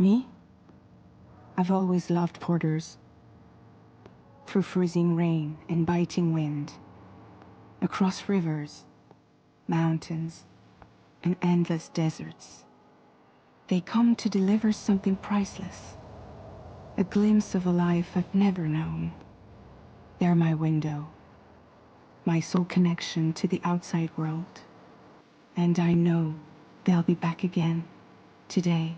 Me? I've always loved porters. Through freezing rain and biting wind, across rivers, mountains, and endless deserts. They come to deliver something priceless, a glimpse of a life I've never known. They're my window, my sole connection to the outside world. And I know they'll be back again, today.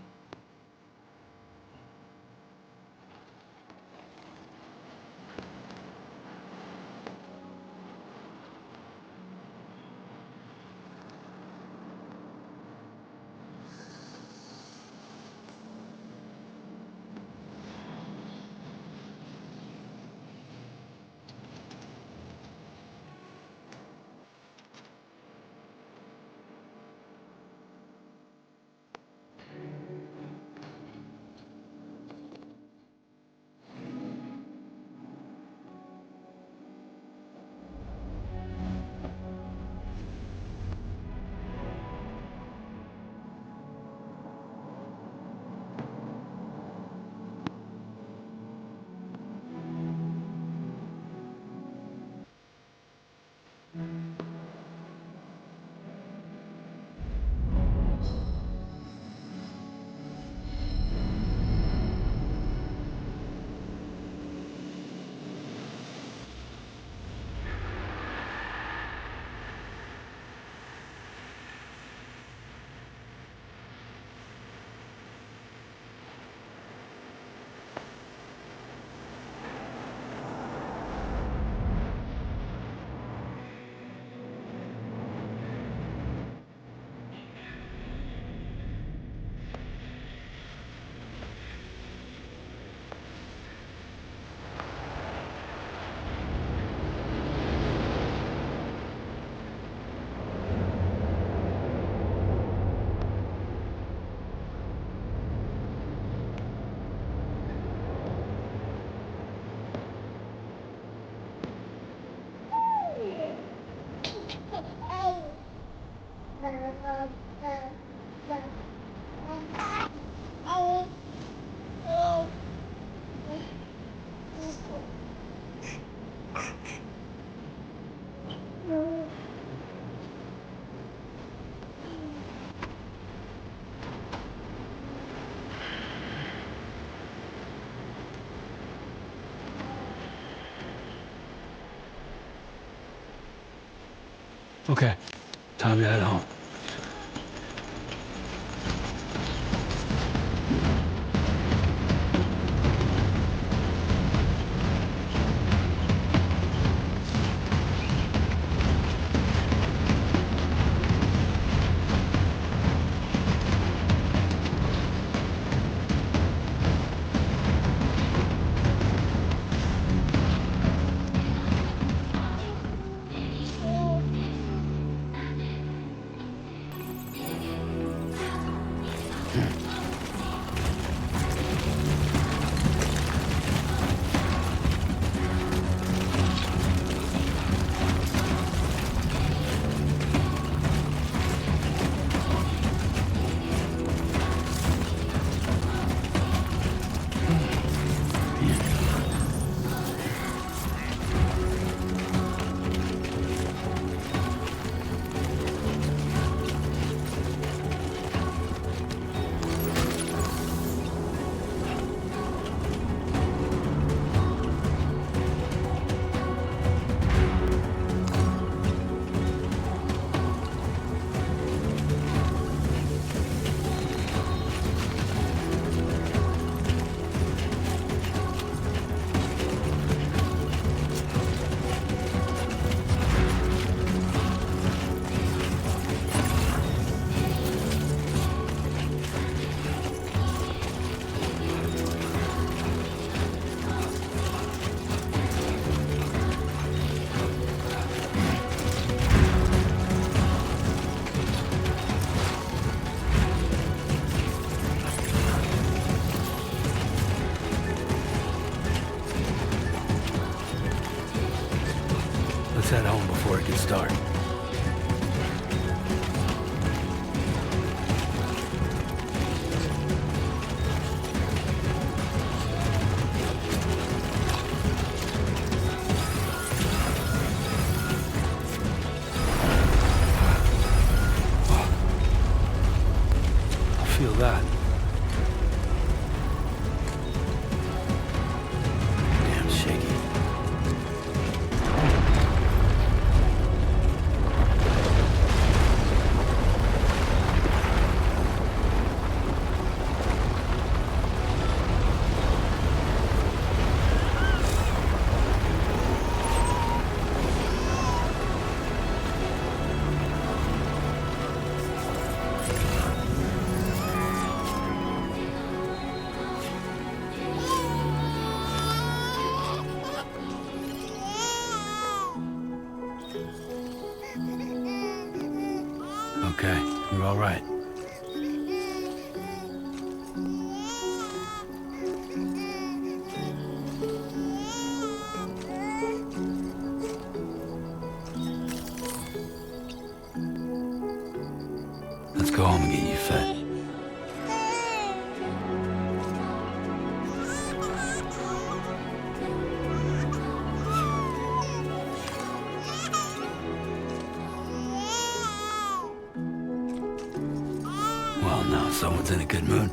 Okay, time to head home. Let's head home before it gets dark. Okay, you're all right. Let's go home and get you fed. Well, now someone's in a good mood.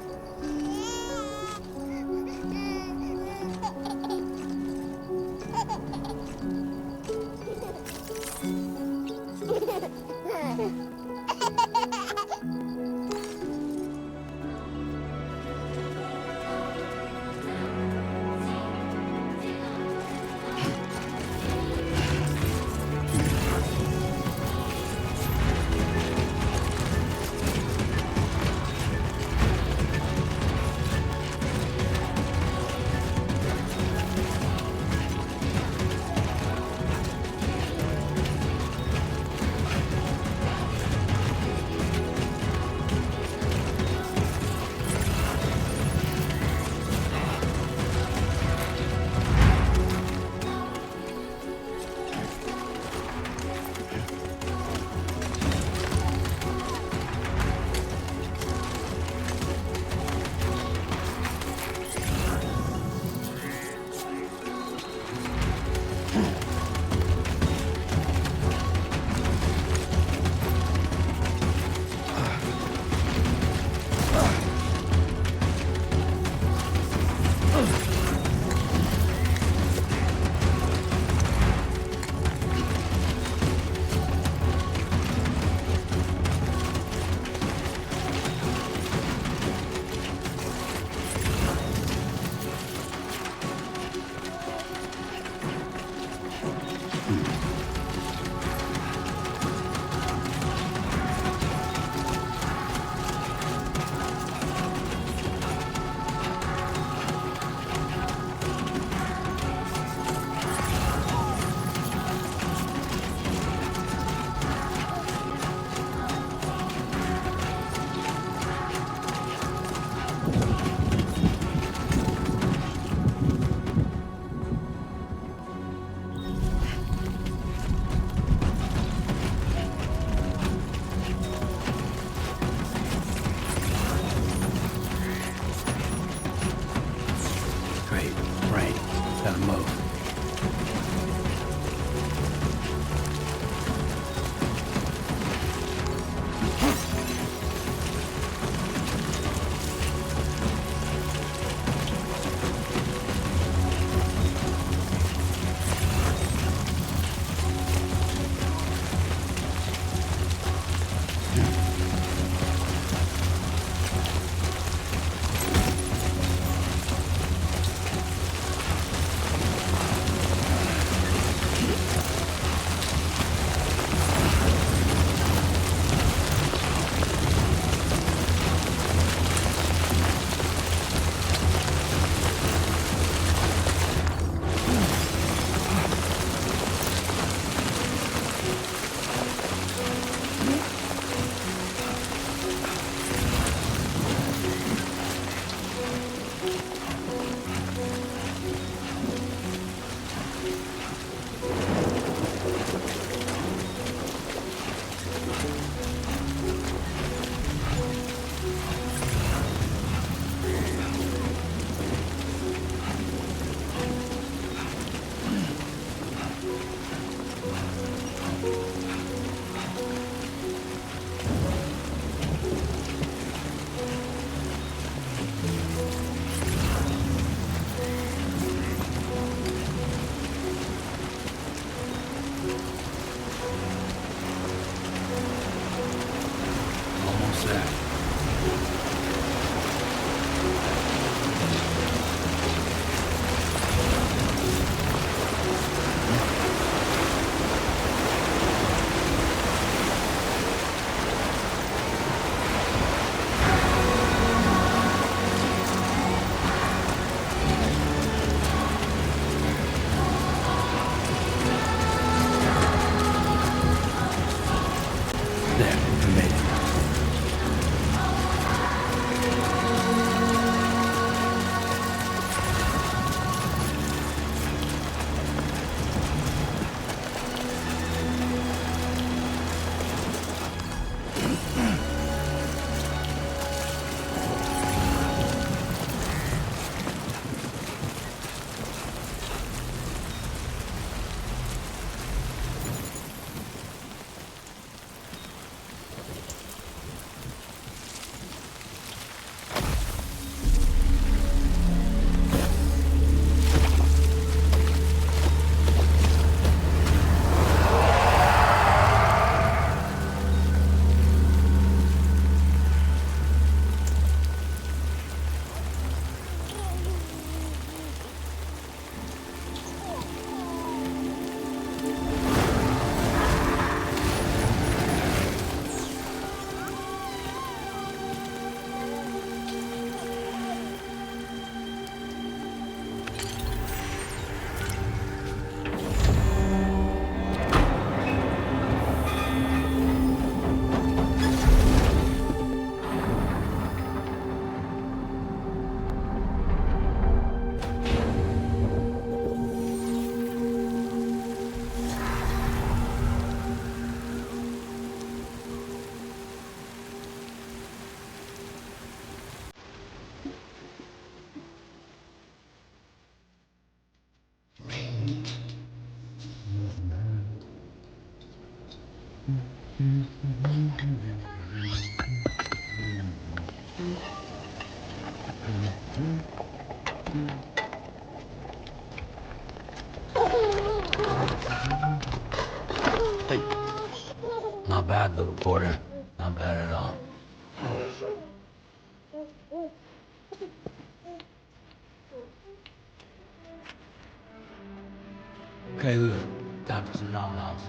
Great. Right. Gotta move. Hey. Not bad, little porter. Not bad at all. Okay, Lou. Time for some nom-noms.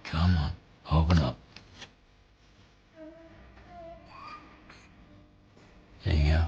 Come on, open up. There you go.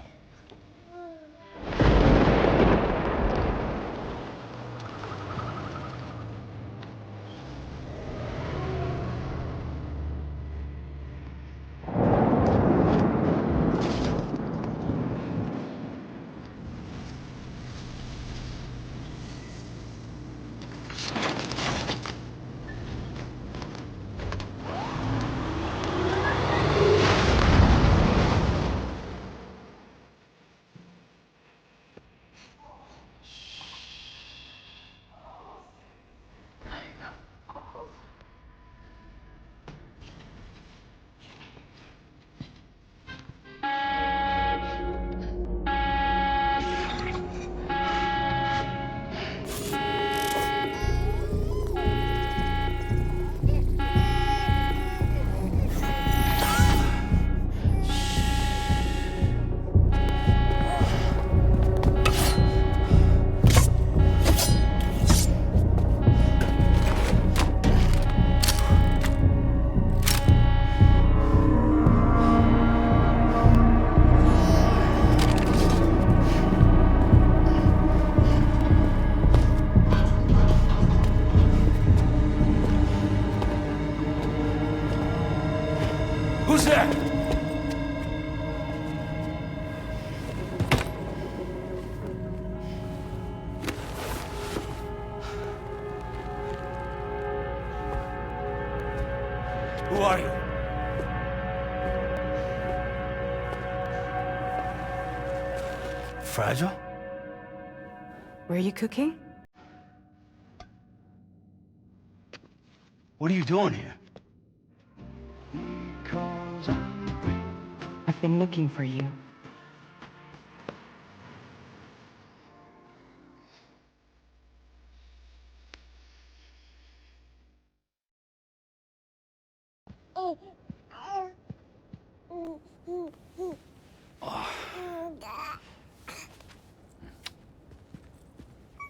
Who's there? Who are you? Fragile? Were you cooking? What are you doing here? I've been looking for you.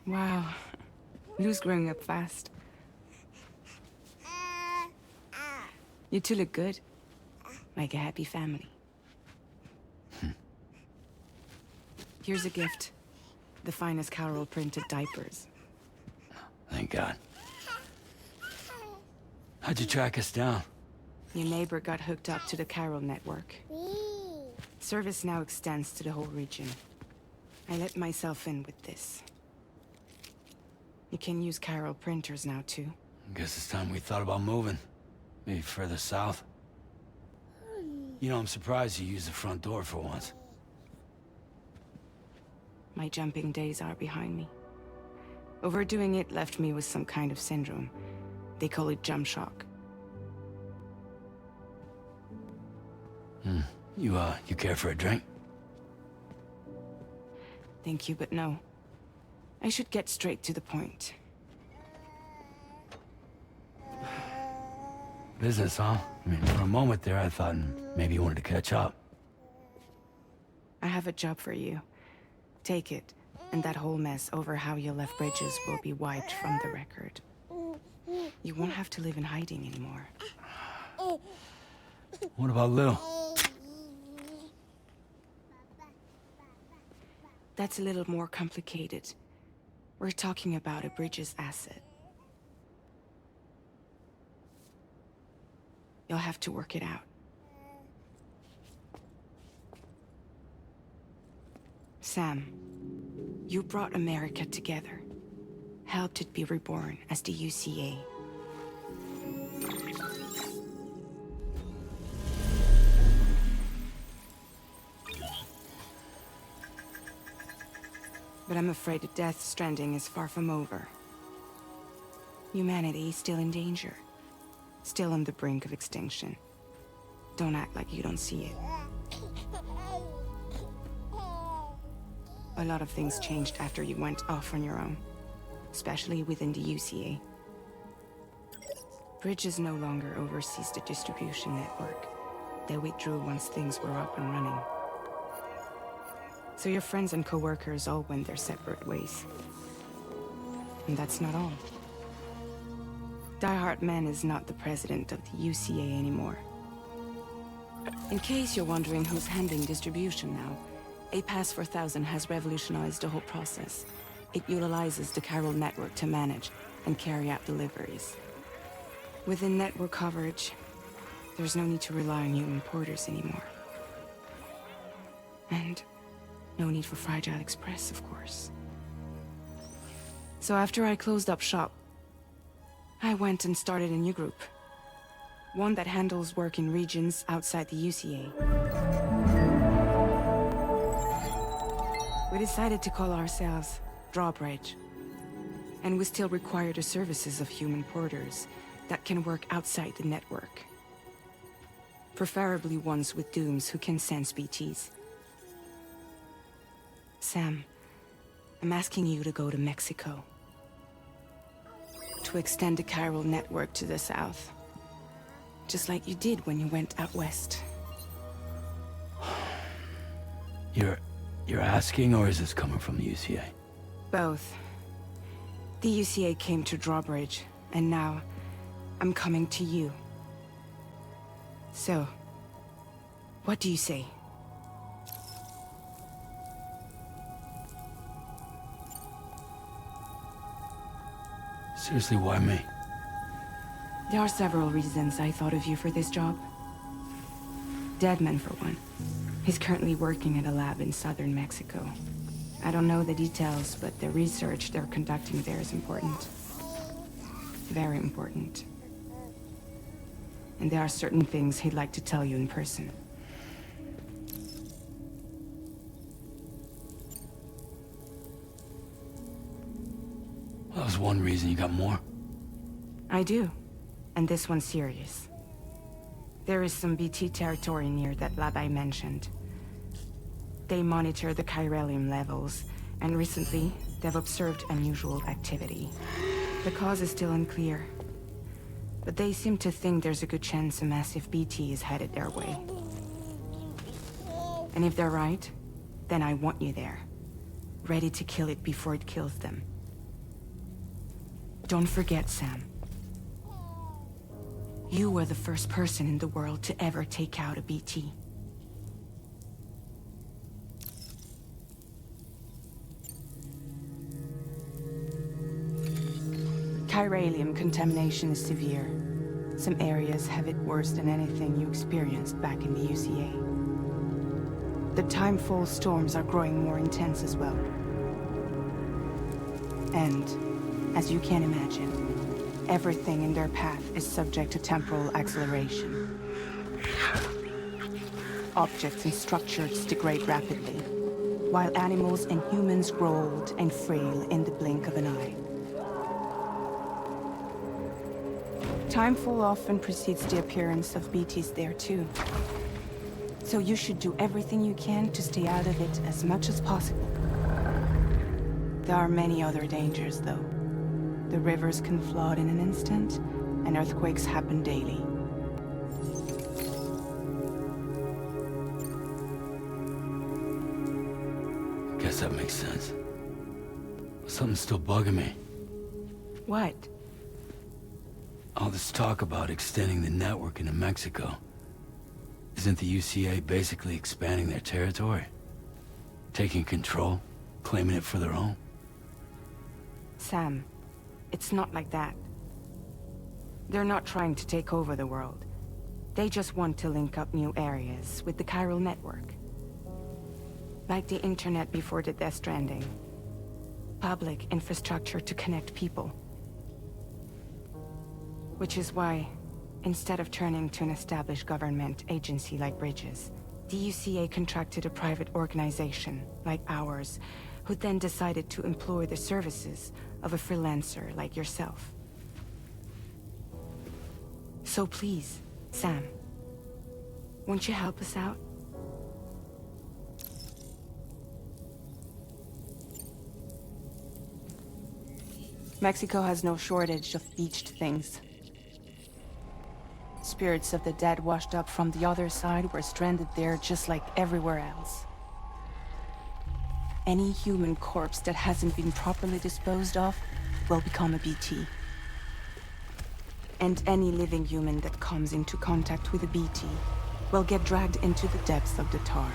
Wow. Lou's growing up fast. You two look good. Like a happy family. Here's a gift. The finest Carol printed diapers. Thank God. How'd you track us down? Your neighbor got hooked up to the Carol network. Service now extends to the whole region. I let myself in with this. You can use Carol printers now, too. Guess it's time we thought about moving. Maybe further south. You know, I'm surprised you used the front door for once. My jumping days are behind me. Overdoing it left me with some kind of syndrome. They call it jump shock. You care for a drink? Thank you, but no. I should get straight to the point. Business, huh? I mean, for a moment there, I thought maybe you wanted to catch up. I have a job for you. Take it, and that whole mess over how you left Bridges will be wiped from the record. You won't have to live in hiding anymore. What about Lil? That's a little more complicated. We're talking about a Bridges asset. You'll have to work it out. Sam, you brought America together. Helped it be reborn as the UCA. But I'm afraid the death Stranding is far from over. Humanity is still in danger. Still on the brink of extinction. Don't act like you don't see it. A lot of things changed after you went off on your own, especially within the UCA. Bridges no longer oversees the distribution network. They withdrew once things were up and running. So your friends and co-workers all went their separate ways. And that's not all. Die Hartman is not the president of the UCA anymore. In case you're wondering who's handling distribution now, A Pass 4000 has revolutionized the whole process. It utilizes the chiral network to manage and carry out deliveries. Within network coverage, there's no need to rely on human porters anymore. And no need for Fragile Express, of course. So after I closed up shop, I went and started a new group. One that handles work in regions outside the UCA. We decided to call ourselves Drawbridge. And we still require the services of human porters that can work outside the network. Preferably ones with dooms who can sense BTs. Sam, I'm asking you to go to Mexico. To extend the chiral network to the south. Just like you did when you went out west. You're asking, or is this coming from the UCA? Both. The UCA came to Drawbridge, and now I'm coming to you. So, what do you say? Seriously, why me? There are several reasons I thought of you for this job. Deadman, for one. He's currently working at a lab in southern Mexico. I don't know the details, but the research they're conducting there is important. Very important. And there are certain things he'd like to tell you in person. Well, that was one reason. You got more? I do. And this one's serious. There is some BT territory near that lab I mentioned. They monitor the chiralium levels, and recently, they've observed unusual activity. The cause is still unclear, but they seem to think there's a good chance a massive BT is headed their way. And if they're right, then I want you there, ready to kill it before it kills them. Don't forget, Sam. You were the first person in the world to ever take out a BT. Chiralium contamination is severe. Some areas have it worse than anything you experienced back in the UCA. The timefall storms are growing more intense as well. And, as you can imagine, everything in their path is subject to temporal acceleration. Objects and structures degrade rapidly, while animals and humans grow old and frail in the blink of an eye. Timefall often precedes the appearance of BTs there too. So you should do everything you can to stay out of it as much as possible. There are many other dangers though. The rivers can flood in an instant, and earthquakes happen daily. Guess that makes sense. Something's still bugging me. What? All this talk about extending the network into Mexico. Isn't the UCA basically expanding their territory? Taking control? Claiming it for their own? Sam, it's not like that. They're not trying to take over the world. They just want to link up new areas with the chiral network. Like the internet before the Death Stranding. Public infrastructure to connect people. Which is why, instead of turning to an established government agency like Bridges, the UCA contracted a private organization, like ours, who then decided to employ the services of a freelancer like yourself. So please, Sam, won't you help us out? Mexico has no shortage of beached things. Spirits of the dead washed up from the other side were stranded there just like everywhere else. Any human corpse that hasn't been properly disposed of will become a BT. And any living human that comes into contact with a BT will get dragged into the depths of the tar.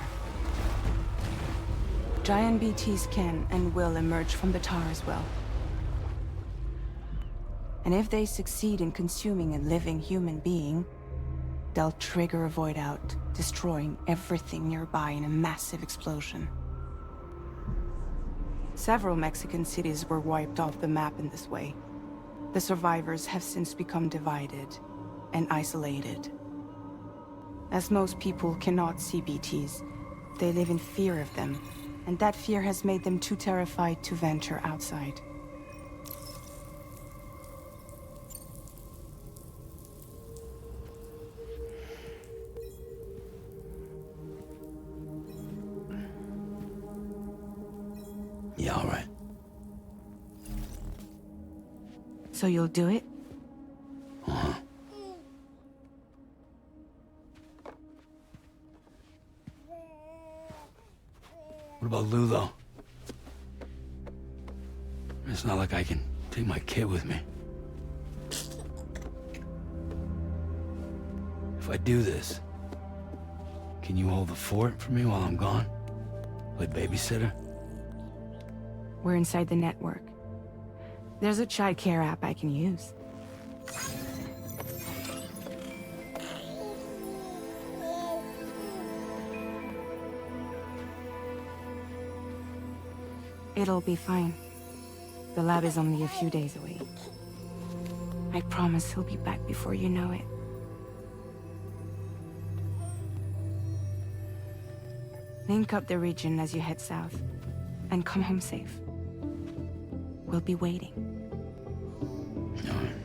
Giant BTs can and will emerge from the tar as well. And if they succeed in consuming a living human being, they'll trigger a void out, destroying everything nearby in a massive explosion. Several Mexican cities were wiped off the map in this way. The survivors have since become divided and isolated. As most people cannot see BTs, they live in fear of them, and that fear has made them too terrified to venture outside. Yeah, all right. So you'll do it? Uh-huh. What about Lou, though? It's not like I can take my kid with me. If I do this, can you hold the fort for me while I'm gone? Play babysitter? We're inside the network. There's a child care app I can use. It'll be fine. The lab is only a few days away. I promise he'll be back before you know it. Link up the region as you head south, and come home safe. We'll be waiting. All right.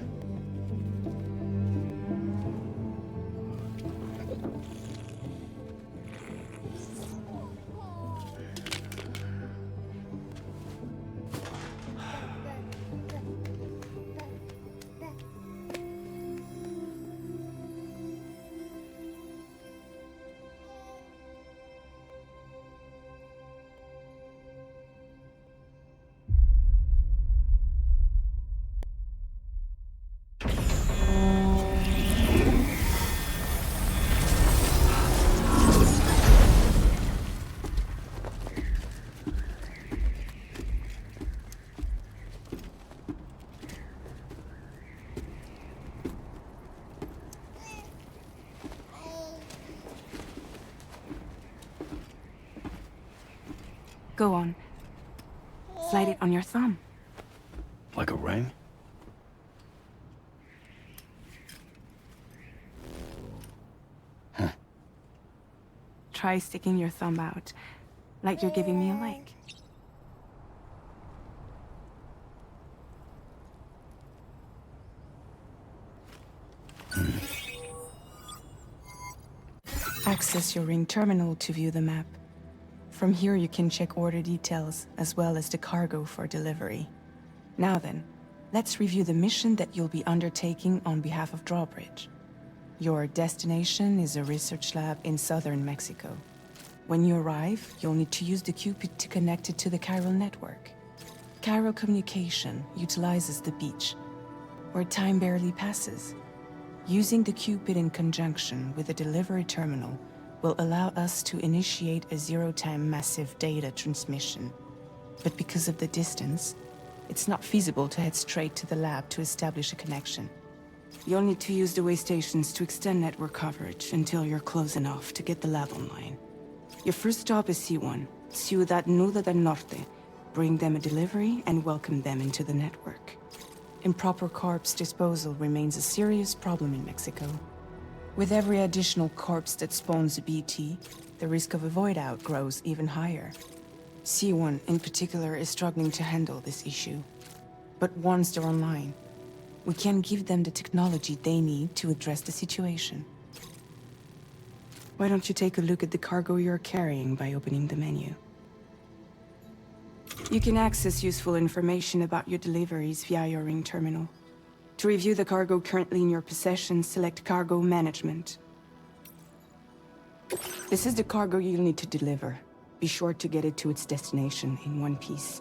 Go on. Slide it on your thumb. Like a ring? Huh. Try sticking your thumb out, like you're giving me a like. Access your ring terminal to view the map. From here you can check order details, as well as the cargo for delivery. Now then, let's review the mission that you'll be undertaking on behalf of Drawbridge. Your destination is a research lab in southern Mexico. When you arrive, you'll need to use the Cupid to connect it to the chiral network. Chiral communication utilizes the beach, where time barely passes. Using the Cupid in conjunction with the delivery terminal will allow us to initiate a zero-time massive data transmission. But because of the distance, it's not feasible to head straight to the lab to establish a connection. You'll need to use the way stations to extend network coverage until you're close enough to get the lab online. Your first stop is C1, Ciudad Nuda del Norte. Bring them a delivery and welcome them into the network. Improper corpse disposal remains a serious problem in Mexico. With every additional corpse that spawns a BT, the risk of a void out grows even higher. C1 in particular is struggling to handle this issue. But once they're online, we can give them the technology they need to address the situation. Why don't you take a look at the cargo you're carrying by opening the menu? You can access useful information about your deliveries via your ring terminal. To review the cargo currently in your possession, select Cargo Management. This is the cargo you'll need to deliver. Be sure to get it to its destination in one piece.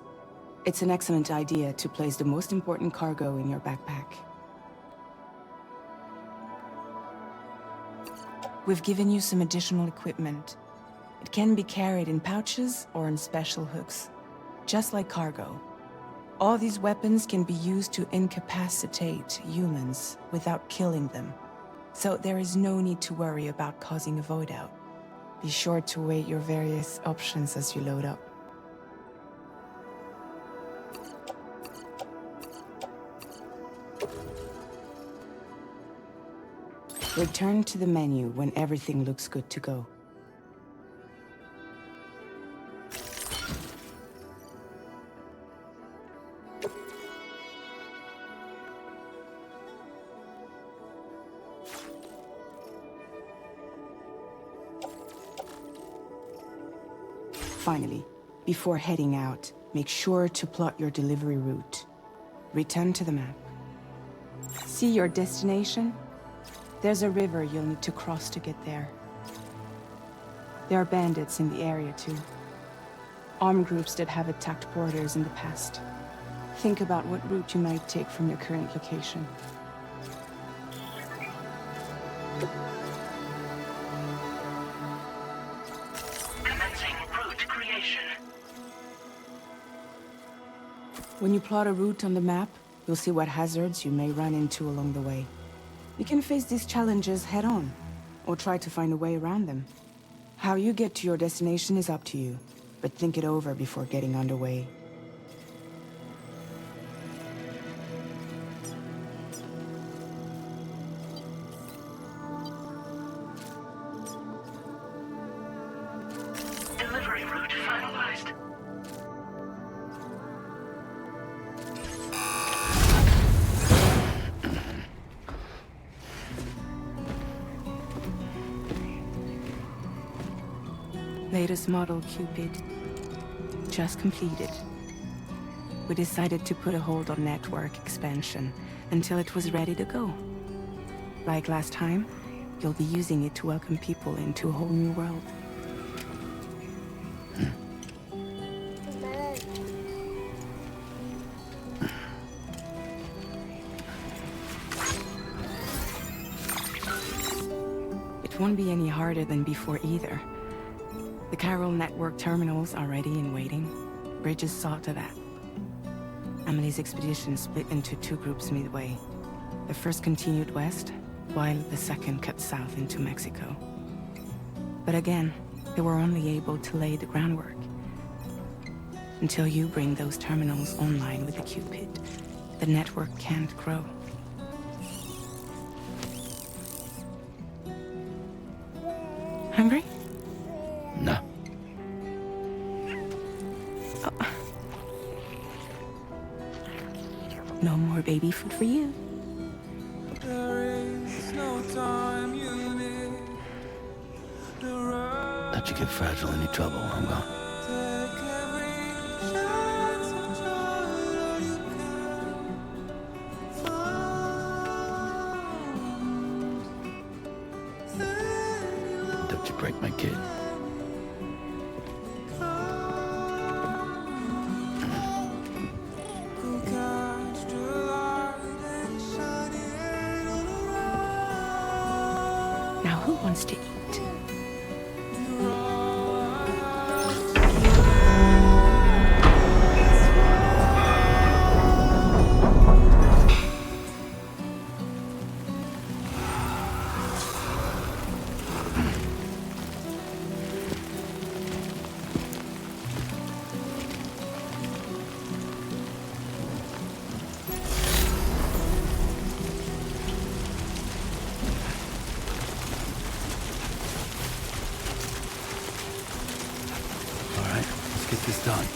It's an excellent idea to place the most important cargo in your backpack. We've given you some additional equipment. It can be carried in pouches or in special hooks, just like cargo. All these weapons can be used to incapacitate humans without killing them. So there is no need to worry about causing a void out. Be sure to weigh your various options as you load up. Return to the menu when everything looks good to go. Finally, before heading out, make sure to plot your delivery route. Return to the map. See your destination? There's a river you'll need to cross to get there. There are bandits in the area too. Armed groups that have attacked porters in the past. Think about what route you might take from your current location. Commencing route creation. When you plot a route on the map, you'll see what hazards you may run into along the way. You can face these challenges head-on, or try to find a way around them. How you get to your destination is up to you, but think it over before getting underway. Delivery route finalized. Latest model Cupid. Just completed. We decided to put a hold on network expansion until it was ready to go. Like last time, you'll be using it to welcome people into a whole new world. It won't be any harder than before either. The Carol network terminals are ready and waiting. Bridges saw to that. Amelie's expedition split into two groups midway. The first continued west, while the second cut south into Mexico. But again, they were only able to lay the groundwork. Until you bring those terminals online with the Cupid, the network can't grow. Hungry? No. No more baby food for you. Let you get fragile any trouble, I'm gone. Don't you break my kid. Now who wants to eat? Get this done.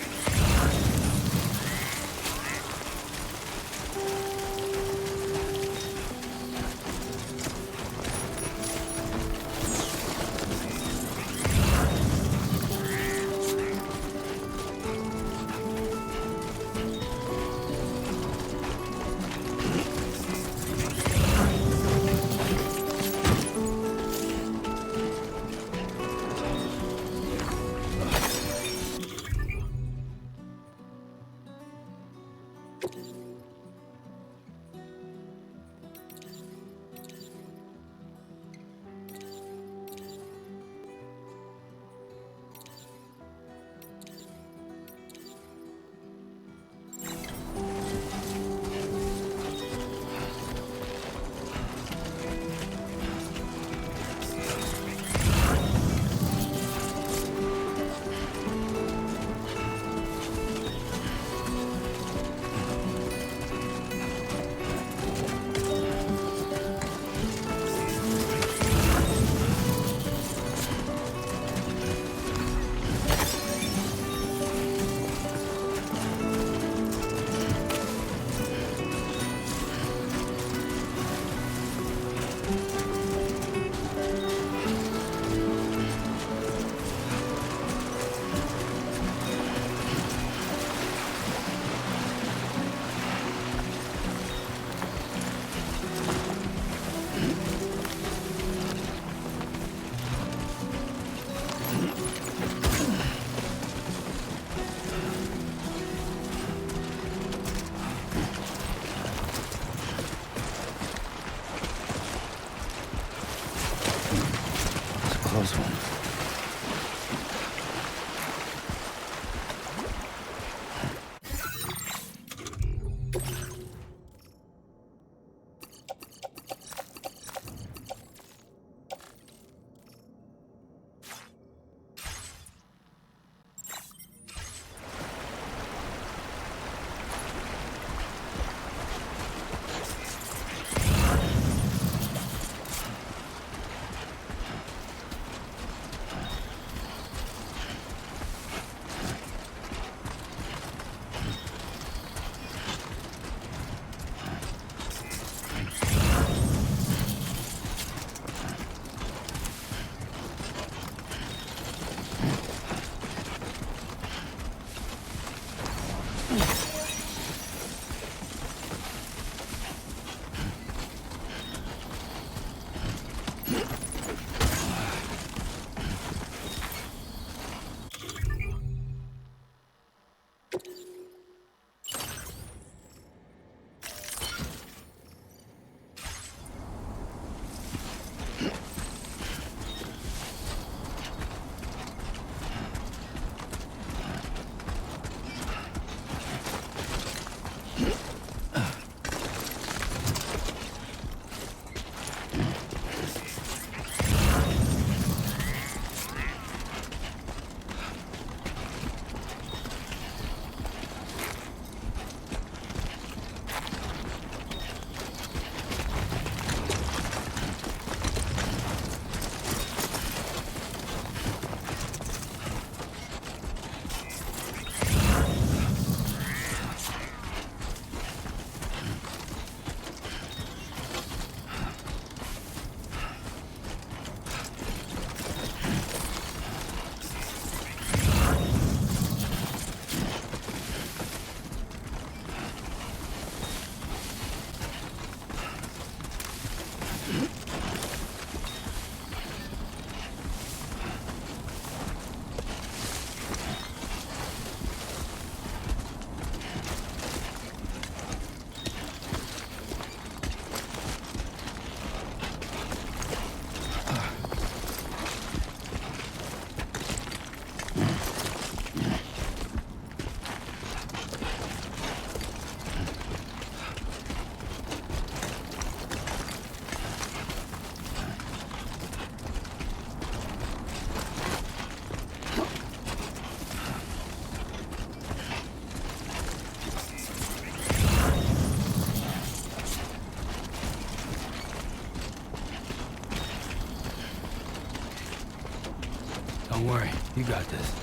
Don't worry, you got this.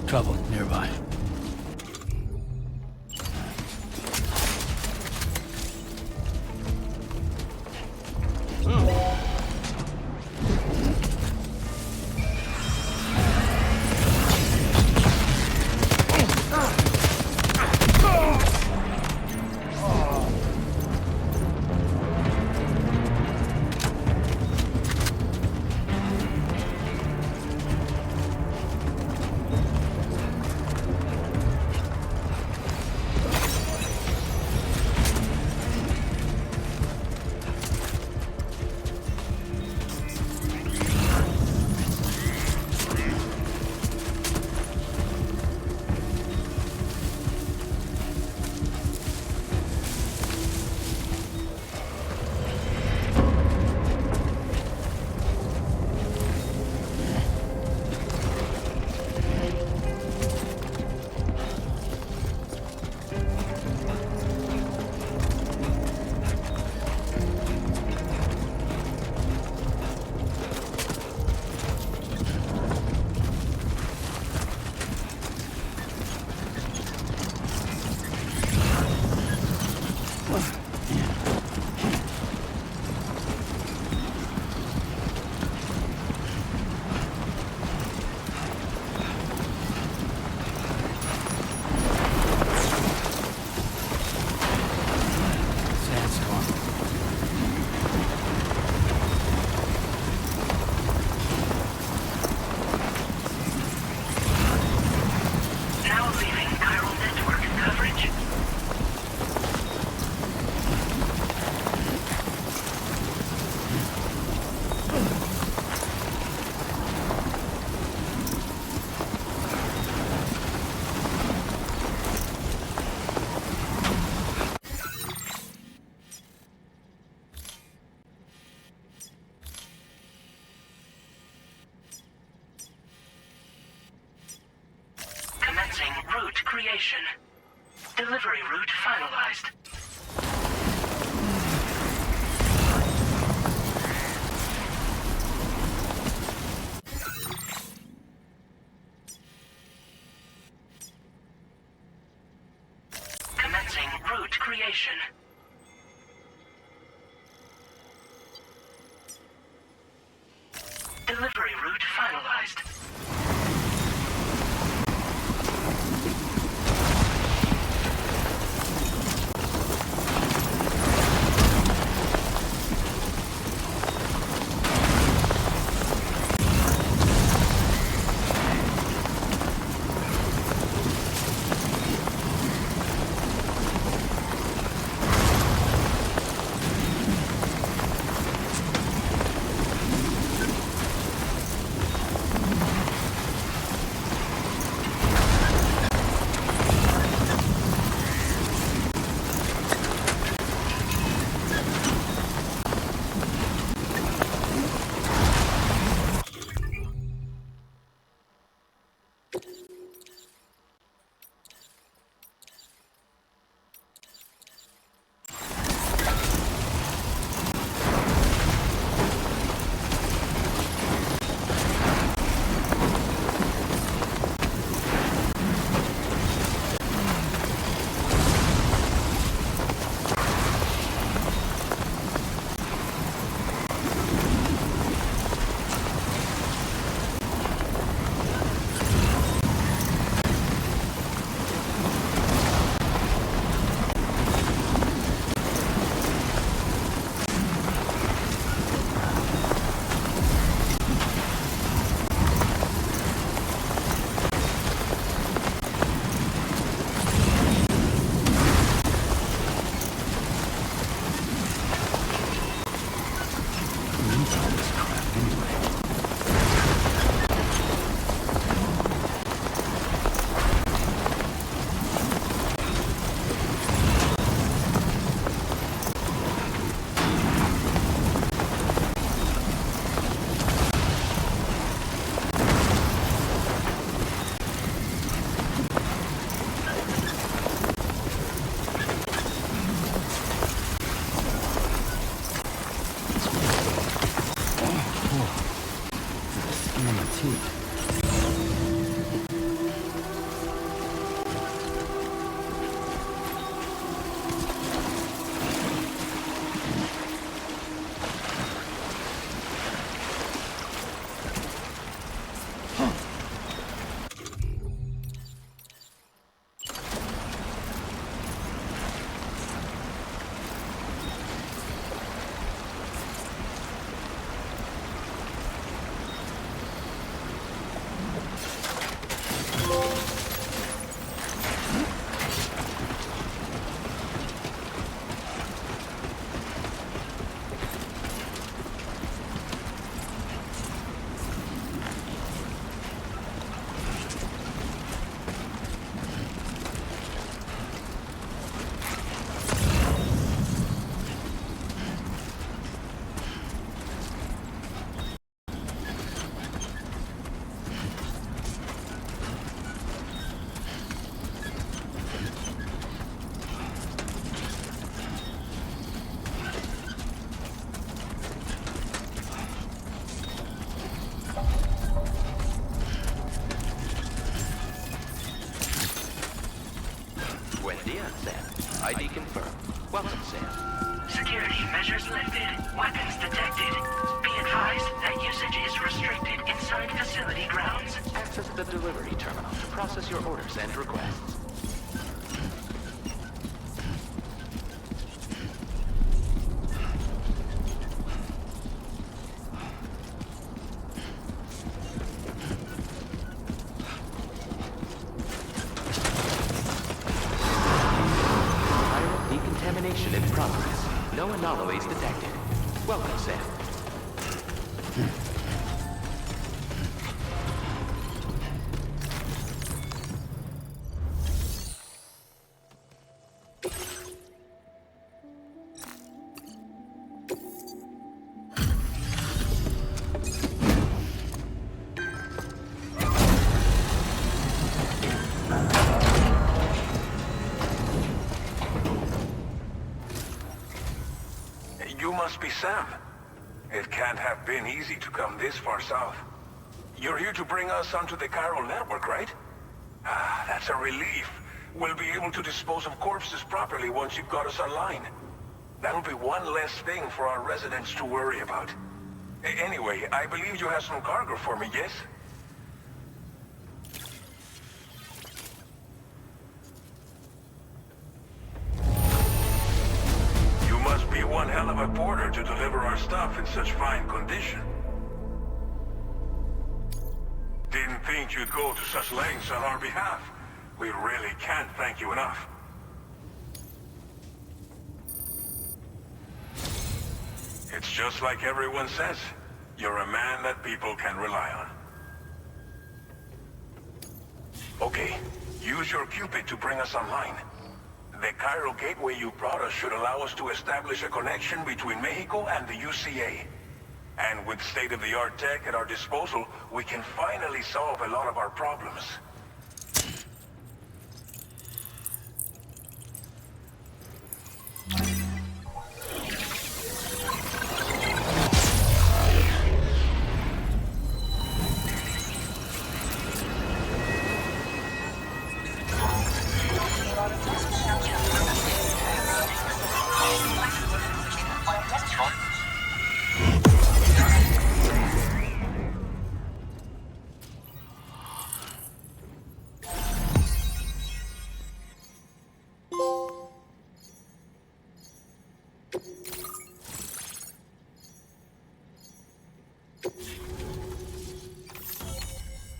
Trouble nearby. Route creation. Delivery route finalized. Commencing route creation. Delivery route finalized. Buen dia, Sam. ID confirmed. Welcome, Sam. Security measures lifted. Weapons detected. Be advised that usage is restricted inside facility grounds. Access the delivery terminal to process your orders and requests. Decontamination in progress. No anomalies detected. Welcome, Sam. You must be Sam. It can't have been easy to come this far south. You're here to bring us onto the chiral network, right? Ah, that's a relief. We'll be able to dispose of corpses properly once you've got us online. That'll be one less thing for our residents to worry about. Anyway, I believe you have some cargo for me, yes? You must be one hell of a porter to deliver our stuff in such fine condition. Didn't think you'd go to such lengths on our behalf. We really can't thank you enough. It's just like everyone says. You're a man that people can rely on. Okay, use your Cupid to bring us online. The chiral gateway you brought us should allow us to establish a connection between Mexico and the UCA. And with state-of-the-art tech at our disposal, we can finally solve a lot of our problems.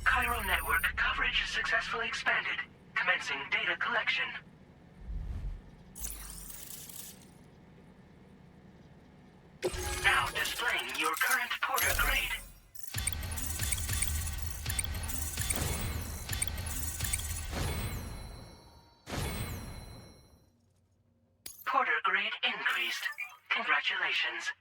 Chiral network coverage successfully expanded. Commencing data collection. Now displaying your current porter grade. Porter grade increased. Congratulations.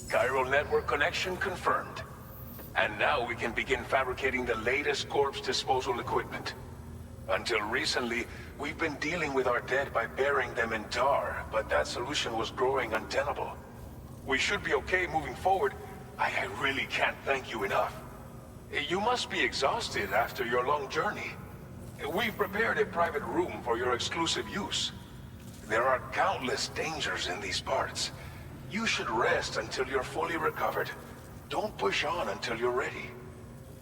Chiral network connection confirmed. And now we can begin fabricating the latest corpse disposal equipment. Until recently, we've been dealing with our dead by burying them in tar, but that solution was growing untenable. We should be okay moving forward. I really can't thank you enough. You must be exhausted after your long journey. We've prepared a private room for your exclusive use. There are countless dangers in these parts. You should rest until you're fully recovered. Don't push on until you're ready.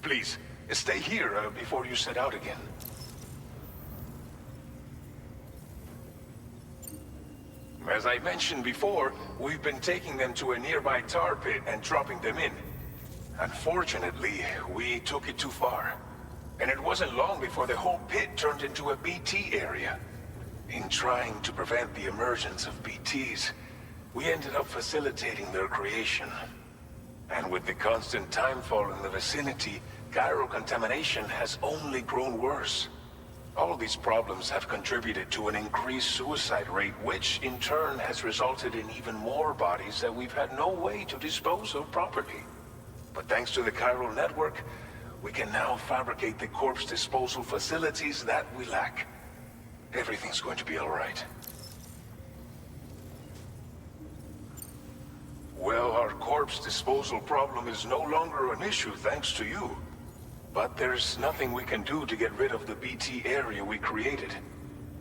Please, stay here before you set out again. As I mentioned before, we've been taking them to a nearby tar pit and dropping them in. Unfortunately, we took it too far. And it wasn't long before the whole pit turned into a BT area. In trying to prevent the emergence of BTs, we ended up facilitating their creation. And with the constant timefall in the vicinity, chiral contamination has only grown worse. All these problems have contributed to an increased suicide rate, which in turn has resulted in even more bodies that we've had no way to dispose of properly. But thanks to the chiral network, we can now fabricate the corpse disposal facilities that we lack. Everything's going to be all right. Well, our our corpse disposal problem is no longer an issue thanks to you. But there's nothing we can do to get rid of the BT area we created.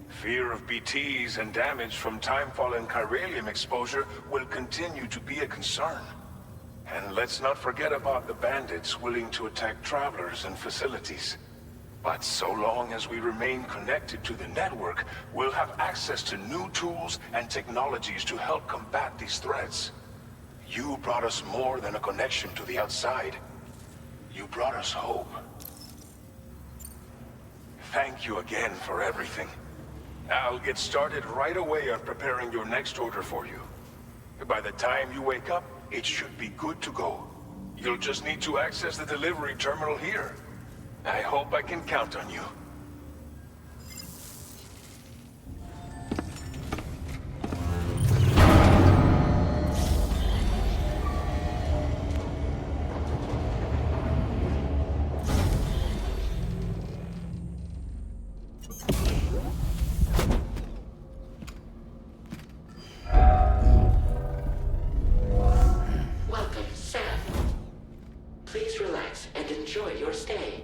Fear of BTs and damage from timefall and chiralium exposure will continue to be a concern. And let's not forget about the bandits willing to attack travelers and facilities. But so long as we remain connected to the network, we'll have access to new tools and technologies to help combat these threats. You brought us more than a connection to the outside. You brought us hope. Thank you again for everything. I'll get started right away on preparing your next order for you. By the time you wake up, it should be good to go. You'll just need to access the delivery terminal here. I hope I can count on you. Welcome, Sam. Please relax and enjoy your stay.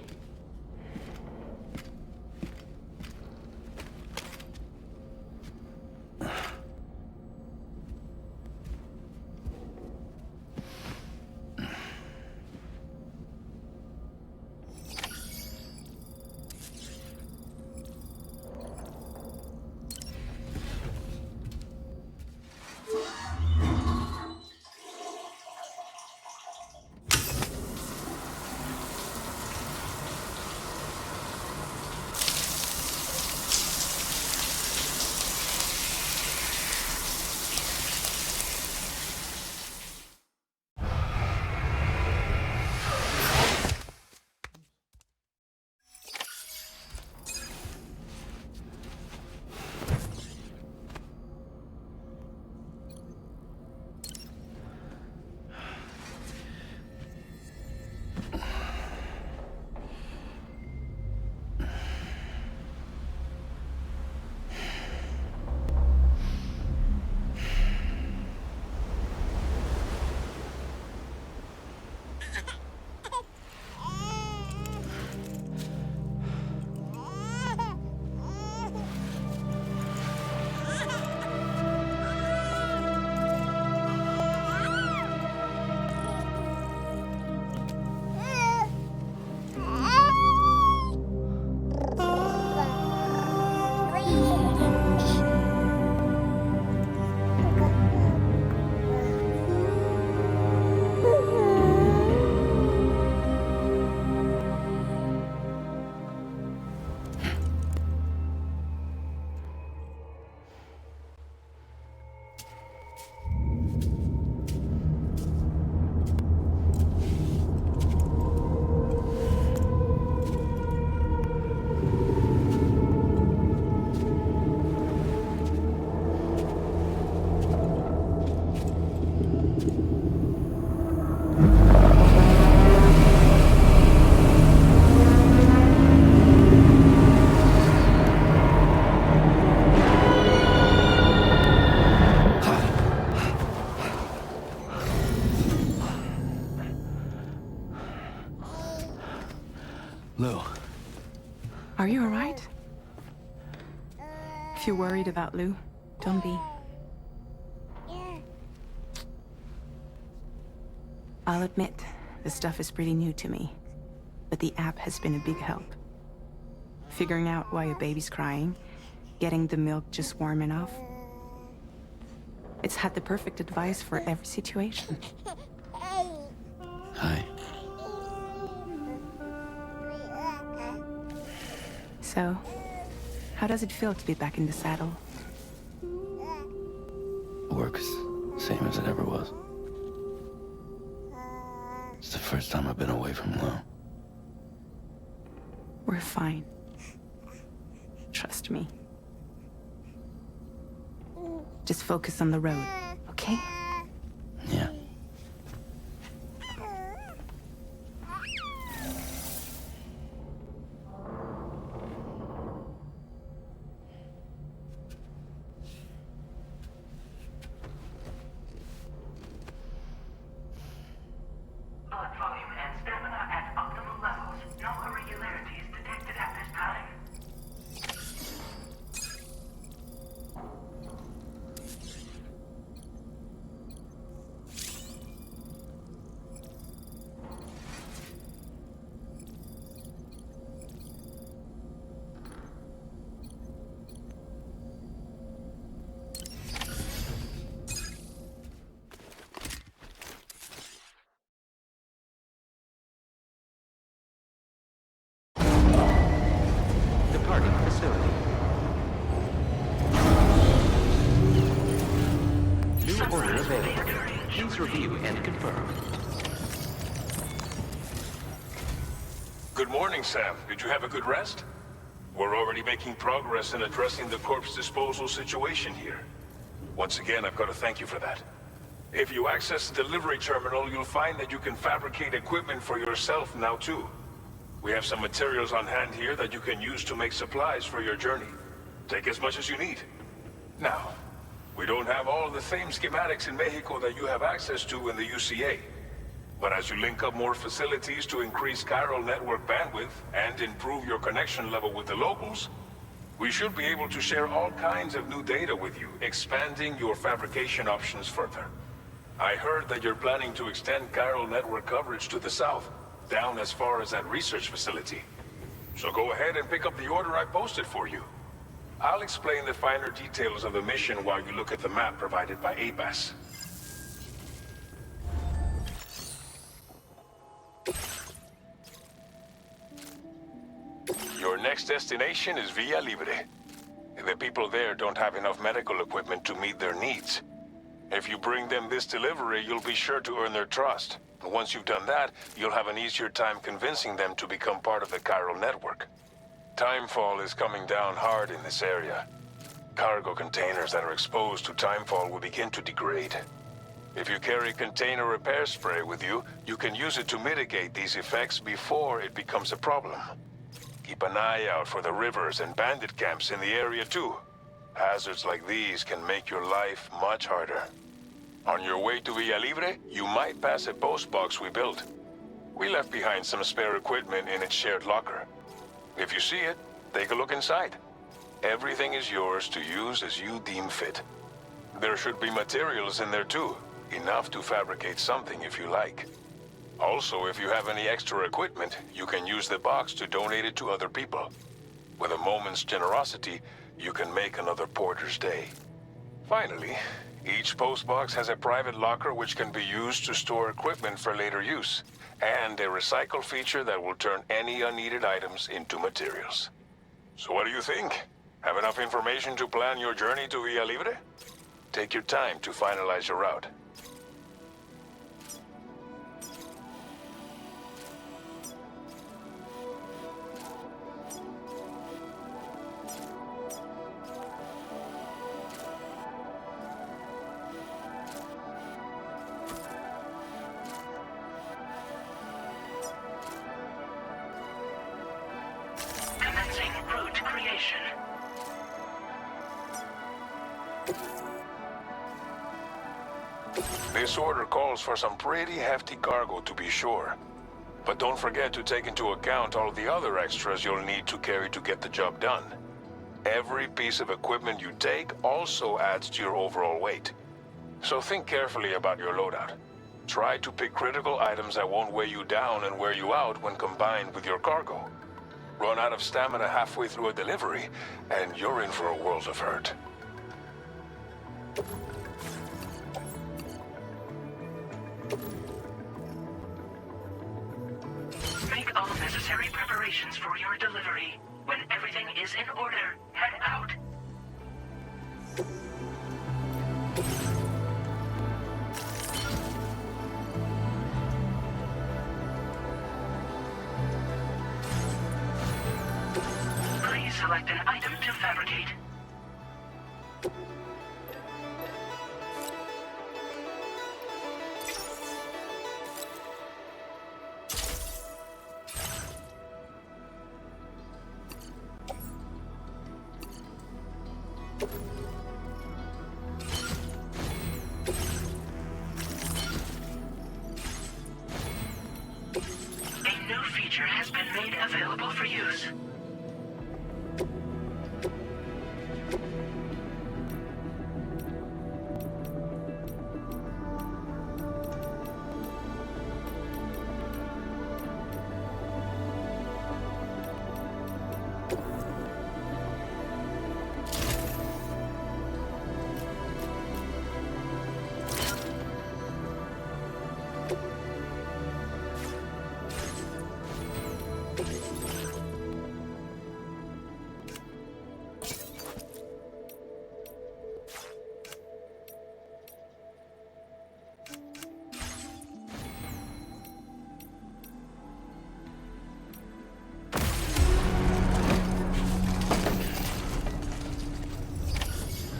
Lou, Are you alright? If you're worried about Lou, don't be. I'll admit, the stuff is pretty new to me, but the app has been a big help. Figuring out why a baby's crying, getting the milk just warm enough. It's had the perfect advice for every situation. hi. So, how does it feel to be back in the saddle? Works same as it ever was. It's the first time I've been away from Lou. We're fine. Trust me. Just focus on the road, okay? Yeah. blood volume and stamina at optimal levels. No irregularities detected at this time. Departing facility. New order available. Please review and confirm. Good morning, Sam. Did you have a good rest? We're already making progress in addressing the corpse disposal situation here. Once again, I've got to thank you for that. If you access the delivery terminal, you'll find that you can fabricate equipment for yourself now too. We have some materials on hand here that you can use to make supplies for your journey. Take as much as you need. Now, we don't have all the same schematics in Mexico that you have access to in the UCA. But as you link up more facilities to increase chiral network bandwidth and improve your connection level with the locals, we should be able to share all kinds of new data with you, expanding your fabrication options further. I heard that you're planning to extend chiral network coverage to the south, down as far as that research facility. So go ahead and pick up the order I posted for you. I'll explain the finer details of the mission while you look at the map provided by ABAS. Your next destination is Villa Libre. The people there don't have enough medical equipment to meet their needs. If you bring them this delivery, you'll be sure to earn their trust. Once you've done that, you'll have an easier time convincing them to become part of the chiral network. Timefall is coming down hard in this area. Cargo containers that are exposed to timefall will begin to degrade. If you carry container repair spray with you, you can use it to mitigate these effects before it becomes a problem. Keep an eye out for the rivers and bandit camps in the area too. Hazards like these can make your life much harder. On your way to Villa Libre, you might pass a post box we built. We left behind some spare equipment in its shared locker. If you see it, take a look inside. Everything is yours to use as you deem fit. There should be materials in there too, enough to fabricate something if you like. Also, if you have any extra equipment, you can use the box to donate it to other people. With a moment's generosity, you can make another porter's day. Finally, each postbox has a private locker which can be used to store equipment for later use, and a recycle feature that will turn any unneeded items into materials. So what do you think? Have enough information to plan your journey to Villa Libre? Take your time to finalize your route. Commencing route creation. This order calls for some pretty hefty cargo to be sure. But don't forget to take into account all the other extras you'll need to carry to get the job done. Every piece of equipment you take also adds to your overall weight. So think carefully about your loadout. Try to pick critical items that won't weigh you down and wear you out when combined with your cargo. Run out of stamina halfway through a delivery, and you're in for a world of hurt. Make all necessary preparations for your delivery. When everything is in order, head out. Please select an item to fabricate. feature has been made available for use.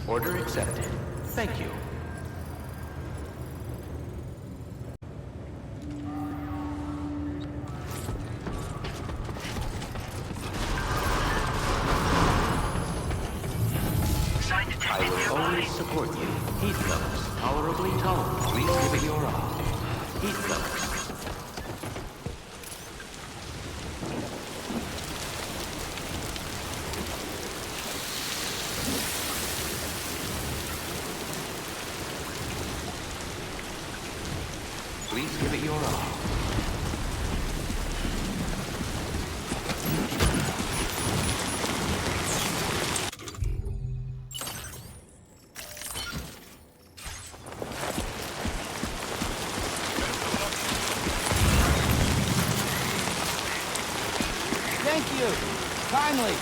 Order accepted. Thank you. Sign I detected will nearby. always support you. Heat flows. Tolerably tolerant. Please give it your all. Heat flows. Please give it your all. Thank you. Kindly.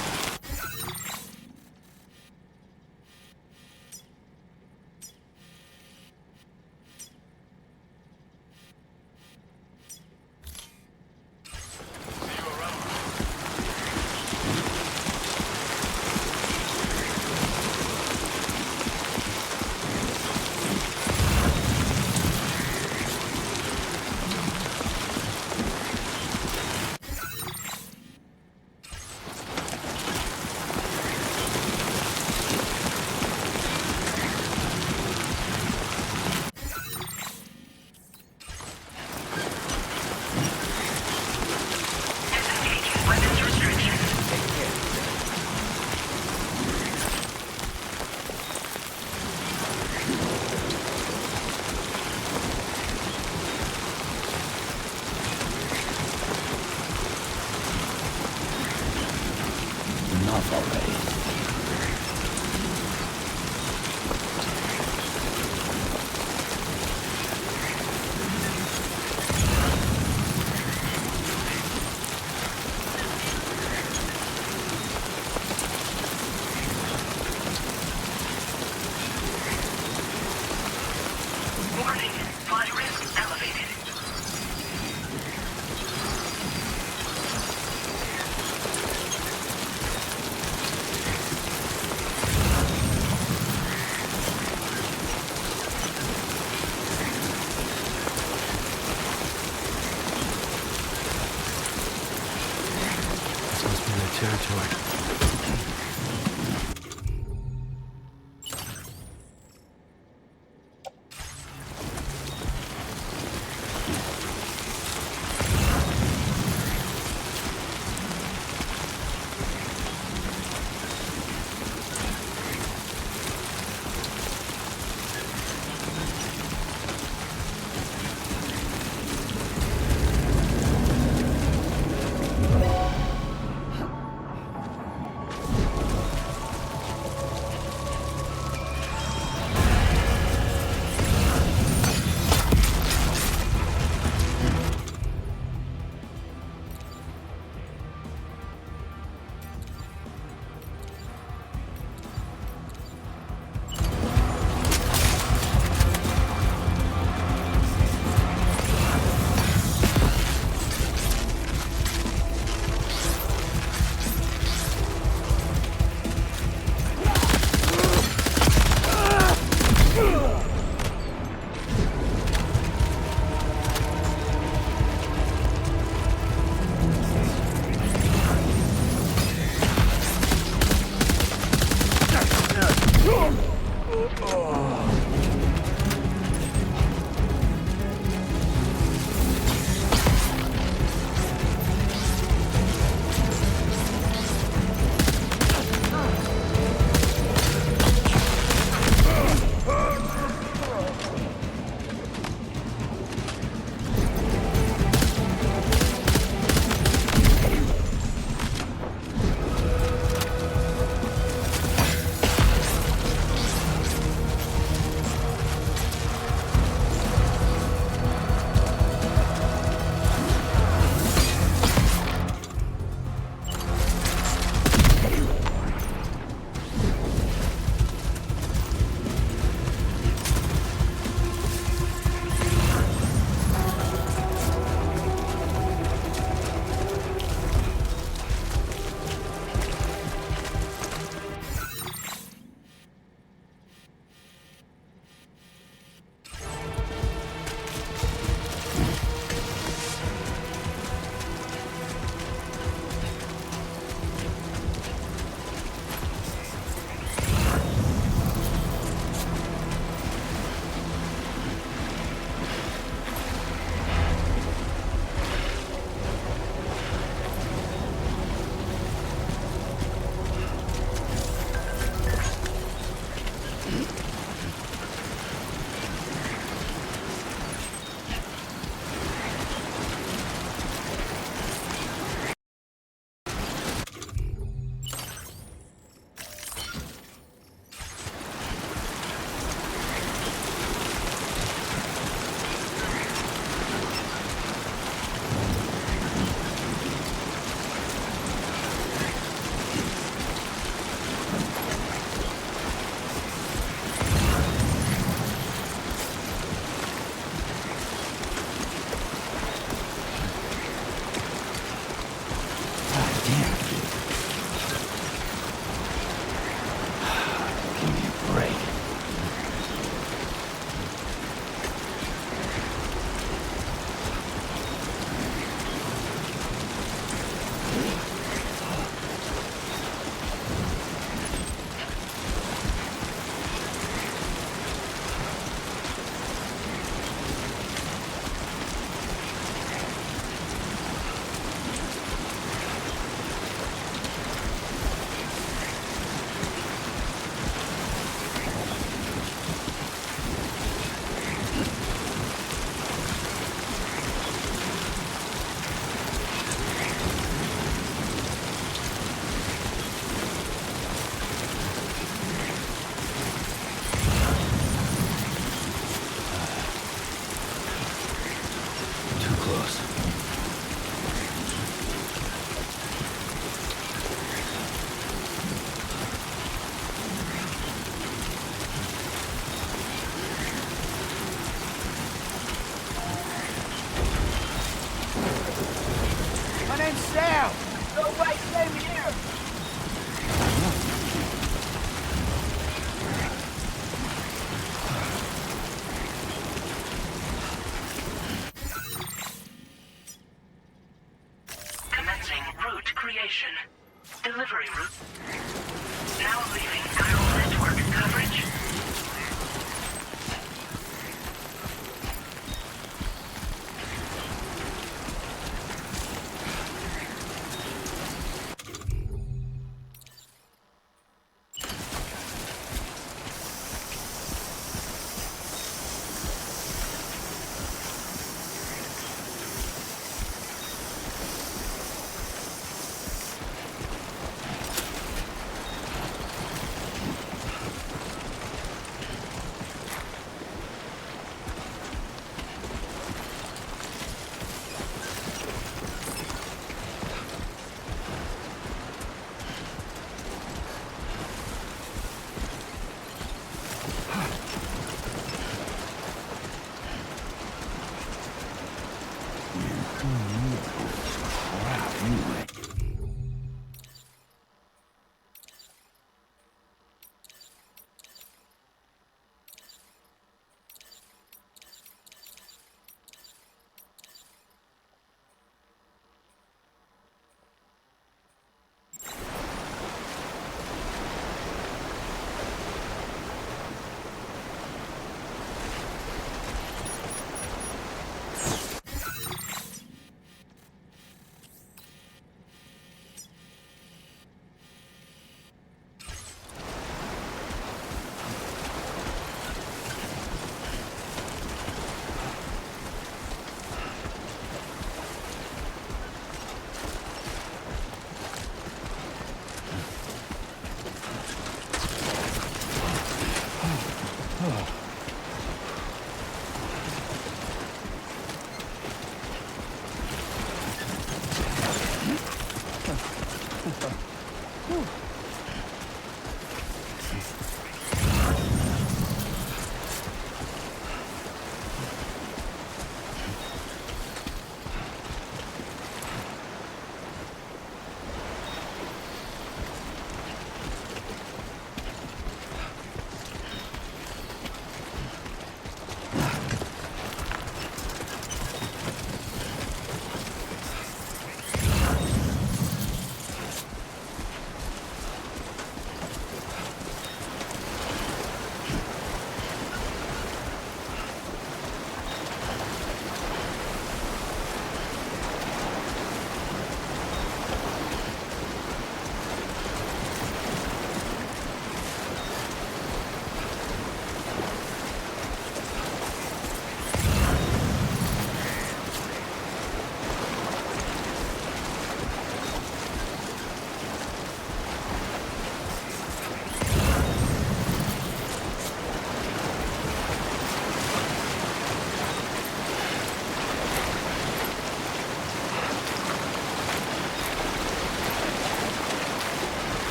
Disengaging weapons restrictions. Take care. Enough already. Warning. Fly risk elevated. This must be their territory. close. My name's Sam. No way, same here! Commencing route creation. Delivery route. Now leaving neural network coverage.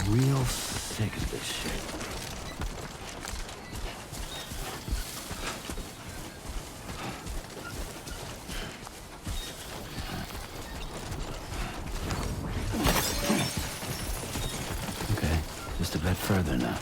Real sick of this shit. Okay, just a bit further now.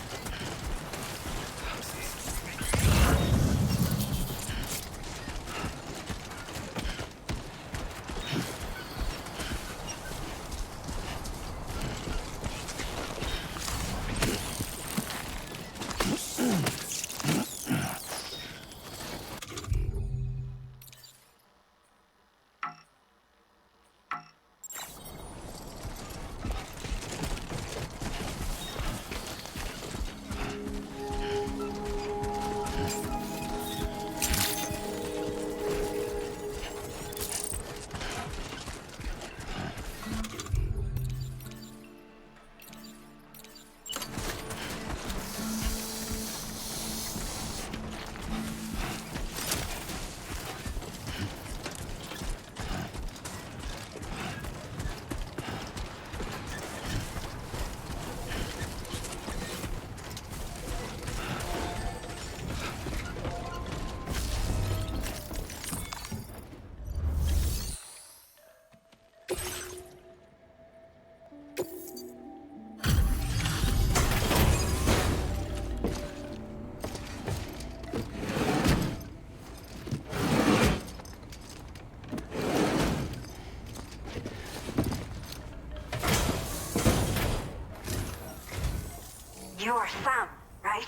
You're Sam, right?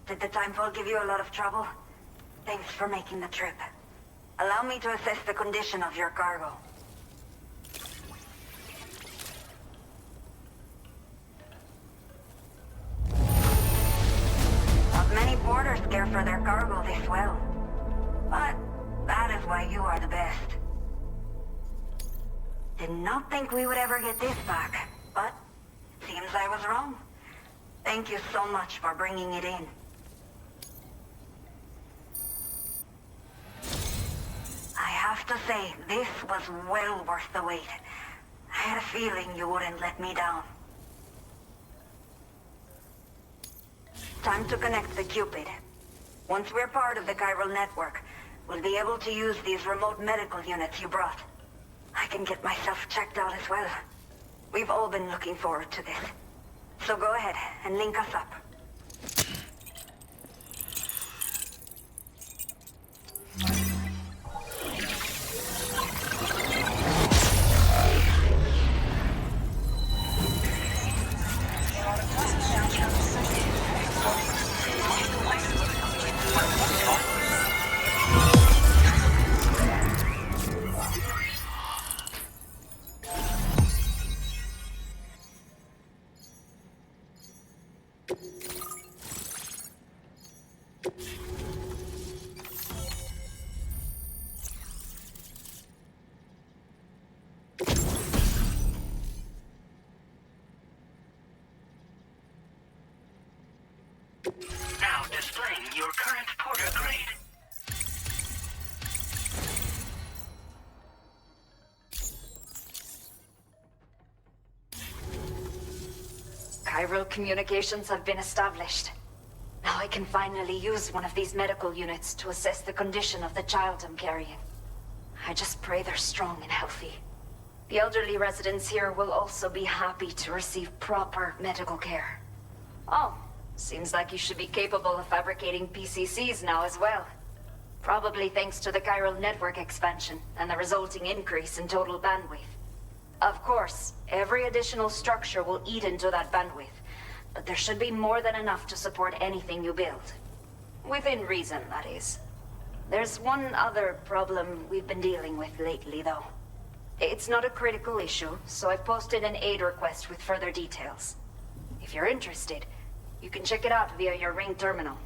Did the timefall give you a lot of trouble? Thanks for making the trip. Allow me to assess the condition of your cargo. Not many porters care for their cargo this well. But that is why you are the best. Did not think we would ever get this back, but seems I was wrong. Thank you so much for bringing it in. I have to say, this was well worth the wait. I had a feeling you wouldn't let me down. Time to connect the Cupid. Once we're part of the chiral network, we'll be able to use these remote medical units you brought. I can get myself checked out as well. We've all been looking forward to this. So go ahead and link us up. Now displaying your current porter grade. Chiral communications have been established. Now I can finally use one of these medical units to assess the condition of the child I'm carrying. I just pray they're strong and healthy. The elderly residents here will also be happy to receive proper medical care. Oh, seems like you should be capable of fabricating PCCs now as well. Probably thanks to the chiral network expansion and the resulting increase in total bandwidth. Of course, every additional structure will eat into that bandwidth, but there should be more than enough to support anything you build. Within reason, that is. There's one other problem we've been dealing with lately, though. It's not a critical issue, so I've posted an aid request with further details. If you're interested, you can check it out via your ring terminal.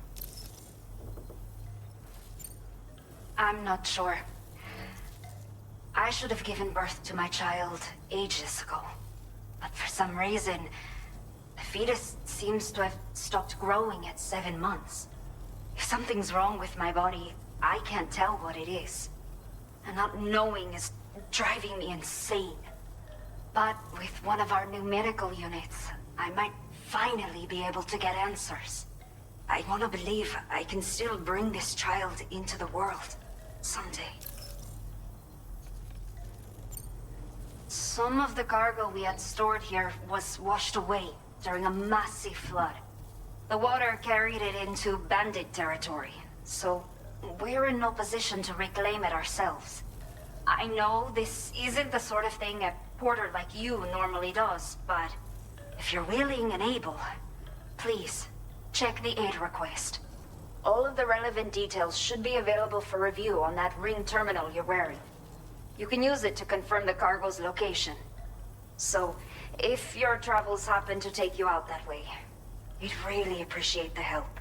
I'm not sure. I should have given birth to my child ages ago. But for some reason, the fetus seems to have stopped growing at 7 months. If something's wrong with my body, I can't tell what it is. And not knowing is driving me insane. But with one of our new medical units, I might finally be able to get answers. I want to believe I can still bring this child into the world someday. Some of the cargo we had stored here was washed away during a massive flood. The water carried it into bandit territory, so we're in no position to reclaim it ourselves. I know this isn't the sort of thing a porter like you normally does, but if you're willing and able, please, check the aid request. All of the relevant details should be available for review on that ring terminal you're wearing. You can use it to confirm the cargo's location. So, if your travels happen to take you out that way, we'd really appreciate the help.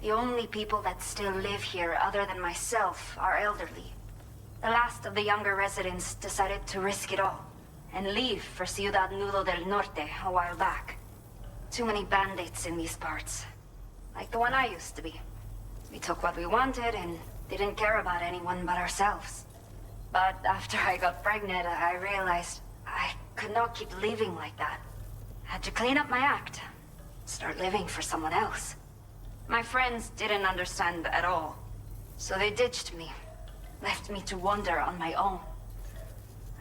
The only people that still live here other than myself are elderly. The last of the younger residents decided to risk it all and leave for Ciudad Nudo del Norte a while back. Too many bandits in these parts. Like the one I used to be. We took what we wanted and didn't care about anyone but ourselves. But after I got pregnant, I realized I could not keep living like that. Had to clean up my act. Start living for someone else. My friends didn't understand at all. So they ditched me. Left me to wander on my own.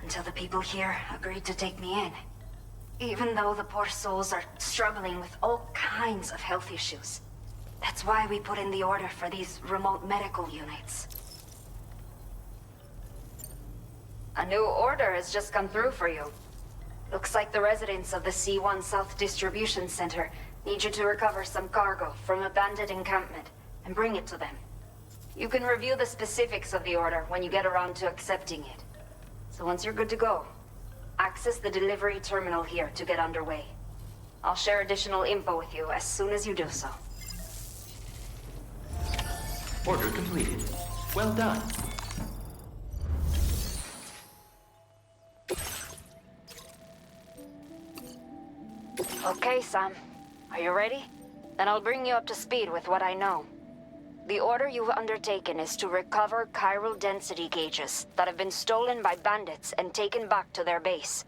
Until the people here agreed to take me in. Even though the poor souls are struggling with all kinds of health issues. That's why we put in the order for these remote medical units. A new order has just come through for you. Looks like the residents of the C1 South Distribution Center need you to recover some cargo from a bandit encampment and bring it to them. You can review the specifics of the order when you get around to accepting it. So once you're good to go, access the delivery terminal here to get underway. I'll share additional info with you as soon as you do so. Order completed. Well done. Okay, Sam. Are you ready? Then I'll bring you up to speed with what I know. The order you've undertaken is to recover chiral density gauges that have been stolen by bandits and taken back to their base.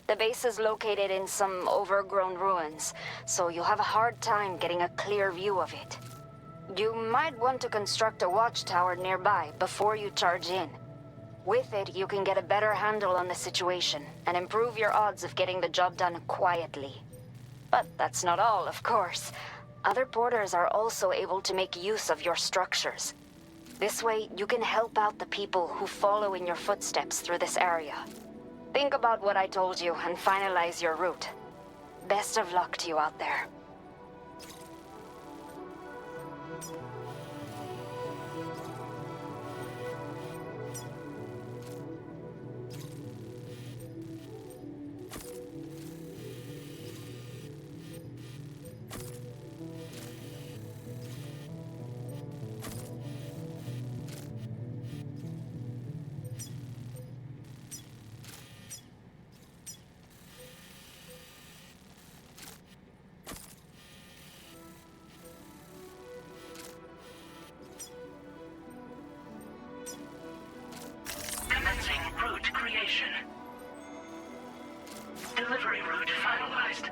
The base is located in some overgrown ruins, so you'll have a hard time getting a clear view of it. You might want to construct a watchtower nearby before you charge in. With it, you can get a better handle on the situation and improve your odds of getting the job done quietly. But that's not all, of course. Other porters are also able to make use of your structures. This way, you can help out the people who follow in your footsteps through this area. Think about what I told you and finalize your route. Best of luck to you out there. Commencing route creation. Delivery route finalized.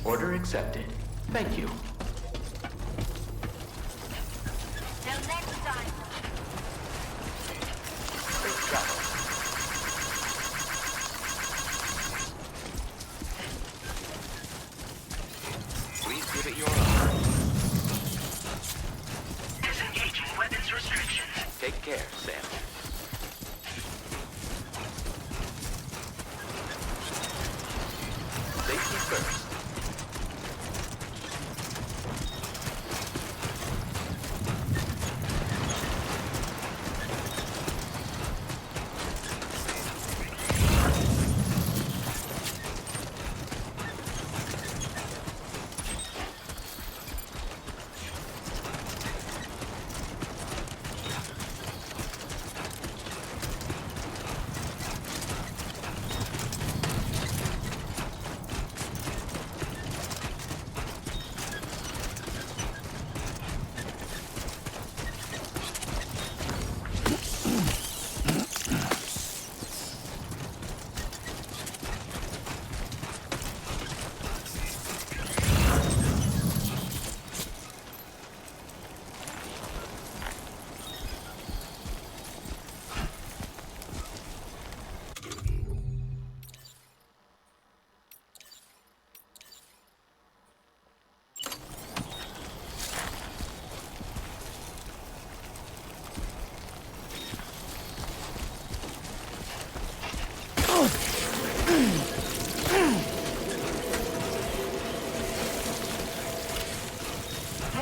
Order accepted. Thank you. Till next time. Safe travel. Please give it your all. Disengaging weapons restrictions. Take care, Sam. Safety first.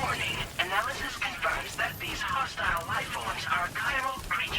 Warning. Analysis confirms that these hostile life forms are chiral creatures.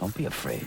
Don't be afraid.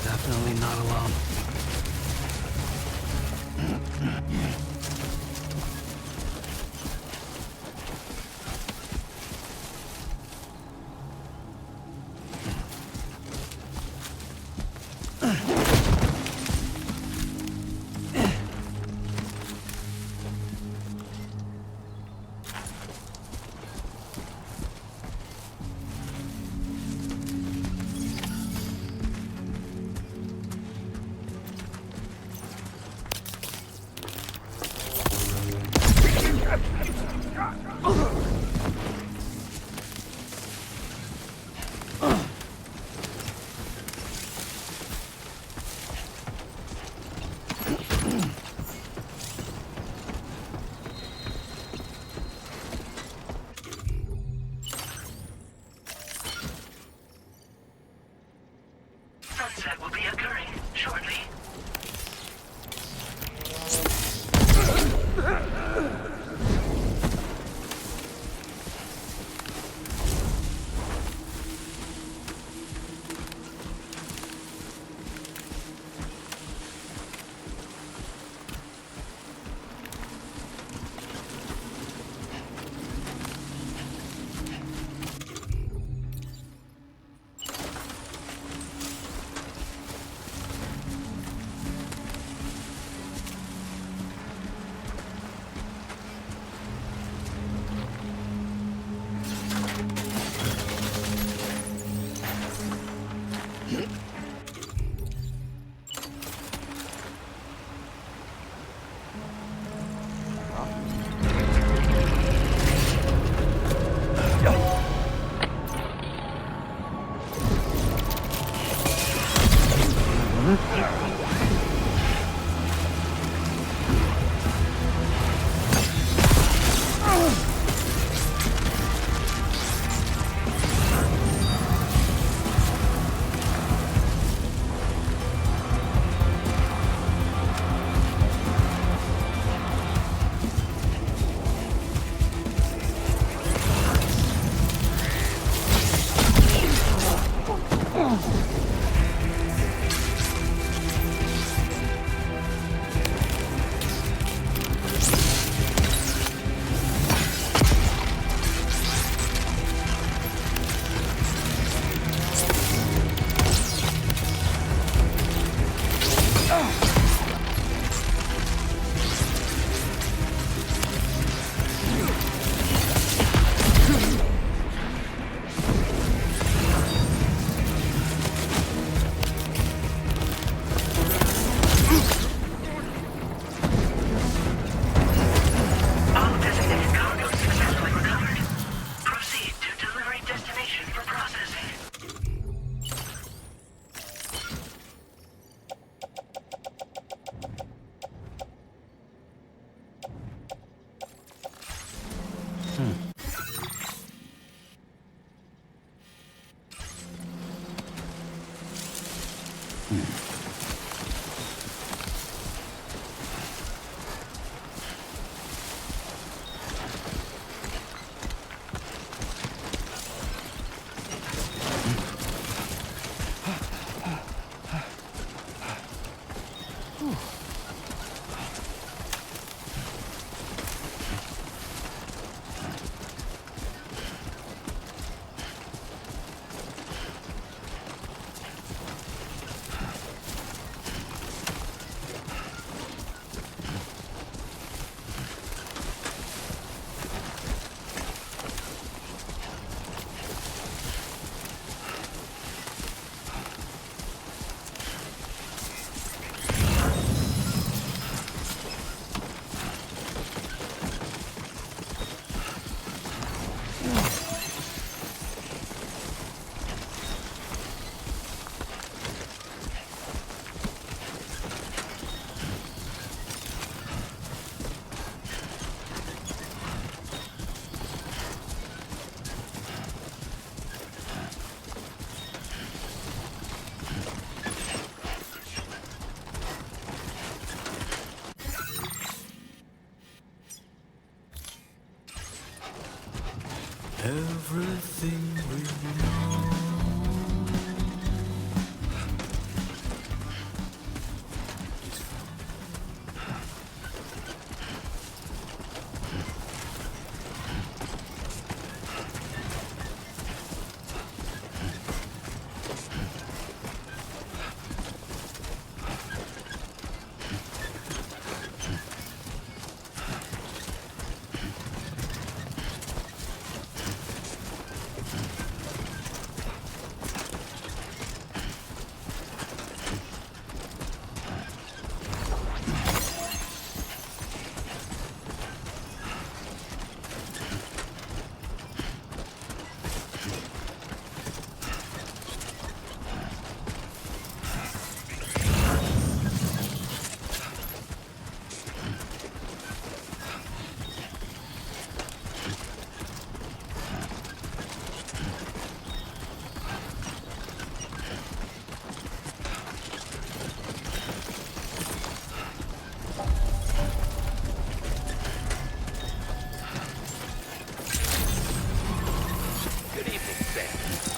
Definitely not alone. Sunset will be occurring shortly. All designated cargo successfully recovered. Proceed to delivery destination for processing. Everything we know.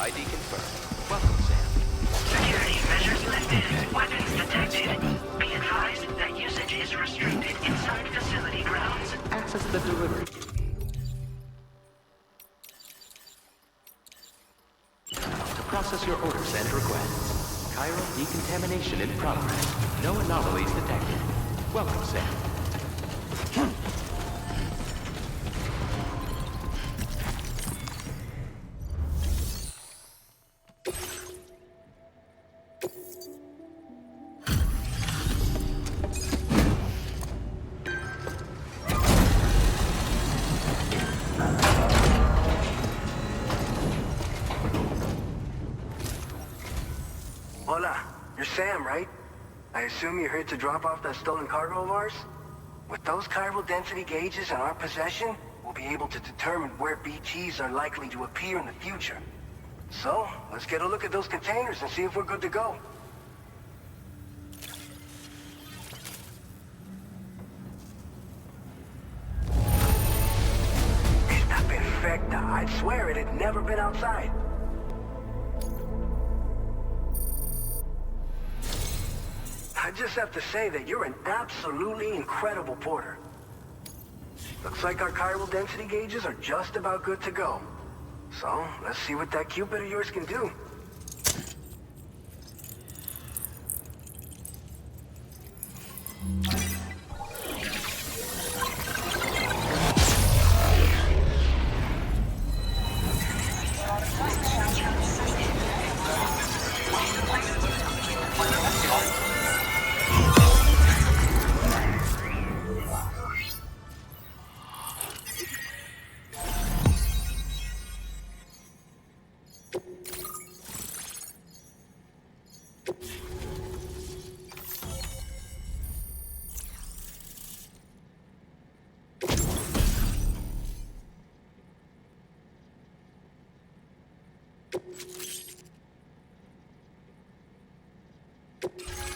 ID confirmed. Welcome, Sam. Security measures lifted. Weapons detected. Be advised that usage is restricted inside facility grounds. Access the delivery. To process your orders and requests. Chiral decontamination in progress. No anomalies detected. Welcome, Sam. Hola, you're Sam, right? I assume you're here to drop off that stolen cargo of ours? With those chiral density gauges in our possession, we'll be able to determine where BTs are likely to appear in the future. So, let's get a look at those containers and see if we're good to go. Está perfecta. I'd swear it had never been outside. I just have to say that you're an absolutely incredible porter. Looks like our chiral density gauges are just about good to go. So, let's see what that Cupid of yours can do.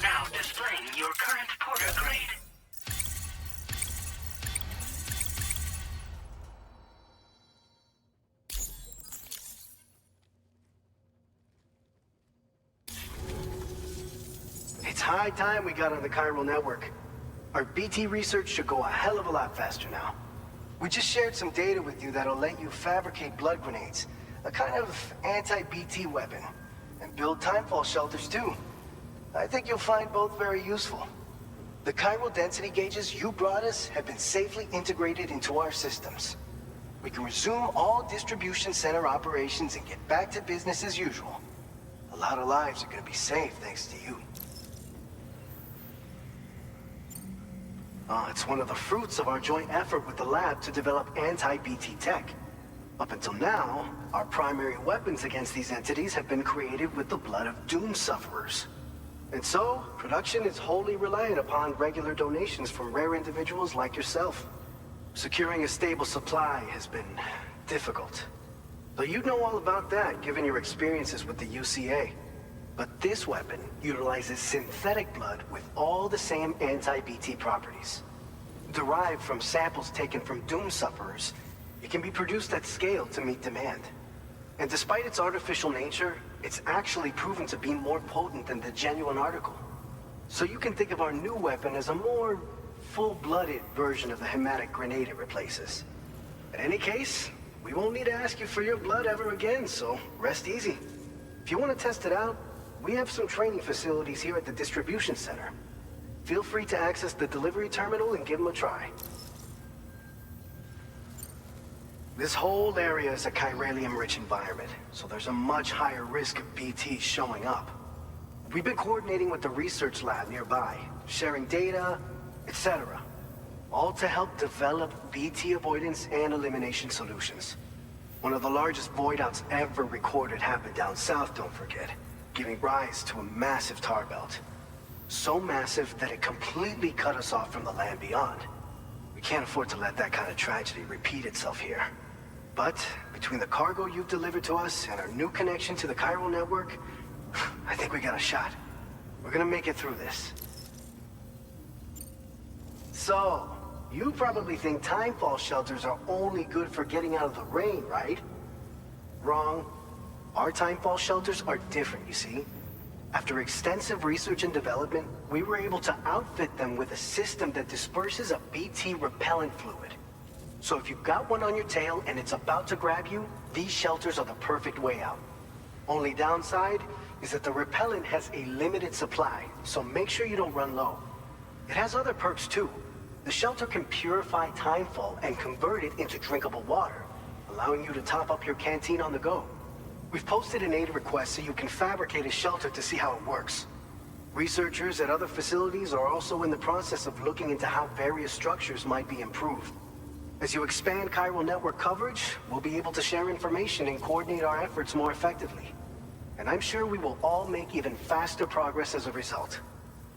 Now displaying your current porter grade. It's high time we got on the chiral network. Our BT research should go a hell of a lot faster now. We just shared some data with you that'll let you fabricate blood grenades, a kind of anti-BT weapon, and build timefall shelters too. I think you'll find both very useful. The chiral density gauges you brought us have been safely integrated into our systems. We can resume all distribution center operations and get back to business as usual. A lot of lives are gonna be saved thanks to you. It's one of the fruits of our joint effort with the lab to develop anti-BT tech. Up until now, our primary weapons against these entities have been created with the blood of doom sufferers. And so, production is wholly reliant upon regular donations from rare individuals like yourself. Securing a stable supply has been difficult. Though you know all about that, given your experiences with the UCA. But this weapon utilizes synthetic blood with all the same anti-BT properties. Derived from samples taken from doom sufferers, It can be produced at scale to meet demand. And despite its artificial nature, it's actually proven to be more potent than the genuine article. So you can think of our new weapon as a more full-blooded version of the hematic grenade it replaces. In any case, we won't need to ask you for your blood ever again, so rest easy. If you want to test it out, we have some training facilities here at the distribution center. Feel free to access the delivery terminal and give them a try. This whole area is a chiralium-rich environment, so there's a much higher risk of BTs showing up. We've been coordinating with the research lab nearby, sharing data, etc. All to help develop BT avoidance and elimination solutions. One of the largest void outs ever recorded happened down south, don't forget, giving rise to a massive tar belt. So massive that it completely cut us off from the land beyond. We can't afford to let that kind of tragedy repeat itself here. But between the cargo you've delivered to us and our new connection to the chiral network, I think we got a shot. We're gonna make it through this. So, you probably think timefall shelters are only good for getting out of the rain, right? Wrong. Our timefall shelters are different, you see. After extensive research and development, we were able to outfit them with a system that disperses a BT repellent fluid. So if you've got one on your tail and it's about to grab you, these shelters are the perfect way out. Only downside is that the repellent has a limited supply, so make sure you don't run low. It has other perks too. The shelter can purify timefall and convert it into drinkable water, allowing you to top up your canteen on the go. We've posted an aid request so you can fabricate a shelter to see how it works. Researchers at other facilities are also in the process of looking into how various structures might be improved. As you expand chiral network coverage, we'll be able to share information and coordinate our efforts more effectively. And I'm sure we will all make even faster progress as a result.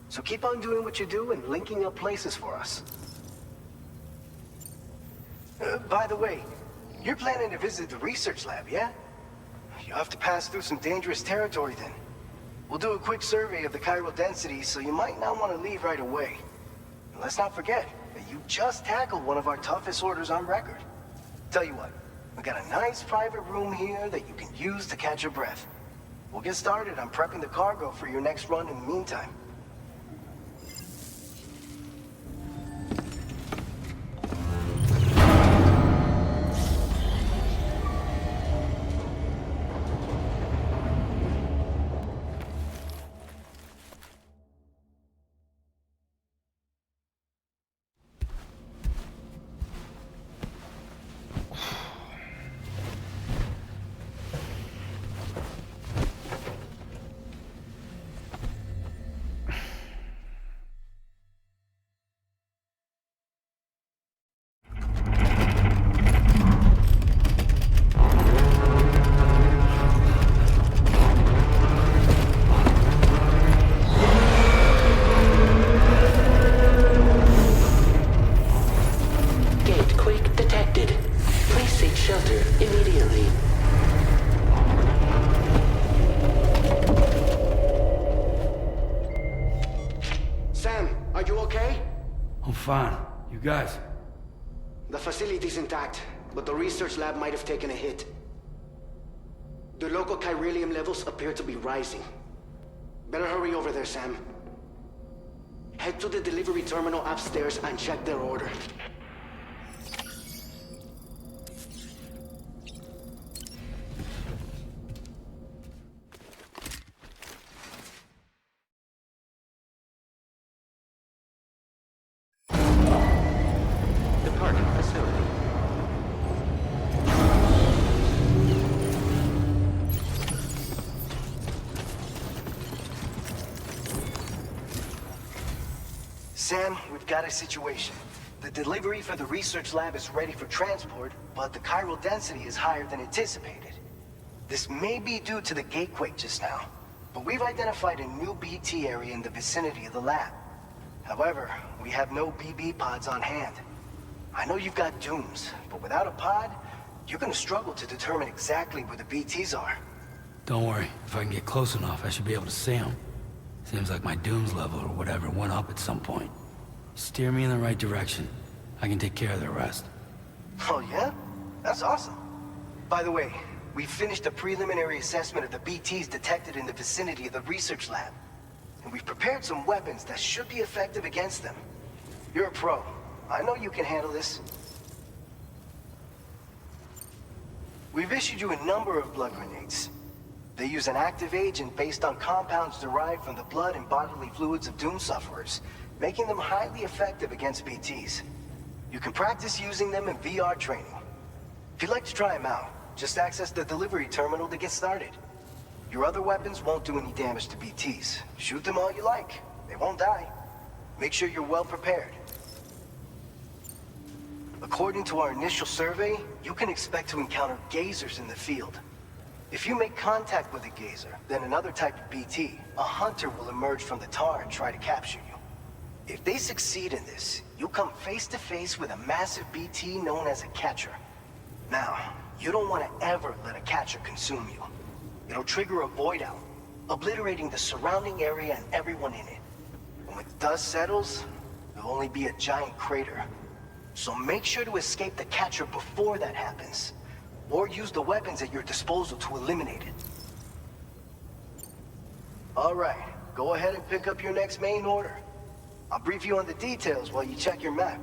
So keep on doing what you do and linking up places for us. By the way, you're planning to visit the research lab, yeah? You'll have to pass through some dangerous territory then. We'll do a quick survey of the chiral density, so you might not want to leave right away. And let's not forget that you just tackled one of our toughest orders on record. Tell you what, we got a nice private room here that you can use to catch your breath. We'll get started on prepping the cargo for your next run in the meantime. Fine. You guys? The facility's intact, but the research lab might have taken a hit. The local chiralium levels appear to be rising. Better hurry over there, Sam. Head to the delivery terminal upstairs and check their order. Departing facility. Sam, we've got a situation. The delivery for the research lab is ready for transport, but the chiral density is higher than anticipated. This may be due to the gatequake just now, but we've identified a new BT area in the vicinity of the lab. However, we have no BB pods on hand. I know you've got dooms, but without a pod, you're gonna struggle to determine exactly where the BTs are. Don't worry. If I can get close enough, I should be able to see them. Seems like my dooms level or whatever went up at some point. Steer me in the right direction. I can take care of the rest. Oh yeah? That's awesome. By the way, we finished a preliminary assessment of the BTs detected in the vicinity of the research lab. And we've prepared some weapons that should be effective against them. You're a pro. I know you can handle this. We've issued you a number of blood grenades. They use an active agent based on compounds derived from the blood and bodily fluids of Doom sufferers, making them highly effective against BTs. You can practice using them in VR training. If you'd like to try them out, just access the delivery terminal to get started. Your other weapons won't do any damage to BTs. Shoot them all you like. They won't die. Make sure you're well prepared. According to our initial survey, you can expect to encounter gazers in the field. If you make contact with a gazer, then another type of BT, a hunter will emerge from the tar and try to capture you. If they succeed in this, you'll come face to face with a massive BT known as a catcher. Now, you don't want to ever let a catcher consume you. It'll trigger a void out, obliterating the surrounding area and everyone in it. And when the dust settles, there'll only be a giant crater. So make sure to escape the catcher before that happens. Or use the weapons at your disposal to eliminate it. Alright, go ahead and pick up your next main order. I'll brief you on the details while you check your map.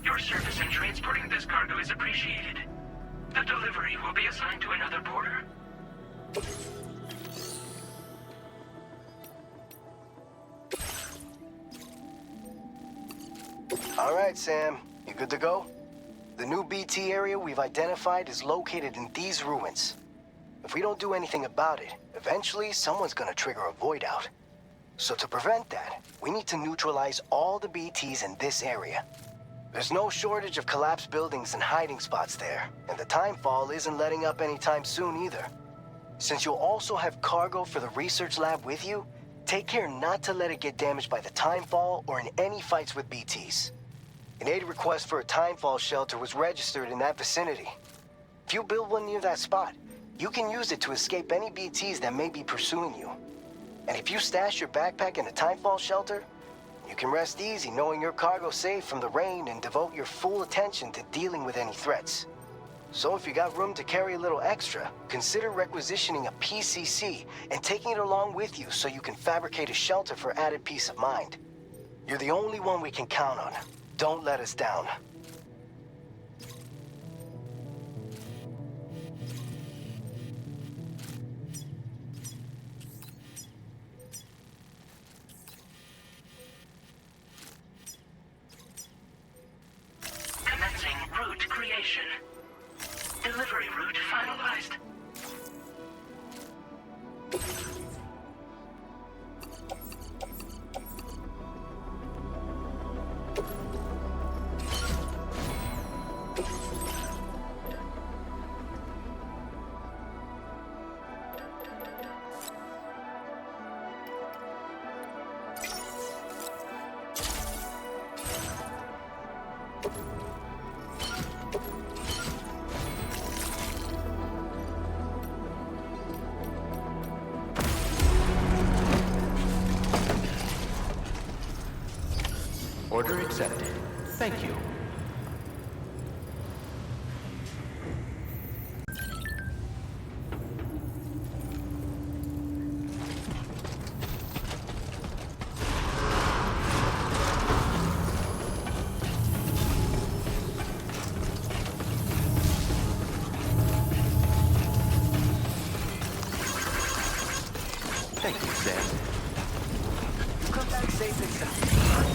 Your service in transporting this cargo is appreciated. The delivery will be assigned to another porter. All right, Sam. You good to go? The new BT area we've identified is located in these ruins. If we don't do anything about it, eventually someone's gonna trigger a void out. So to prevent that, we need to neutralize all the BTs in this area. There's no shortage of collapsed buildings and hiding spots there, and the timefall isn't letting up anytime soon either. Since you'll also have cargo for the research lab with you, take care not to let it get damaged by the timefall or in any fights with BTs. An aid request for a timefall shelter was registered in that vicinity. If you build one near that spot, you can use it to escape any BTs that may be pursuing you. And if you stash your backpack in a timefall shelter, you can rest easy knowing your cargo's safe from the rain and devote your full attention to dealing with any threats. So if you got room to carry a little extra, consider requisitioning a PCC and taking it along with you so you can fabricate a shelter for added peace of mind. You're the only one we can count on. Don't let us down. Commencing route creation. Delivery route finalized. Order accepted. Thank you. Thank you, Sam. Come back safe and sound.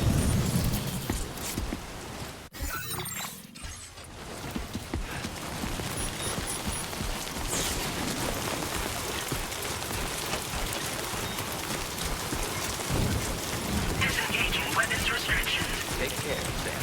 Disengaging weapons restrictions. Take care, Sam.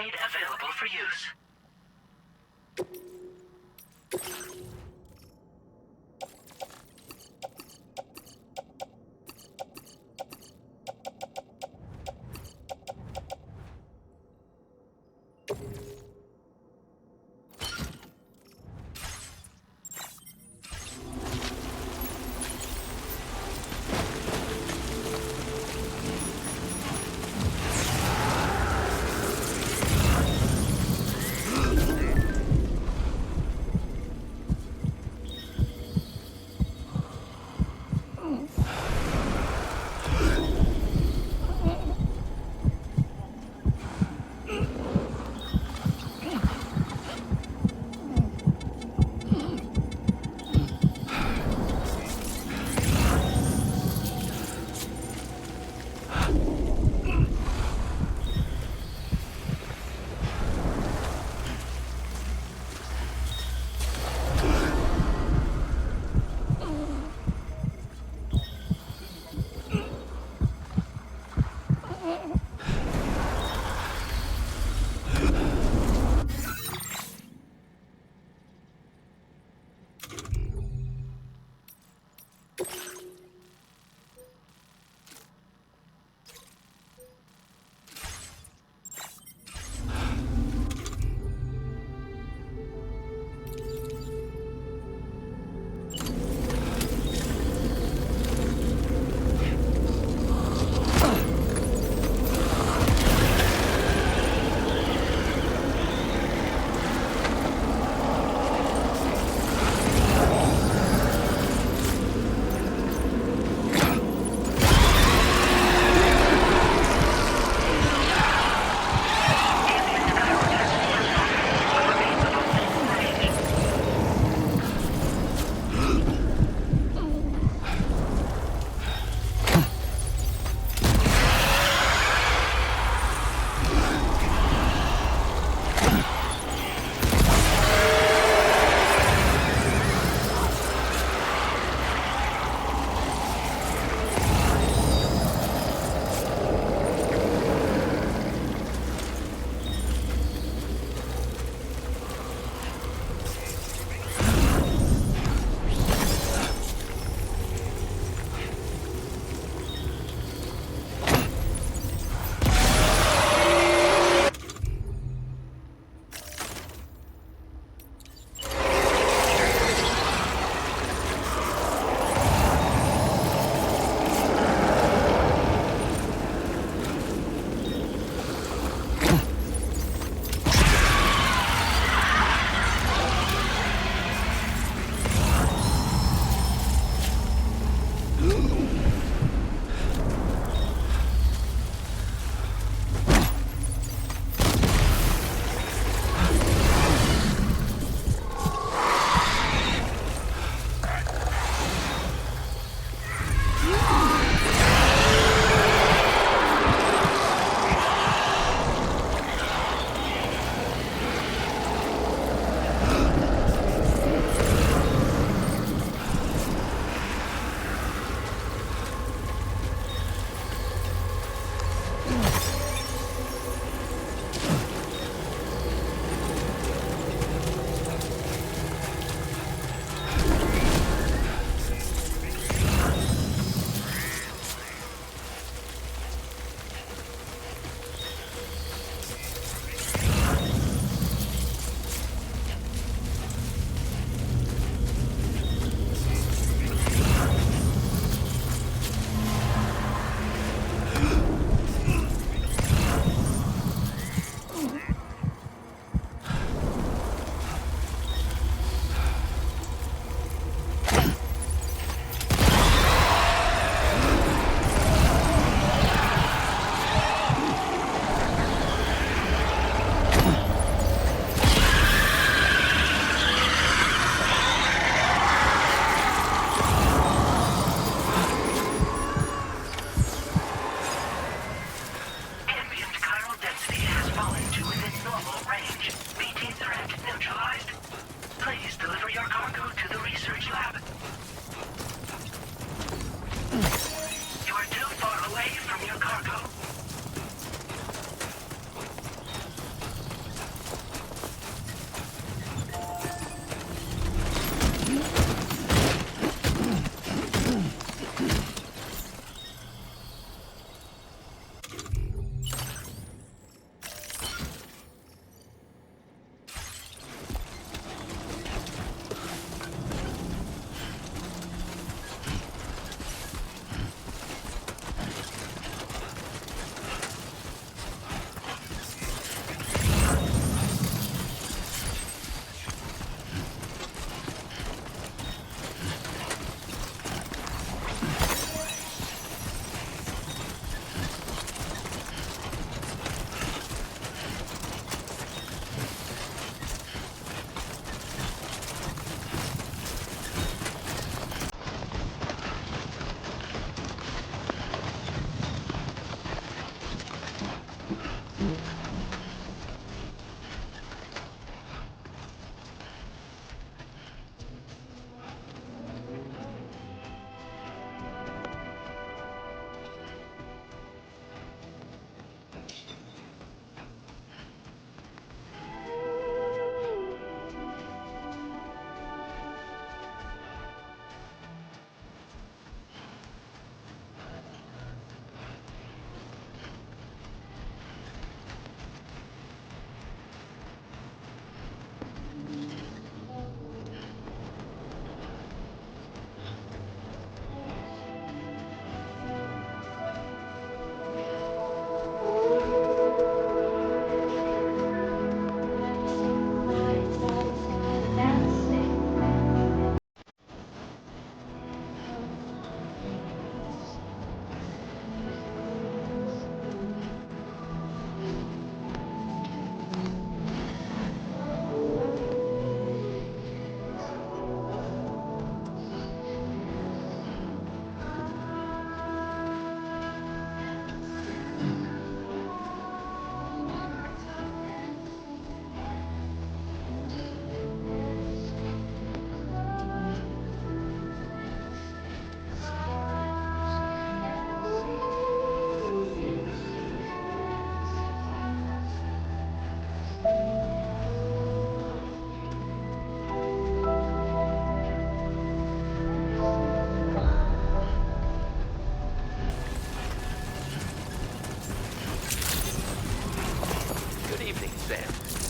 made available for use.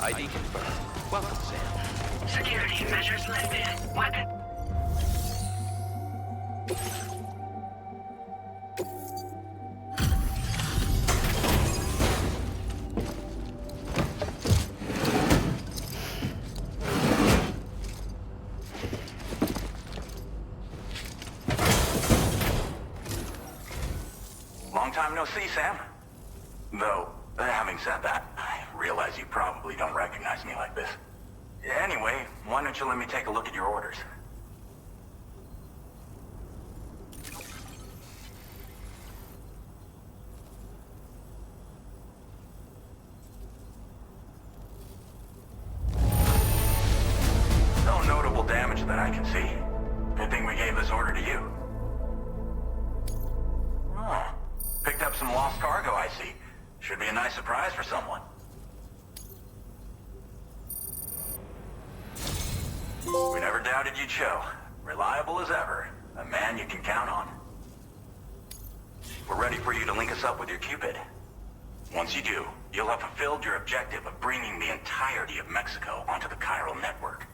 ID confirmed. Welcome, Sam. Security measures lifted. Weapon. Long time no see, Sam. Though, having said that, I realize you probably don't recognize me like this. Anyway, why don't you let me take a look at your orders? No notable damage that I can see. Good thing we gave this order to you. Oh, picked up some lost cargo, I see. Should be a nice surprise for someone. We never doubted you'd show. Reliable as ever. A man you can count on. We're ready for you to link us up with your Cupid. Once you do, you'll have fulfilled your objective of bringing the entirety of Mexico onto the chiral network.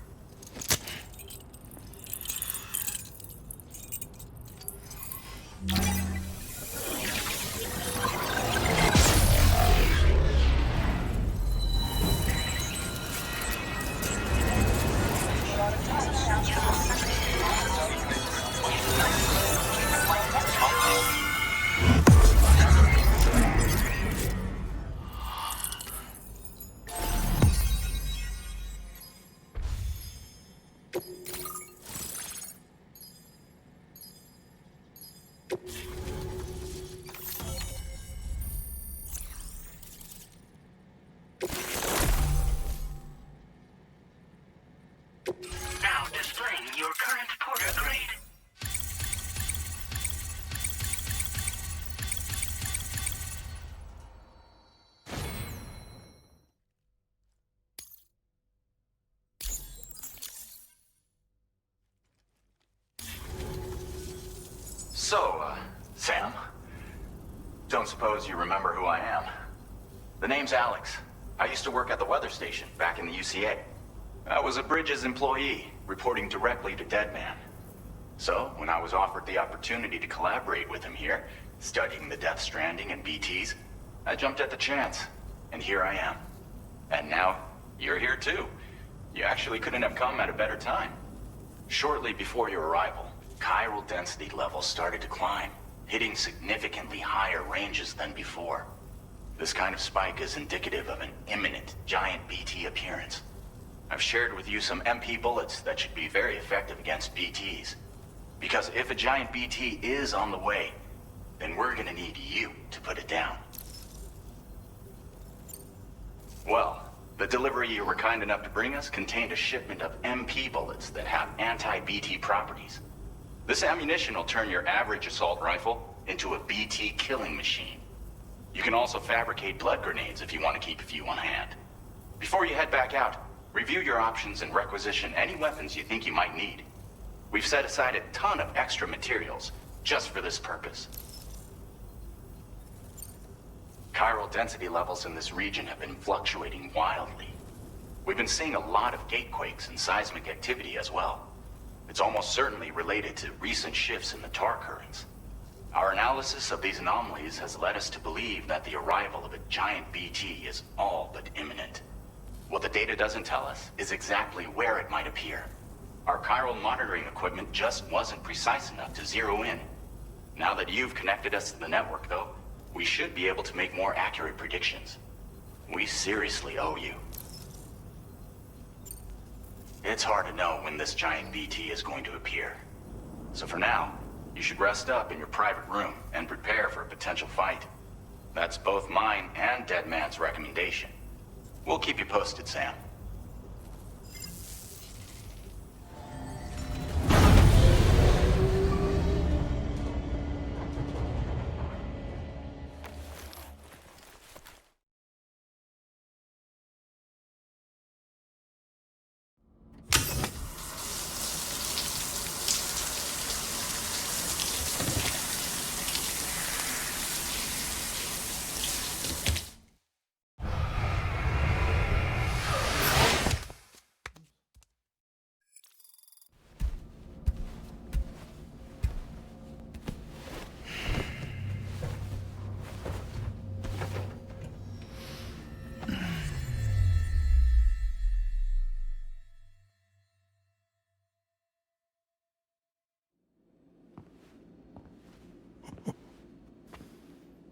Now displaying your current porter grade. So, Sam? Don't suppose you remember who I am? The name's Alex. I used to work at the weather station back in the UCA. I was a Bridges employee, reporting directly to Deadman. So, when I was offered the opportunity to collaborate with him here, studying the Death Stranding and BTs, I jumped at the chance. And here I am. And now, you're here too. You actually couldn't have come at a better time. Shortly before your arrival, chiral density levels started to climb, hitting significantly higher ranges than before. This kind of spike is indicative of an imminent giant BT appearance. I've shared with you some MP bullets that should be very effective against BTs. Because if a giant BT is on the way, then we're gonna need you to put it down. Well, the delivery you were kind enough to bring us contained a shipment of MP bullets that have anti-BT properties. This ammunition will turn your average assault rifle into a BT killing machine. You can also fabricate blood grenades if you want to keep a few on hand. Before you head back out, review your options and requisition any weapons you think you might need. We've set aside a ton of extra materials just for this purpose. Chiral density levels in this region have been fluctuating wildly. We've been seeing a lot of gatequakes and seismic activity as well. It's almost certainly related to recent shifts in the tar currents. Our analysis of these anomalies has led us to believe that the arrival of a giant BT is all but imminent. What the data doesn't tell us is exactly where it might appear. Our chiral monitoring equipment just wasn't precise enough to zero in. Now that you've connected us to the network, though, we should be able to make more accurate predictions. We seriously owe you. It's hard to know when this giant BT is going to appear. So for now, you should rest up in your private room and prepare for a potential fight. That's both mine and Deadman's recommendation. We'll keep you posted, Sam.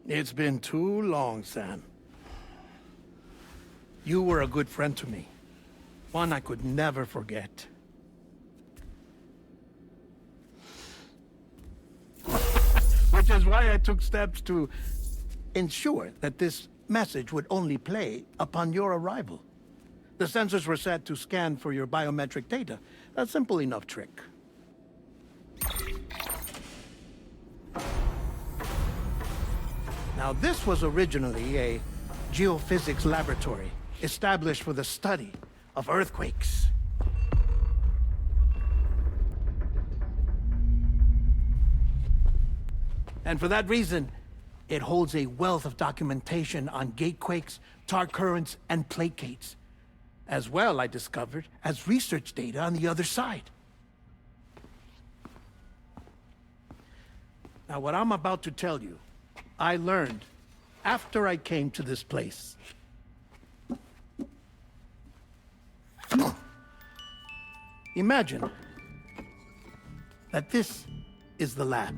It's been too long, Sam. You were a good friend to me. One I could never forget. Which is why I took steps to ensure that this message would only play upon your arrival. The sensors were set to scan for your biometric data. A simple enough trick. Now, this was originally a geophysics laboratory established for the study of earthquakes. And for that reason, it holds a wealth of documentation on gatequakes, tar currents, and placates. As well, I discovered, as research data on the other side. Now, what I'm about to tell you, I learned after I came to this place. Imagine that this is the lab.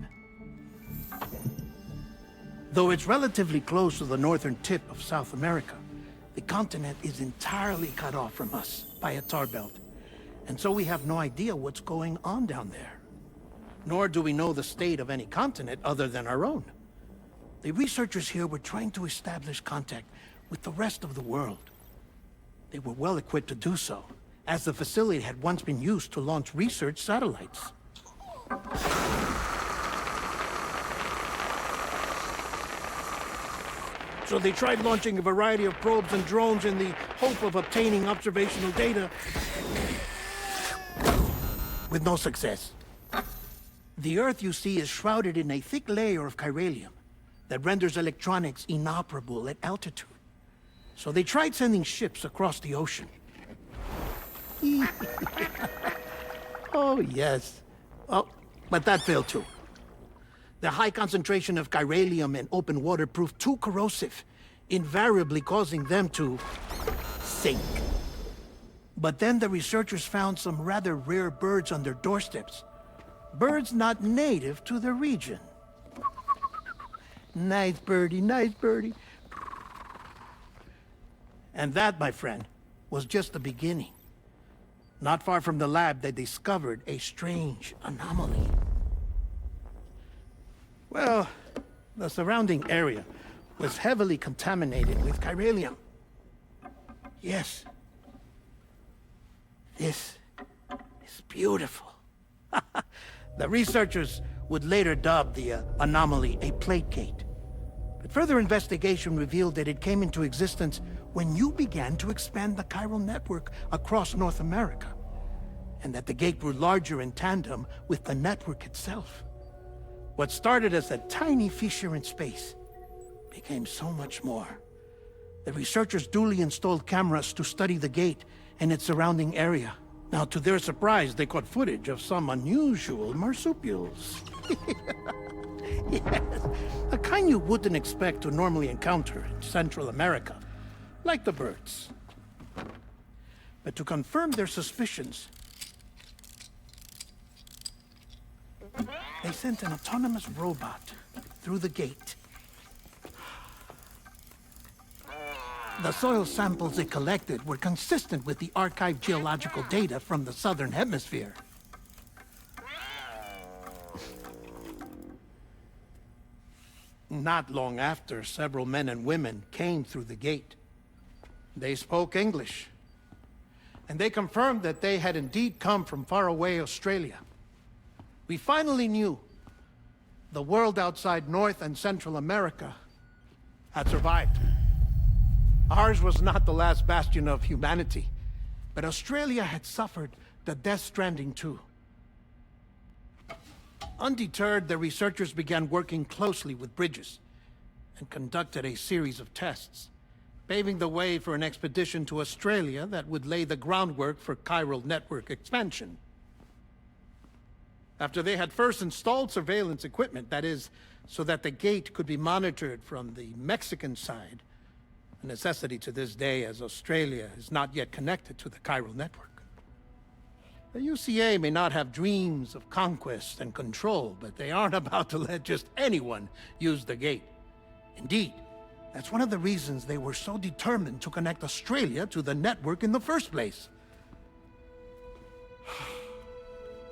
Though it's relatively close to the northern tip of South America, the continent is entirely cut off from us by a tar belt. And so we have no idea what's going on down there. Nor do we know the state of any continent other than our own. The researchers here were trying to establish contact with the rest of the world. They were well equipped to do so, as the facility had once been used to launch research satellites. So they tried launching a variety of probes and drones in the hope of obtaining observational data, with no success. The Earth, you see, is shrouded in a thick layer of chiralium that renders electronics inoperable at altitude. So they tried sending ships across the ocean. Oh, yes. Oh, but that failed too. The high concentration of chiralium in open water proved too corrosive, invariably causing them to sink. But then the researchers found some rather rare birds on their doorsteps. Birds not native to the region. Nice birdie, nice birdie. And that, my friend, was just the beginning. Not far from the lab, they discovered a strange anomaly. Well, the surrounding area was heavily contaminated with chiralium. Yes. This is beautiful. The researchers would later dub the anomaly a plate gate. But further investigation revealed that it came into existence when you began to expand the chiral network across North America, and that the gate grew larger in tandem with the network itself. What started as a tiny fissure in space became so much more. The researchers duly installed cameras to study the gate and its surrounding area. Now, to their surprise, they caught footage of some unusual marsupials. Yes, a kind you wouldn't expect to normally encounter in Central America, like the birds. But to confirm their suspicions, they sent an autonomous robot through the gate. The soil samples it collected were consistent with the archived geological data from the southern hemisphere. Not long after, several men and women came through the gate. They spoke English, and they confirmed that they had indeed come from faraway Australia. We finally knew the world outside North and Central America had survived. Ours was not the last bastion of humanity, but Australia had suffered the death stranding too. Undeterred, the researchers began working closely with Bridges and conducted a series of tests, paving the way for an expedition to Australia that would lay the groundwork for chiral network expansion. After they had first installed surveillance equipment, that is, so that the gate could be monitored from the Mexican side, a necessity to this day as Australia is not yet connected to the chiral network. The UCA may not have dreams of conquest and control, but they aren't about to let just anyone use the gate. Indeed, that's one of the reasons they were so determined to connect Australia to the network in the first place.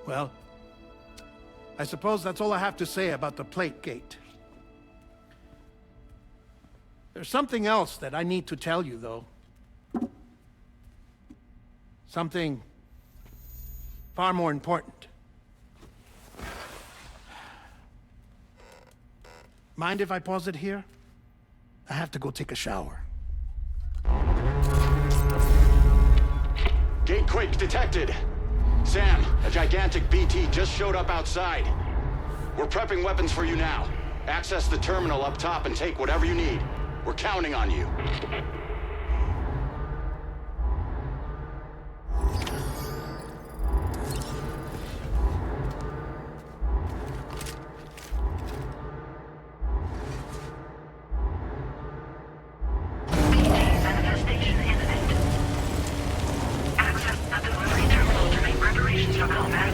Well, I suppose that's all I have to say about the plate gate. There's something else that I need to tell you, though. Something far more important. Mind if I pause it here? I have to go take a shower. Gate quake detected. Sam, a gigantic BT just showed up outside. We're prepping weapons for you now. Access the terminal up top and take whatever you need. We're counting on you. Manifestation imminent. Access the delivery terminal to make preparations for combat.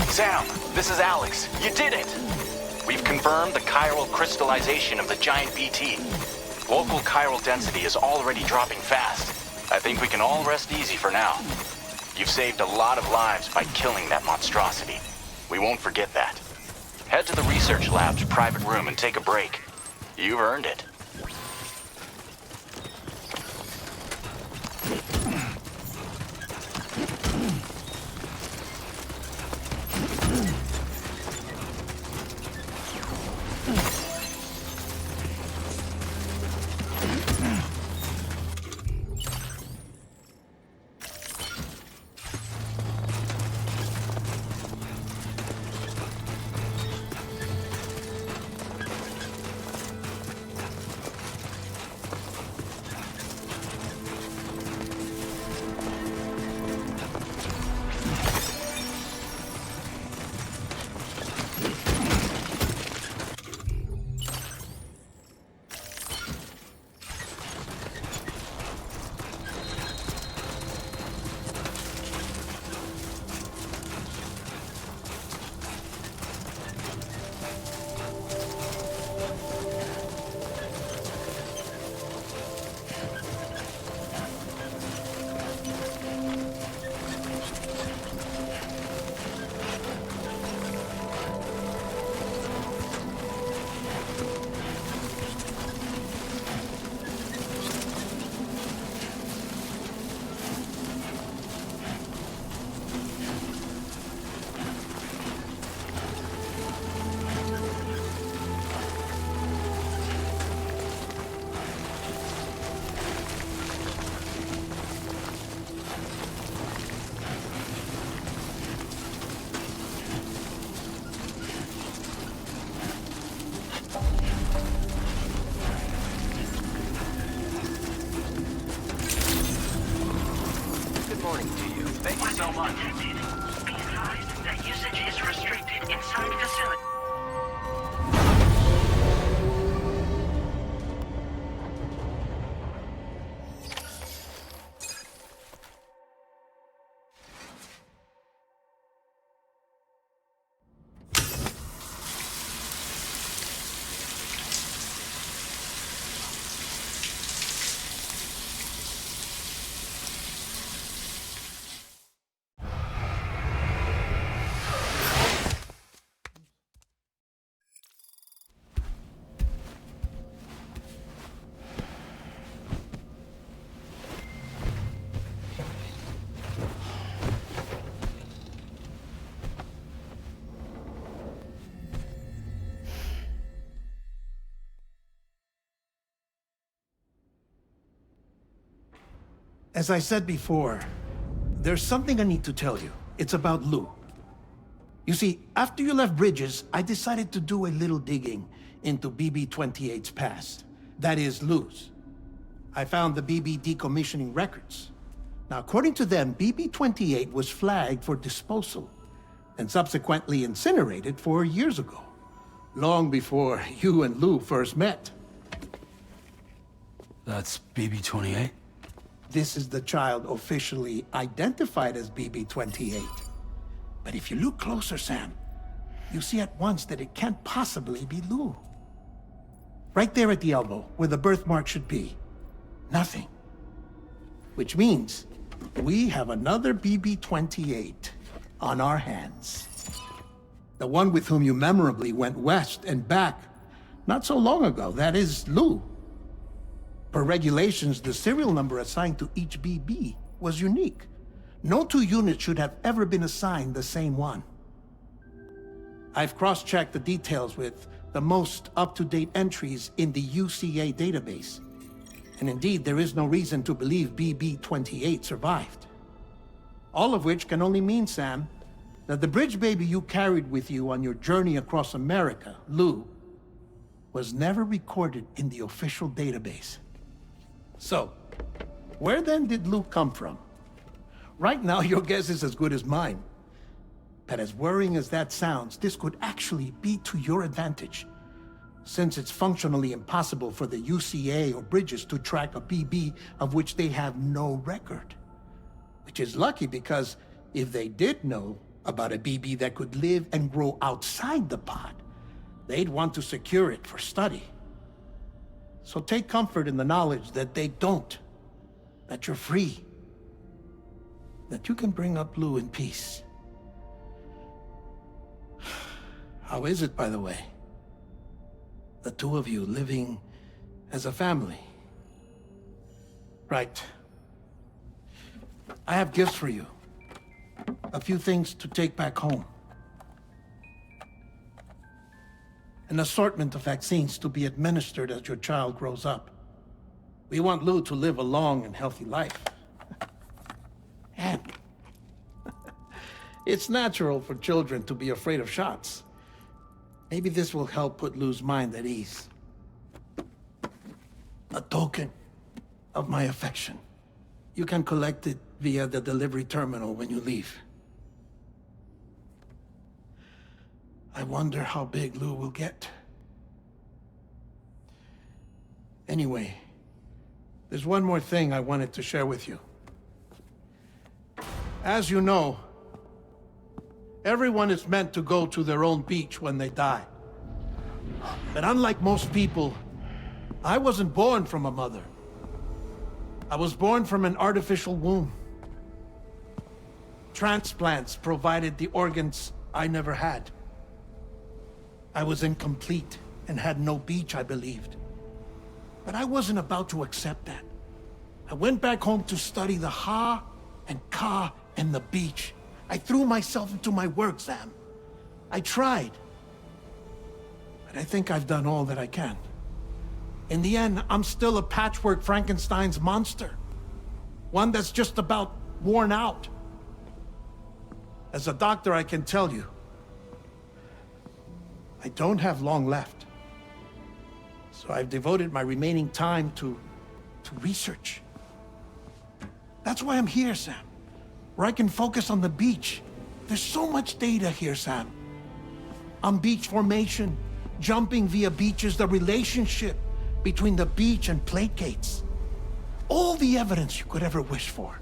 Sam, this is Alex. You did it! We've confirmed the chiral crystallization of the giant BT. Local chiral density is already dropping fast. I think we can all rest easy for now. You've saved a lot of lives by killing that monstrosity. We won't forget that. Head to the research lab's private room and take a break. You've earned it. Thank you so much. Be advised that usage is restricted inside facility. As I said before, there's something I need to tell you. It's about Lou. You see, after you left Bridges, I decided to do a little digging into BB-28's past. That is, Lou's. I found the BB decommissioning records. Now, according to them, BB-28 was flagged for disposal and subsequently incinerated 4 years ago, long before you and Lou first met. That's BB-28? This is the child officially identified as BB-28. But if you look closer, Sam, you see at once that it can't possibly be Lou. Right there at the elbow, where the birthmark should be. Nothing. Which means we have another BB-28 on our hands. The one with whom you memorably went west and back not so long ago, that is Lou. Per regulations, the serial number assigned to each BB was unique. No two units should have ever been assigned the same one. I've cross-checked the details with the most up-to-date entries in the UCA database. And indeed, there is no reason to believe BB-28 survived. All of which can only mean, Sam, that the bridge baby you carried with you on your journey across America, Lou, was never recorded in the official database. So, where then did Lou come from? Right now, your guess is as good as mine. But as worrying as that sounds, this could actually be to your advantage, since it's functionally impossible for the UCA or Bridges to track a BB of which they have no record. Which is lucky because if they did know, about a BB that could live and grow outside the pod. They'd want to secure it for study. So take comfort in the knowledge that they don't. That you're free. That you can bring up Lou in peace. How is it, by the way? The two of you living as a family? Right. I have gifts for you. A few things to take back home. An assortment of vaccines to be administered as your child grows up. We want Lou to live a long and healthy life. And it's natural for children to be afraid of shots. Maybe this will help put Lou's mind at ease. A token of my affection. You can collect it via the delivery terminal when you leave. I wonder how big Lou will get. Anyway, there's one more thing I wanted to share with you. As you know, everyone is meant to go to their own beach when they die. But unlike most people, I wasn't born from a mother. I was born from an artificial womb. Transplants provided the organs I never had. I was incomplete and had no beach, I believed. But I wasn't about to accept that. I went back home to study the Ha and Ka and the beach. I threw myself into my work, Sam. I tried. But I think I've done all that I can. In the end, I'm still a patchwork Frankenstein's monster. One that's just about worn out. As a doctor, I can tell you, I don't have long left. So I've devoted my remaining time to research. That's why I'm here, Sam. Where I can focus on the beach. There's so much data here, Sam. On beach formation, jumping via beaches, the relationship between the beach and placates. All the evidence you could ever wish for.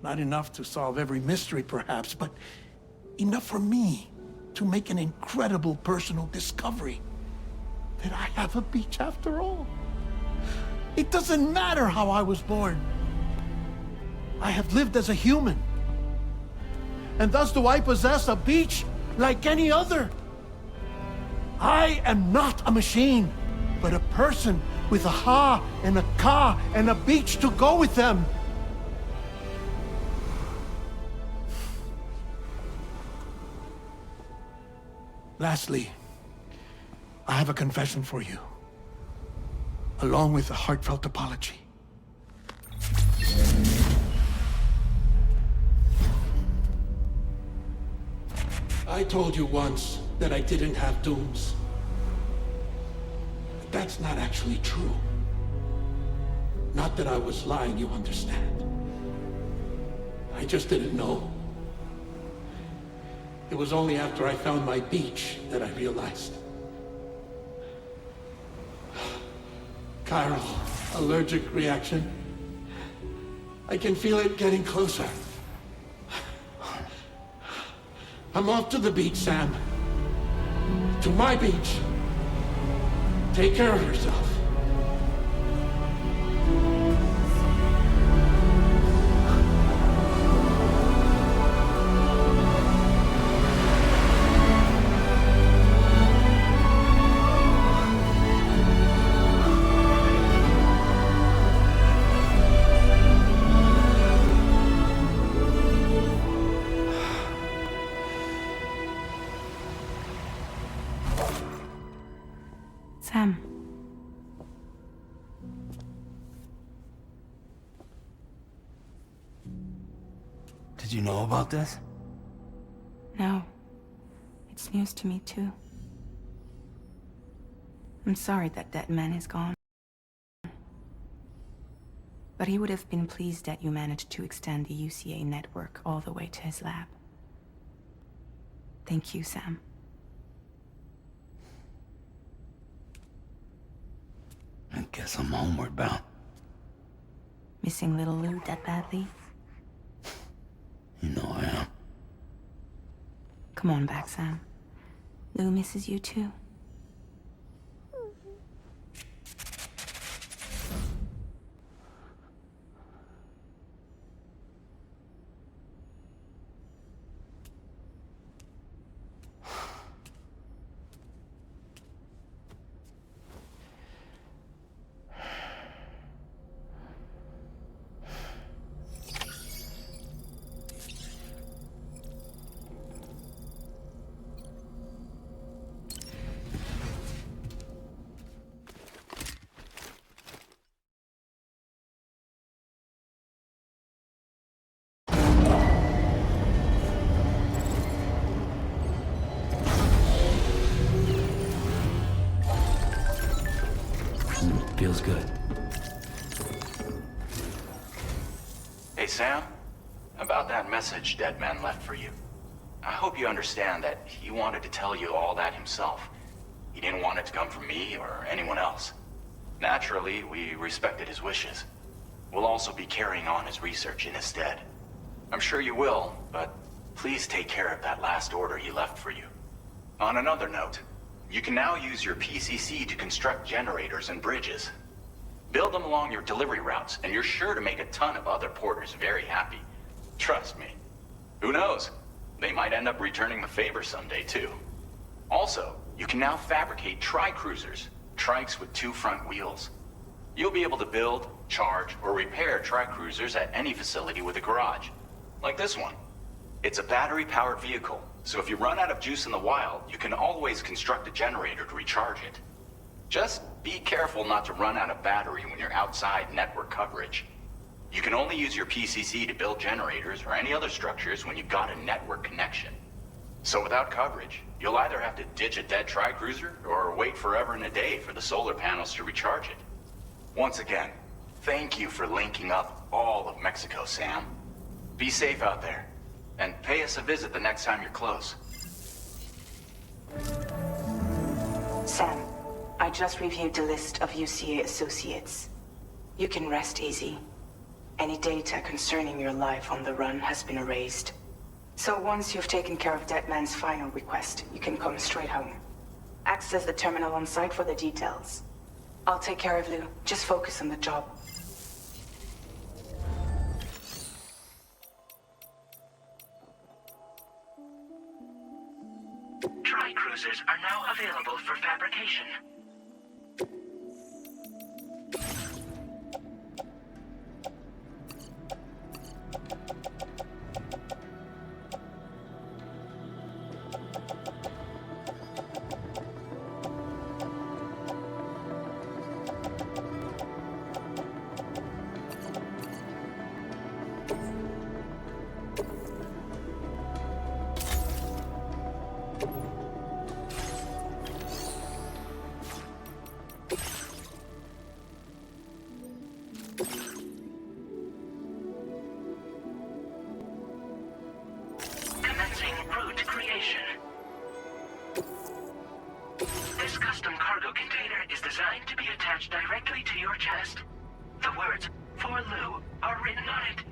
Not enough to solve every mystery, perhaps, but enough for me to make an incredible personal discovery. That I have a beach after all. It doesn't matter how I was born. I have lived as a human. And thus do I possess a beach like any other. I am not a machine, but a person with a Ha and a Ka and a beach to go with them. Lastly, I have a confession for you, along with a heartfelt apology. I told you once that I didn't have dooms. But that's not actually true. Not that I was lying, you understand. I just didn't know. It was only after I found my beach that I realized. Chiral allergic reaction. I can feel it getting closer. I'm off to the beach, Sam. To my beach. Take care of yourself. Sam. Did you know about this? No. It's news to me, too. I'm sorry that that man is gone. But he would have been pleased that you managed to extend the UCA network all the way to his lab. Thank you, Sam. I guess I'm homeward bound. Missing little Lou that badly? You know Come on back, Sam. Lou misses you too. Feels good. Hey, Sam. About that message Deadman left for you. I hope you understand that he wanted to tell you all that himself. He didn't want it to come from me or anyone else. Naturally, we respected his wishes. We'll also be carrying on his research in his stead. I'm sure you will, but please take care of that last order he left for you. On another note, you can now use your PCC to construct generators and bridges. Build them along your delivery routes, and you're sure to make a ton of other porters very happy. Trust me. Who knows? They might end up returning the favor someday, too. Also, you can now fabricate tri-cruisers, trikes with 2 front wheels. You'll be able to build, charge, or repair tri-cruisers at any facility with a garage. Like this one. It's a battery-powered vehicle, so if you run out of juice in the wild, you can always construct a generator to recharge it. Just be careful not to run out of battery when you're outside network coverage. You can only use your PCC to build generators or any other structures when you've got a network connection. So without coverage, you'll either have to ditch a dead tri-cruiser or wait forever and a day for the solar panels to recharge it. Once again, thank you for linking up all of Mexico, Sam. Be safe out there. And pay us a visit the next time you're close. Sam, I just reviewed the list of UCA associates. You can rest easy. Any data concerning your life on the run has been erased. So once you've taken care of Deadman's final request, you can come straight home. Access the terminal on site for the details. I'll take care of Lou. Just focus on the job. Tri-cruisers are now available for fabrication. Commencing route creation. This custom cargo container is designed to be attached directly to your chest. The words, "For Lou," are written on it.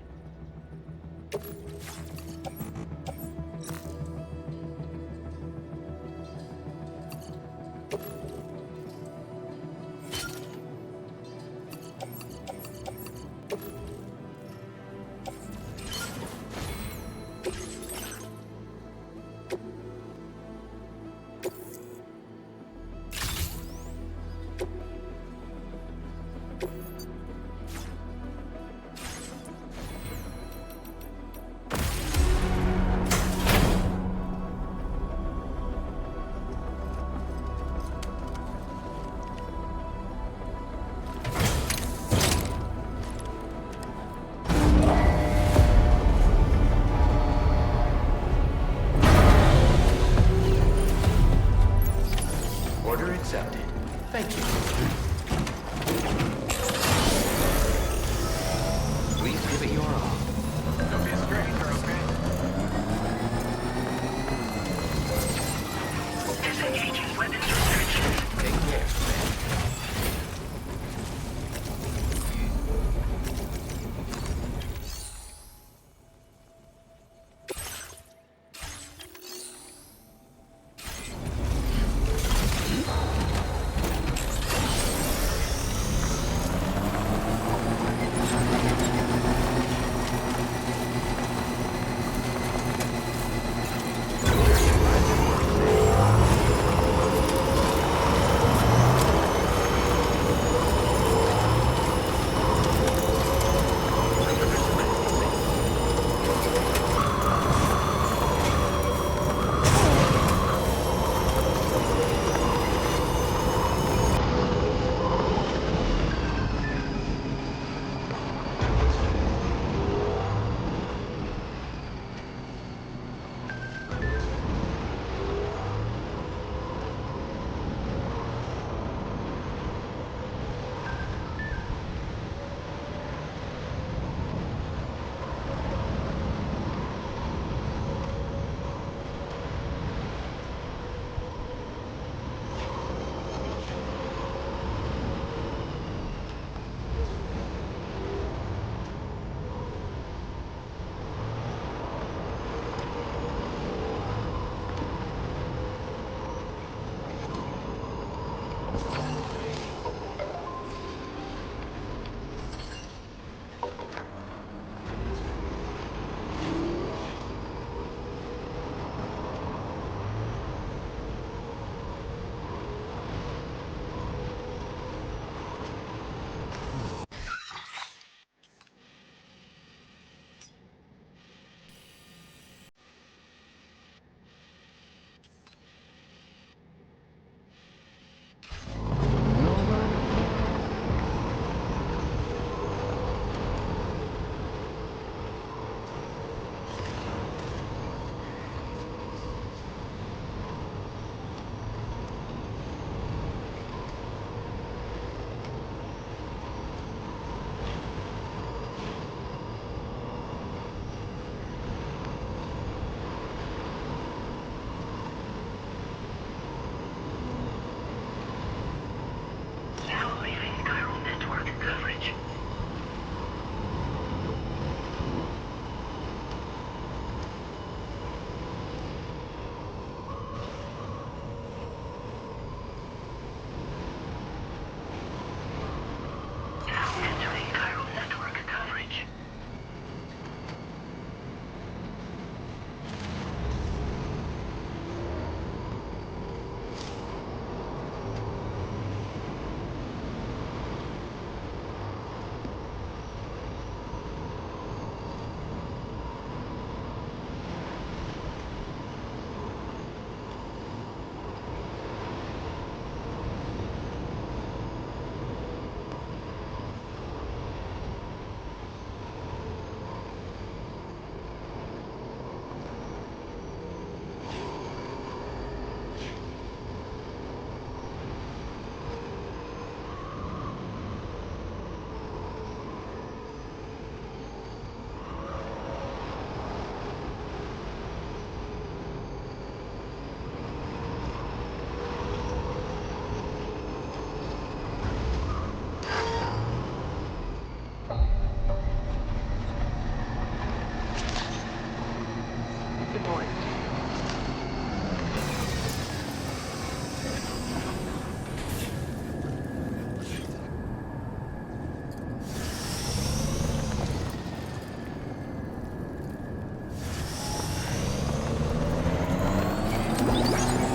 point.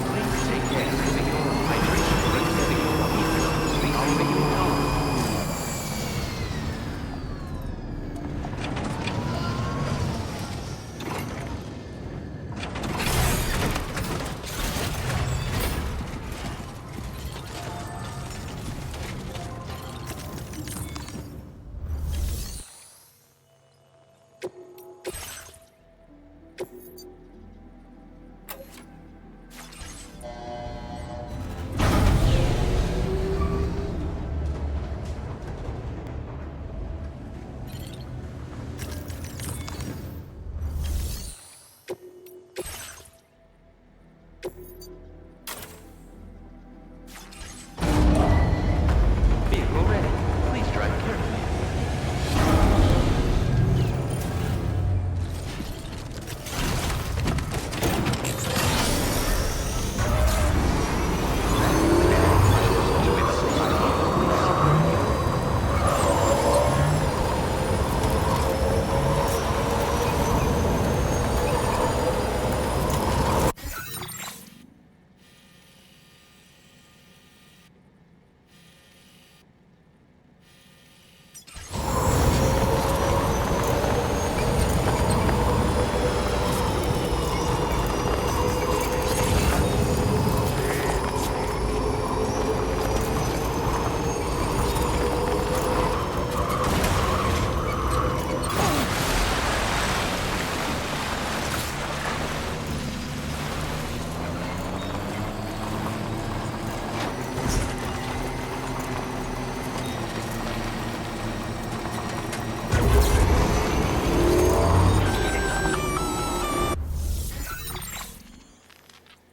Please take care of keeping your hydration and keeping your heat. I'll see you tomorrow. Vehicle ready. Please drive carefully.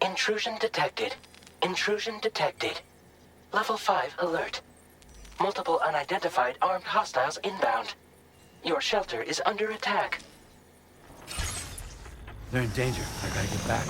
Intrusion detected. Intrusion detected. Level 5 alert. Multiple unidentified armed hostiles inbound. Your shelter is under attack. They're in danger. I gotta get back.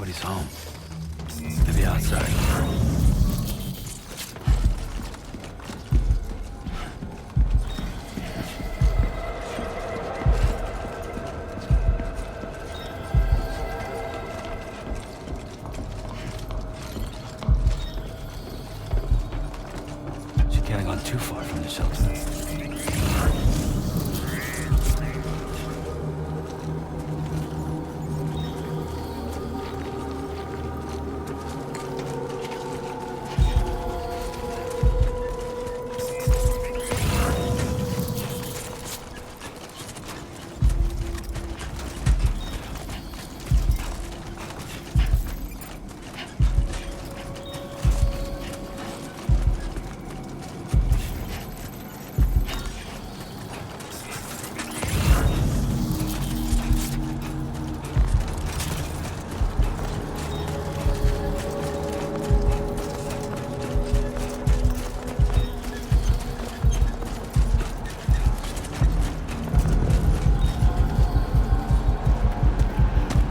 nobody's home. Maybe outside. She can't have gone too far from the shelter.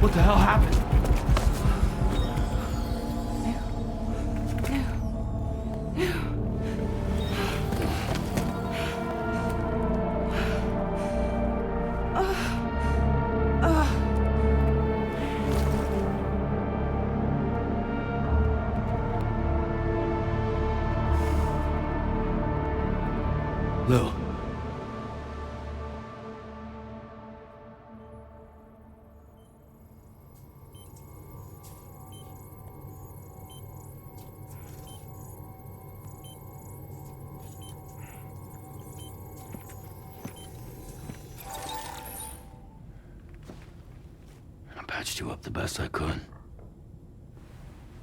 What the hell happened? Lou. I patched you up the best I could.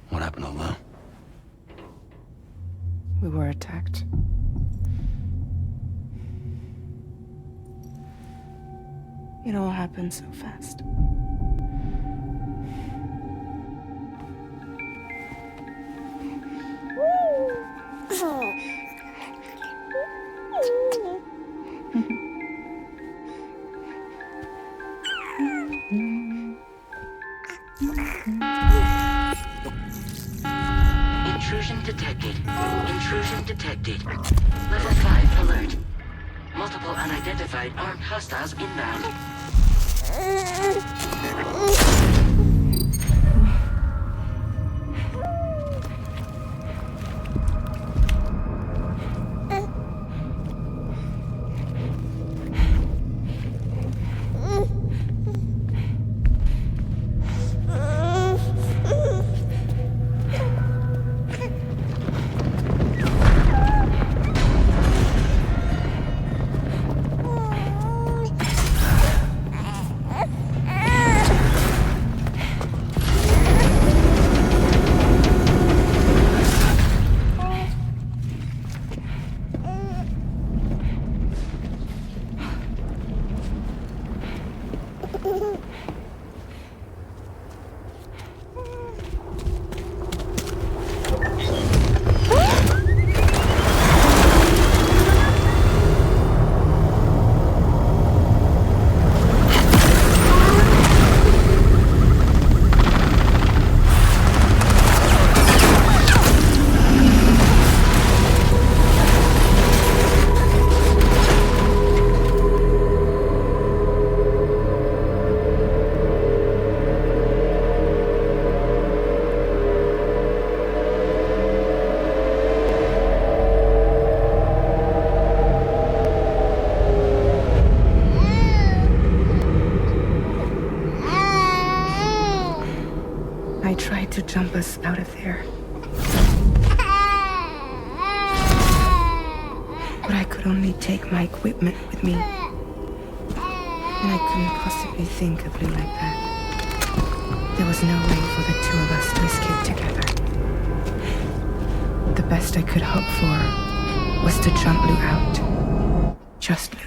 What happened to Lou? We were attacked. It all happened so fast. Intrusion detected. Intrusion detected. Level 5 alert. Multiple unidentified armed hostiles inbound. I tried to jump us out of there. But I could only take my equipment with me. And I couldn't possibly think of Lou like that. There was no way for the two of us to escape together. The best I could hope for was to jump Lou out. Just Lou.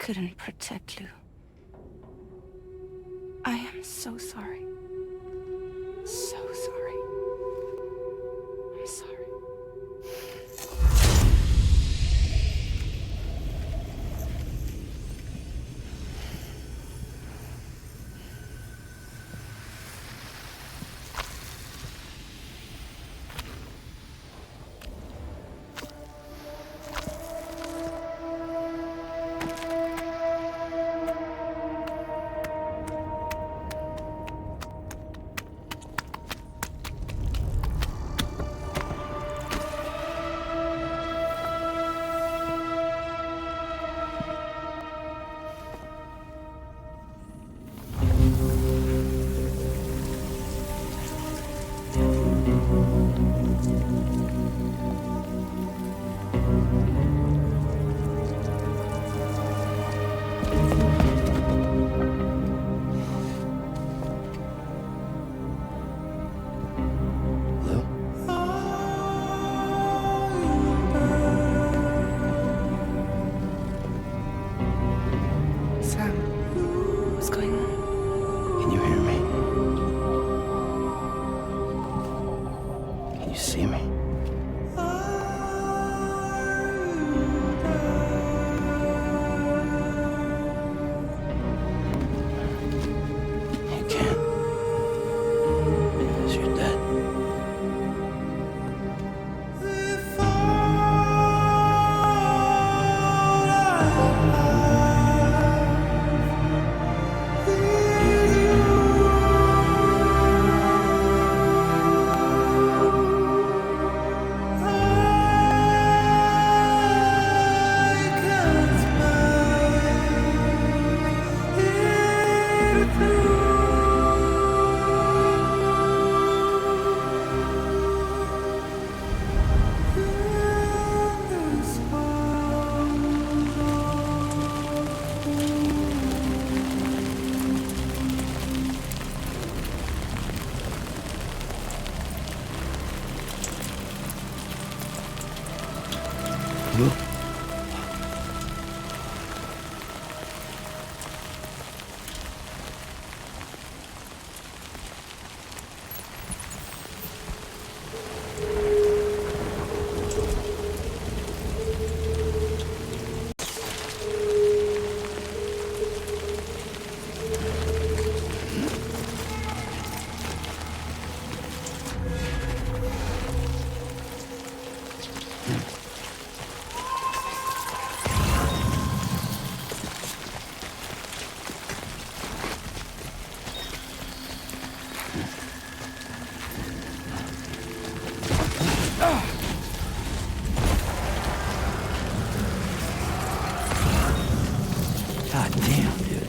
couldn't protect Lou. I am so sorry. So sorry. I'm sorry. Sam, what's going on? Can you hear me? Can you see me? You can't. Because you're dead. God damn, dude.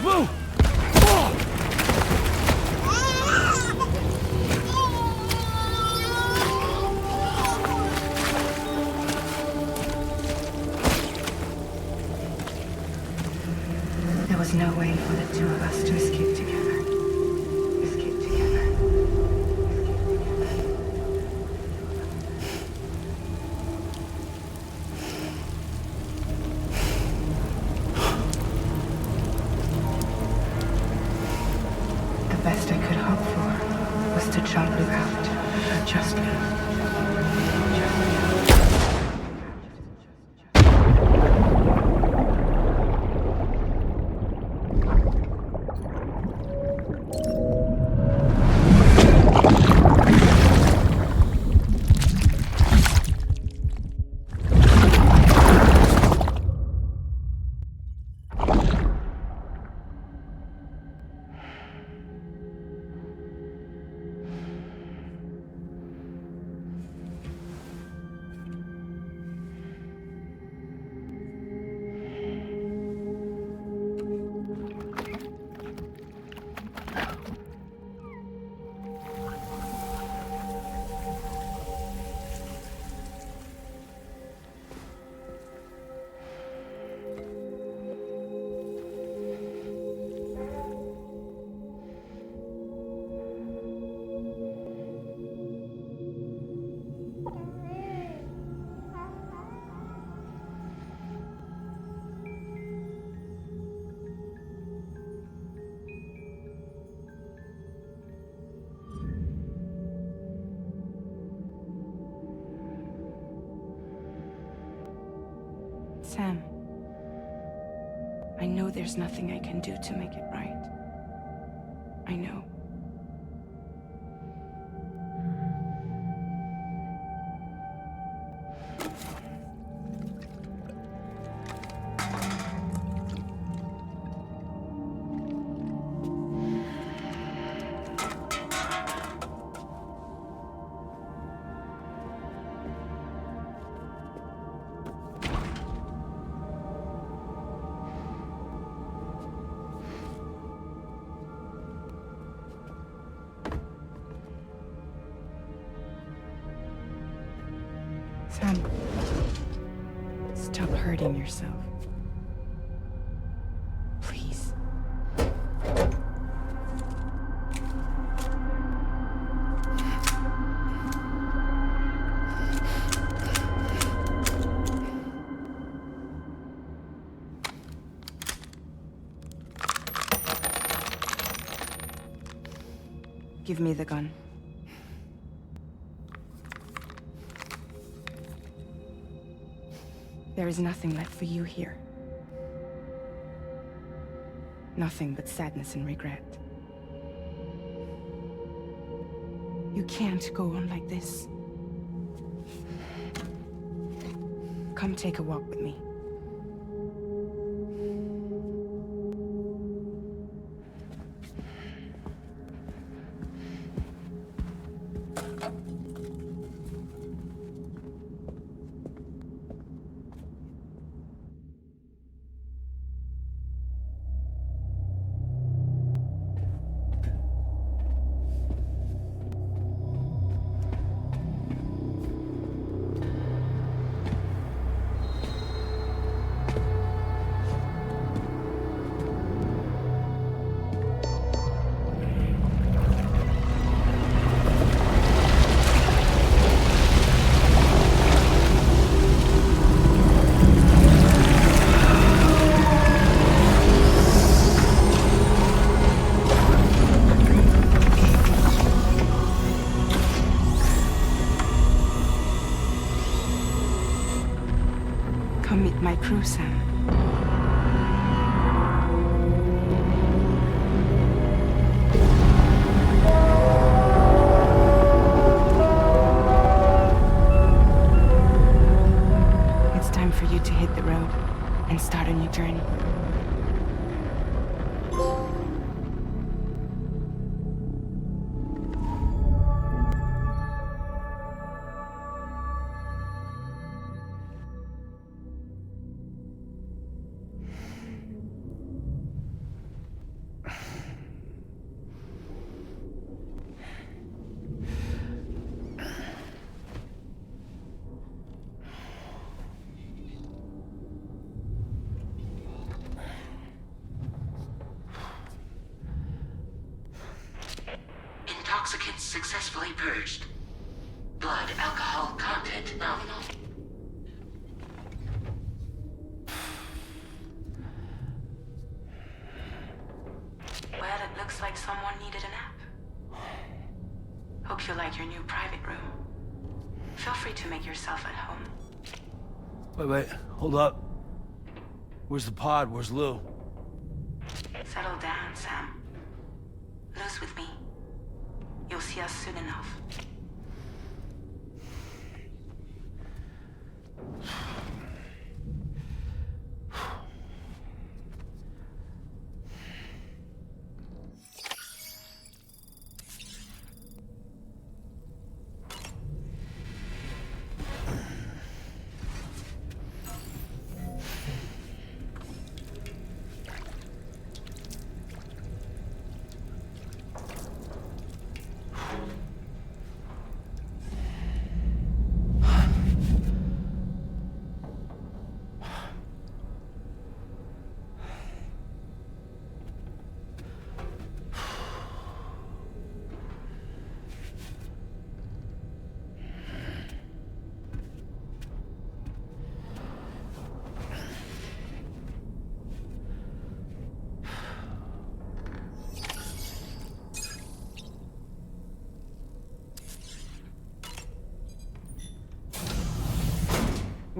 Move! There was no way for the two of us to escape together. Escape together. The best I could hope for was to jump Lou out. Just Lou. Just Lou. Sam, I know there's nothing I can do to make it right. I know. Sam, stop hurting yourself. Please. Give me the gun. There is nothing left for you here. Nothing but sadness and regret. You can't go on like this. Come take a walk with me. Come meet my crew, Sam. It's time for you to hit the road and start a new journey. Intoxicants successfully purged. Blood alcohol content nominal. Well, it looks like someone needed a nap. Hope you like your new private room. Feel free to make yourself at home. Wait, hold up. Where's the pod? Where's Lou? Settle down, Sam. Lou's with me. You'll see us soon enough.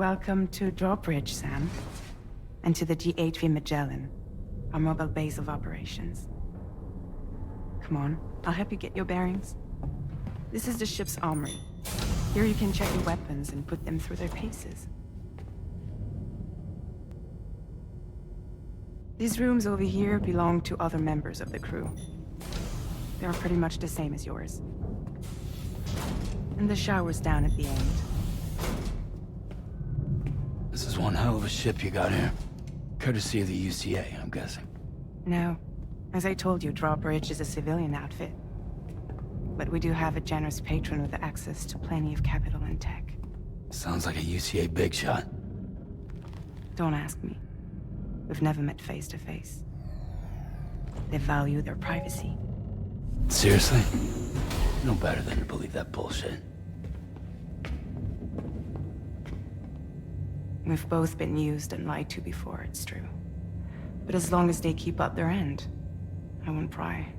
Welcome to Drawbridge, Sam. And to the DHV Magellan, our mobile base of operations. Come on, I'll help you get your bearings. This is the ship's armory. Here you can check your weapons and put them through their paces. These rooms over here belong to other members of the crew. They're pretty much the same as yours. And the shower's down at the end. This is one hell of a ship you got here. Courtesy of the UCA, I'm guessing. No. As I told you, Drawbridge is a civilian outfit. But we do have a generous patron with access to plenty of capital and tech. Sounds like a UCA big shot. Don't ask me. We've never met face to face. They value their privacy. Seriously? No better than to believe that bullshit. We've both been used and lied to before, it's true. But as long as they keep up their end, I won't pry.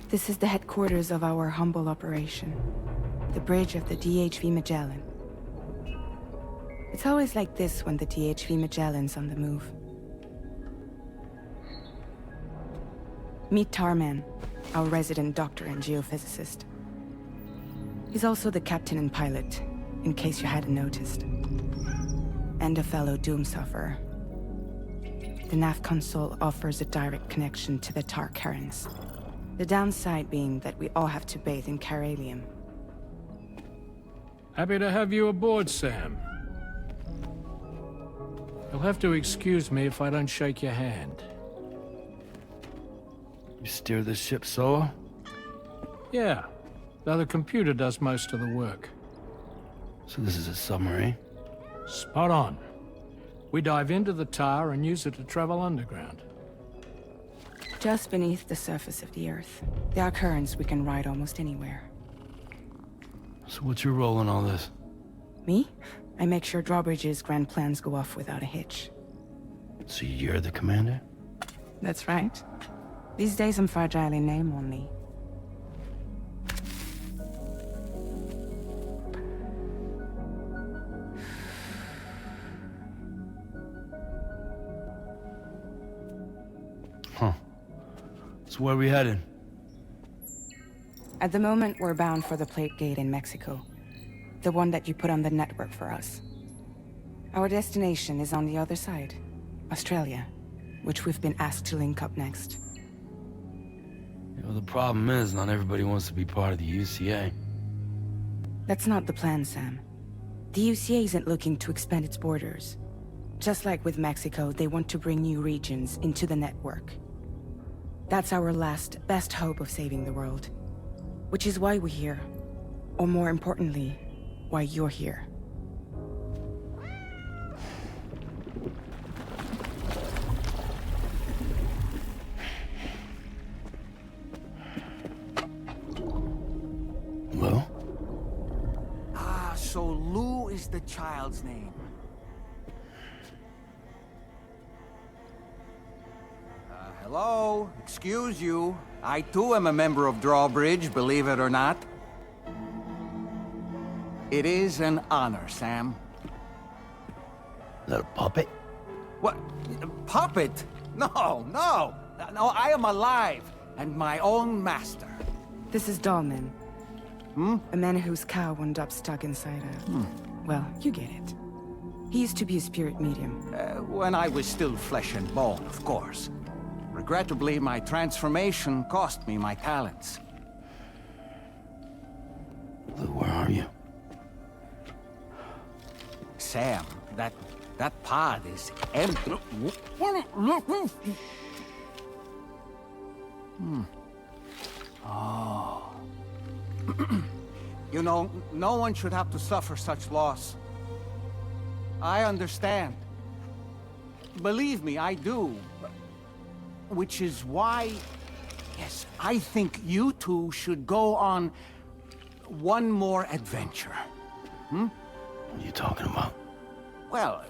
This is the headquarters of our humble operation. The bridge of the DHV Magellan. It's always like this when the DHV Magellan's on the move. Meet Tarman, our resident doctor and geophysicist. He's also the captain and pilot, in case you hadn't noticed. And a fellow doom sufferer. The nav console offers a direct connection to the Tar currents. The downside being that we all have to bathe in Caralium. Happy to have you aboard, Sam. You'll have to excuse me if I don't shake your hand. You steer this ship solo? Yeah, though the computer does most of the work. So this is a submarine? Spot on. We dive into the Tar and use it to travel underground. Just beneath the surface of the Earth, there are currents we can ride almost anywhere. So what's your role in all this? Me? I make sure Drawbridge's grand plans go off without a hitch. So you're the commander? That's right. These days I'm fragile in name only. Huh. So where are we headed? At the moment, we're bound for the Plate Gate in Mexico. The one that you put on the network for us. Our destination is on the other side, Australia, which we've been asked to link up next. You know, the problem is, not everybody wants to be part of the UCA. That's not the plan, Sam. The UCA isn't looking to expand its borders. Just like with Mexico, they want to bring new regions into the network. That's our last, best hope of saving the world. Which is why we're here. Or more importantly, why you're here. Hello? Ah, so Lou is the child's name. Hello? Excuse you. I too am a member of Drawbridge, believe it or not. It is an honor, Sam. Is that a puppet? What? A puppet? No, no! No, I am alive, and my own master. This is Dahlman. A man whose cow wound up stuck inside a... Well, you get it. He used to be a spirit medium. When I was still flesh and bone, of course. Regrettably, my transformation cost me my talents. Lou, where are you? Sam, that pod is empty. Oh. You know, no one should have to suffer such loss. I understand. Believe me, I do. Which is why, yes, I think you two should go on, one more adventure. What are you talking about? Well,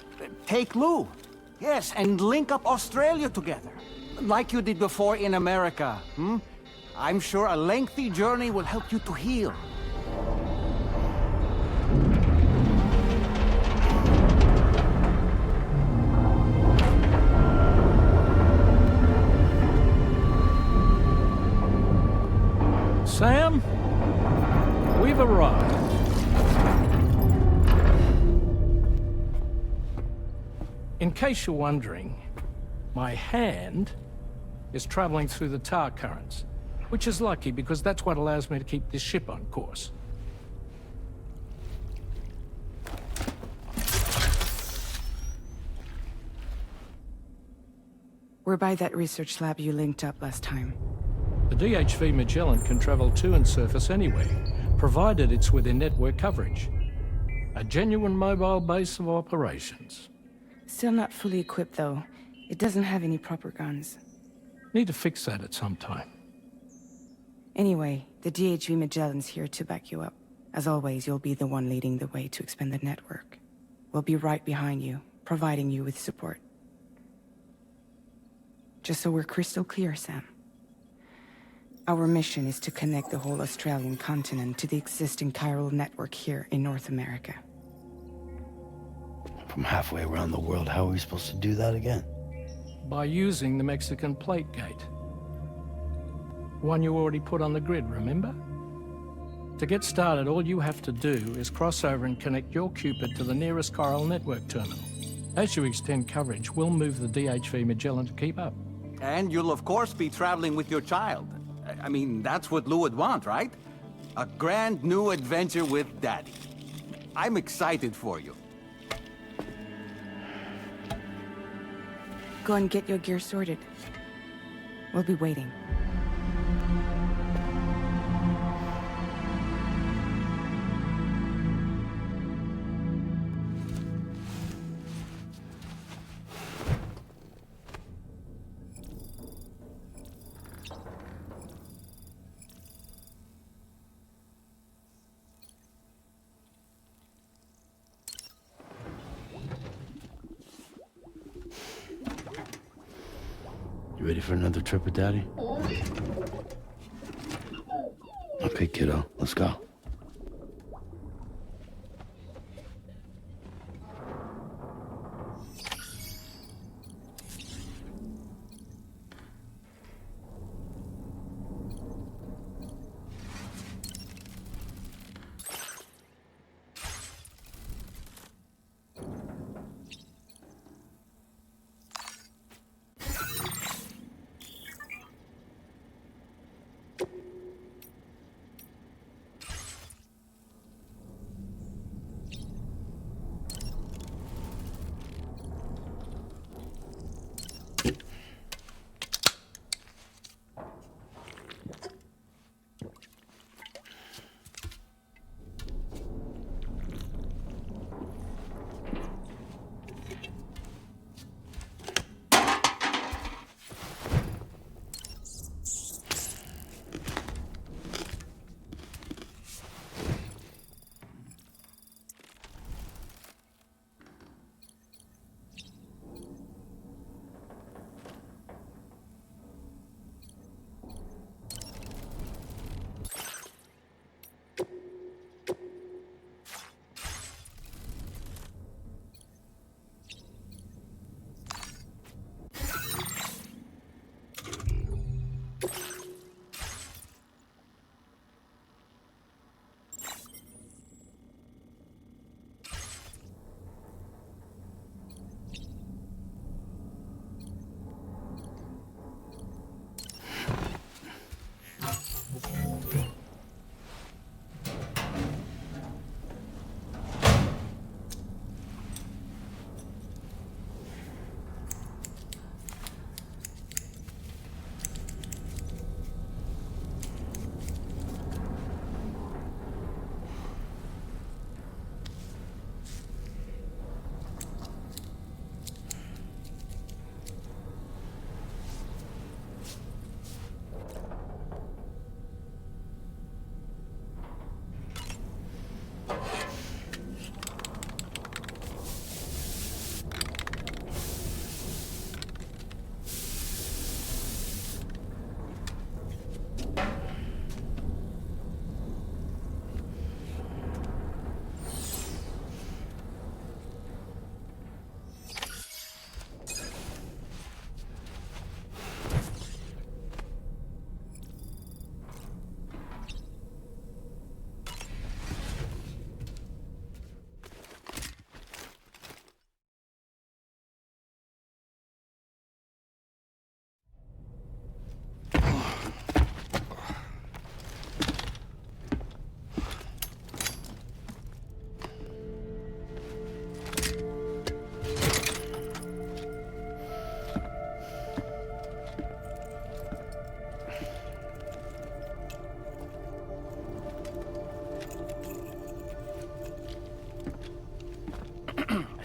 take Lou. Yes, and link up Australia together. Like you did before in America, I'm sure a lengthy journey will help you to heal. Sam, we've arrived. In case you're wondering, my hand is traveling through the tar currents, which is lucky because that's what allows me to keep this ship on course. We're by that research lab you linked up last time. The DHV Magellan can travel to and surface anywhere, provided it's within network coverage. A genuine mobile base of operations. Still not fully equipped, though. It doesn't have any proper guns. Need to fix that at some time. Anyway, the DHV Magellan's here to back you up. As always, you'll be the one leading the way to expand the network. We'll be right behind you, providing you with support. Just so we're crystal clear, Sam. Our mission is to connect the whole Australian continent to the existing chiral network here in North America. From halfway around the world, how are we supposed to do that again? By using the Mexican plate gate. One you already put on the grid, remember? To get started, all you have to do is cross over and connect your Cupid to the nearest chiral network terminal. As you extend coverage, we'll move the DHV Magellan to keep up. And you'll of course be traveling with your child. I mean, that's what Lou would want, right? A grand new adventure with Daddy. I'm excited for you. Go and get your gear sorted. We'll be waiting. You ready for another trip with Daddy? Okay, kiddo, let's go.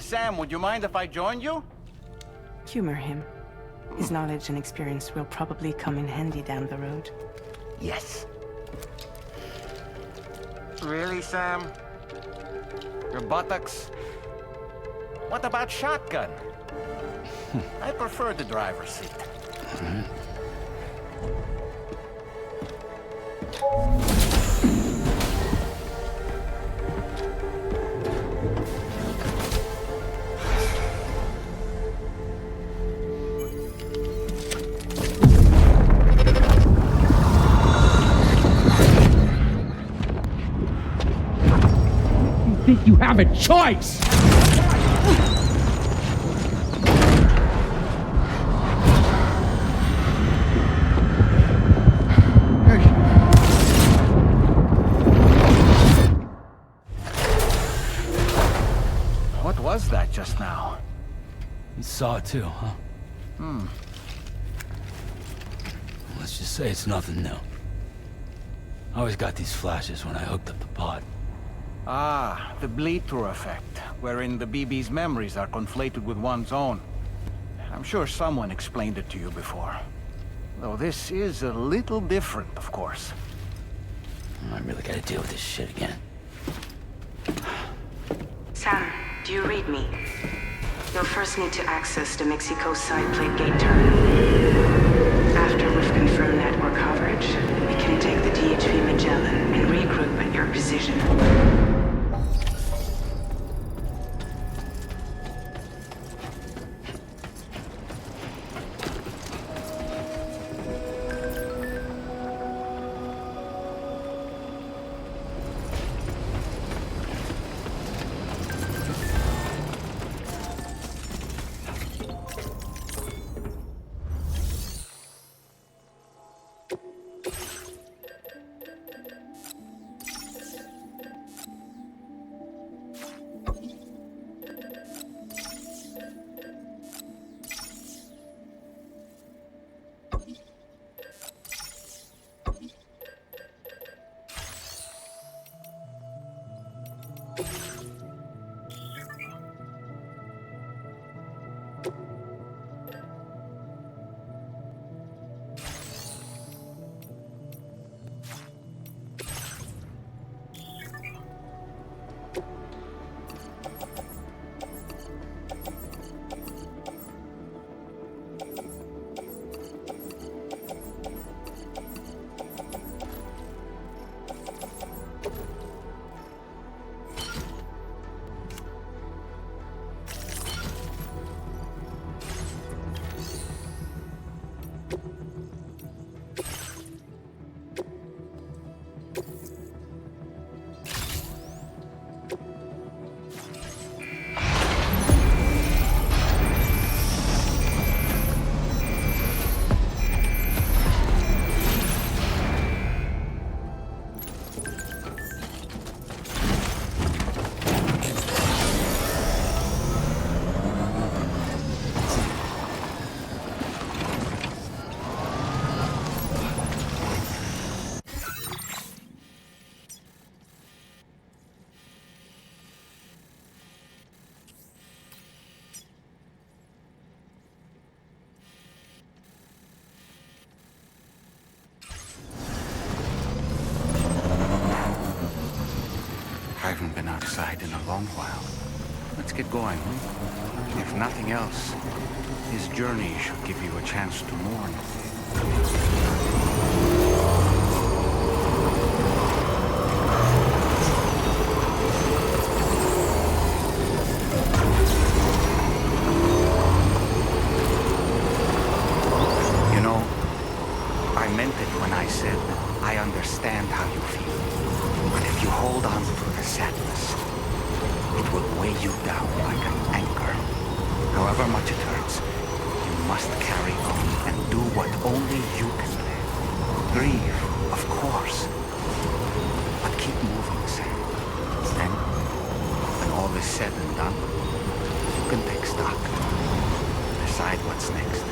Sam, would you mind if I joined you? Humor him. His knowledge and experience will probably come in handy down the road. Yes. Really, Sam? Your buttocks? What about shotgun? I prefer the driver's seat. Think you have a choice? What was that just now? You saw it too, huh? Let's just say it's nothing new. I always got these flashes when I hooked up the pod. Ah, the bleed-through effect, wherein the BB's memories are conflated with one's own. I'm sure someone explained it to you before. Though this is a little different, of course. I really gotta deal with this shit again. Sam, do you read me? You'll first need to access the Mexico side plate gate terminal. After we've confirmed network coverage, we can take the DHV Magellan and regroup at your position. I haven't been outside in a long while. Let's get going, huh? If nothing else, his journey should give you a chance to mourn. You know, I meant it when I said I understand how you feel. But if you hold on to the sadness, it will weigh you down like an anchor. However much it hurts, you must carry on and do what only you can do. Grieve, of course. But keep moving, Sam. Then, when all is said and done, you can take stock. Decide what's next.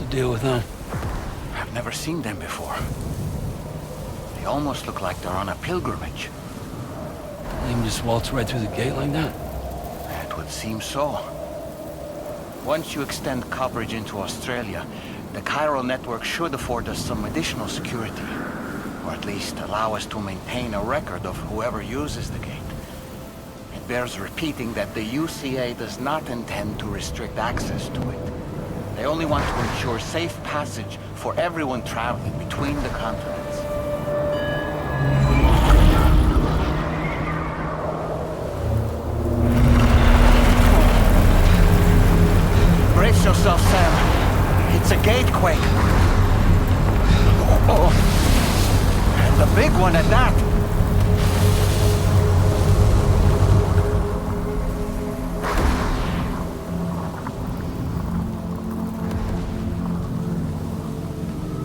deal with them? I've never seen them before. They almost look like they're on a pilgrimage. They can just waltz right through the gate like that? It would seem so. Once you extend coverage into Australia, the chiral network should afford us some additional security. Or at least allow us to maintain a record of whoever uses the gate. It bears repeating that the UCA does not intend to restrict access to it. They only want to ensure safe passage for everyone traveling between the continents. Brace yourself, Sam. It's a gatequake. Oh. And a big one at that.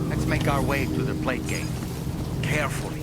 Let's make our way to the plate gate. Carefully.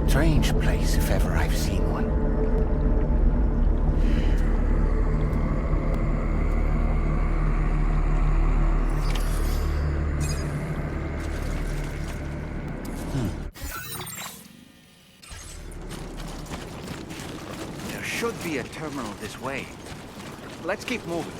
Strange place, if ever I've seen one. There should be a terminal this way. Let's keep moving.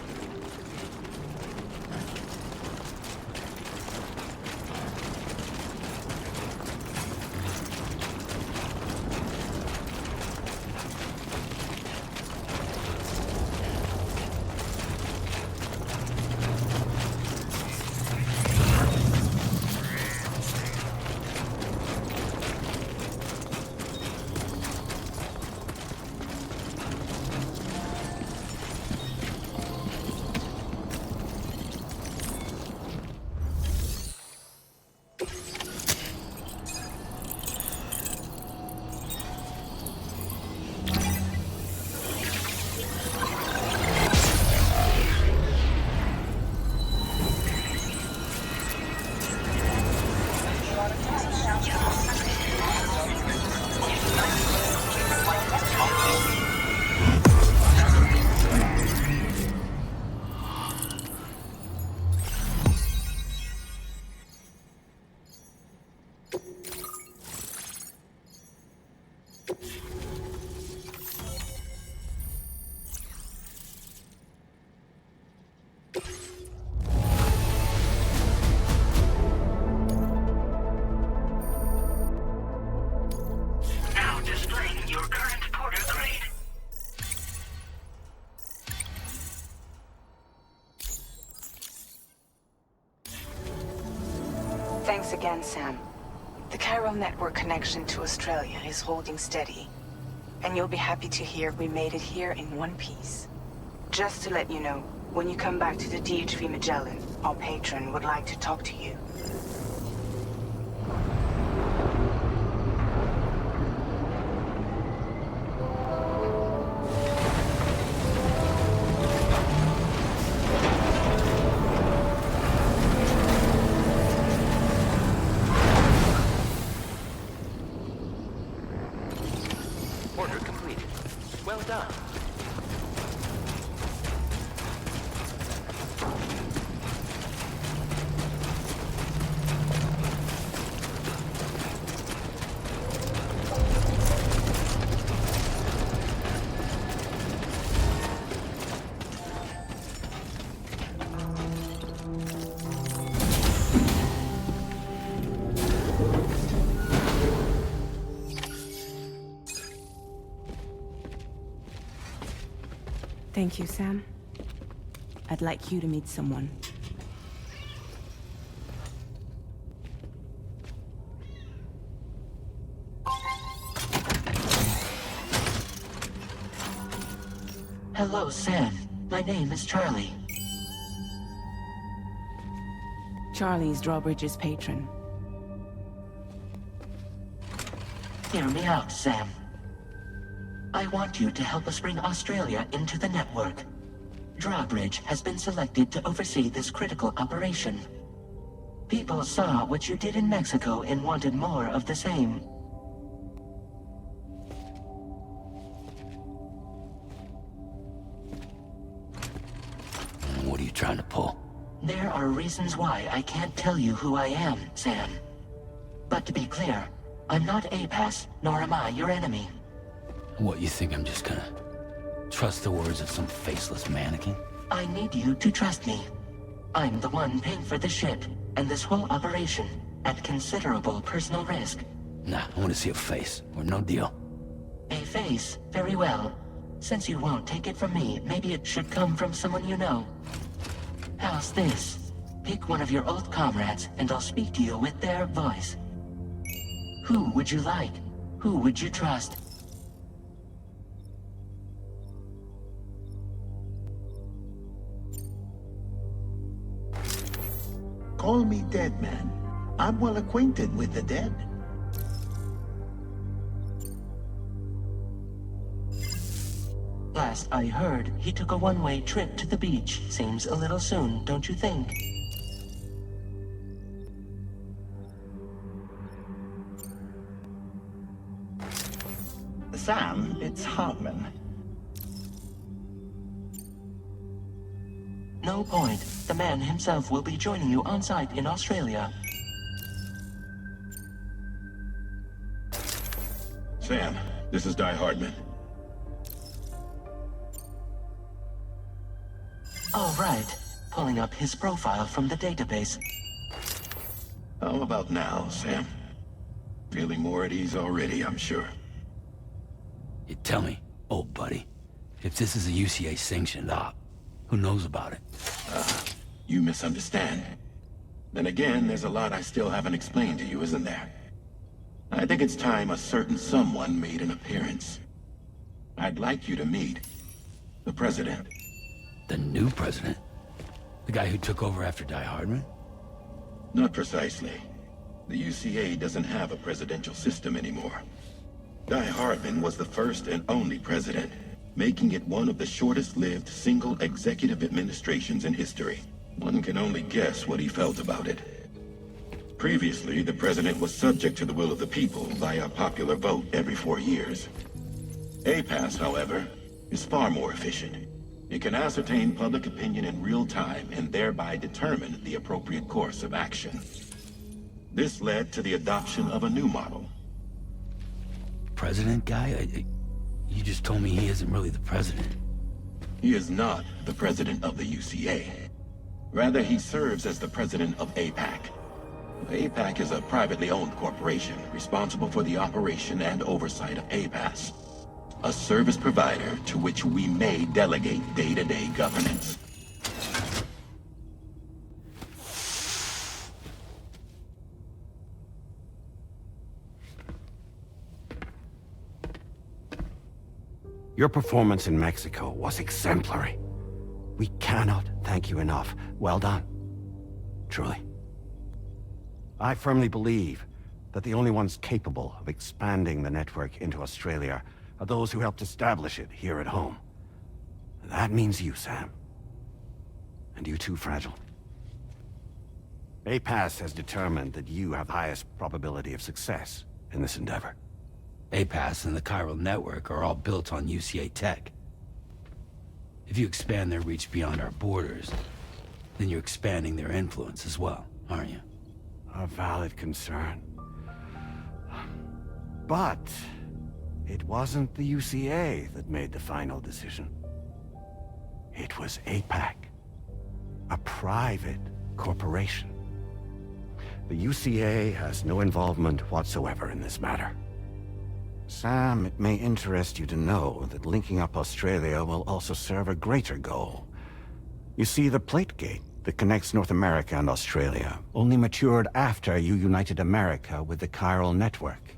Thanks again, Sam. The chiral network connection to Australia is holding steady. And you'll be happy to hear we made it here in one piece. Just to let you know, when you come back to the DHV Magellan, our patron would like to talk to you. Order completed. Well done. Thank you, Sam. I'd like you to meet someone. Hello, Sam. My name is Charlie. Charlie's Drawbridge's patron. Hear me out, Sam. I want you to help us bring Australia into the network. Drawbridge has been selected to oversee this critical operation. People saw what you did in Mexico and wanted more of the same. What are you trying to pull? There are reasons why I can't tell you who I am, Sam. But to be clear, I'm not APAS, nor am I your enemy. What, you think I'm just gonna trust the words of some faceless mannequin? I need you to trust me. I'm the one paying for the ship, and this whole operation, at considerable personal risk. Nah, I want to see a face, or no deal. A face? Very well. Since you won't take it from me, maybe it should come from someone you know. How's this? Pick one of your old comrades, and I'll speak to you with their voice. Who would you like? Who would you trust? Call me dead, man. I'm well acquainted with the dead. Last I heard, he took a one-way trip to the beach. Seems a little soon, don't you think? Sam, it's Hartman. No point. The man himself will be joining you on site in Australia. Sam, this is Di Hardman. All right. Pulling up his profile from the database. How about now, Sam? Feeling more at ease already, I'm sure. You tell me, old buddy, if this is a UCA-sanctioned op, who knows about it? You misunderstand. Then again, there's a lot I still haven't explained to you, isn't there? I think it's time a certain someone made an appearance. I'd like you to meet the President. The new president? The guy who took over after Di Hardman? Not precisely. The UCA doesn't have a presidential system anymore. Di Hardman was the first and only president, making it one of the shortest-lived single executive administrations in history. One can only guess what he felt about it. Previously, the president was subject to the will of the people via popular vote every 4 years. APAS, however, is far more efficient. It can ascertain public opinion in real time and thereby determine the appropriate course of action. This led to the adoption of a new model. President guy? You just told me he isn't really the president. He is not the president of the UCA. Rather, he serves as the president of APAC. APAC is a privately owned corporation responsible for the operation and oversight of APAS, a service provider to which we may delegate day-to-day governance. Your performance in Mexico was exemplary. We cannot thank you enough. Well done. Truly. I firmly believe that the only ones capable of expanding the network into Australia are those who helped establish it here at home. That means you, Sam. And you too, Fragile. APAS has determined that you have the highest probability of success in this endeavor. APAS and the chiral network are all built on UCA tech. If you expand their reach beyond our borders, then you're expanding their influence as well, aren't you? A valid concern. But it wasn't the UCA that made the final decision. It was APAC, a private corporation. The UCA has no involvement whatsoever in this matter. Sam, it may interest you to know that linking up Australia will also serve a greater goal. You see, the plate gate that connects North America and Australia only matured after you united America with the chiral network.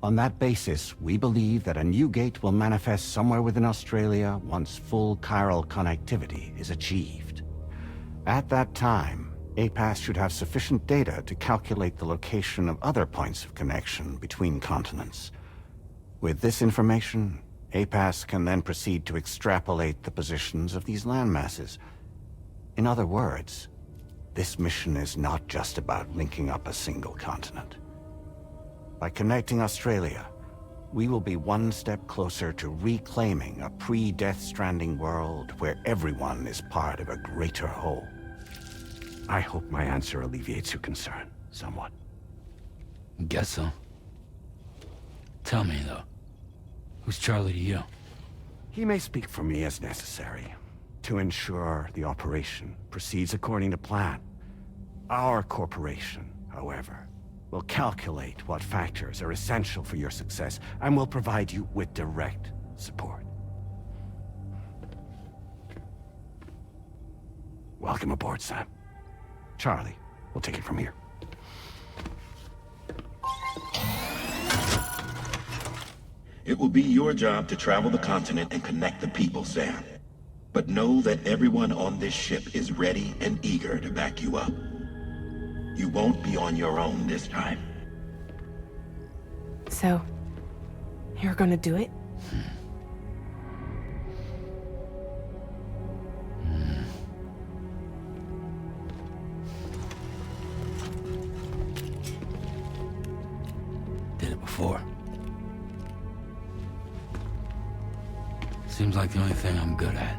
On that basis, we believe that a new gate will manifest somewhere within Australia once full chiral connectivity is achieved. At that time, APAS should have sufficient data to calculate the location of other points of connection between continents. With this information, APAS can then proceed to extrapolate the positions of these landmasses. In other words, this mission is not just about linking up a single continent. By connecting Australia, we will be one step closer to reclaiming a pre-Death Stranding world where everyone is part of a greater whole. I hope my answer alleviates your concern somewhat. Guess so. Tell me, though. Who's Charlie to you? He may speak for me as necessary, to ensure the operation proceeds according to plan. Our corporation, however, will calculate what factors are essential for your success, and will provide you with direct support. Welcome aboard, Sam. Charlie, we'll take it from here. It will be your job to travel the continent and connect the people, Sam. But know that everyone on this ship is ready and eager to back you up. You won't be on your own this time. So, you're gonna do it? Did it before. Seems like the only thing I'm good at.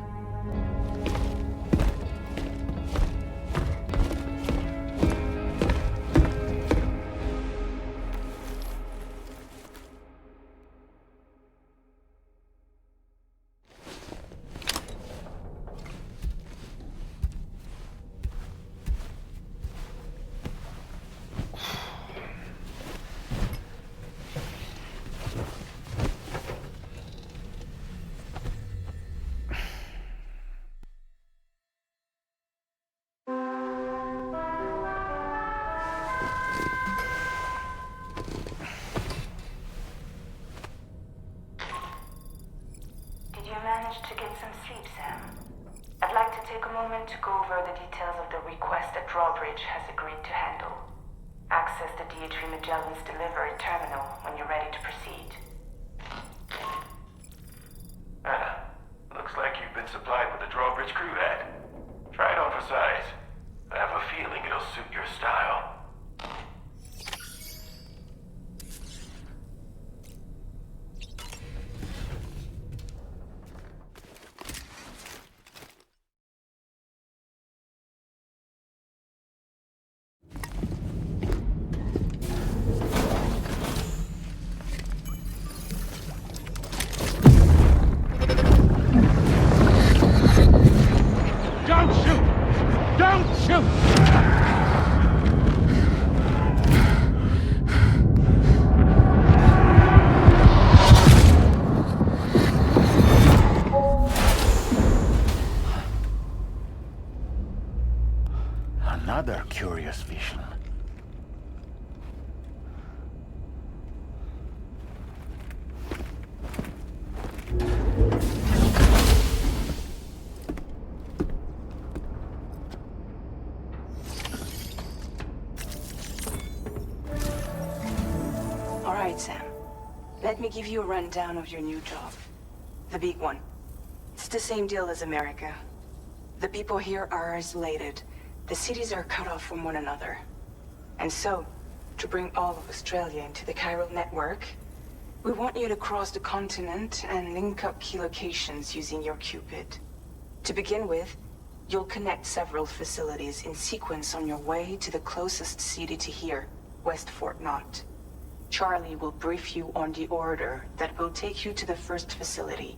To get some sleep, Sam. I'd like to take a moment to go over the details of the request that Drawbridge has agreed to handle. Access the DHV Magellan's delivery terminal when you're ready to proceed. Looks like you've been supplied with the Drawbridge crew hat. Try it on for size. I have a feeling it'll suit your style. Another curious vision. Let me give you a rundown of your new job. The big one. It's the same deal as America. The people here are isolated. The cities are cut off from one another. And so, to bring all of Australia into the chiral network, we want you to cross the continent and link up key locations using your Cupid. To begin with, you'll connect several facilities in sequence on your way to the closest city to here, West Fort Knott. Charlie will brief you on the order that will take you to the first facility.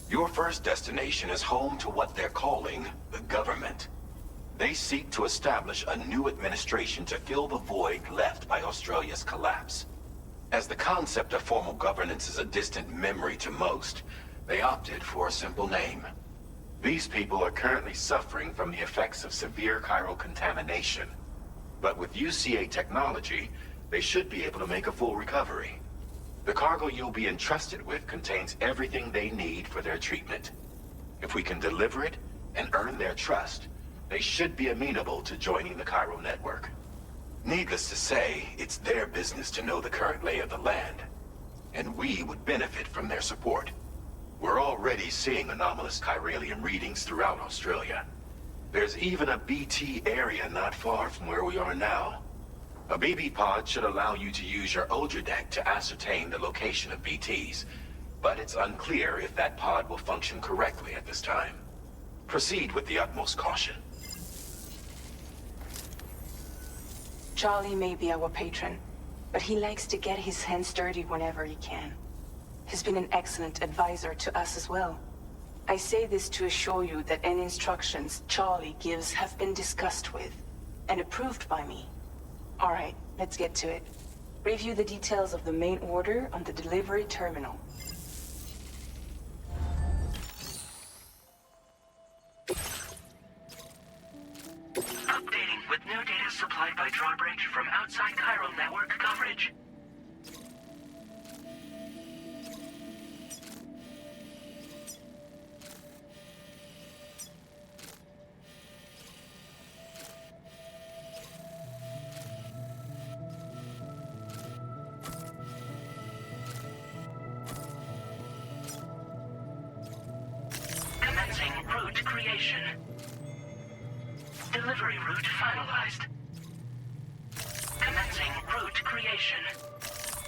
Your first destination is home to what they're calling the government. They seek to establish a new administration to fill the void left by Australia's collapse. As the concept of formal governance is a distant memory to most, they opted for a simple name. These people are currently suffering from the effects of severe chiral contamination. But with UCA technology, they should be able to make a full recovery. The cargo you'll be entrusted with contains everything they need for their treatment. If we can deliver it and earn their trust, they should be amenable to joining the chiral network. Needless to say, it's their business to know the current lay of the land, and we would benefit from their support. We're already seeing anomalous chiralium readings throughout Australia. There's even a BT area not far from where we are now. A BB pod should allow you to use your Ultra deck to ascertain the location of BTs, but it's unclear if that pod will function correctly at this time. Proceed with the utmost caution. Charlie may be our patron, but he likes to get his hands dirty whenever he can. He's been an excellent advisor to us as well. I say this to assure you that any instructions Charlie gives have been discussed with and approved by me. All right, let's get to it. Review the details of the main order on the delivery terminal. Updating with new data supplied by drawbridge from outside chiral network coverage. Commencing route creation. Delivery route finalized. Commencing route creation.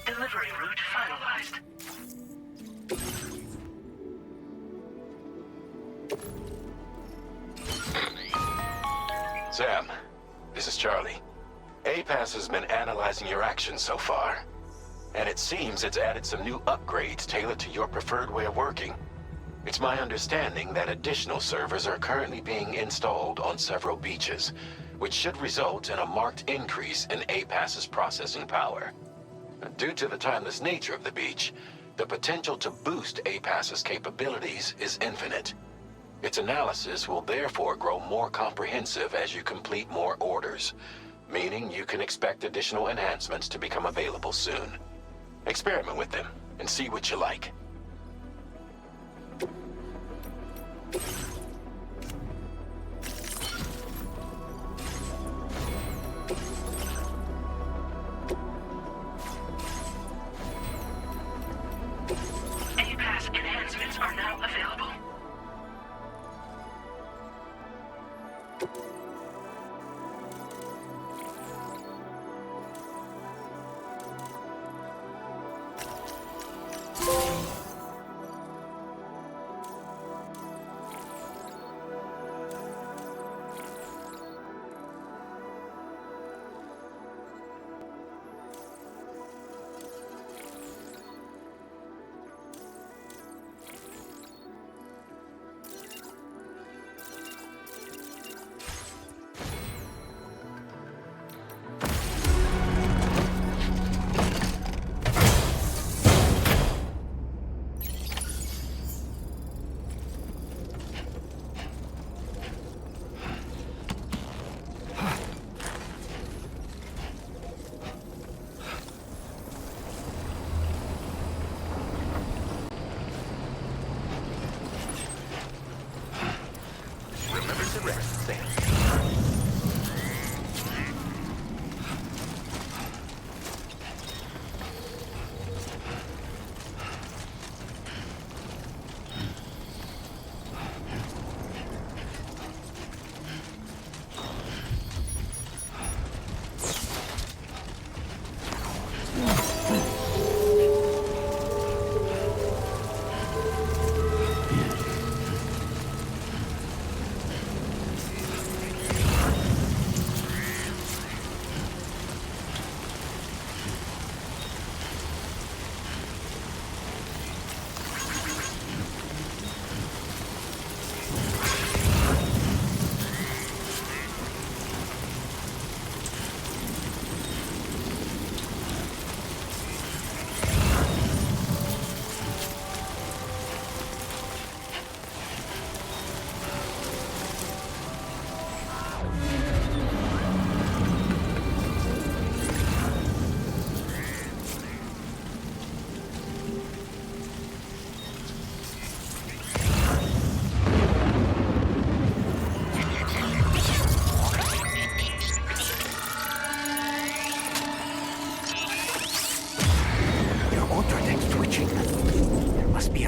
Delivery route finalized. Sam, this is Charlie. APAS has been analyzing your actions so far, and it seems it's added some new upgrades tailored to your preferred way of working. It's my understanding that additional servers are currently being installed on several beaches, which should result in a marked increase in APAS's processing power. Due to the timeless nature of the beach, the potential to boost APAS's capabilities is infinite. Its analysis will therefore grow more comprehensive as you complete more orders, meaning you can expect additional enhancements to become available soon. Experiment with them and see what you like. APAS enhancements are now available.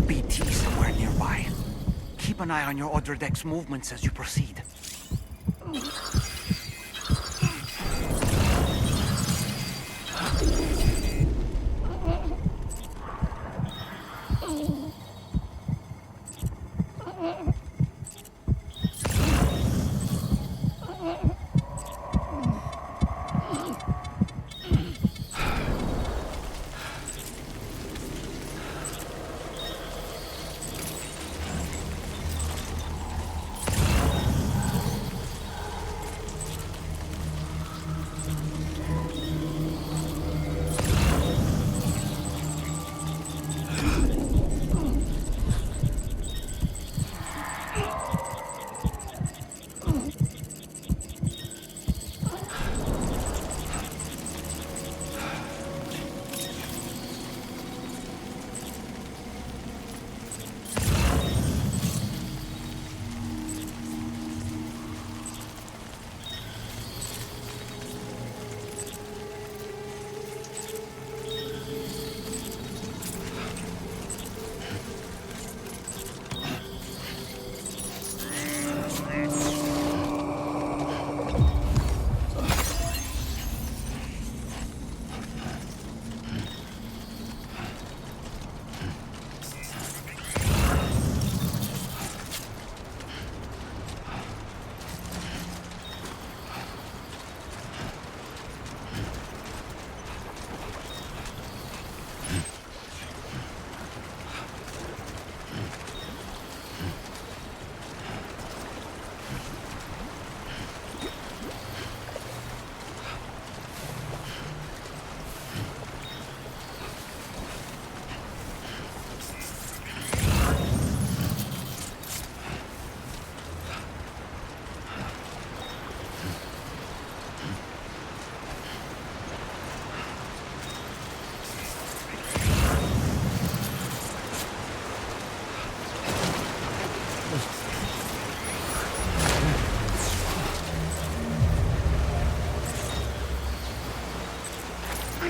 BT somewhere nearby. Keep an eye on your other deck's movements as you proceed.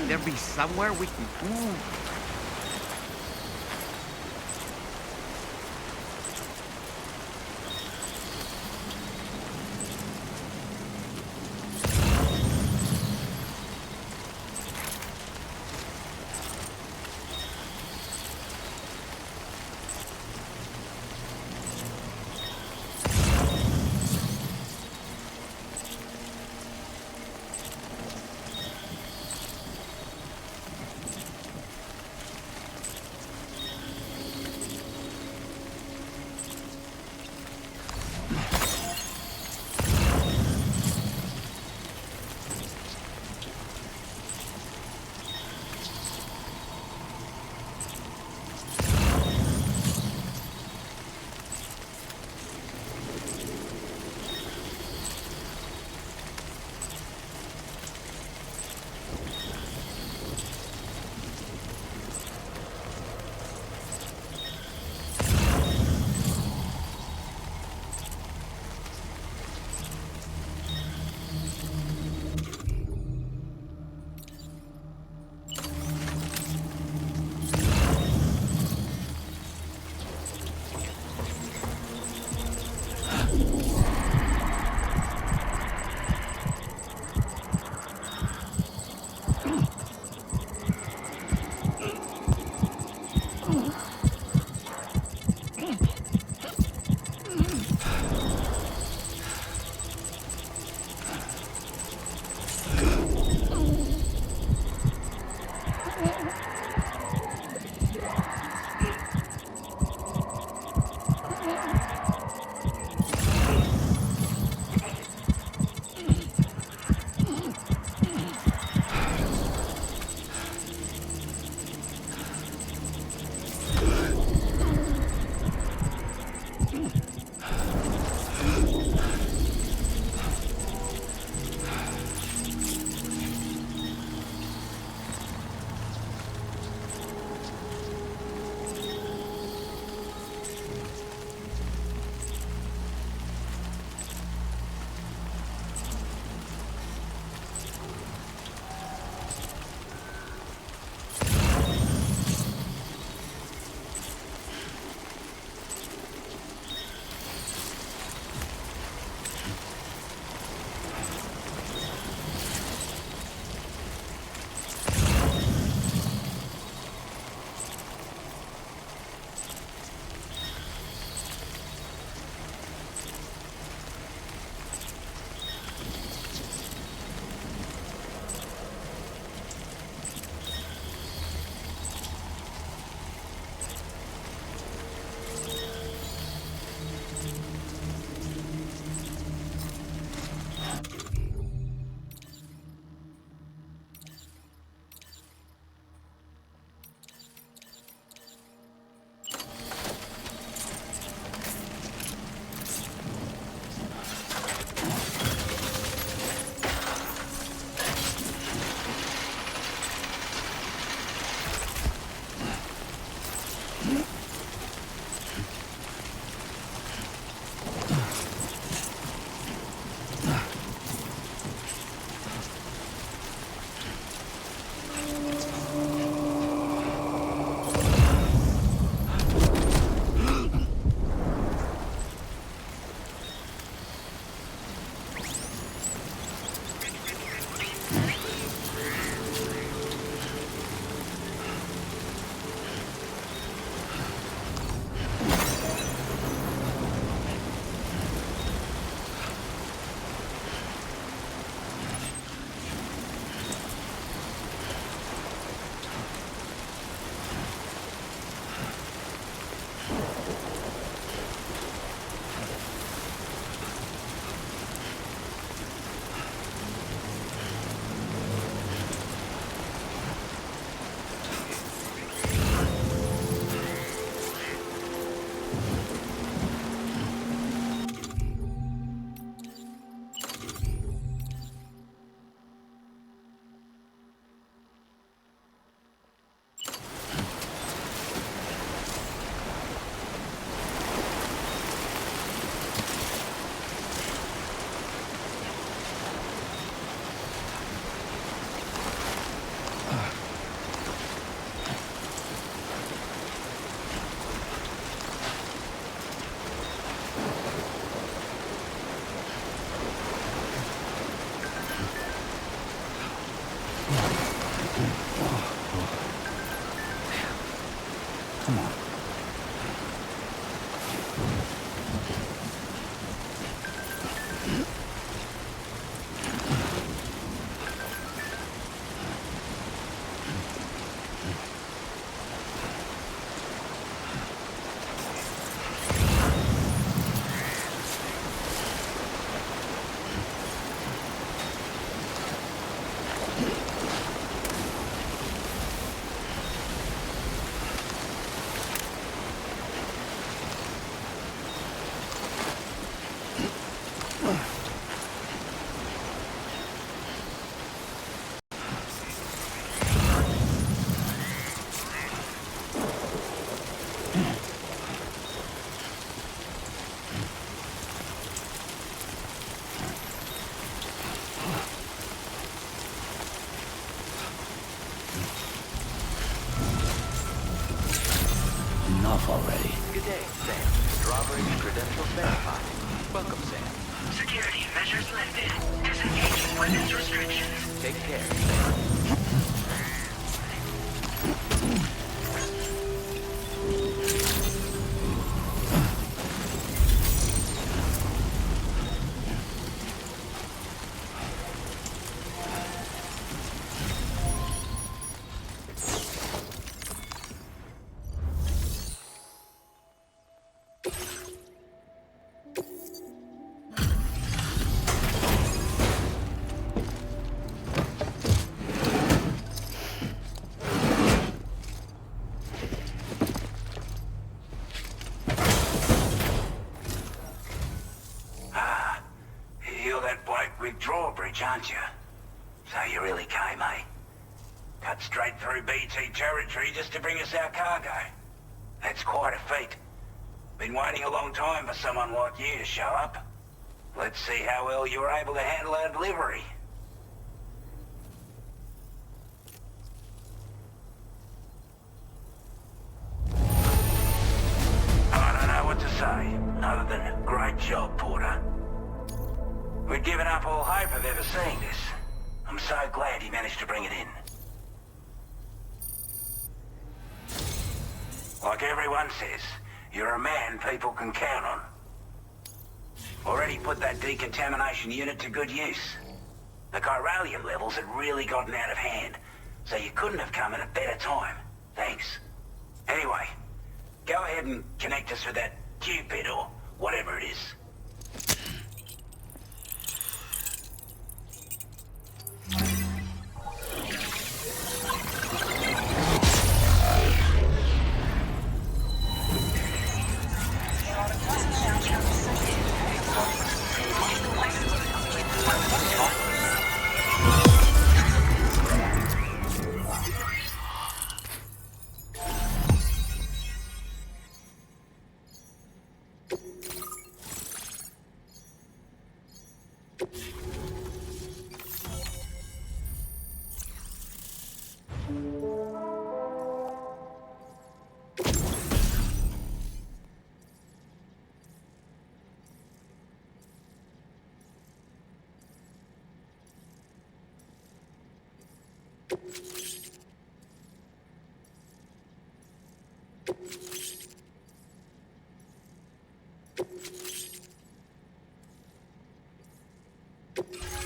There be somewhere we can move. enough already. Good day, Sam. Drawbridge credentials verified. Welcome, Sam. Security measures lifted. Disengaging weapons restrictions. Take care, Sam. Drawbridge, aren't you? So you really came, eh? Cut straight through BT territory just to bring us our cargo. That's quite a feat. Been waiting a long time for someone like you to show up. Let's see how well you were able to handle our delivery. I don't know what to say, other than great job, Porter. We'd given up all hope of ever seeing this. I'm so glad he managed to bring it in. Like everyone says, you're a man people can count on. Already put that decontamination unit to good use. The chiralium levels had really gotten out of hand, so you couldn't have come at a better time. Thanks. Anyway, go ahead and connect us with that Cupid or whatever it is.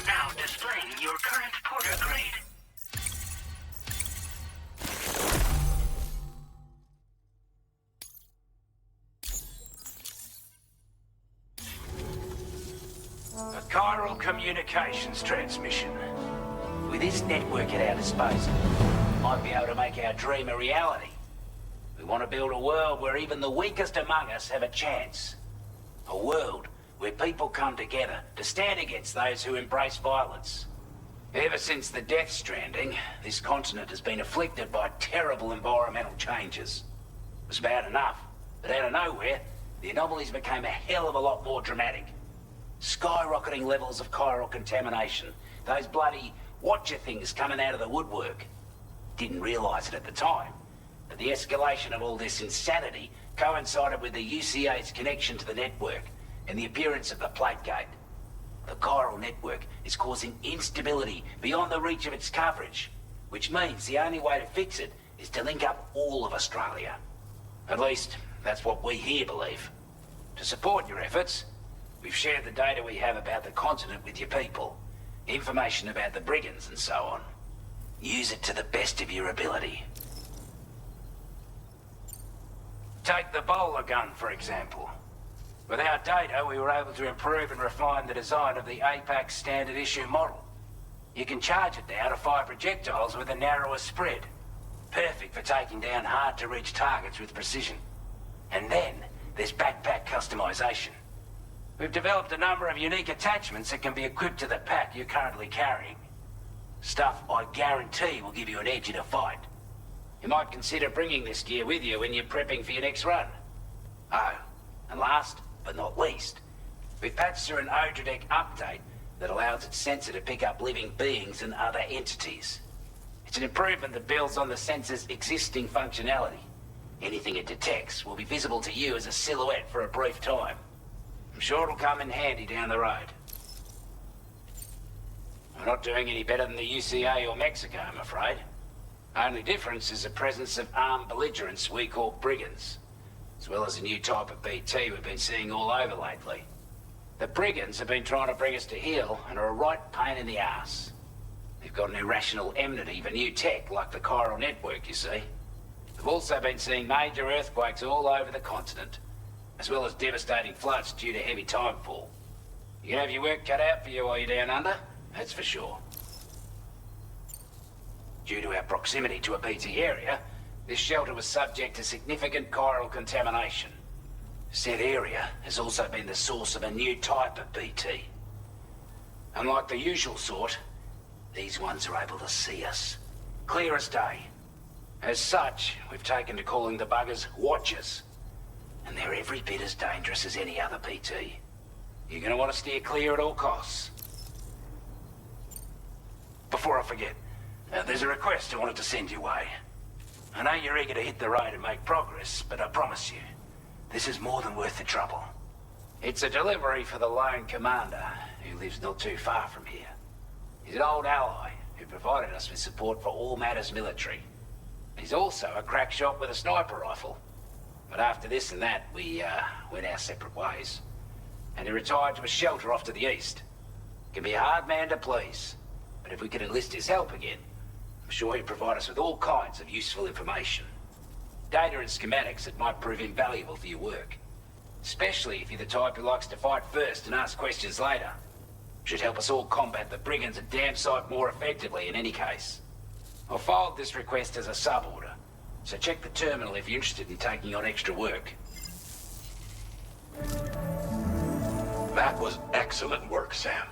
Now displaying your current Porter grade. A chiral communications transmission. With this network at our disposal, we might be able to make our dream a reality. We want to build a world where even the weakest among us have a chance. A world where people come together to stand against those who embrace violence. Ever since the death stranding, this continent has been afflicted by terrible environmental changes. It was bad enough, but out of nowhere, the anomalies became a hell of a lot more dramatic. Skyrocketing levels of chiral contamination, those bloody watcher things coming out of the woodwork. Didn't realize it at the time, but the escalation of all this insanity coincided with the UCA's connection to the network and the appearance of the plate gate. The chiral network is causing instability beyond the reach of its coverage, which means the only way to fix it is to link up all of Australia. At least, that's what we here believe. To support your efforts, we've shared the data we have about the continent with your people, information about the brigands and so on. Use it to the best of your ability. Take the bowler gun, for example. With our data, we were able to improve and refine the design of the APAC standard issue model. You can charge it now to fire projectiles with a narrower spread. Perfect for taking down hard-to-reach targets with precision. And then, there's backpack customization. We've developed a number of unique attachments that can be equipped to the pack you're currently carrying. Stuff I guarantee will give you an edge in a fight. You might consider bringing this gear with you when you're prepping for your next run. Oh, and last but not least, we've patched through an Odradek update that allows its sensor to pick up living beings and other entities. It's an improvement that builds on the sensor's existing functionality. Anything it detects will be visible to you as a silhouette for a brief time. I'm sure it'll come in handy down the road. We're not doing any better than the UCA or Mexico, I'm afraid. Only difference is the presence of armed belligerents we call brigands, as well as a new type of BT we've been seeing all over lately. The brigands have been trying to bring us to heel and are a right pain in the ass. They've got an irrational enmity for new tech like the chiral network, you see. We've also been seeing major earthquakes all over the continent, as well as devastating floods due to heavy timefall. You can have your work cut out for you while you're down under, that's for sure. Due to our proximity to a BT area, this shelter was subject to significant chiral contamination. Said area has also been the source of a new type of BT. Unlike the usual sort, these ones are able to see us. Clear as day. As such, we've taken to calling the buggers Watchers. And they're every bit as dangerous as any other BT. You're gonna want to steer clear at all costs. Before I forget, there's a request I wanted to send your way. I know you're eager to hit the road and make progress, but I promise you, this is more than worth the trouble. It's a delivery for the lone commander, who lives not too far from here. He's an old ally who provided us with support for all matters military. He's also a crack shot with a sniper rifle. But after this and that, we went our separate ways. And he retired to a shelter off to the east. Can be a hard man to please, but if we could enlist his help again, I'm sure he'd provide us with all kinds of useful information. Data and schematics that might prove invaluable for your work. Especially if you're the type who likes to fight first and ask questions later. Should help us all combat the brigands a damn sight more effectively in any case. I'll filed this request as a sub-order, so check the terminal if you're interested in taking on extra work. That was excellent work, Sam.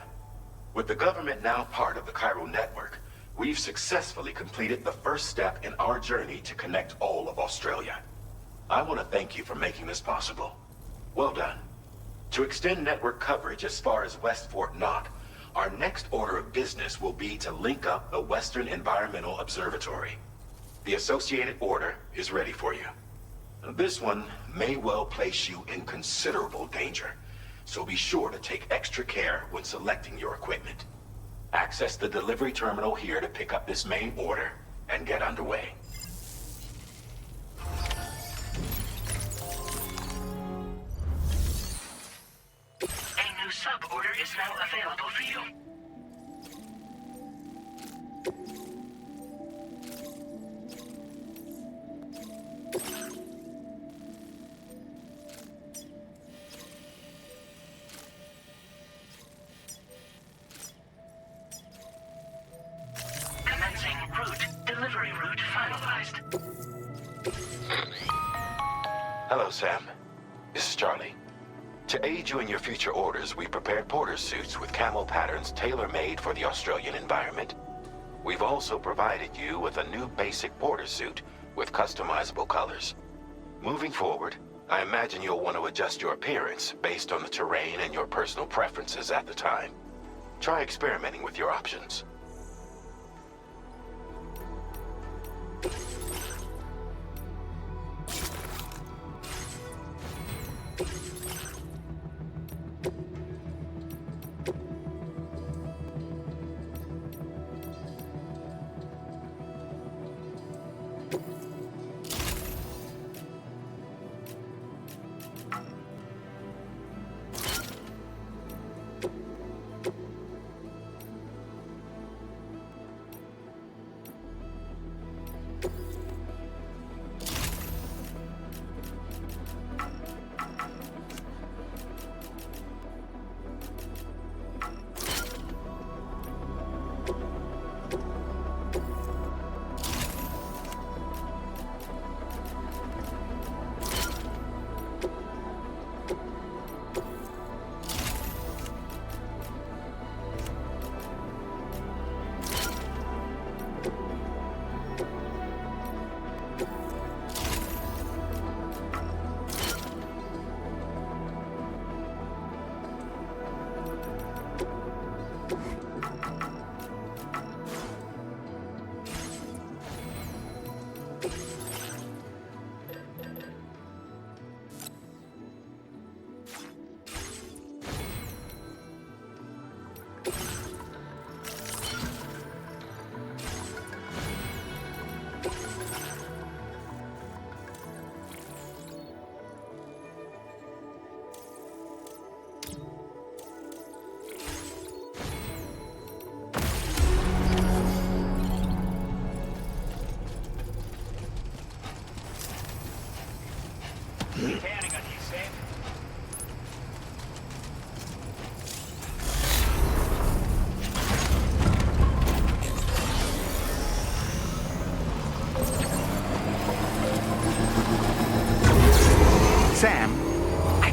With the government now part of the chiral network, we've successfully completed the first step in our journey to connect all of Australia. I want to thank you for making this possible. Well done. To extend network coverage as far as West Fort Knott, our next order of business will be to link up the Western Environmental Observatory. The associated order is ready for you. This one may well place you in considerable danger, so be sure to take extra care when selecting your equipment. Access the delivery terminal here to pick up this main order and get underway. A new sub-order is now available for you. Commencing route. Delivery route finalized. Hello, Sam. This is Charlie. To aid you in your future orders, we prepared porter suits with camo patterns tailor-made for the Australian environment. We've also provided you with a new basic porter suit with customizable colors. Moving forward, I imagine you'll want to adjust your appearance based on the terrain and your personal preferences at the time. Try experimenting with your options.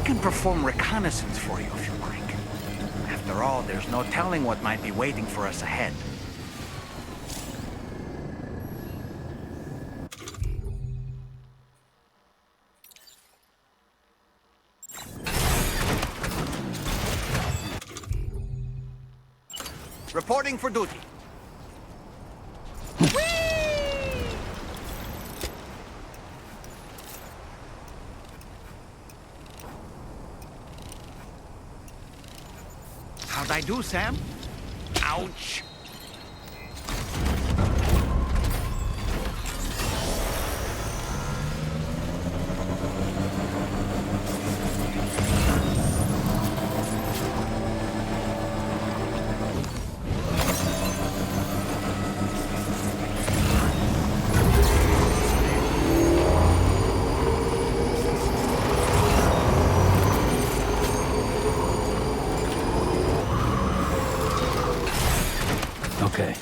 can perform reconnaissance for you if you like. After all, there's no telling what might be waiting for us ahead. Reporting for duty. How'd I do, Sam? Ouch! Okay.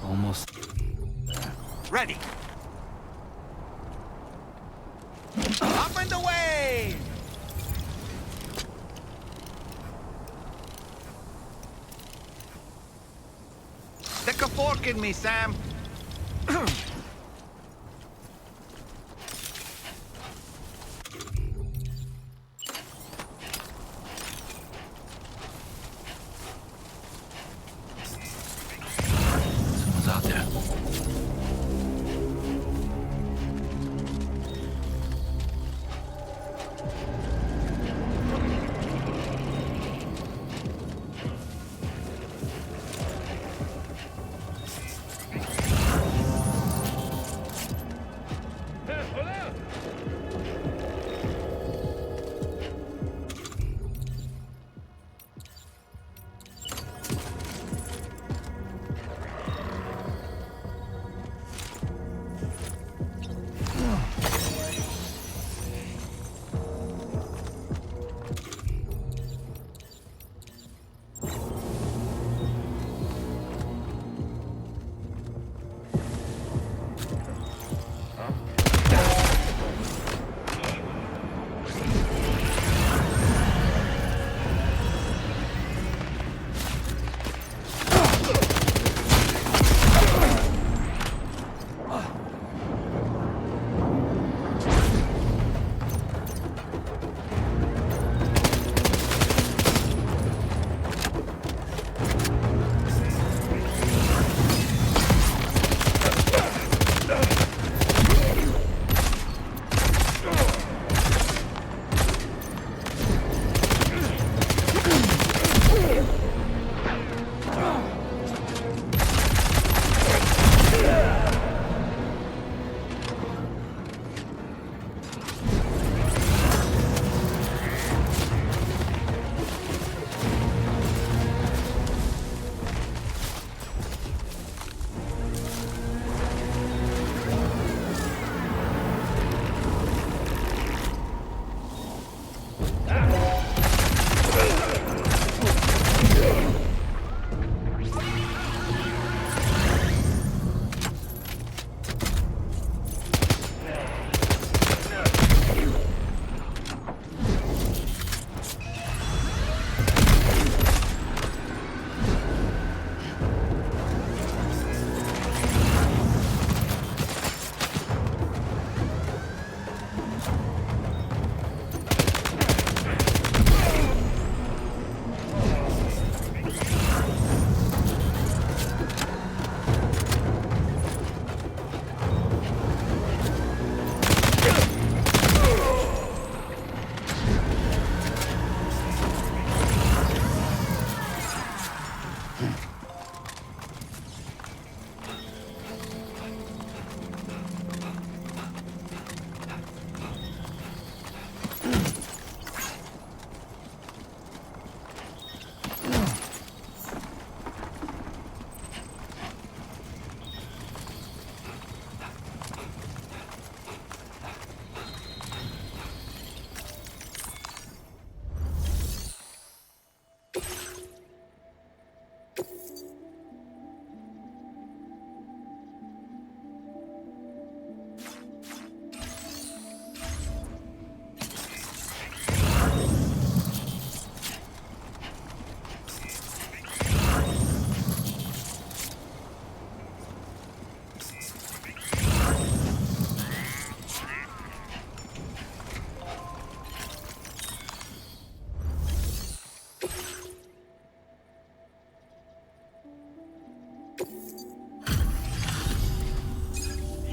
Almost. Ready. Up and away! Stick a fork in me, Sam. Someone's out there.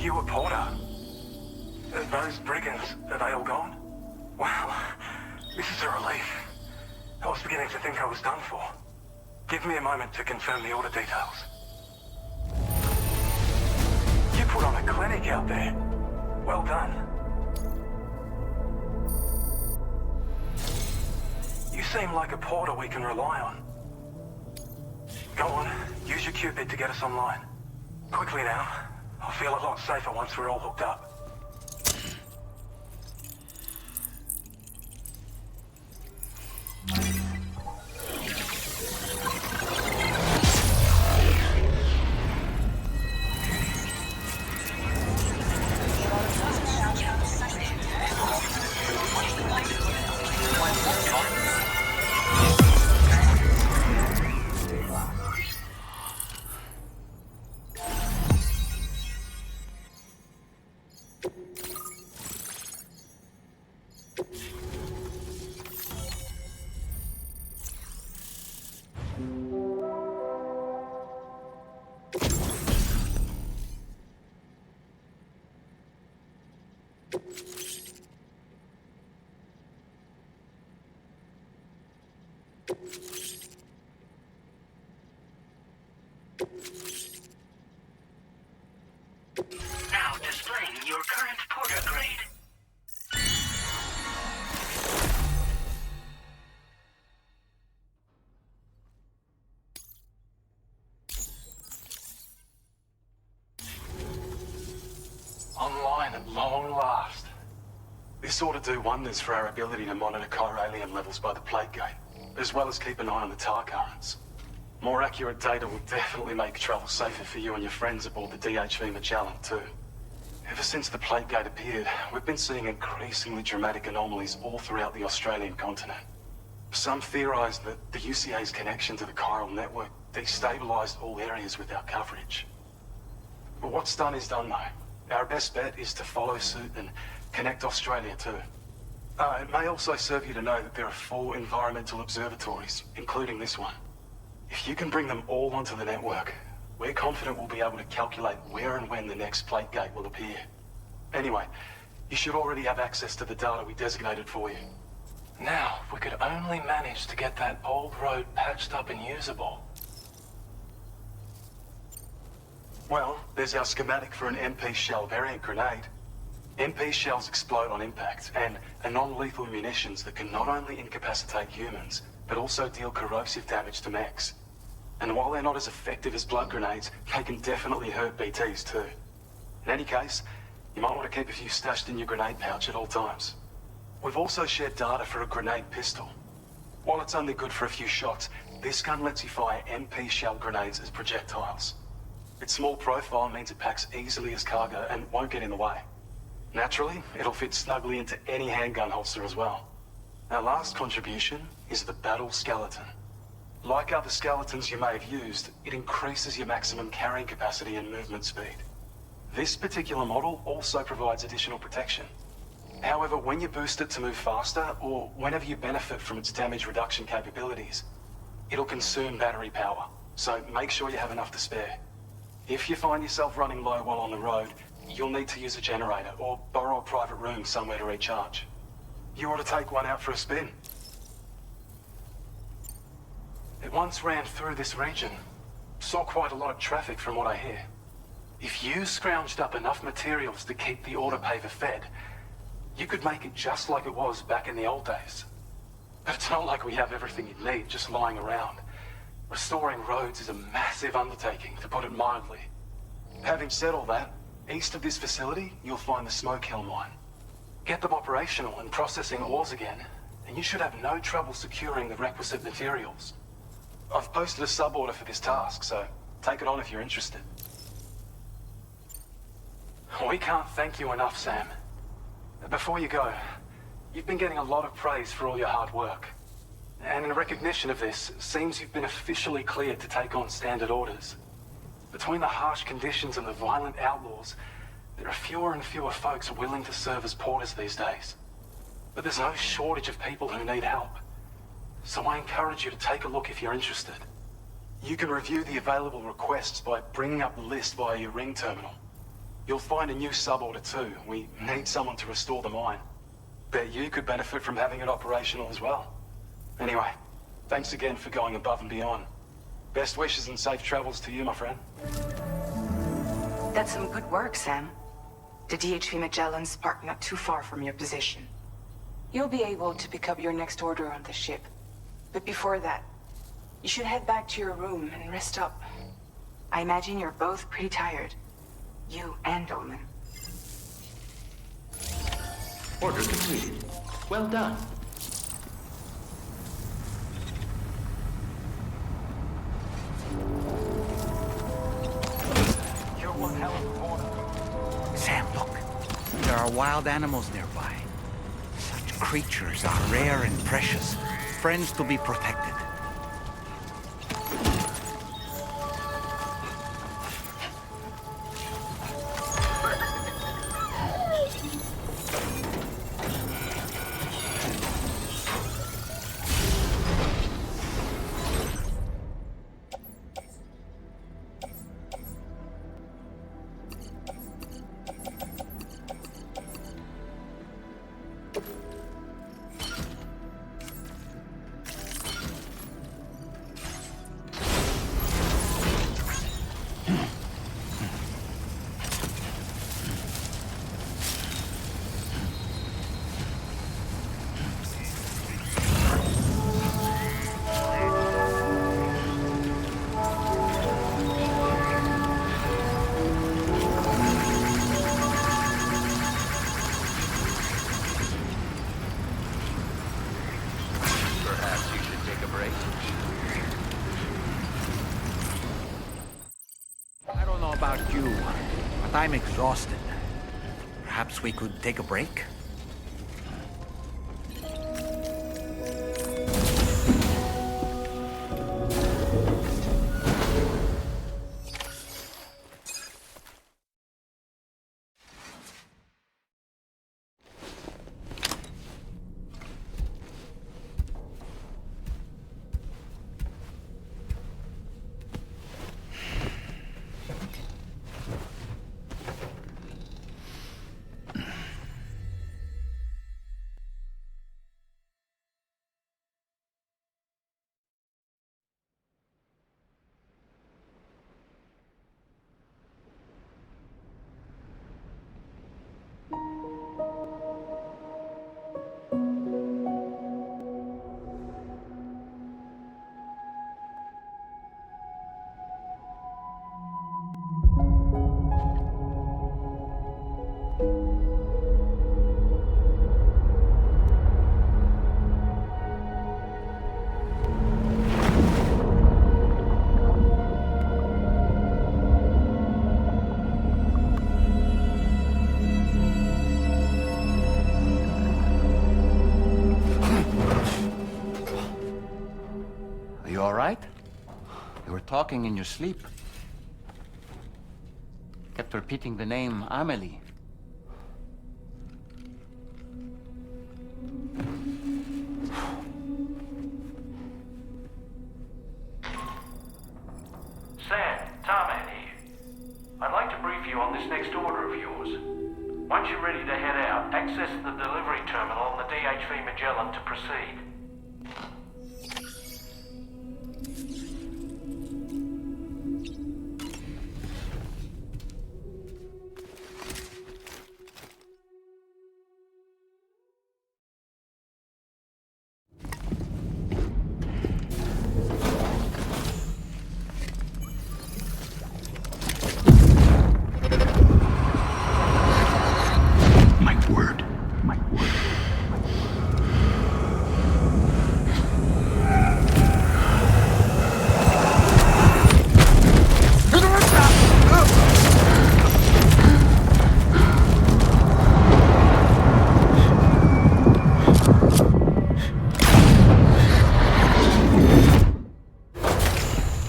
You were Porter. Those brigands, are they all gone? Wow, this is a relief. I was beginning to think I was done for. Give me a moment to confirm the order details. You put on a clinic out there. Well done. You seem like a porter we can rely on. Go on, use your Cupid to get us online. Quickly now. I'll feel a lot safer once we're all hooked up. Now displaying your current porter grade. Online at long last. This ought to do wonders for our ability to monitor chiralium levels by the plate gate, as well as keep an eye on the tar currents. More accurate data will definitely make travel safer for you and your friends aboard the DHV Magellan, too. Ever since the plate gate appeared, we've been seeing increasingly dramatic anomalies all throughout the Australian continent. Some theorize that the UCA's connection to the chiral network destabilized all areas with our coverage. But what's done is done, though. Our best bet is to follow suit and connect Australia, too. It may also serve you to know that there are 4 environmental observatories, including this one. If you can bring them all onto the network, we're confident we'll be able to calculate where and when the next plate gate will appear. Anyway, you should already have access to the data we designated for you. Now, if we could only manage to get that old road patched up and usable. Well, there's our schematic for an MP shell variant grenade. MP shells explode on impact, and are non-lethal munitions that can not only incapacitate humans, but also deal corrosive damage to mechs. And while they're not as effective as blood grenades, they can definitely hurt BTs too. In any case, you might want to keep a few stashed in your grenade pouch at all times. We've also shared data for a grenade pistol. While it's only good for a few shots, this gun lets you fire MP shell grenades as projectiles. Its small profile means it packs easily as cargo and won't get in the way. Naturally, it'll fit snugly into any handgun holster as well. Our last contribution is the battle skeleton. Like other skeletons you may have used, it increases your maximum carrying capacity and movement speed. This particular model also provides additional protection. However, when you boost it to move faster, or whenever you benefit from its damage reduction capabilities, it'll consume battery power, so make sure you have enough to spare. If you find yourself running low while on the road, you'll need to use a generator or borrow a private room somewhere to recharge. You ought to take one out for a spin. It once ran through this region. Saw quite a lot of traffic from what I hear. If you scrounged up enough materials to keep the autopaver fed, you could make it just like it was back in the old days. But it's not like we have everything you need just lying around. Restoring roads is a massive undertaking, to put it mildly. Having said all that, east of this facility, you'll find the Smoke Hill mine. Get them operational and processing ores again, and you should have no trouble securing the requisite materials. I've posted a sub-order for this task, so take it on if you're interested. We can't thank you enough, Sam. Before you go, you've been getting a lot of praise for all your hard work. And in recognition of this, it seems you've been officially cleared to take on standard orders. Between the harsh conditions and the violent outlaws, there are fewer and fewer folks willing to serve as porters these days. But there's no shortage of people who need help. So I encourage you to take a look if you're interested. You can review the available requests by bringing up the list via your ring terminal. You'll find a new suborder too. We need someone to restore the mine. Bet you could benefit from having it operational as well. Anyway, thanks again for going above and beyond. Best wishes and safe travels to you, my friend. That's some good work, Sam. The DHV Magellan's parked not too far from your position. You'll be able to pick up your next order on the ship. But before that, you should head back to your room and rest up. I imagine you're both pretty tired. You and Dolman. Order completed. Well done. You're one hell of a corner. Sam, look. There are wild animals nearby. Such creatures are rare and precious. Friends to be protected. I'm exhausted. Perhaps we could take a break? Talking in your sleep. Kept repeating the name Amelie. Sam, Tarman here. I'd like to brief you on this next order of yours. Once you're ready to head out, access the delivery terminal on the DHV Magellan to proceed.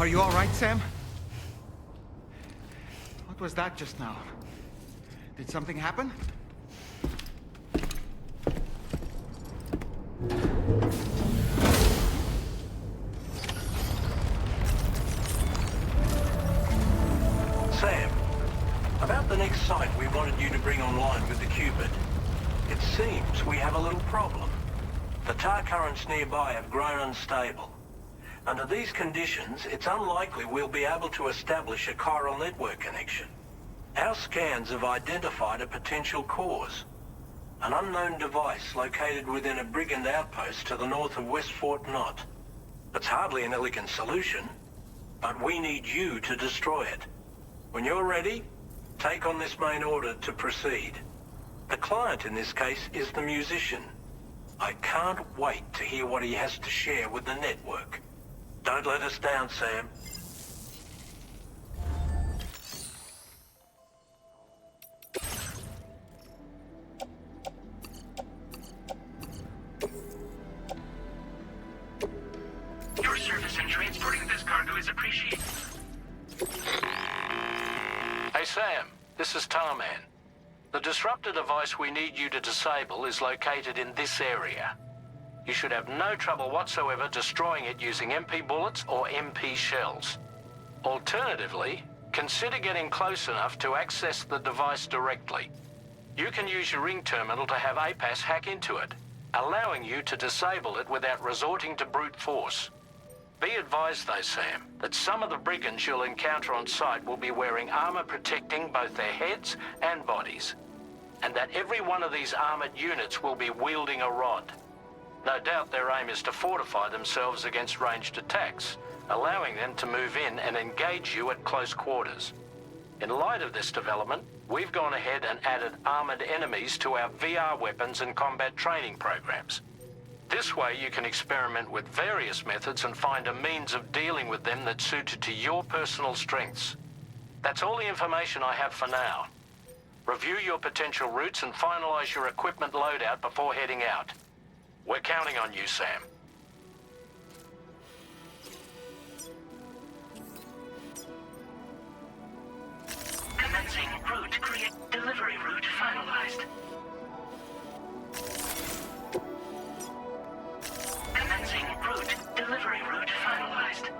Are you all right, Sam? What was that just now? Did something happen? Sam, about the next site we wanted you to bring online with the Cupid. It seems we have a little problem. The tar currents nearby have grown unstable. Under these conditions, it's unlikely we'll be able to establish a chiral network connection. Our scans have identified a potential cause. An unknown device located within a brigand outpost to the north of West Fort Knot. It's hardly an elegant solution, but we need you to destroy it. When you're ready, take on this main order to proceed. The client in this case is the musician. I can't wait to hear what he has to share with the network. Don't let us down, Sam. Your service in transporting this cargo is appreciated. Hey Sam, this is Tarman. The disruptor device we need you to disable is located in this area. You should have no trouble whatsoever destroying it using MP bullets or MP shells. Alternatively, consider getting close enough to access the device directly. You can use your ring terminal to have APAS hack into it, allowing you to disable it without resorting to brute force. Be advised though, Sam, that some of the brigands you'll encounter on site will be wearing armor protecting both their heads and bodies, and that every one of these armored units will be wielding a rod. No doubt their aim is to fortify themselves against ranged attacks, allowing them to move in and engage you at close quarters. In light of this development, we've gone ahead and added armored enemies to our VR weapons and combat training programs. This way you can experiment with various methods and find a means of dealing with them that's suited to your personal strengths. That's all the information I have for now. Review your potential routes and finalize your equipment loadout before heading out. We're counting on you, Sam. Commencing route delivery route finalized. Commencing route delivery route finalized.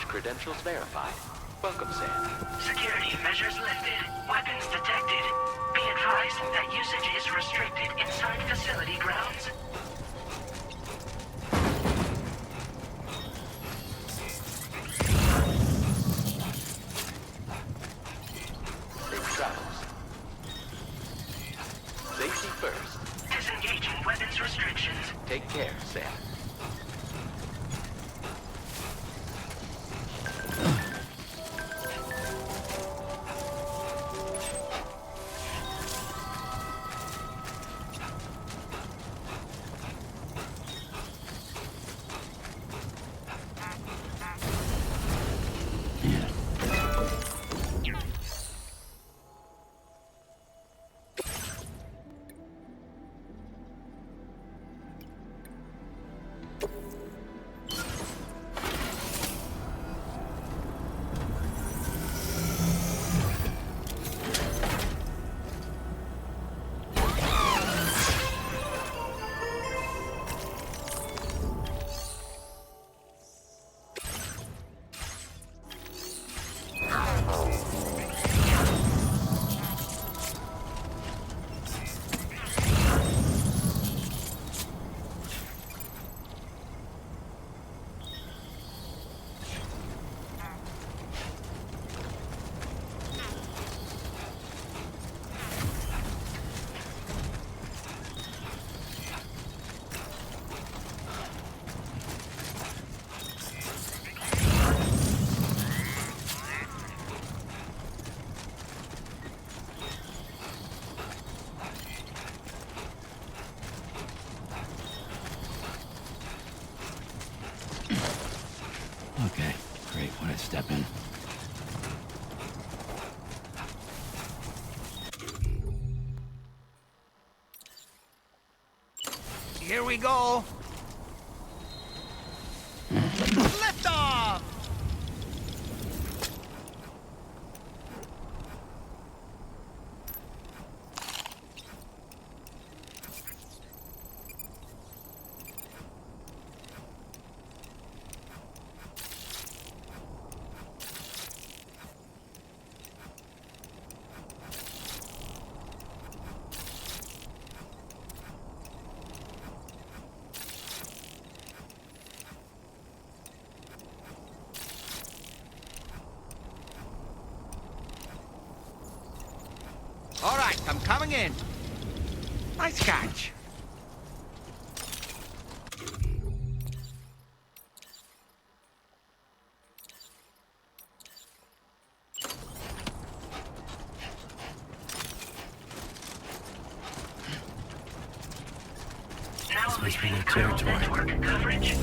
Credentials verified. Welcome, Sam. Security measures lifted. Weapons detected. Be advised that usage is restricted inside facility grounds. Safe travels. Safety first. Disengaging weapons restrictions. Take care, Sam. Okay, great. When I step in. Here we go. Lift off! All right, I'm coming in. Nice catch. Now This must be leaving their Colonel territory. Network coverage.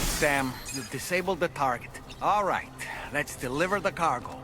job, Sam. You've disabled the target. All right, let's deliver the cargo.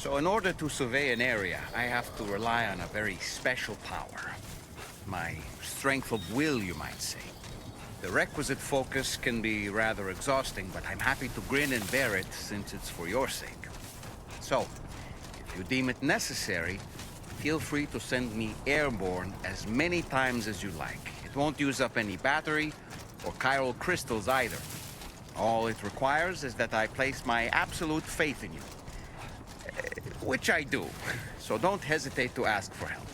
So in order to survey an area, I have to rely on a very special power. My strength of will, you might say. The requisite focus can be rather exhausting, but I'm happy to grin and bear it since it's for your sake. So, if you deem it necessary, feel free to send me airborne as many times as you like. It won't use up any battery or chiral crystals either. All it requires is that I place my absolute faith in you. Which I do, so don't hesitate to ask for help.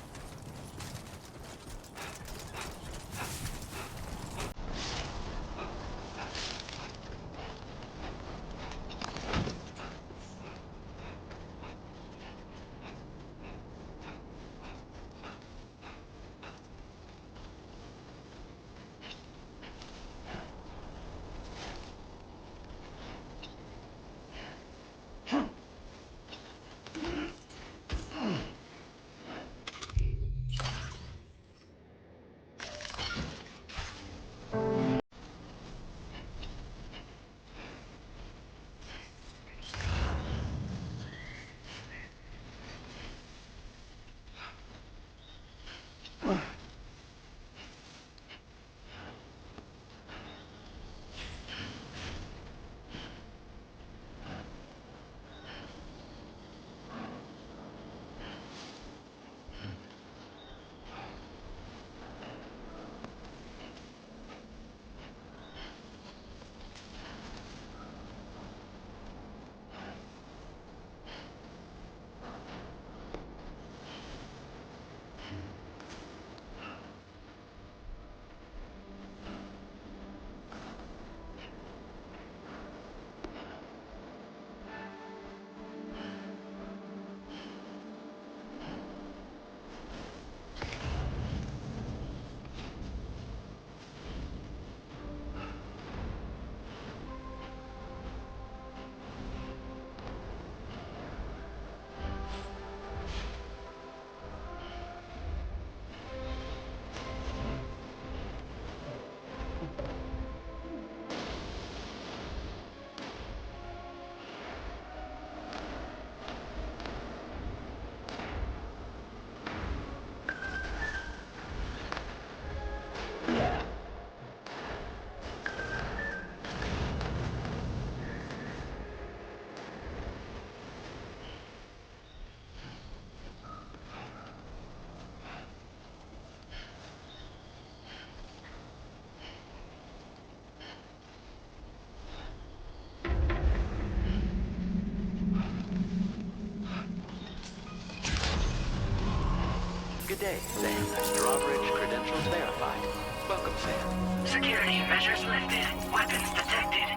day, Sam. Drawbridge credentials verified. Welcome, Sam. Security measures lifted. Weapons detected.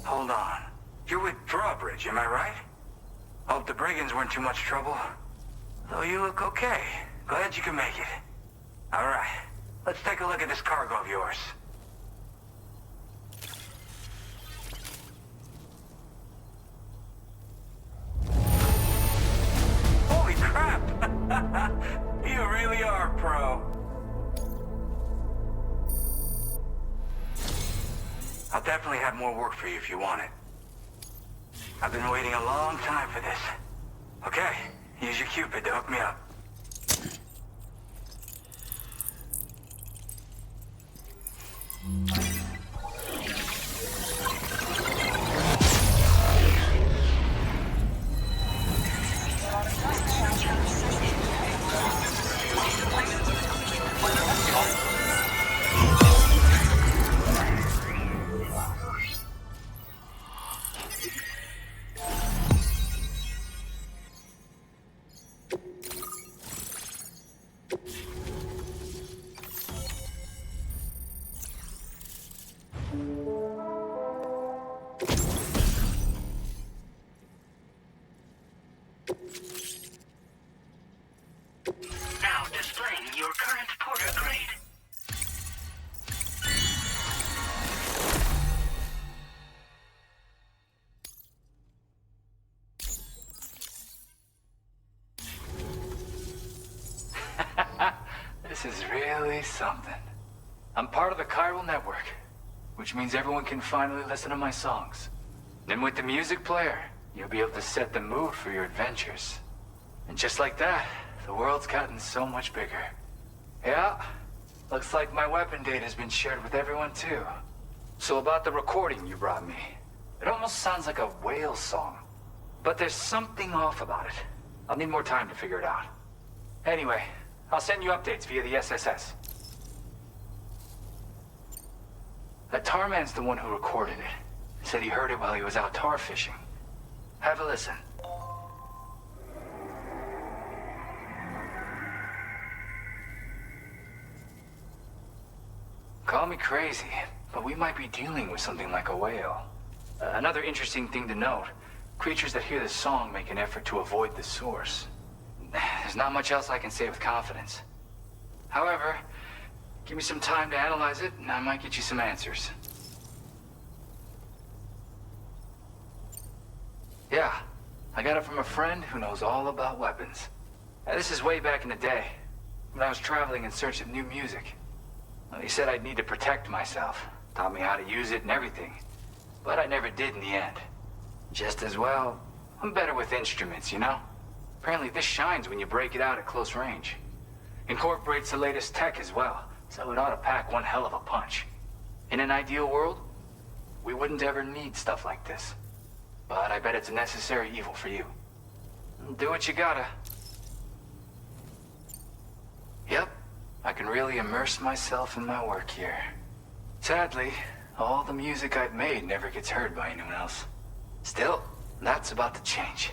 Hold on. You're with Drawbridge, am I right? Hope the brigands weren't too much trouble. Though you look okay. Glad you can make it. Alright, let's take a look at this cargo of yours. Holy crap! You really are a pro. I'll definitely have more work for you if you want it. I've been waiting a long time for this. Okay, use your Cupid to hook me up. Now displaying your current porter grade. This is really something. I'm part of the chiral network, which means everyone can finally listen to my songs. Then with the music player, you'll be able to set the mood for your adventures. And just like that, the world's gotten so much bigger. Yeah, looks like my weapon data has been shared with everyone too. So about the recording you brought me, it almost sounds like a whale song. But there's something off about it. I'll need more time to figure it out. Anyway, I'll send you updates via the SSS. That tar man's the one who recorded it. Said he heard it while he was out tar fishing. Have a listen. Call me crazy, but we might be dealing with something like a whale. Another interesting thing to note, creatures that hear this song make an effort to avoid the source. There's not much else I can say with confidence. However, give me some time to analyze it, and I might get you some answers. Yeah, I got it from a friend who knows all about weapons. This is way back in the day, when I was traveling in search of new music. Well, he said I'd need to protect myself, taught me how to use it and everything. But I never did in the end. Just as well, I'm better with instruments, you know? Apparently this shines when you break it out at close range. Incorporates the latest tech as well, so it ought to pack one hell of a punch. In an ideal world, we wouldn't ever need stuff like this. But I bet it's a necessary evil for you. Do what you gotta. Yep, I can really immerse myself in my work here. Sadly, all the music I've made never gets heard by anyone else. Still, that's about to change.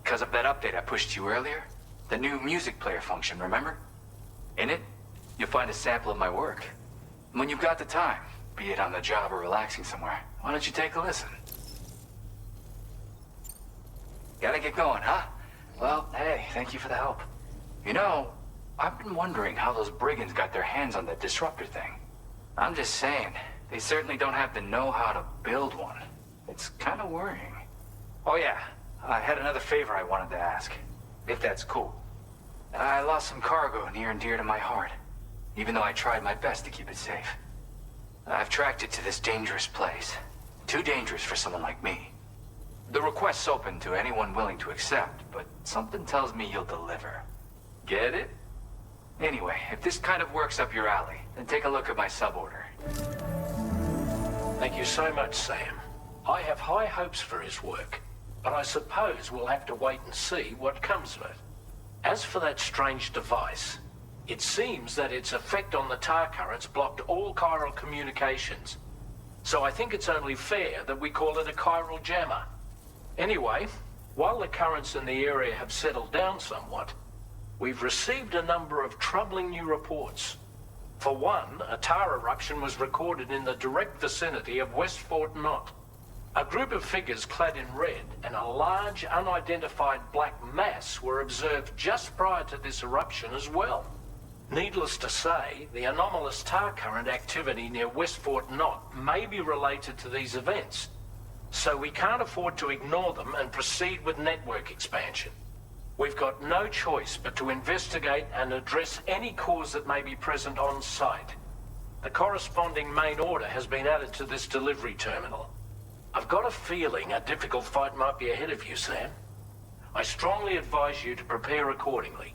Because of that update I pushed you earlier, the new music player function, remember? In it, you'll find a sample of my work. When you've got the time, be it on the job or relaxing somewhere, why don't you take a listen? Gotta get going, huh? Well, hey, thank you for the help. You know, I've been wondering how those brigands got their hands on that disruptor thing. I'm just saying, they certainly don't have the know-how to build one. It's kind of worrying. Oh yeah, I had another favor I wanted to ask, if that's cool. I lost some cargo near and dear to my heart, even though I tried my best to keep it safe. I've tracked it to this dangerous place. Too dangerous for someone like me. The request's open to anyone willing to accept, but something tells me you'll deliver. Get it? Anyway, if this kind of works up your alley, then take a look at my suborder. Thank you so much, Sam. I have high hopes for his work, but I suppose we'll have to wait and see what comes of it. As for that strange device, it seems that its effect on the tar currents blocked all chiral communications. So I think it's only fair that we call it a chiral jammer. Anyway, while the currents in the area have settled down somewhat, we've received a number of troubling new reports. For one, a tar eruption was recorded in the direct vicinity of West Fort Knot. A group of figures clad in red and a large unidentified black mass were observed just prior to this eruption as well. Needless to say, the anomalous tar current activity near West Fort Knot may be related to these events, so we can't afford to ignore them and proceed with network expansion. We've got no choice but to investigate and address any cause that may be present on site. The corresponding main order has been added to this delivery terminal. I've got a feeling a difficult fight might be ahead of you, Sam. I strongly advise you to prepare accordingly.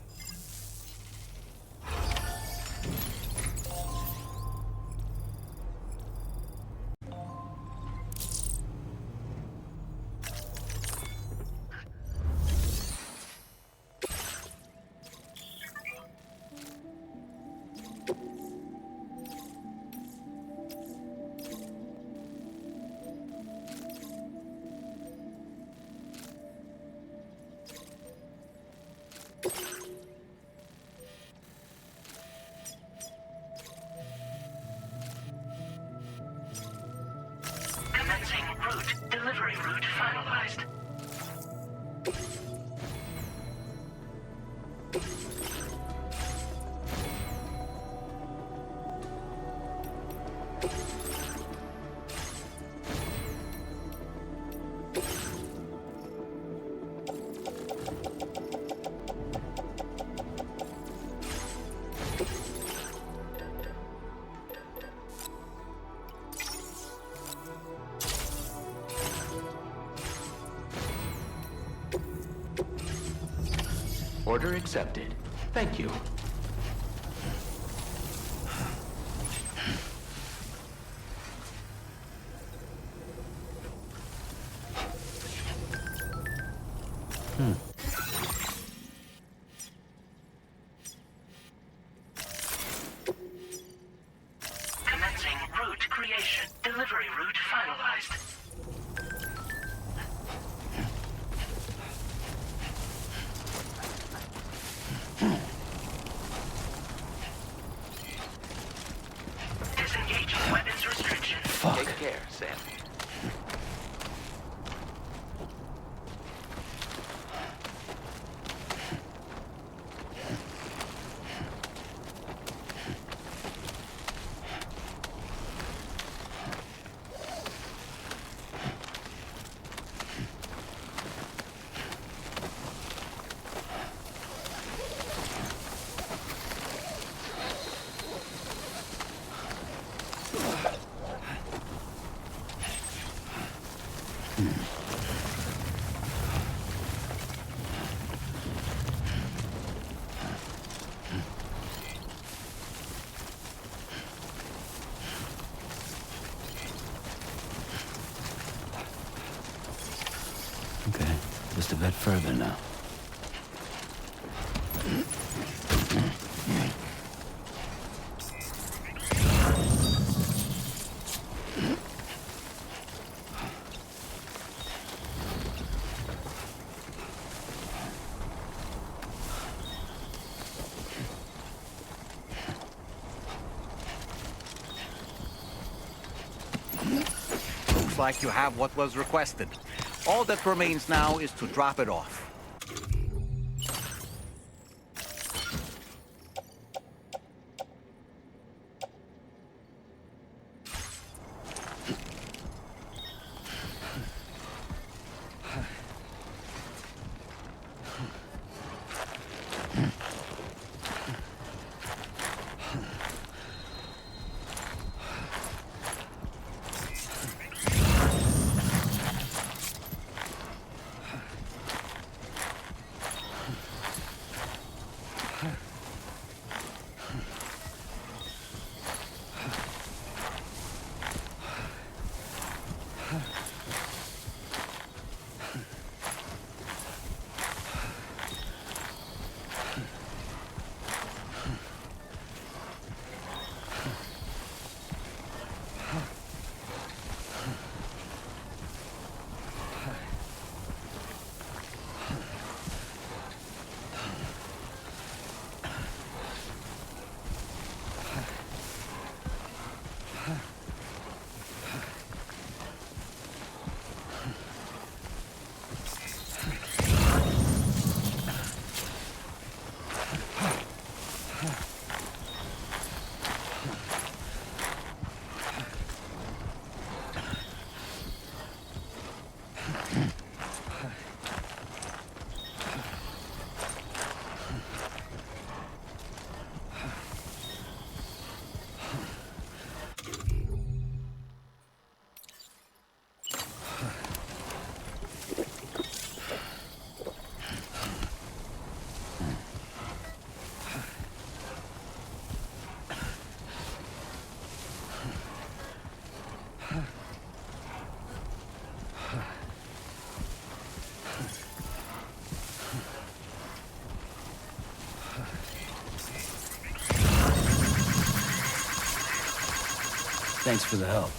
Delivery route finalized. Order accepted. Thank you. Commencing route creation. Delivery route finalized. Disengaging weapons restrictions. Take care, Sam. Okay, just a bit further now. Looks like you have what was requested. All that remains now is to drop it off. Thanks for the help.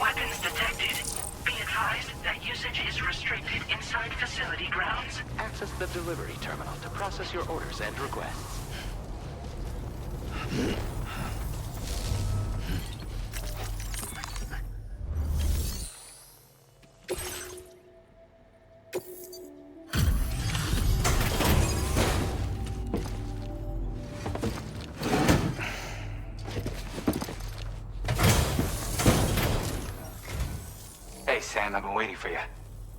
Weapons detected. Be advised that usage is restricted inside facility grounds. Access the delivery terminal to process your orders and requests. Hey, Sam, I've been waiting for you.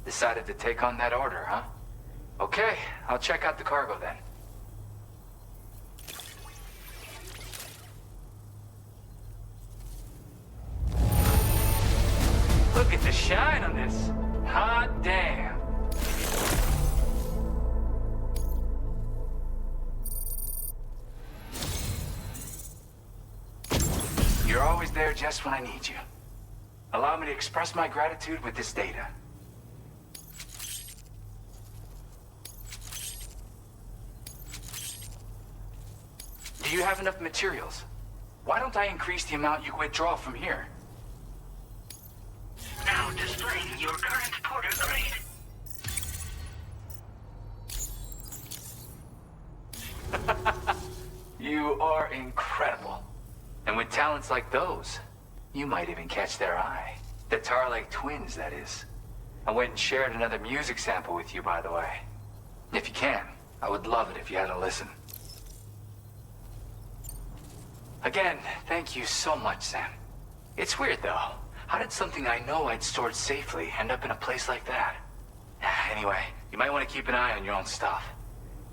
Decided to take on that order, huh? Okay, I'll check out the cargo then. Look at the shine on this. Hot damn. You're always there just when I need you. Allow me to express my gratitude with this data. Do you have enough materials? Why don't I increase the amount you withdraw from here? Now displaying your current porter grade. You are incredible. And with talents like those, you might even catch their eye. The Tar Lake twins, that is. I went and shared another music sample with you, by the way. If you can, I would love it if you had a listen. Again, thank you so much, Sam. It's weird, though. How did something I know I'd stored safely end up in a place like that? Anyway, you might want to keep an eye on your own stuff.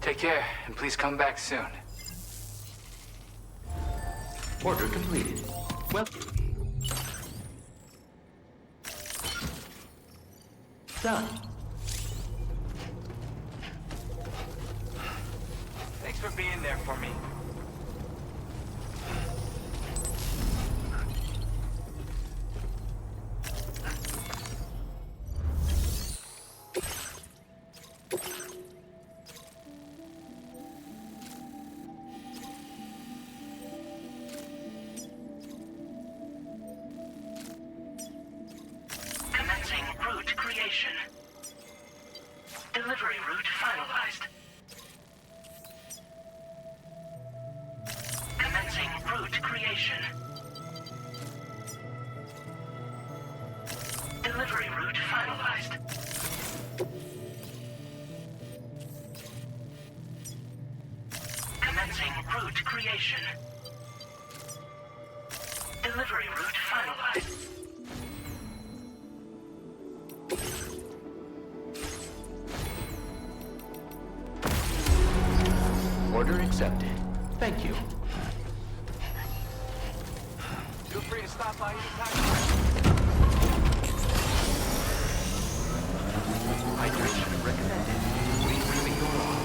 Take care, and please come back soon. Order completed. Well... done. Thanks for being there for me. creation. Delivery route finalized. Commencing route creation. Delivery route finalized. Commencing route creation. Delivery route finalized. Order accepted. Thank you. Feel free to stop by anytime. Hydration recommended. Refilling your arm.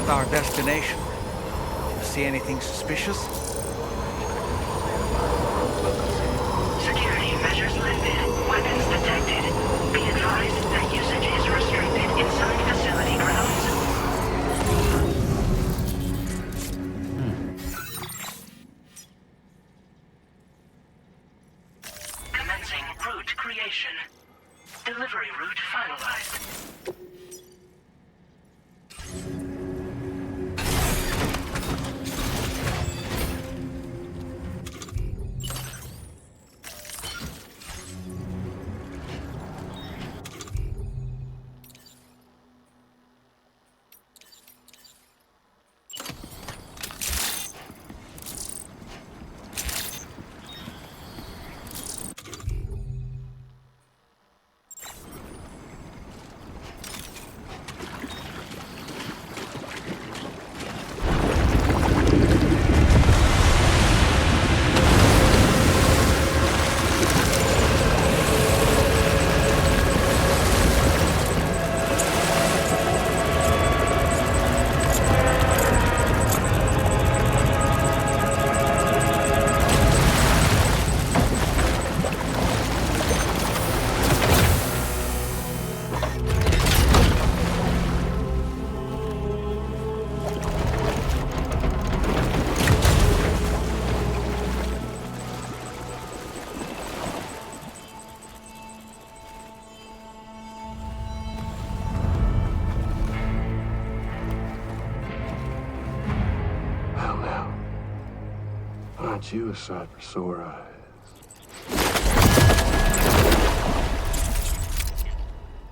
Our destination. You see anything suspicious? Security measures lifted. Weapons detected. Be advised that usage is restricted inside facility grounds. Commencing route creation. Delivery route finalized. Ain't you a sight for sore eyes?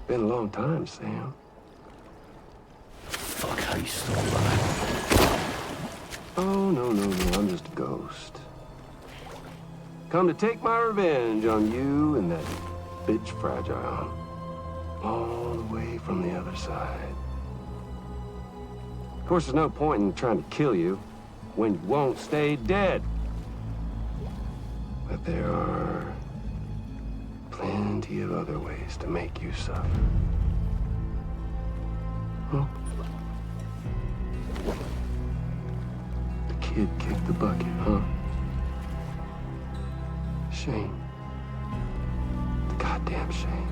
Been a long time, Sam. Fuck, how you still alive? Oh, no, I'm just a ghost. Come to take my revenge on you and that bitch Fragile. All the way from the other side. Of course, there's no point in trying to kill you when you won't stay dead. But there are plenty of other ways to make you suffer. Huh? The kid kicked the bucket, huh? Shame. The goddamn shame.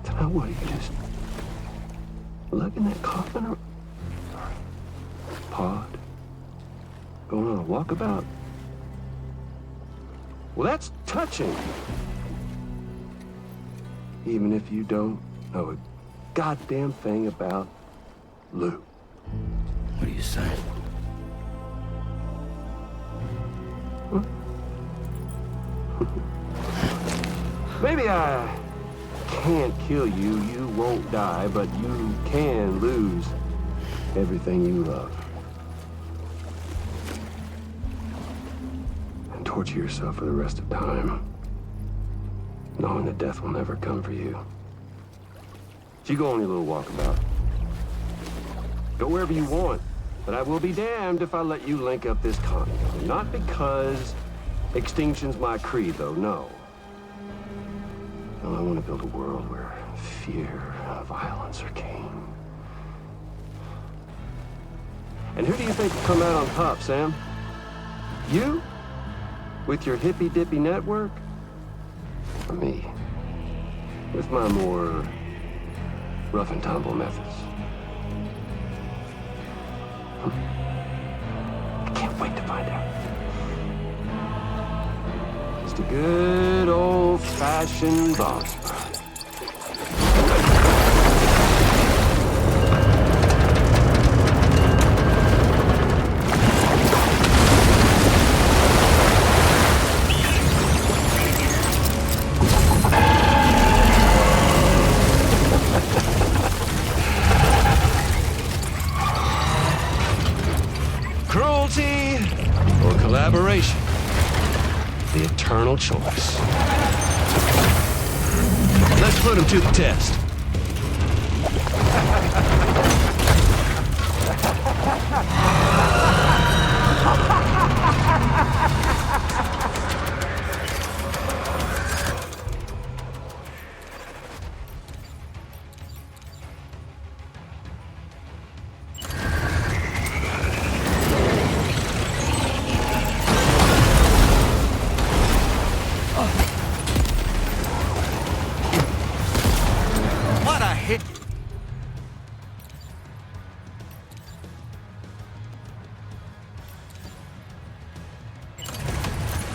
Now what, you just lugging that coffin or pod? Going on a walkabout? Well, that's touching. Even if you don't know a goddamn thing about Lou. What are you saying? Huh? Maybe I can't kill you, you won't die, but you can lose everything you love. And torture yourself for the rest of time, knowing that death will never come for you. So you go on your little walkabout. Go wherever you want, but I will be damned if I let you link up this continent. Not because extinction's my creed, though, no. No, I want to build a world where fear and violence are king. And who do you think will come out on top, Sam? You? With your hippy-dippy network? Or me? With my more rough and tumble methods? I can't wait to find out. Just a good old-fashioned boss fight. Cruelty or collaboration? The eternal choice. Let's put him to the test.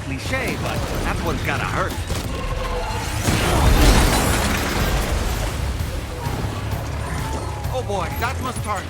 Cliche, but that one's gotta hurt. Oh boy, that must hurt.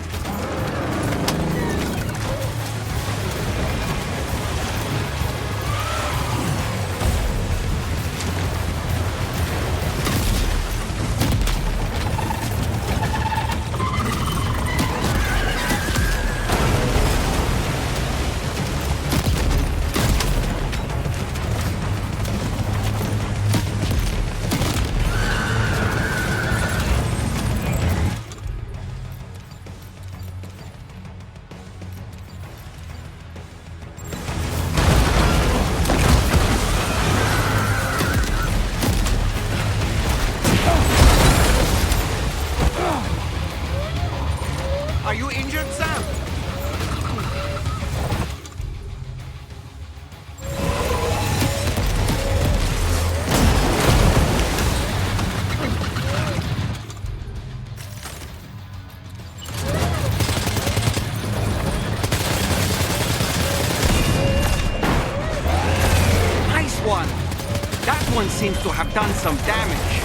Are you injured, Sam? Nice one! That one seems to have done some damage.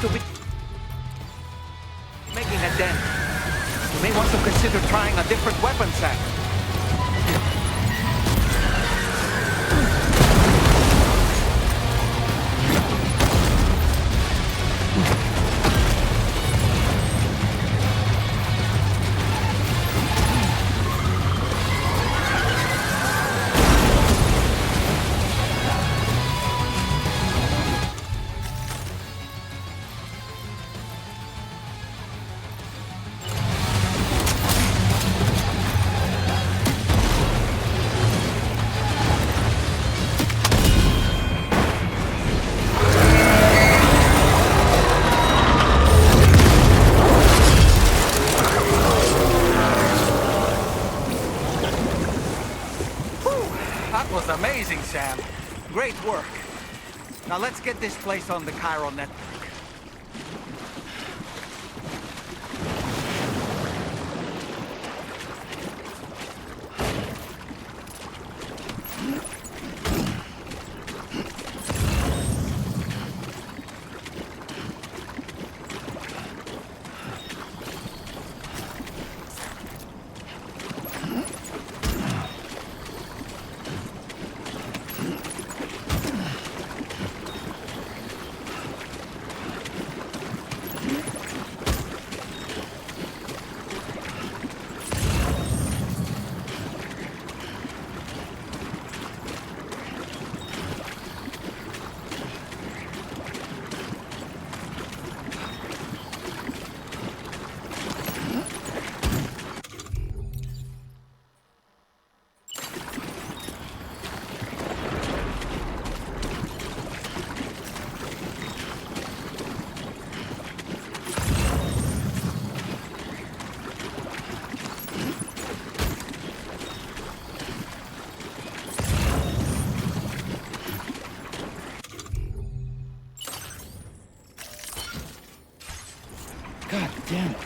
to be making a dent. You may want to consider trying a different weapon set. That was amazing, Sam. Great work. Now let's get this place on the Chiral network. God damn it.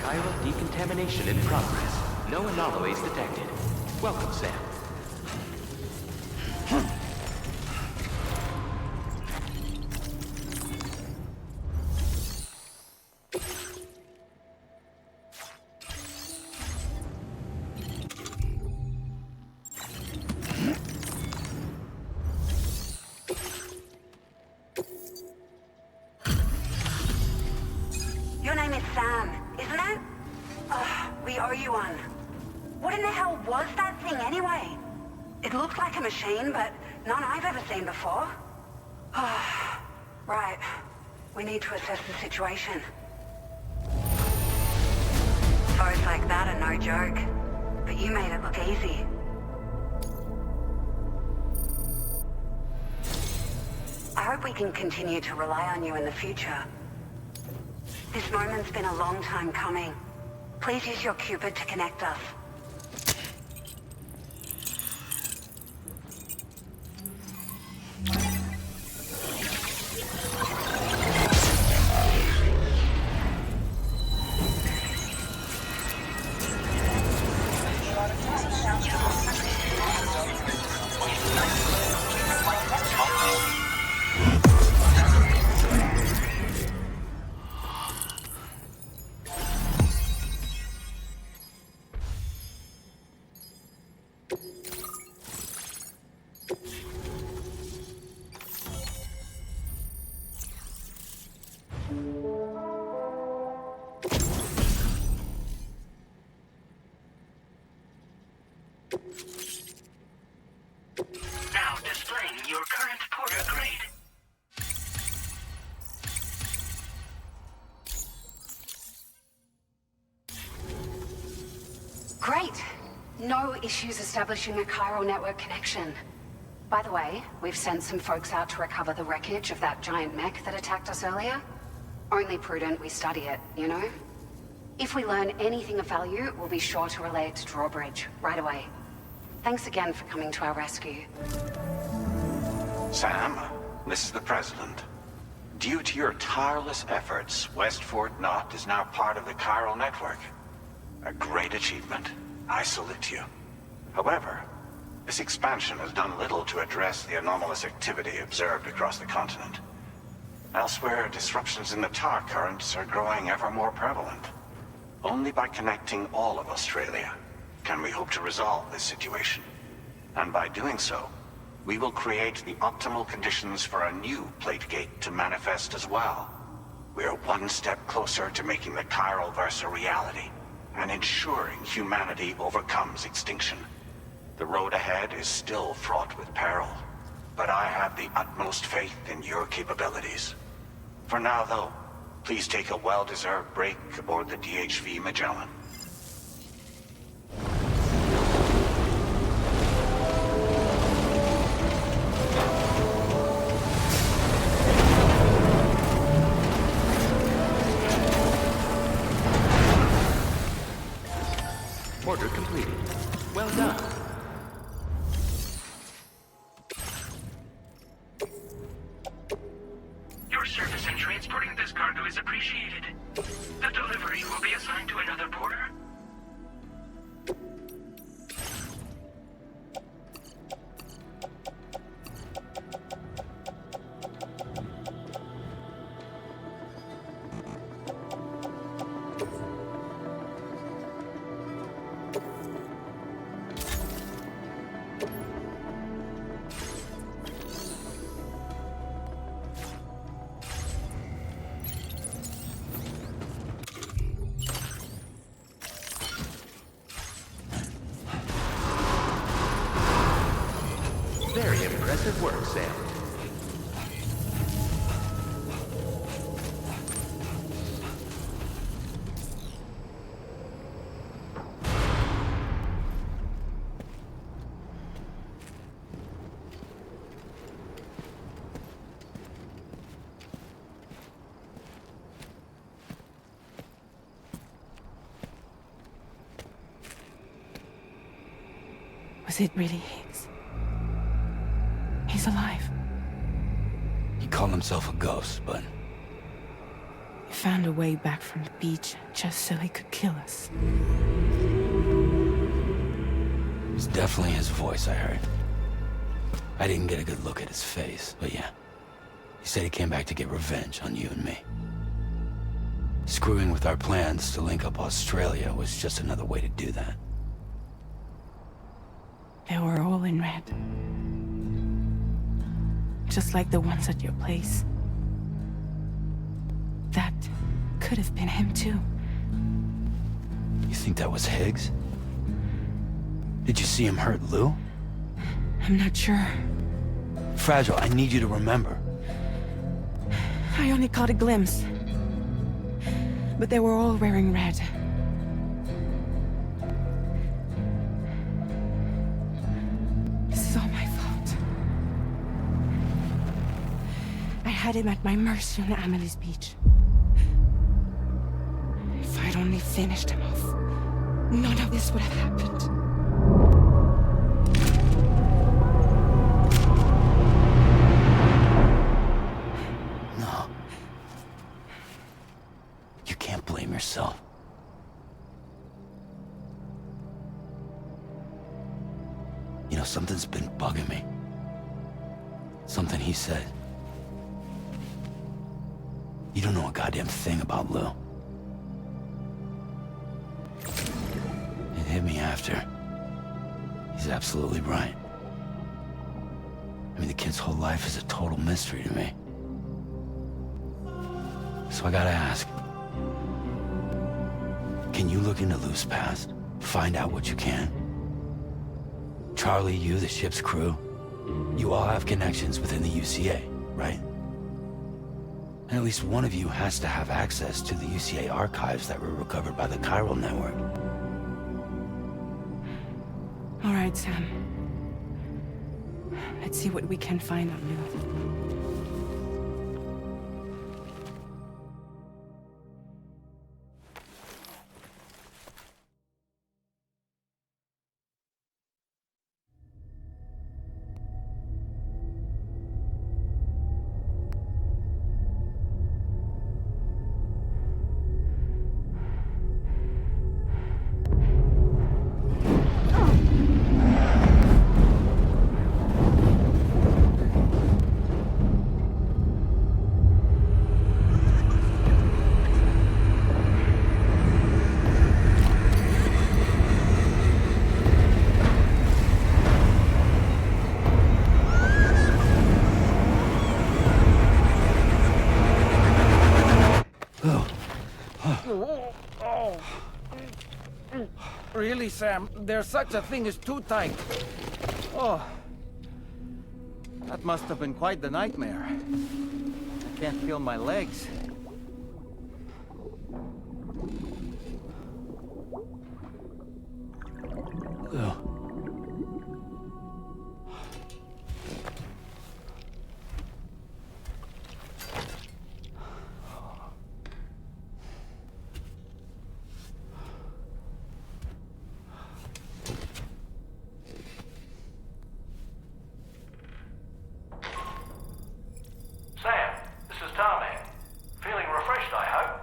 Chiral decontamination in progress. No anomalies detected. Welcome, Sam. Your name is Sam, isn't it? We owe you one. What in the hell was that thing anyway? It looked like a machine, but none I've ever seen before. Right. We need to assess the situation. Foes like that are no joke. But you made it look easy. I hope we can continue to rely on you in the future. This moment's been a long time coming. Please use your Cupid to connect us. Now displaying your current porter grade. Great. No issues establishing a chiral network connection. By the way, we've sent some folks out to recover the wreckage of that giant mech that attacked us earlier. Only prudent we study it, you know? If we learn anything of value, we'll be sure to relay it to Drawbridge right away. Thanks again for coming to our rescue. Sam, this is the President. Due to your tireless efforts, West Fort Knot is now part of the chiral network. A great achievement. I salute you. However, this expansion has done little to address the anomalous activity observed across the continent. Elsewhere, disruptions in the tar currents are growing ever more prevalent. Only by connecting all of Australia can we hope to resolve this situation. And by doing so, we will create the optimal conditions for a new plate gate to manifest as well. We are one step closer to making the chiral verse a reality, and ensuring humanity overcomes extinction. The road ahead is still fraught with peril, but I have the utmost faith in your capabilities. For now, though, please take a well-deserved break aboard the DHV Magellan. Order completed. Well done. Your service in transporting this cargo is appreciated. The delivery will be assigned to another porter. Very impressive work, Sam. Was it really Higgs? He's alive. He called himself a ghost, but... He found a way back from the beach just so he could kill us. It was definitely his voice I heard. I didn't get a good look at his face, but yeah. He said he came back to get revenge on you and me. Screwing with our plans to link up Australia was just another way to do that. They were all in red. Just like the ones at your place. That could have been him too. You think that was Higgs? Did you see him hurt Lou? I'm not sure. Fragile, I need you to remember. I only caught a glimpse. But they were all wearing red. This is all my fault. I had him at my mercy on Amelie's beach. If I'd only finished him off, none of this would have happened. No. You can't blame yourself. You know, something's been bugging me. Something he said. You don't know a goddamn thing about Lou. It hit me after. He's absolutely right. I mean, the kid's whole life is a total mystery to me. So I gotta ask. Can you look into Lou's past? Find out what you can? Charlie, you, the ship's crew, you all have connections within the UCA, right? And at least one of you has to have access to the UCA archives that were recovered by the chiral network. All right, Sam. Let's see what we can find on you. Really, Sam? There's such a thing as too tight. Oh. That must have been quite the nightmare. I can't feel my legs. Ugh. Sam, this is Tarman. Feeling refreshed, I hope.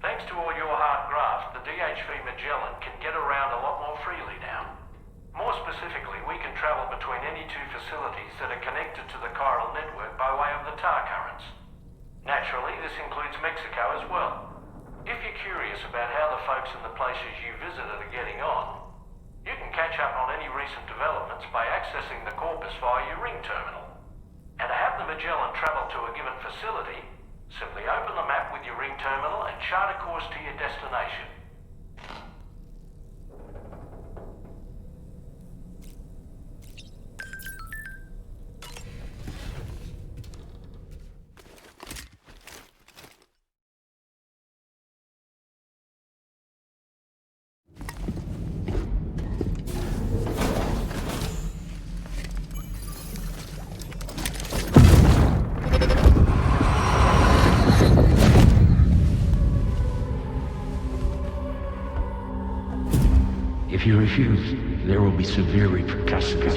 Thanks to all your hard graft, the DHV Magellan can get around a lot more freely now. More specifically, we can travel between any two facilities that are connected to the chiral network by way of the tar currents. Naturally, this includes Mexico as well. If you're curious about how the folks in the places you visited are getting on, you can catch up on any recent developments by accessing the corpus via your ring terminal. And to have the Magellan travel to a given facility, simply open the map with your ring terminal and chart a course to your destination. If you refuse, there will be severe repercussions.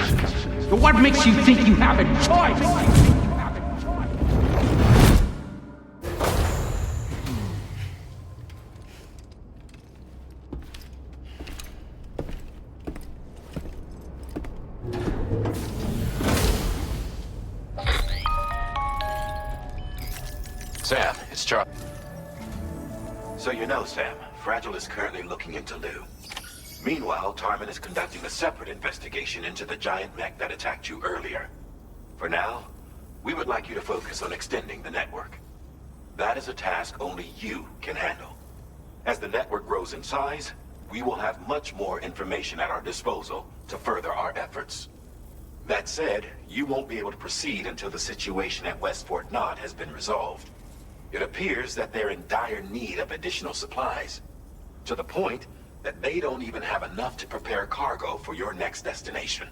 But what makes you think you have a choice? Sam, it's Charlie. So you know, Sam, Fragile is currently looking into Lou. Meanwhile, Tarman is conducting a separate investigation into the giant mech that attacked you earlier. For now, we would like you to focus on extending the network. That is a task only you can handle. As the network grows in size, we will have much more information at our disposal to further our efforts. That said, you won't be able to proceed until the situation at West Fort Knott has been resolved. It appears that they're in dire need of additional supplies, to the point that they don't even have enough to prepare cargo for your next destination.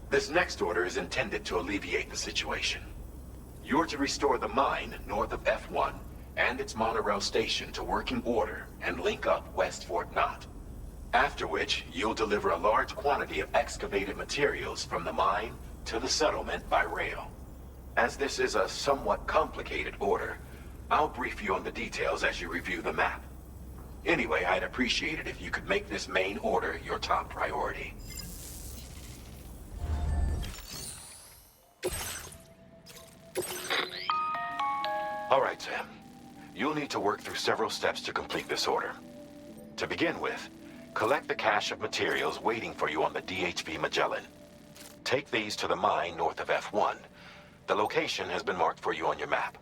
This next order is intended to alleviate the situation. You're to restore the mine north of F1 and its monorail station to working order and link up West Fort Knott. After which, you'll deliver a large quantity of excavated materials from the mine to the settlement by rail. As this is a somewhat complicated order, I'll brief you on the details as you review the map. Anyway, I'd appreciate it if you could make this main order your top priority. All right, Sam. You'll need to work through several steps to complete this order. To begin with, collect the cache of materials waiting for you on the DHV Magellan. Take these to the mine north of F1. The location has been marked for you on your map.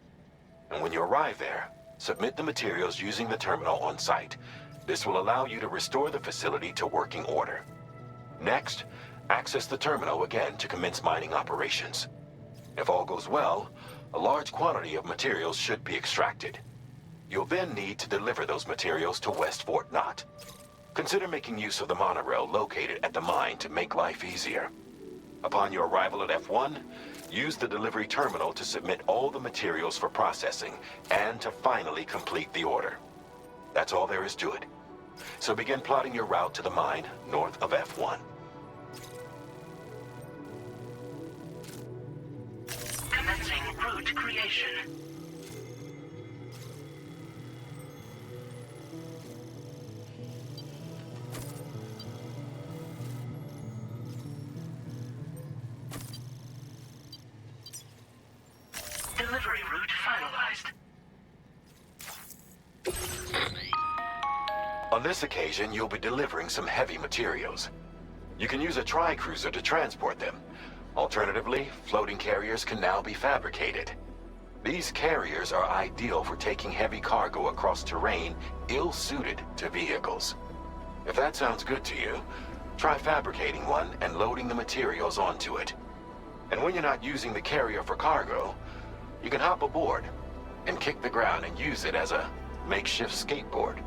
And when you arrive there, submit the materials using the terminal on site. This will allow you to restore the facility to working order. Next, access the terminal again to commence mining operations. If all goes well, a large quantity of materials should be extracted. You'll then need to deliver those materials to West Fort Knott. Consider making use of the monorail located at the mine to make life easier. Upon your arrival at F1, use the delivery terminal to submit all the materials for processing and to finally complete the order. That's all there is to it. So begin plotting your route to the mine north of F1. Commencing route creation. Delivery route finalized. On this occasion, you'll be delivering some heavy materials. You can use a tri-cruiser to transport them. Alternatively, floating carriers can now be fabricated. These carriers are ideal for taking heavy cargo across terrain ill-suited to vehicles. If that sounds good to you, try fabricating one and loading the materials onto it. And when you're not using the carrier for cargo, you can hop aboard and kick the ground and use it as a makeshift skateboard.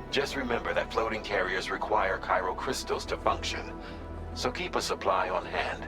Just remember that floating carriers require chiral crystals to function, so keep a supply on hand.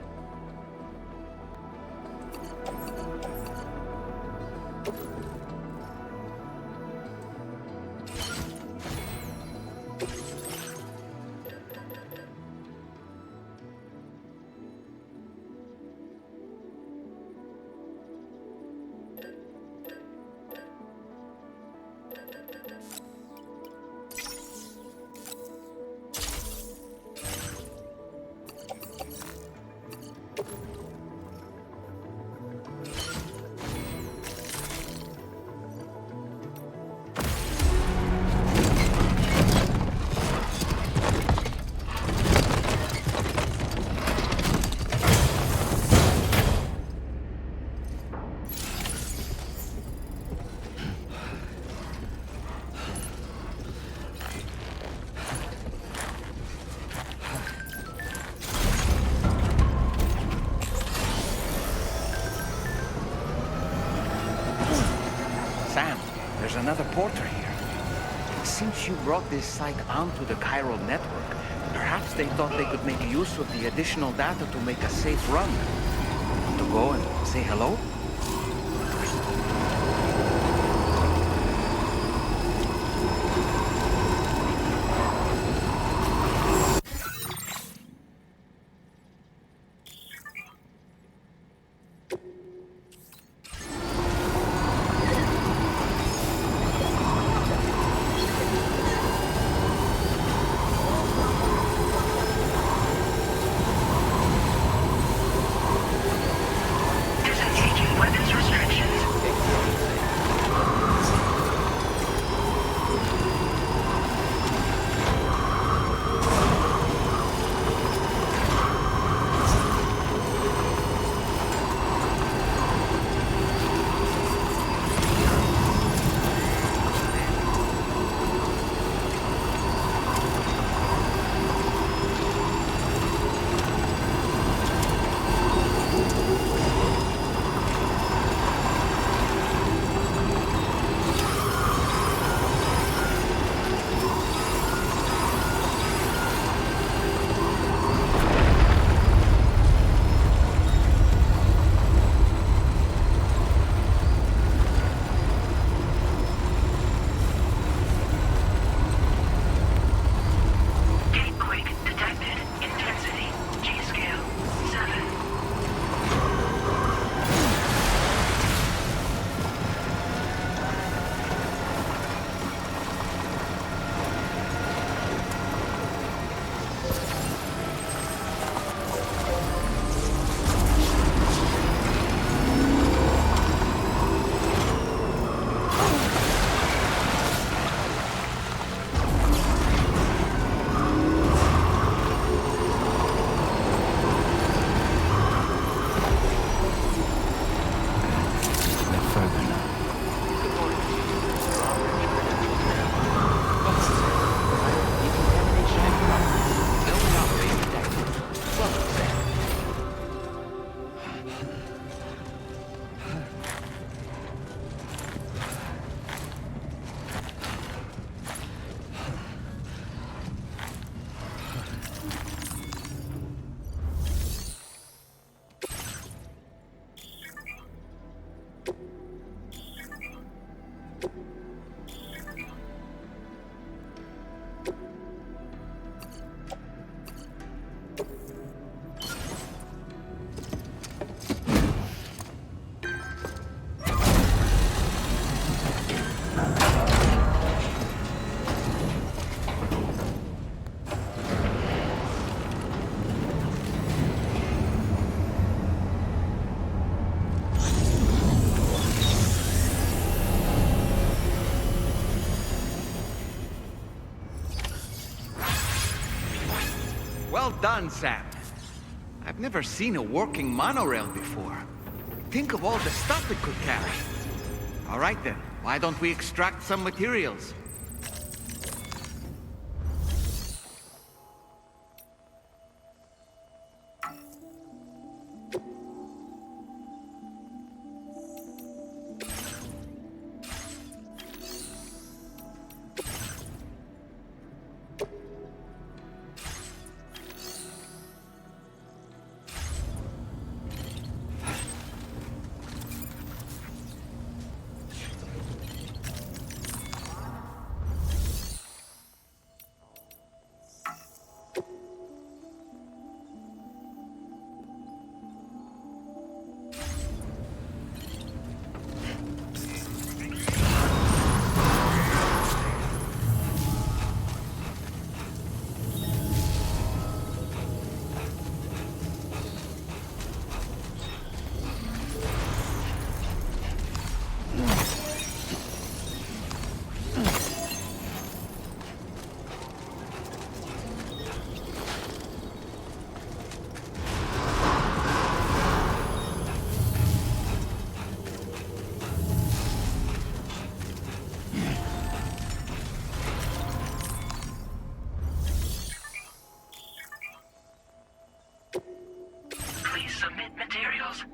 Sam, there's another porter here. Since you brought this site onto the chiral network, perhaps they thought they could make use of the additional data to make a safe run. Want to go and say hello? Disengaging Well done, Sam. I've never seen a working monorail before. Think of all the stuff it could carry. All right then, why don't we extract some materials? Please submit materials.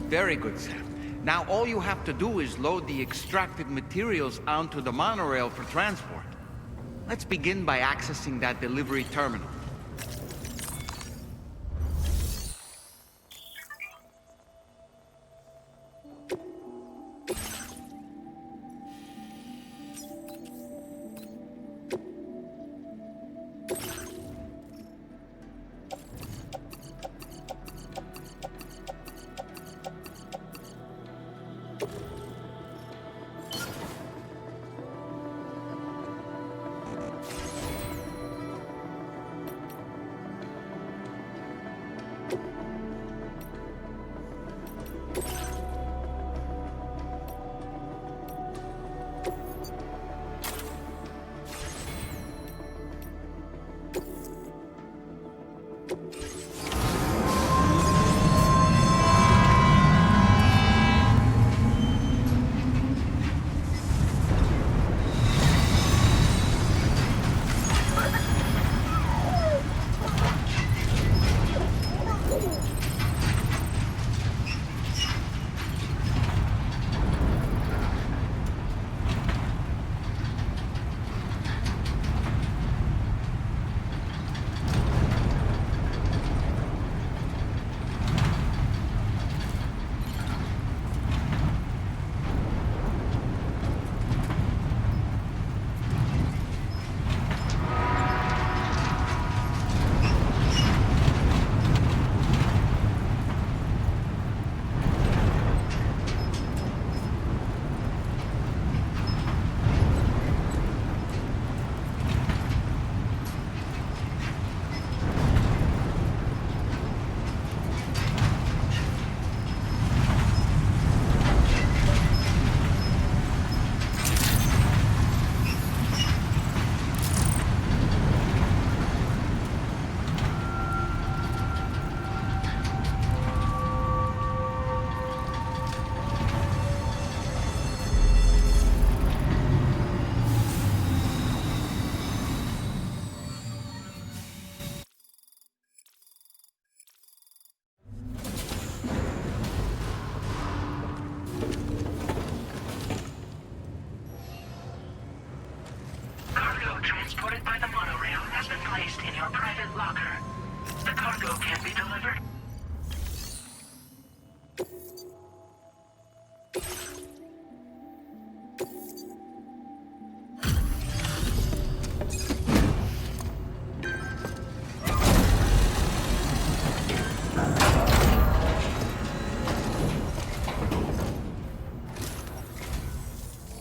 Very good, Sam. Now all you have to do is load the extracted materials onto the monorail for transport. Let's begin by accessing that delivery terminal.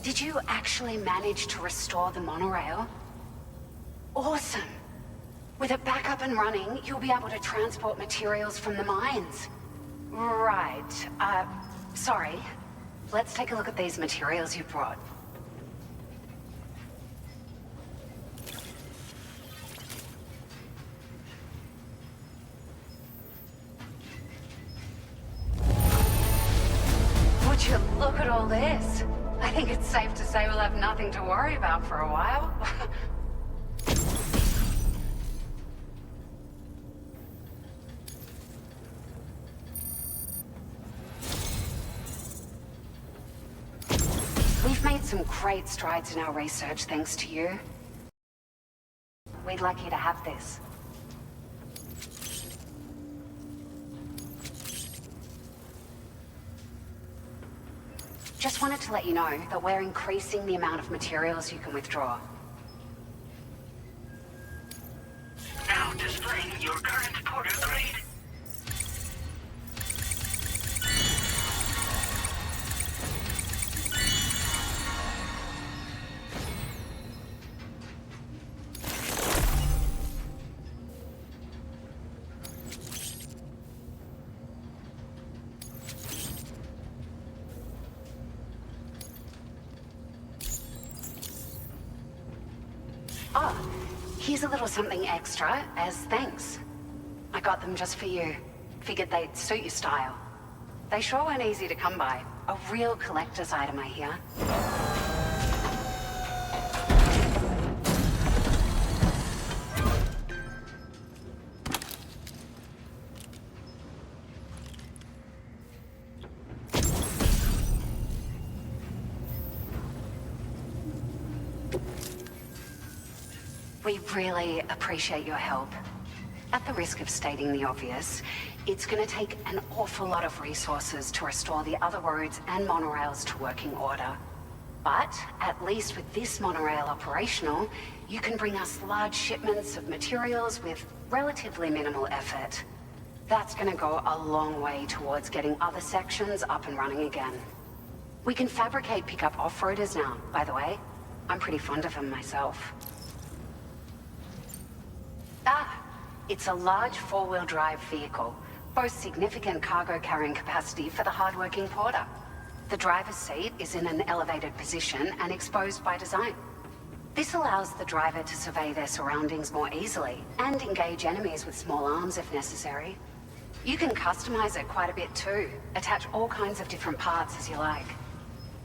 Did you actually manage to restore the monorail? Awesome. With it back up and running, you'll be able to transport materials from the mines. Right. Sorry. Let's take a look at these materials you brought. Would you look at all this? I think it's safe to say we'll have nothing to worry about for a while. We've made some great strides in our research thanks to you. We'd like you to have this. Just wanted to let you know that we're increasing the amount of materials you can withdraw. Now displaying your current porter grade. Oh, here's a little something extra as thanks. I got them just for you. Figured they'd suit your style. They sure weren't easy to come by. A real collector's item, I hear. We really appreciate your help. At the risk of stating the obvious, it's going to take an awful lot of resources to restore the other roads and monorails to working order. But at least with this monorail operational, you can bring us large shipments of materials with relatively minimal effort. That's going to go a long way towards getting other sections up and running again. We can fabricate pickup off-roaders now, by the way. I'm pretty fond of them myself. It's a large four-wheel drive vehicle, boasts significant cargo carrying capacity for the hard-working porter. The driver's seat is in an elevated position and exposed by design. This allows the driver to survey their surroundings more easily and engage enemies with small arms if necessary. You can customize it quite a bit too, attach all kinds of different parts as you like.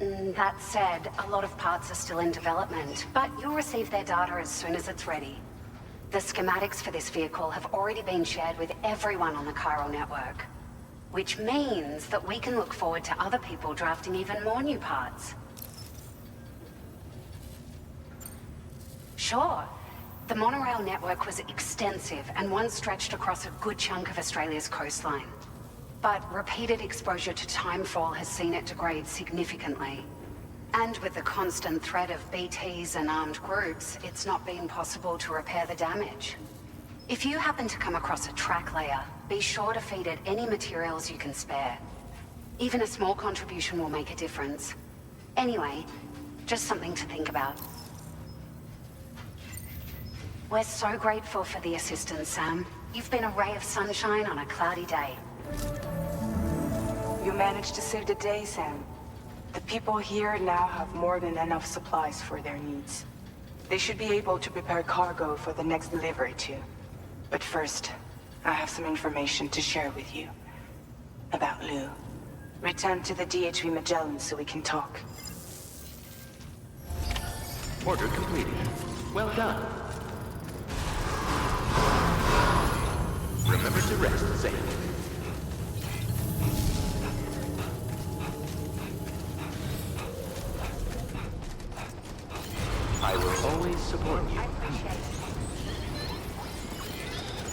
That said, a lot of parts are still in development, but you'll receive their data as soon as it's ready. The schematics for this vehicle have already been shared with everyone on the chiral network, which means that we can look forward to other people drafting even more new parts. Sure, the monorail network was extensive and once stretched across a good chunk of Australia's coastline. But repeated exposure to timefall has seen it degrade significantly. And with the constant threat of BTs and armed groups, it's not been possible to repair the damage. If you happen to come across a track layer, be sure to feed it any materials you can spare. Even a small contribution will make a difference. Anyway, just something to think about. We're so grateful for the assistance, Sam. You've been a ray of sunshine on a cloudy day. You managed to save the day, Sam. The people here now have more than enough supplies for their needs. They should be able to prepare cargo for the next delivery too. But first, I have some information to share with you. About Lou. Return to the DHV Magellan so we can talk. Order completed. Well done. Remember to rest, Sam. I will always support you.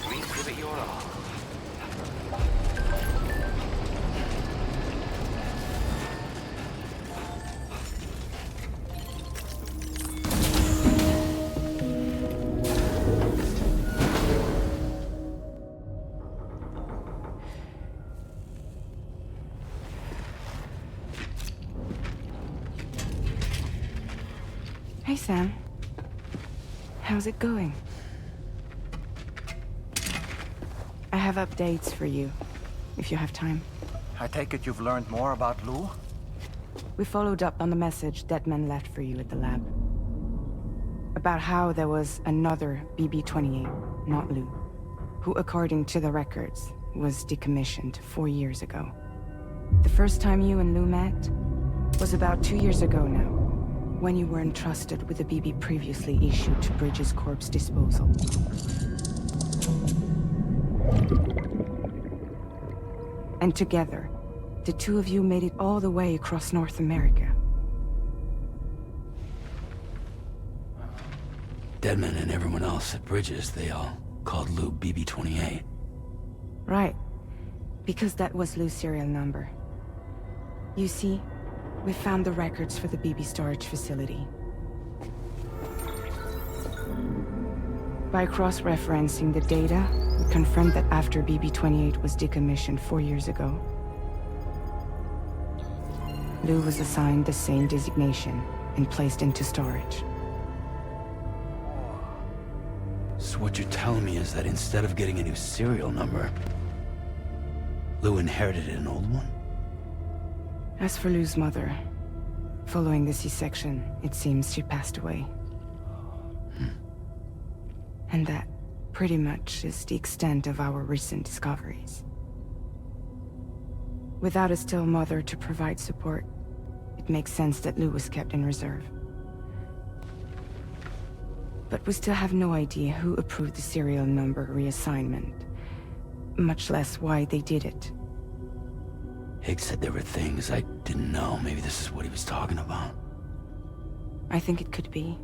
Please give it your all. Hey, Sam. How's it going? I have updates for you, if you have time. I take it you've learned more about Lou? We followed up on the message Deadman left for you at the lab. About how there was another BB-28, not Lou, who, according to the records, was decommissioned 4 years ago. The first time you and Lou met was about 2 years ago now, when you were entrusted with a BB previously issued to Bridges Corp's disposal. And together, the two of you made it all the way across North America. Deadman and everyone else at Bridges, they all called Lou BB-28. Right. Because that was Lou's serial number. You see, we found the records for the BB storage facility. By cross-referencing the data, we confirmed that after BB-28 was decommissioned 4 years ago, Lou was assigned the same designation and placed into storage. So what you're telling me is that instead of getting a new serial number, Lou inherited an old one? As for Lou's mother, following the C-section, it seems she passed away. And that, pretty much, is the extent of our recent discoveries. Without a still mother to provide support, it makes sense that Lou was kept in reserve. But we still have no idea who approved the serial number reassignment, much less why they did it. Higgs said there were things I didn't know. Maybe this is what he was talking about. I think it could be.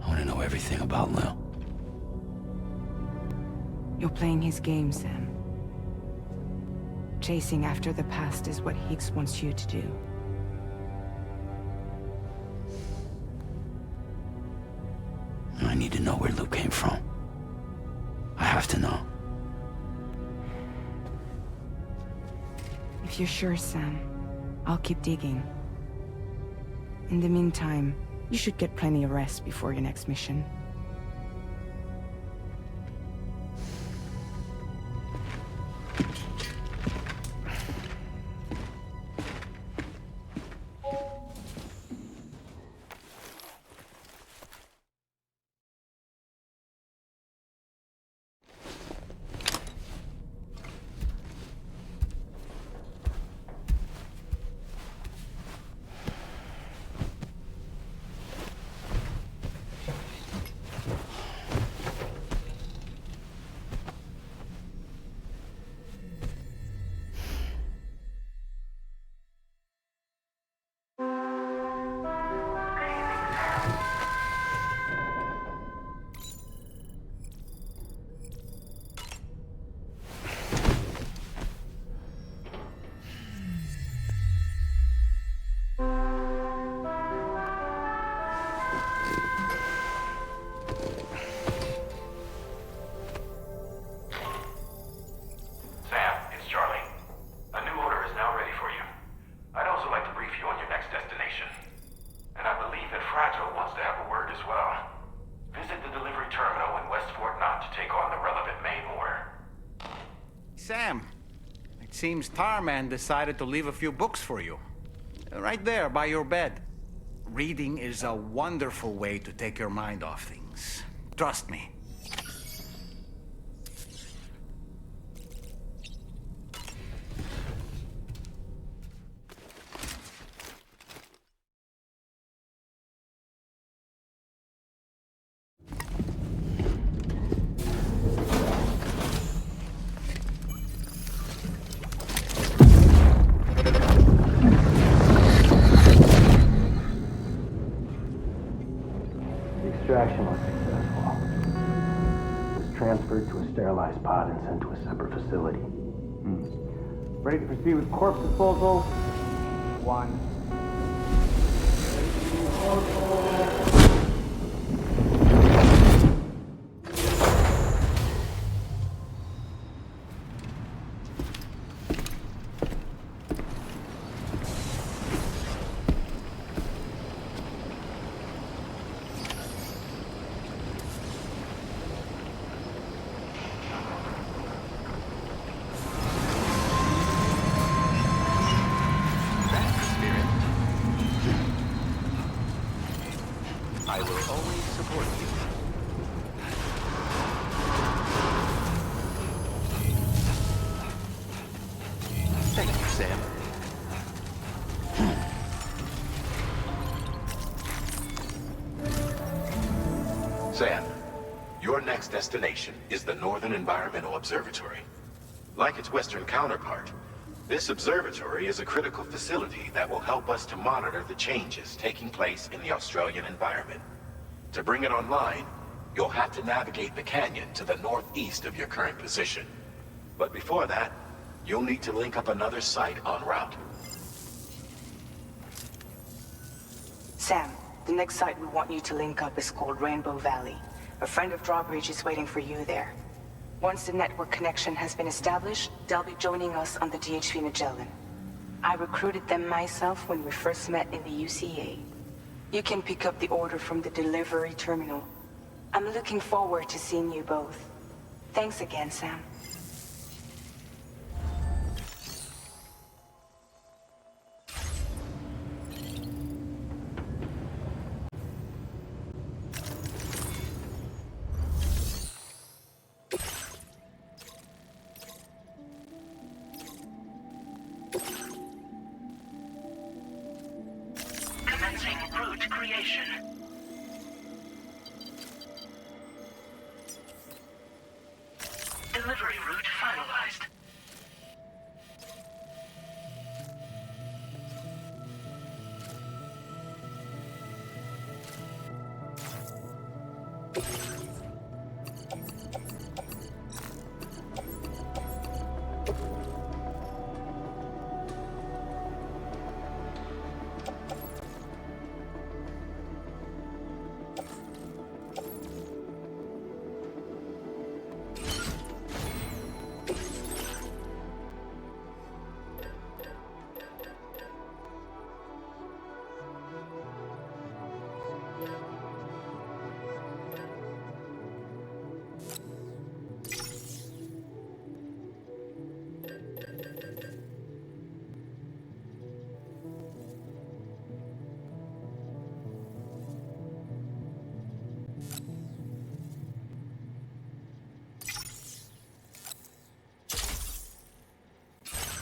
I want to know everything about Lou. You're playing his game, Sam. Chasing after the past is what Higgs wants you to do. I need to know where Lou came from. I have to know. If you're sure, Sam, I'll keep digging. In the meantime, you should get plenty of rest before your next mission. Sam, it seems Tarman decided to leave a few books for you. Right there, by your bed. Reading is a wonderful way to take your mind off things. Trust me. Extraction was successful. It was transferred to a sterilized pod and sent to a separate facility. Ready to proceed with corpse disposal? 1. I will always support you. Thank you, Sam. Sam, your next destination is the Northern Environmental Observatory. Like its Western counterpart, this observatory is a critical facility that will help us to monitor the changes taking place in the Australian environment. To bring it online, you'll have to navigate the canyon to the northeast of your current position. But before that, you'll need to link up another site en route. Sam, the next site we want you to link up is called Rainbow Valley. A friend of Drawbridge is waiting for you there. Once the network connection has been established, they'll be joining us on the DHV Magellan. I recruited them myself when we first met in the UCA. You can pick up the order from the delivery terminal. I'm looking forward to seeing you both. Thanks again, Sam. Commencing route creation. Delivery route finalized.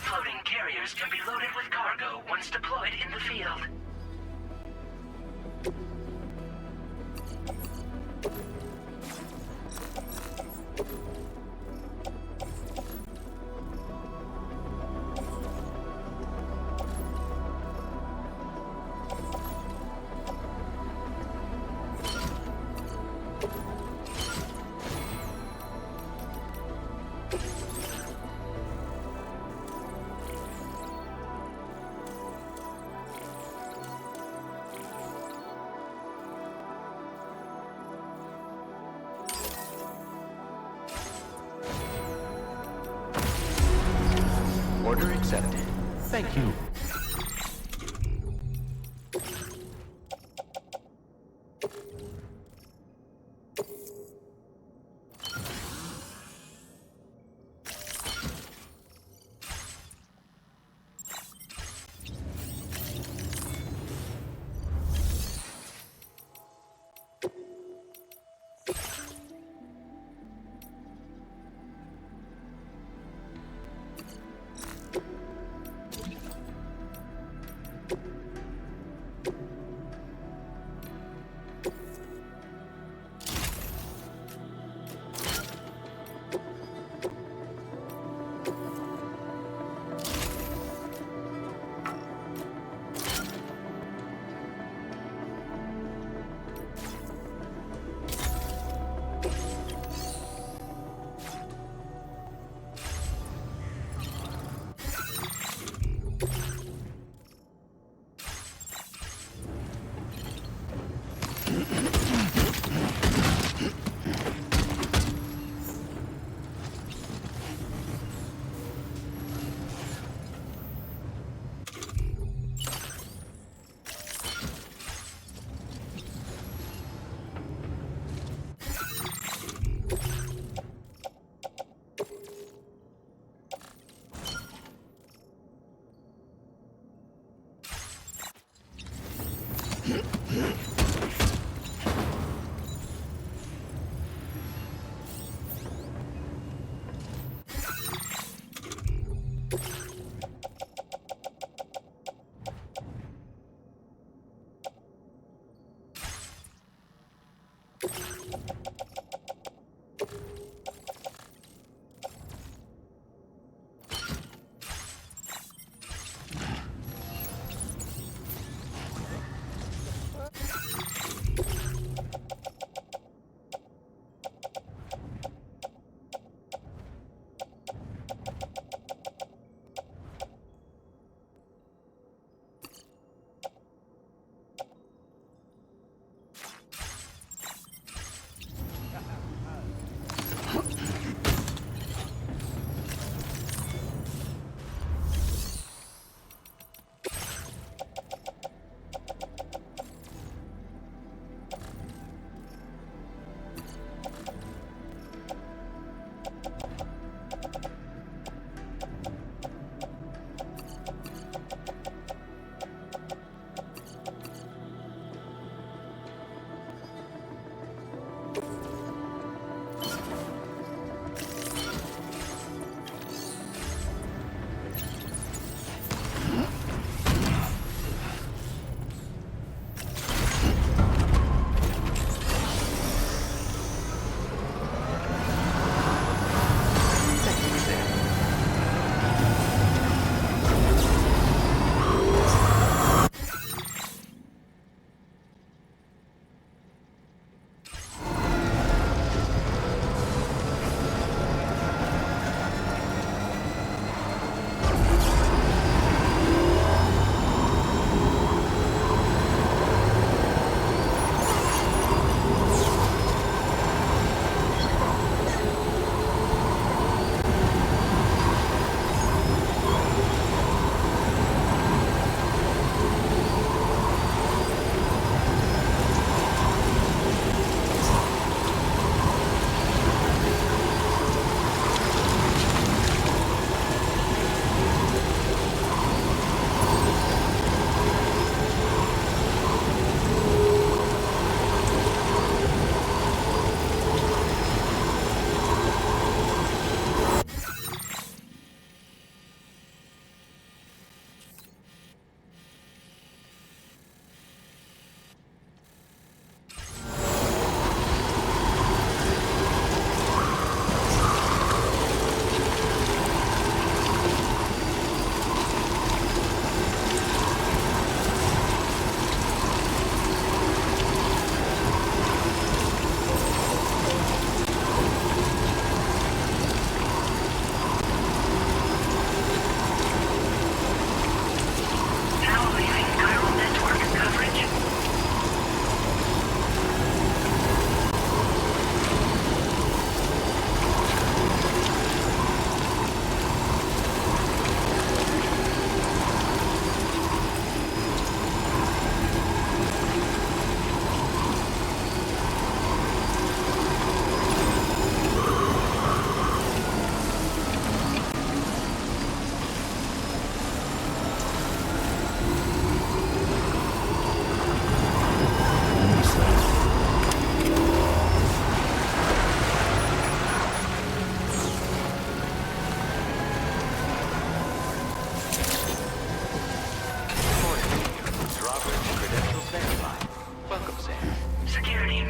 Floating carriers can be loaded with cargo once deployed in the field. Order accepted. Thank you.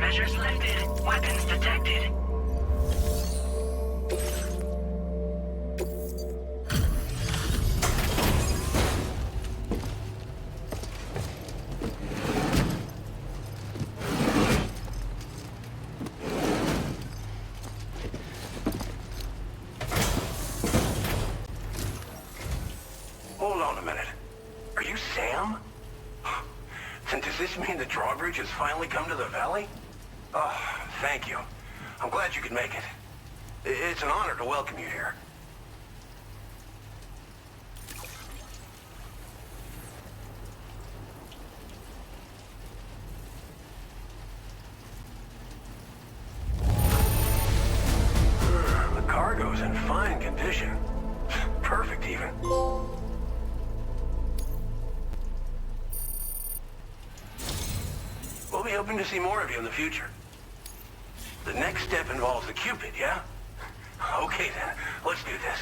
Countermeasures lifted. Weapons detected. Hold on a minute. Are you Sam? And does this mean the drawbridge has finally come to the valley? Oh, thank you. I'm glad you could make it. It's an honor to welcome you here. The cargo's in fine condition. Perfect, even. We'll be hoping to see more of you in the future. The next step involves the Cupid, yeah? Okay then, let's do this.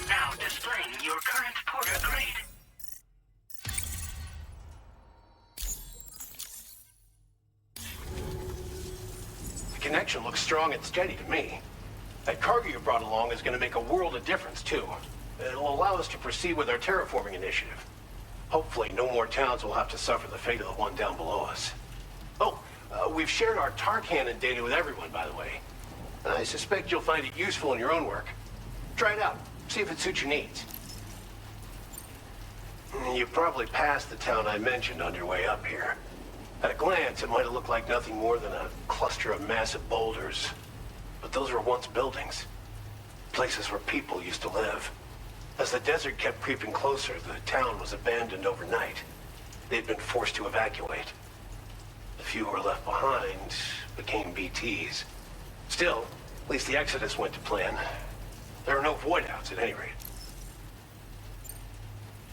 Now displaying your current porter grade. The connection looks strong and steady to me. That cargo you brought along is going to make a world of difference, too. It'll allow us to proceed with our terraforming initiative. Hopefully, no more towns will have to suffer the fate of the one down below us. Oh, we've shared our tar cannon data with everyone, by the way. I suspect you'll find it useful in your own work. Try it out. See if it suits your needs. You probably passed the town I mentioned on your way up here. At a glance, it might have looked like nothing more than a cluster of massive boulders. But those were once buildings. Places where people used to live. As the desert kept creeping closer, the town was abandoned overnight. They'd been forced to evacuate. The few who were left behind became BTs. Still, at least the exodus went to plan. There are no void-outs at any rate.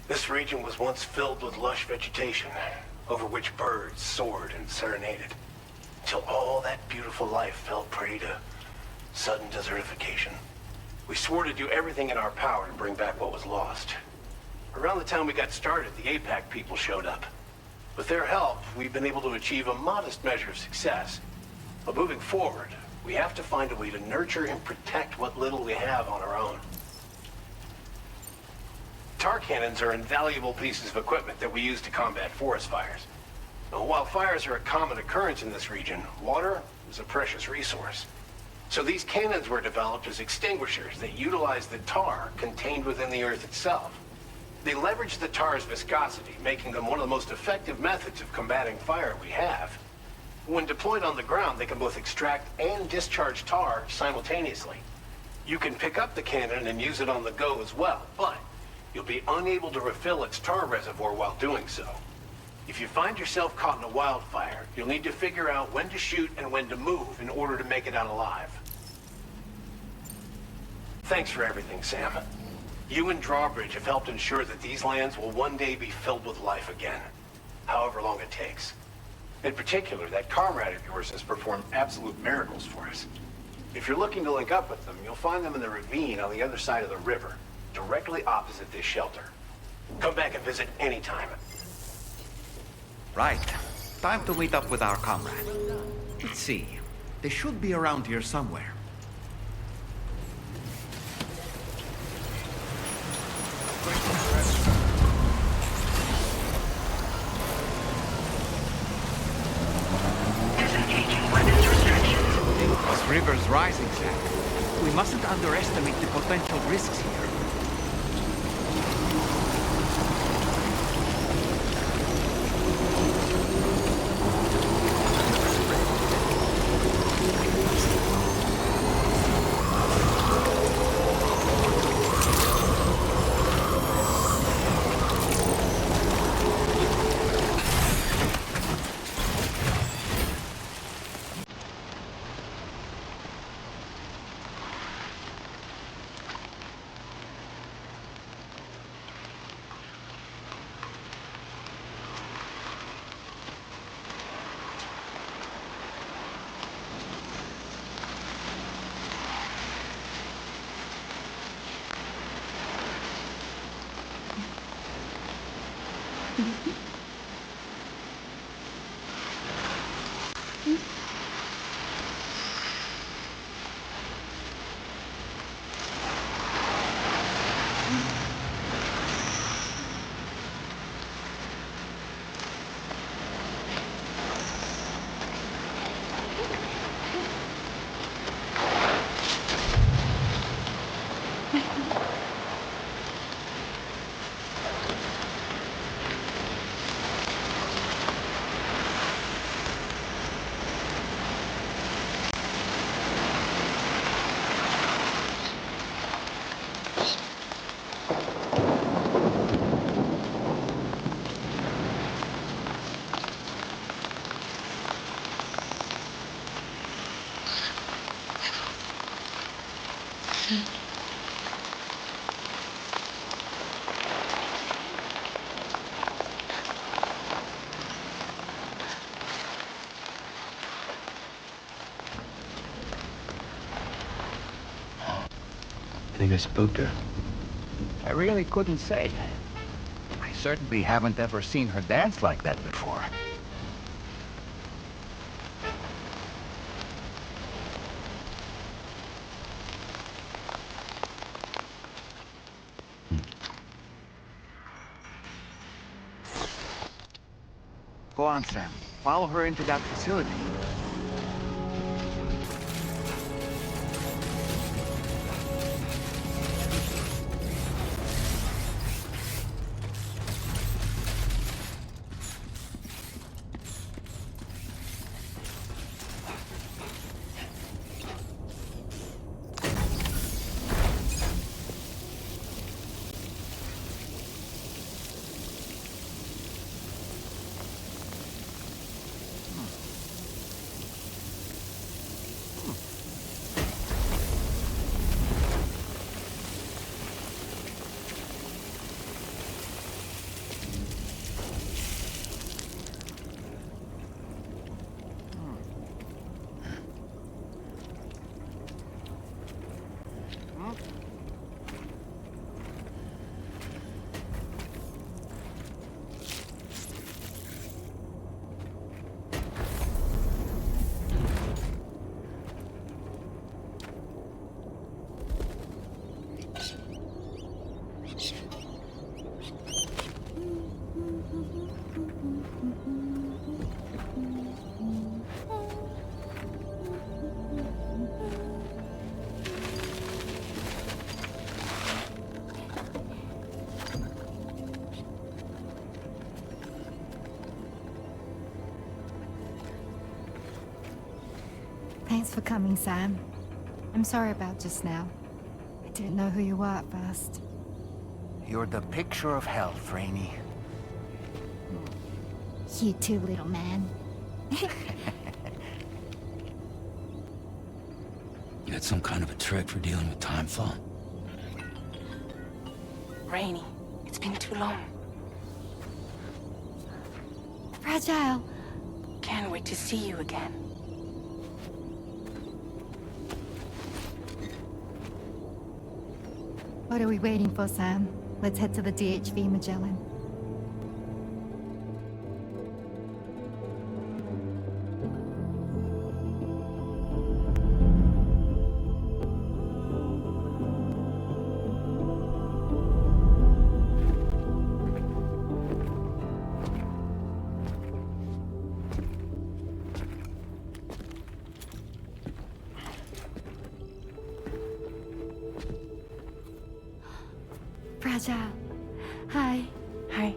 This region was once filled with lush vegetation, over which birds soared and serenaded, until all that beautiful life fell prey to sudden desertification. We swore to do everything in our power to bring back what was lost. Around the time we got started, the APAC people showed up. With their help, we've been able to achieve a modest measure of success. But moving forward, we have to find a way to nurture and protect what little we have on our own. Tar cannons are invaluable pieces of equipment that we use to combat forest fires. Now, while fires are a common occurrence in this region, water is a precious resource. So these cannons were developed as extinguishers that utilize the tar contained within the earth itself. They leverage the tar's viscosity, making them one of the most effective methods of combating fire we have. When deployed on the ground, they can both extract and discharge tar simultaneously. You can pick up the cannon and use it on the go as well, but you'll be unable to refill its tar reservoir while doing so. If you find yourself caught in a wildfire, you'll need to figure out when to shoot and when to move in order to make it out alive. Thanks for everything, Sam. You and Drawbridge have helped ensure that these lands will one day be filled with life again, however long it takes. In particular, that comrade of yours has performed absolute miracles for us. If you're looking to link up with them, you'll find them in the ravine on the other side of the river, directly opposite this shelter. Come back and visit anytime. Right. Time to meet up with our comrade. Let's see. They should be around here somewhere. This river's rising, Sam. We mustn't underestimate the potential risks here. Think I spooked her? I really couldn't say. I certainly haven't ever seen her dance like that before. Go on, Sam. Follow her into that facility. Thanks for coming, Sam. I'm sorry about just now. I didn't know who you were at first. You're the picture of health, Rainey. You too, little man. You got some kind of a trick for dealing with time fall? Rainey, it's been too long. Fragile. Can't wait to see you again. What are we waiting for, Sam? Let's head to the DHV Magellan. Fragile. Hi. Hi.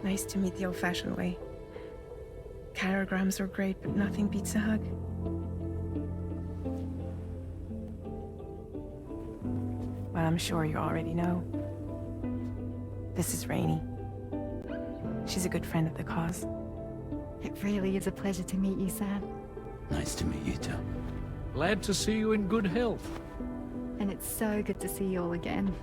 Nice to meet the old-fashioned way. Carograms are great, but nothing beats a hug. Well, I'm sure you already know. This is Rainey. She's a good friend of the cause. It really is a pleasure to meet you, Sam. Nice to meet you too. Glad to see you in good health. And it's so good to see you all again.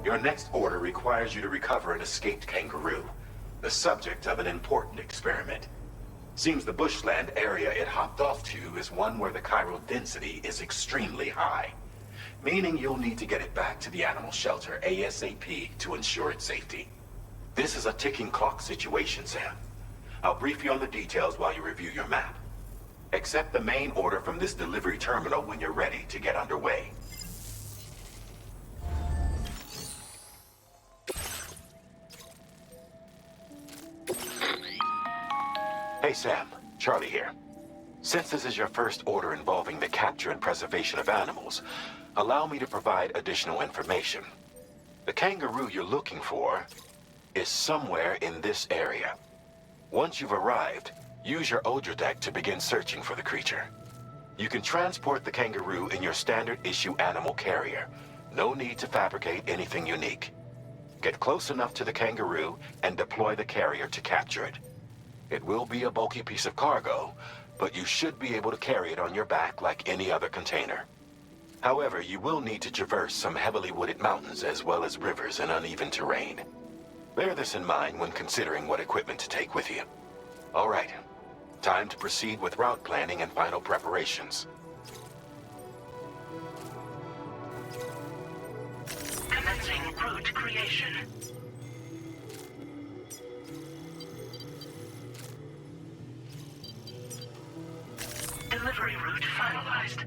Your next order requires you to recover an escaped kangaroo, the subject of an important experiment. Seems the bushland area it hopped off to is one where the chiral density is extremely high, meaning you'll need to get it back to the animal shelter ASAP to ensure its safety. This is a ticking clock situation, Sam. I'll brief you on the details while you review your map. Accept the main order from this delivery terminal when you're ready to get underway. Hey Sam, Charlie here. Since this is your first order involving the capture and preservation of animals, allow me to provide additional information. The kangaroo you're looking for is somewhere in this area. Once you've arrived, use your Odra deck to begin searching for the creature. You can transport the kangaroo in your standard issue animal carrier. No need to fabricate anything unique. Get close enough to the kangaroo and deploy the carrier to capture it. It will be a bulky piece of cargo, but you should be able to carry it on your back like any other container. However, you will need to traverse some heavily wooded mountains as well as rivers and uneven terrain. Bear this in mind when considering what equipment to take with you. All right, time to proceed with route planning and final preparations. Commencing route creation. Delivery route finalized.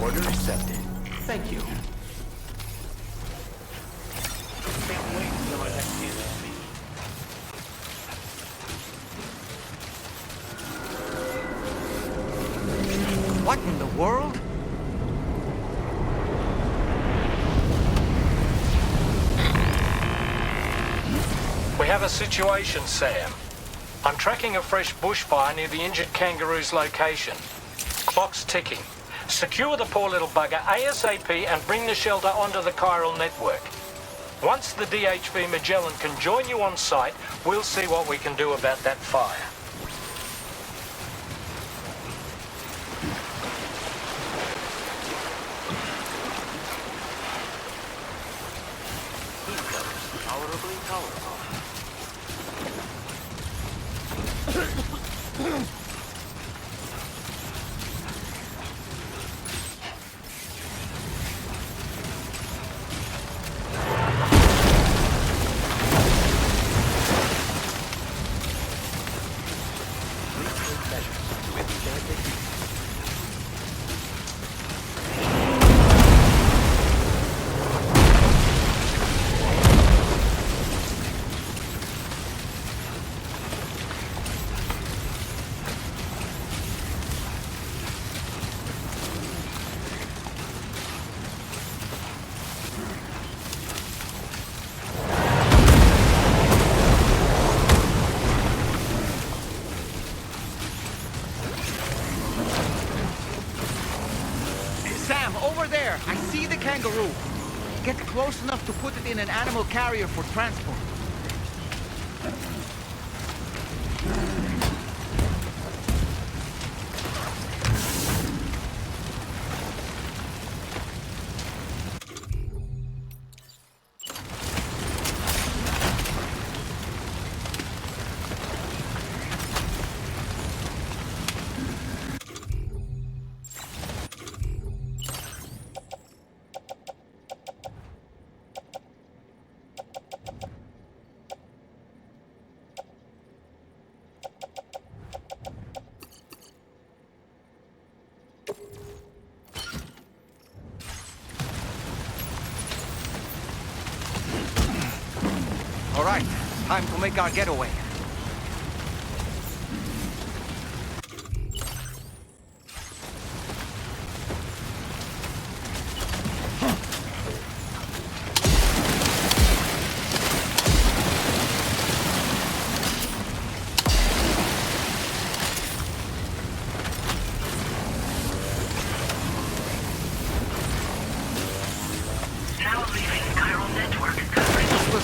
Order accepted. Thank you. Can't wait until I have to use me. What in the world? We have a situation, Sam. I'm tracking a fresh bushfire near the injured kangaroo's location. Clock's ticking. Secure the poor little bugger ASAP and bring the shelter onto the chiral network. Once the DHV Magellan can join you on site, we'll see what we can do about that fire. Tolerably tolerable. Sam, over there! I see the kangaroo! Get close enough to put it in an animal carrier for transport. All right, time to make our getaway.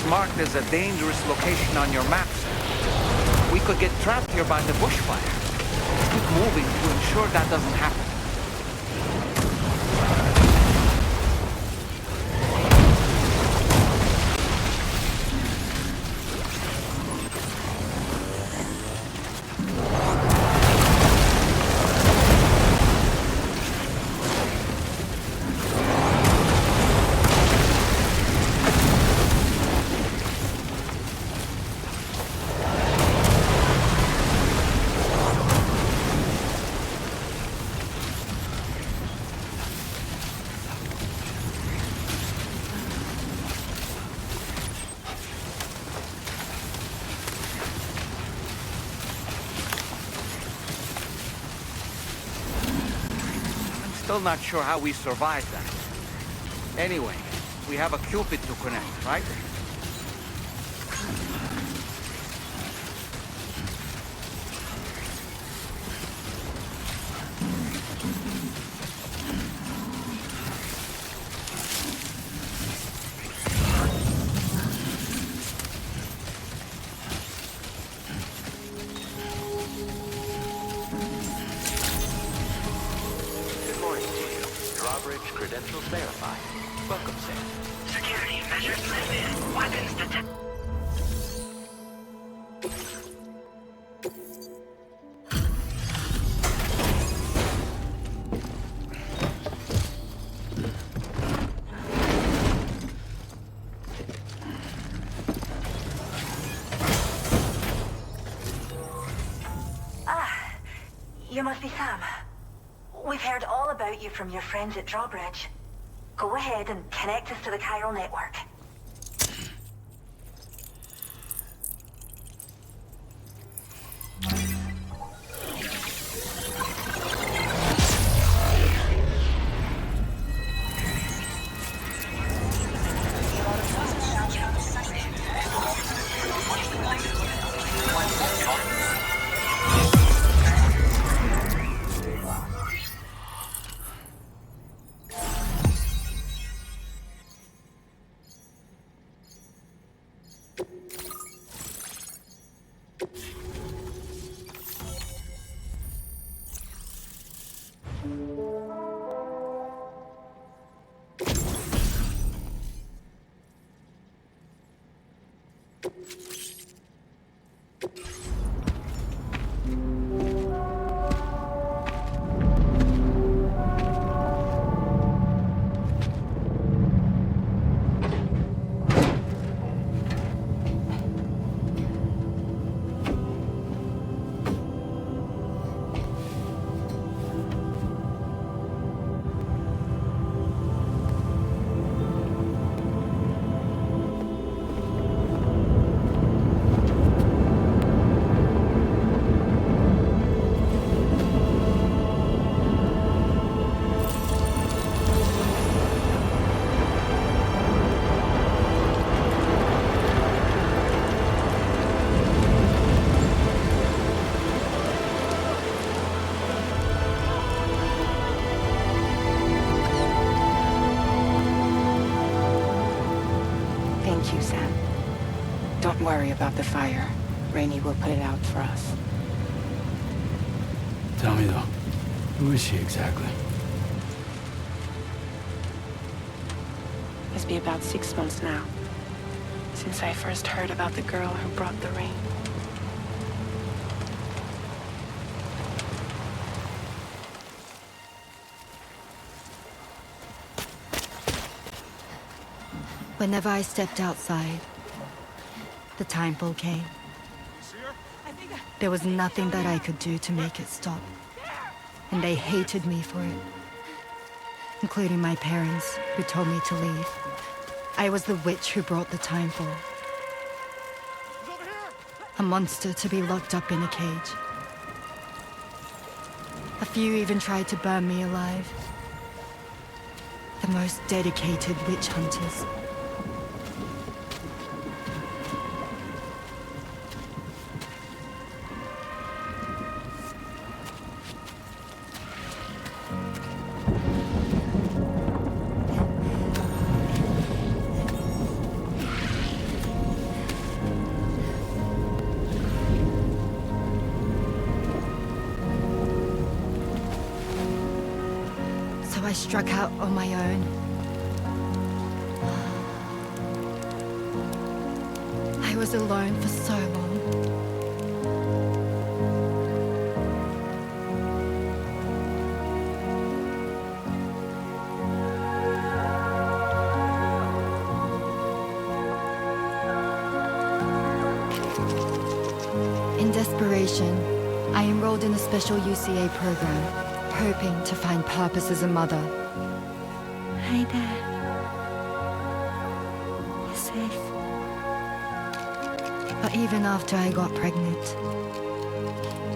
Marked as a dangerous location on your maps. We could get trapped here by the bushfire. Keep moving to ensure that doesn't happen. Still not sure how we survived that. Anyway, we have a Cupid to connect, right? Credentials verified. Welcome, Sam. Security measures lifted. Weapons detected. You must be Sam. We've heard all about you from your friends at Drawbridge. Go ahead and connect us to the chiral network. Thank you, Sam. Don't worry about the fire. Rainey will put it out for us. Tell me, though, who is she exactly? It's been about 6 months now, since I first heard about the girl who brought the rain. Whenever I stepped outside, the time fall came. There was nothing that I could do to make it stop. And they hated me for it. Including my parents, who told me to leave. I was the witch who brought the time fall. A monster to be locked up in a cage. A few even tried to burn me alive. The most dedicated witch hunters. I struck out on my own. I was alone for so long. In desperation, I enrolled in a special UCA program. Hoping to find purpose as a mother. Hey there. You're safe. But even after I got pregnant,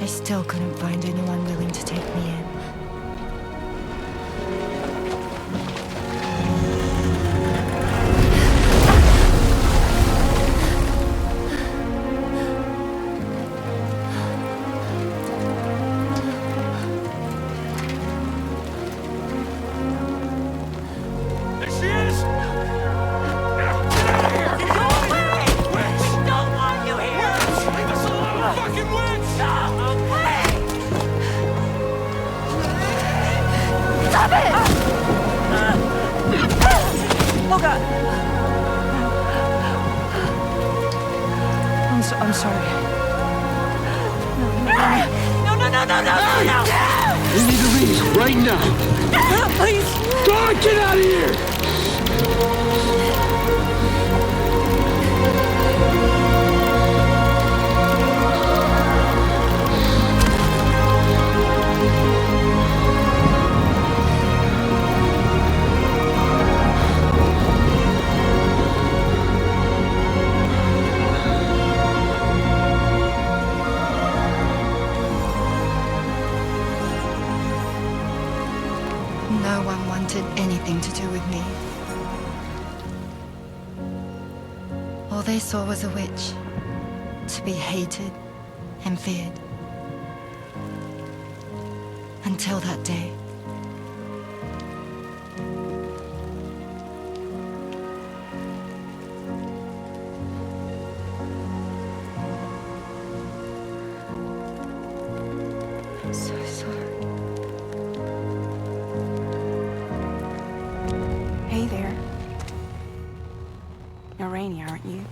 I still couldn't find anyone willing to take me in. I'm sorry. No. We need to leave right now. Please. God, get out of here! No one wanted anything to do with me. All they saw was a witch, to be hated and feared. Until that day. I'm so sorry. Hey there. You're Rainey, aren't you?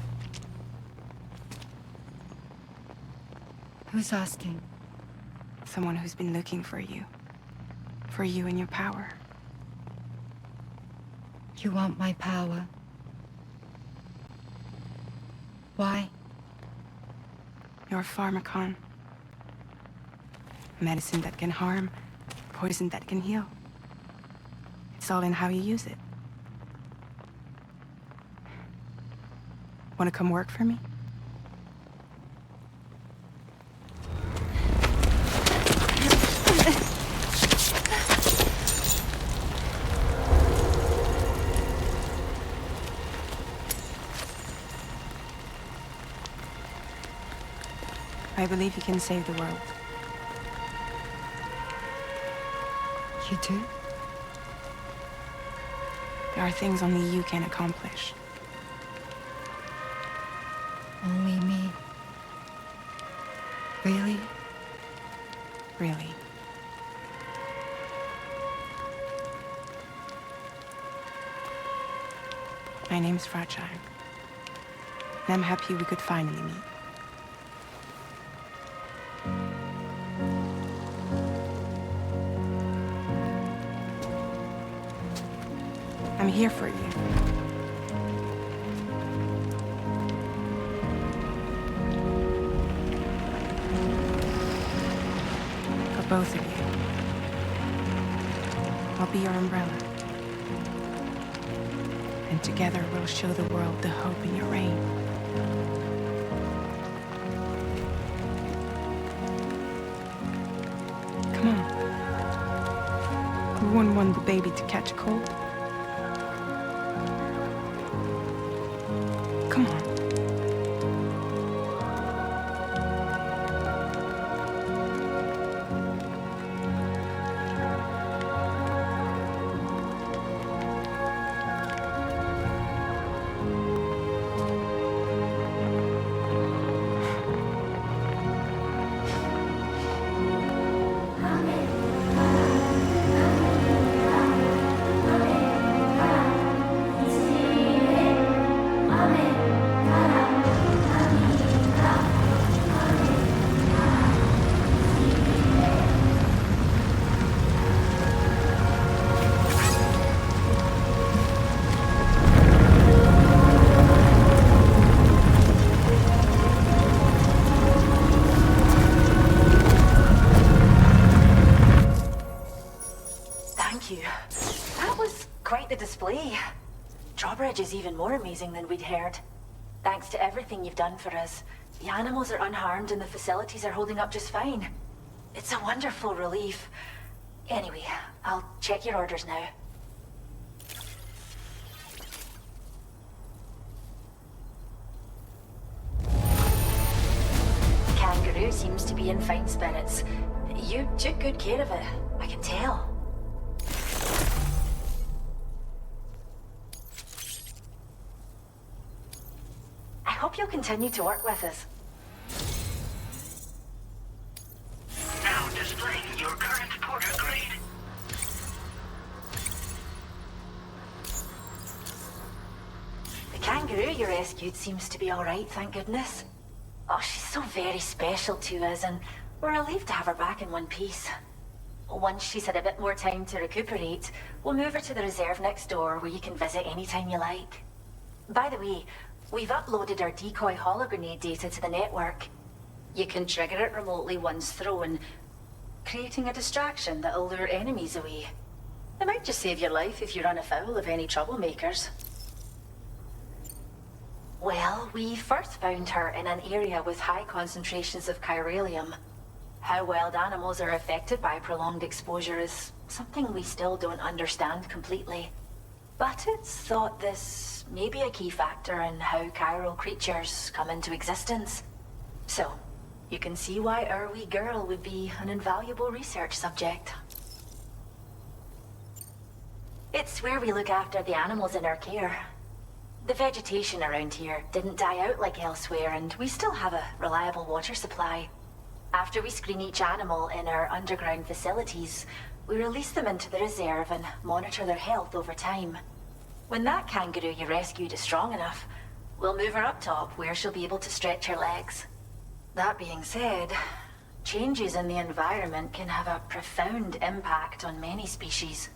Who's asking? Someone who's been looking for you. For you and your power. You want my power? Why? You're a pharmacon. Medicine that can harm, poison that can heal. It's all in how you use it. Want to come work for me? I believe you can save the world. You do? There are things only you can accomplish. Only me. Really? Really. My name's Fragile. And I'm happy we could finally meet. I'm here for you. For both of you. I'll be your umbrella. And together we'll show the world the hope in your reign. wouldn't want the baby to catch a cold. Come on. Thank you. That was quite the display. Drawbridge is even more amazing than we'd heard. Thanks to everything you've done for us, the animals are unharmed and the facilities are holding up just fine. It's a wonderful relief. Anyway, I'll check your orders now. Kangaroo seems to be in fine spirits. You took good care of it, I can tell. I hope you'll continue to work with us. Now displaying your current porter grade. The kangaroo you rescued seems to be alright, thank goodness. Oh, she's so very special to us, and we're relieved to have her back in one piece. Once she's had a bit more time to recuperate, we'll move her to the reserve next door where you can visit anytime you like. By the way, we've uploaded our decoy hologrenade data to the network. You can trigger it remotely once thrown, creating a distraction that'll lure enemies away. It might just save your life if you run afoul of any troublemakers. Well, we first found her in an area with high concentrations of chiralium. How wild animals are affected by prolonged exposure is something we still don't understand completely. But it's thought this may be a key factor in how chiral creatures come into existence. So, you can see why our wee girl would be an invaluable research subject. It's where we look after the animals in our care. The vegetation around here didn't die out like elsewhere, and we still have a reliable water supply. After we screen each animal in our underground facilities, we release them into the reserve and monitor their health over time. When that kangaroo you rescued is strong enough, we'll move her up top where she'll be able to stretch her legs. That being said, changes in the environment can have a profound impact on many species,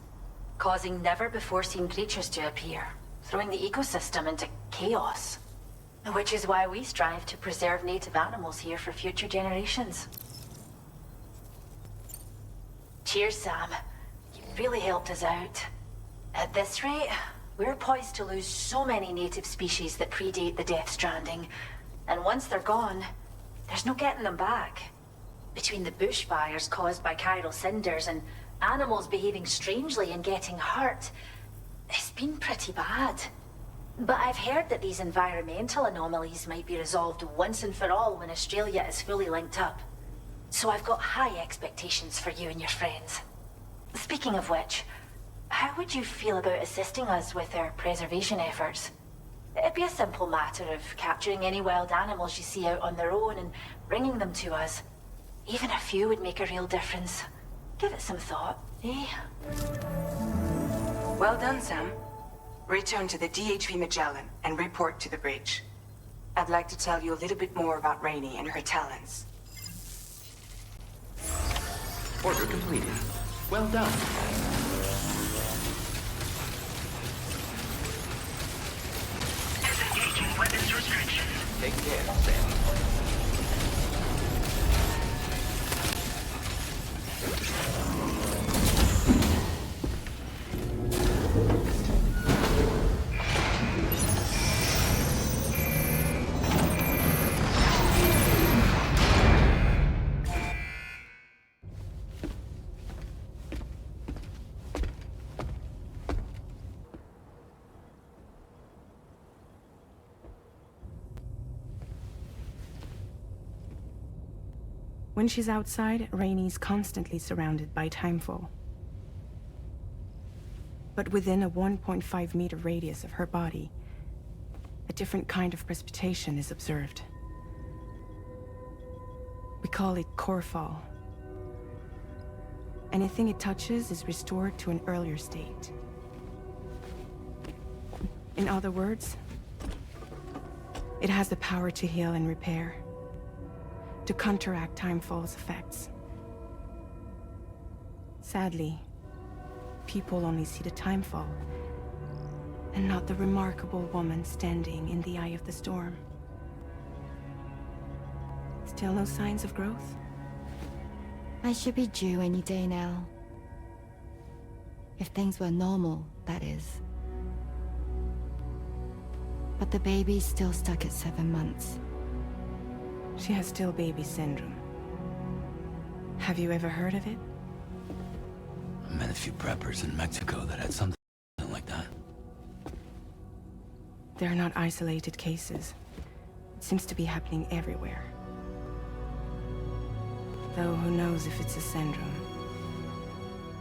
causing never-before-seen creatures to appear, throwing the ecosystem into chaos. Which is why we strive to preserve native animals here for future generations. Cheers, Sam. You really helped us out. At this rate, we're poised to lose so many native species that predate the Death Stranding. And once they're gone, there's no getting them back. Between the bushfires caused by chiral cinders and animals behaving strangely and getting hurt, it's been pretty bad. But I've heard that these environmental anomalies might be resolved once and for all when Australia is fully linked up. So I've got high expectations for you and your friends. Speaking of which, how would you feel about assisting us with our preservation efforts? It'd be a simple matter of capturing any wild animals you see out on their own and bringing them to us. Even a few would make a real difference. Give it some thought, eh? Well done, Sam. Return to the DHV Magellan and report to the bridge. I'd like to tell you a little bit more about Rainey and her talents. Order completed. Well done. Disengaging weapons restrictions. Take care, Sam. When she's outside, Rainey's constantly surrounded by timefall. But within a 1.5-meter radius of her body, a different kind of precipitation is observed. We call it core fall. Anything it touches is restored to an earlier state. In other words, it has the power to heal and repair, to counteract timefall's effects. Sadly, people only see the timefall, and not the remarkable woman standing in the eye of the storm. Still no signs of growth? I should be due any day now. If things were normal, that is. But the baby's still stuck at 7 months. She has still baby syndrome. Have you ever heard of it? I met a few preppers in Mexico that had something like that. They're not isolated cases. It seems to be happening everywhere. Though who knows if it's a syndrome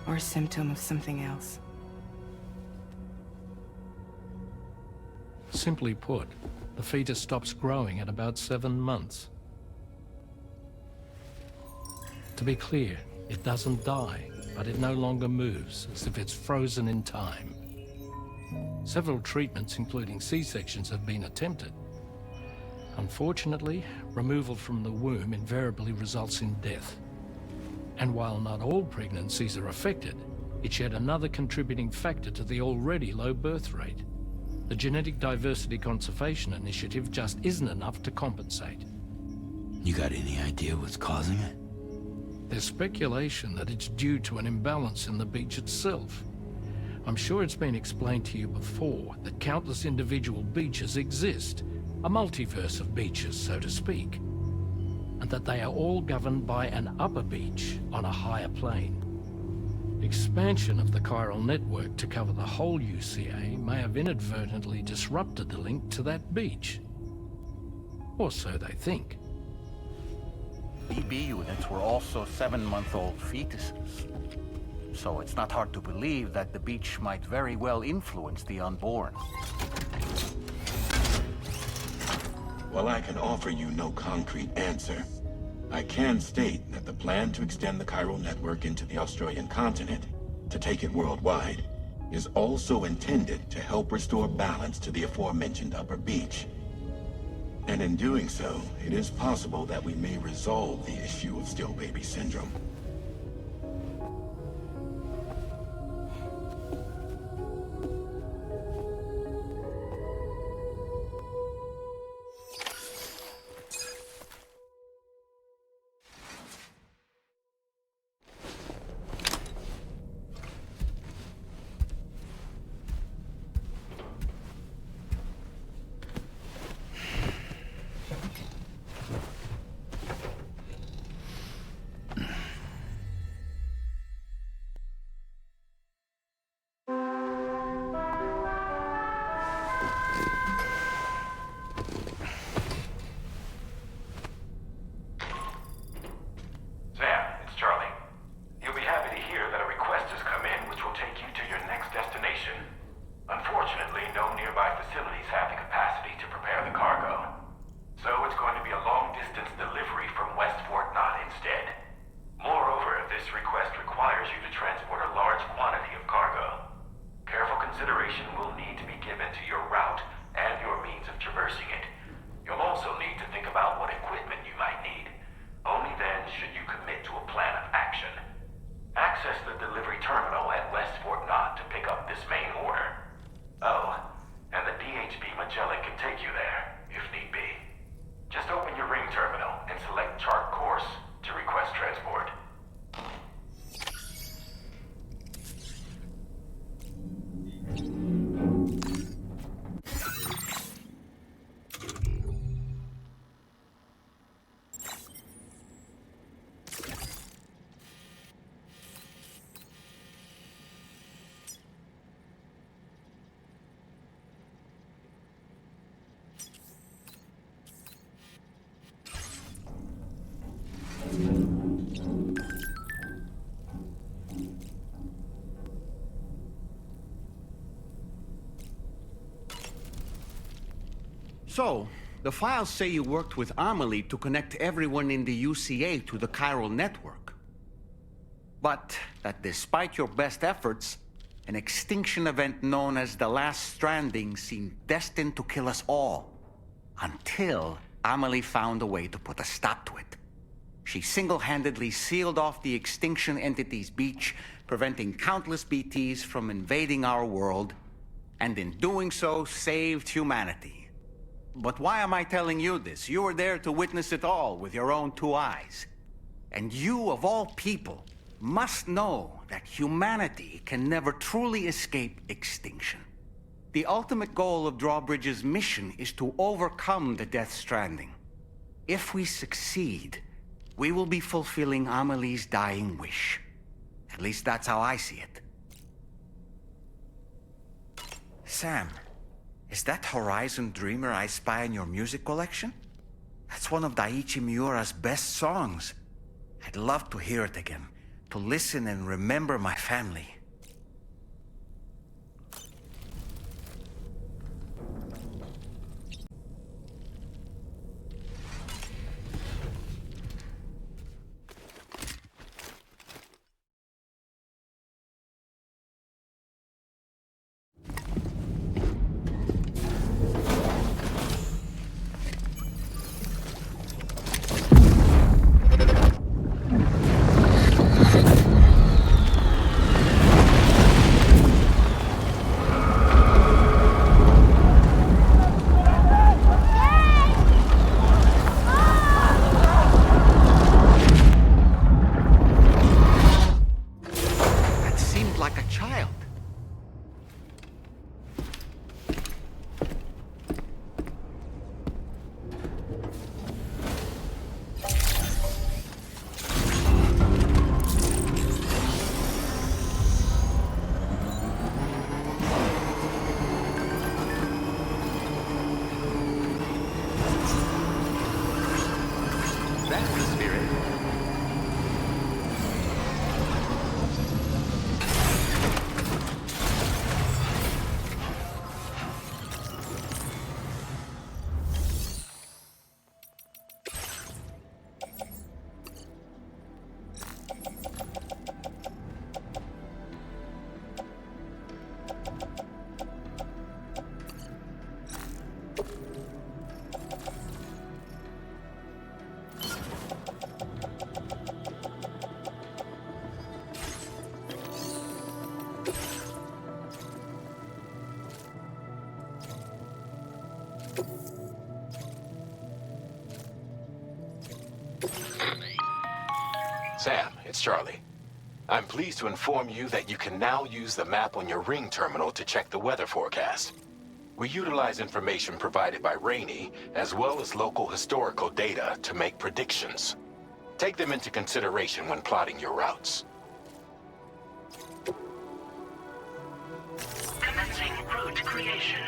or a symptom of something else. Simply put, the fetus stops growing at about 7 months. To be clear, it doesn't die, but it no longer moves, as if it's frozen in time. Several treatments, including C-sections, have been attempted. Unfortunately, removal from the womb invariably results in death. And while not all pregnancies are affected, it's yet another contributing factor to the already low birth rate. The Genetic Diversity Conservation Initiative just isn't enough to compensate. You got any idea what's causing it? There's speculation that it's due to an imbalance in the beach itself. I'm sure it's been explained to you before that countless individual beaches exist, a multiverse of beaches, so to speak, and that they are all governed by an upper beach on a higher plane. Expansion of the chiral network to cover the whole UCA may have inadvertently disrupted the link to that beach. Or so they think. BB units were also 7-month-old fetuses. So it's not hard to believe that the beach might very well influence the unborn. While I can offer you no concrete answer, I can state that the plan to extend the chiral network into the Australian continent, to take it worldwide, is also intended to help restore balance to the aforementioned upper beach. And in doing so, it is possible that we may resolve the issue of still baby syndrome. So, the files say you worked with Amelie to connect everyone in the UCA to the chiral network. But that despite your best efforts, an extinction event known as the Last Stranding seemed destined to kill us all. Until Amelie found a way to put a stop to it. She single-handedly sealed off the extinction entity's beach, preventing countless BTs from invading our world, and in doing so, saved humanity. But why am I telling you this? You were there to witness it all with your own 2 eyes. And you, of all people, must know that humanity can never truly escape extinction. The ultimate goal of Drawbridge's mission is to overcome the Death Stranding. If we succeed, we will be fulfilling Amelie's dying wish. At least that's how I see it. Sam, is that Horizon Dreamer I spy in your music collection? That's one of Daiichi Miura's best songs. I'd love to hear it again, to listen and remember my family. Sam, it's Charlie. I'm pleased to inform you that you can now use the map on your Ring terminal to check the weather forecast. We utilize information provided by Rainey, as well as local historical data, to make predictions. Take them into consideration when plotting your routes. Commencing route creation.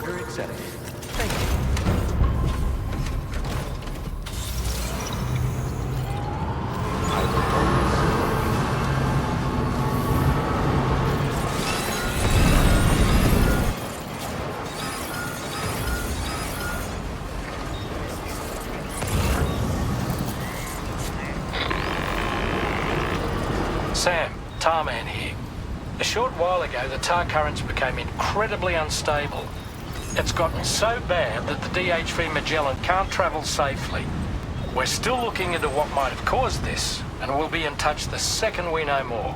Order accepted. Thank you. Sam, Tarman here. A short while ago, the tar currents became incredibly unstable. It's gotten so bad that the DHV Magellan can't travel safely. We're still looking into what might have caused this, and we'll be in touch the second we know more.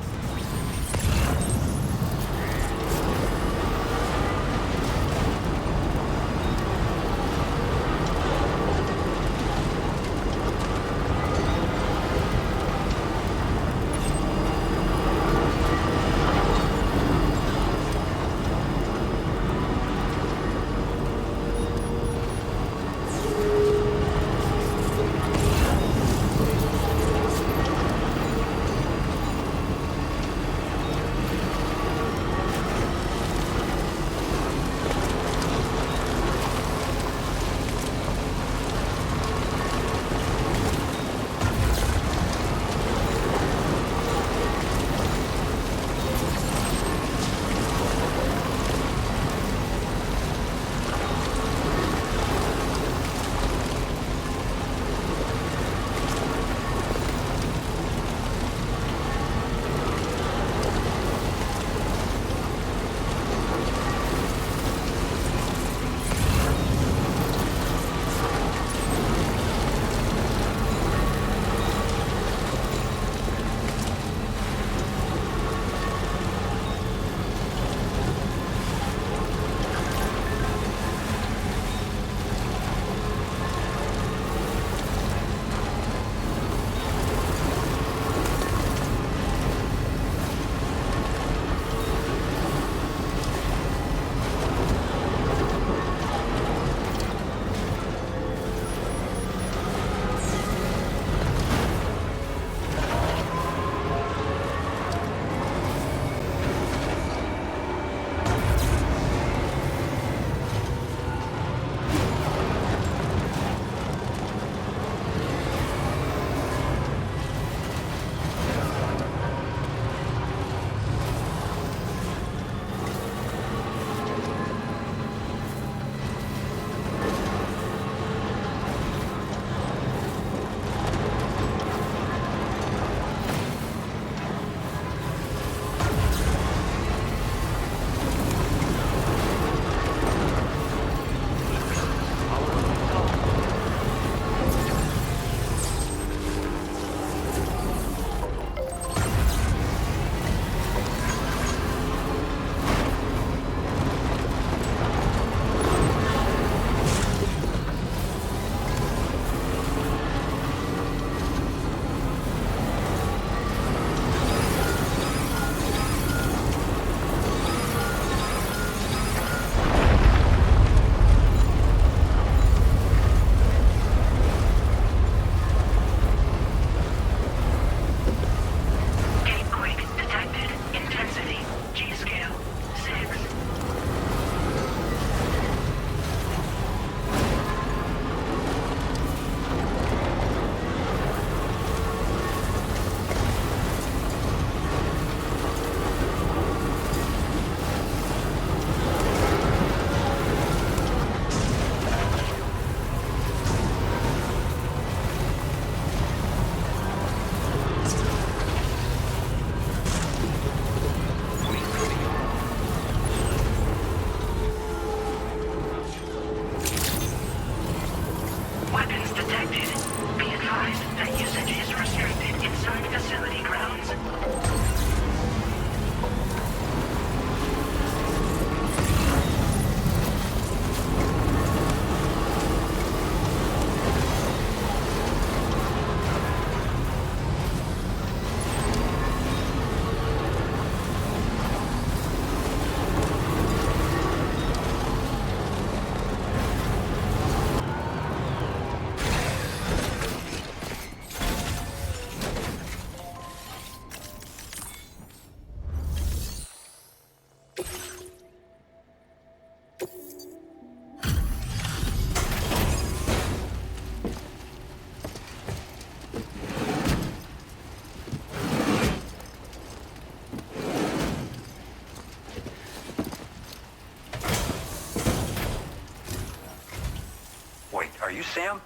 Sam,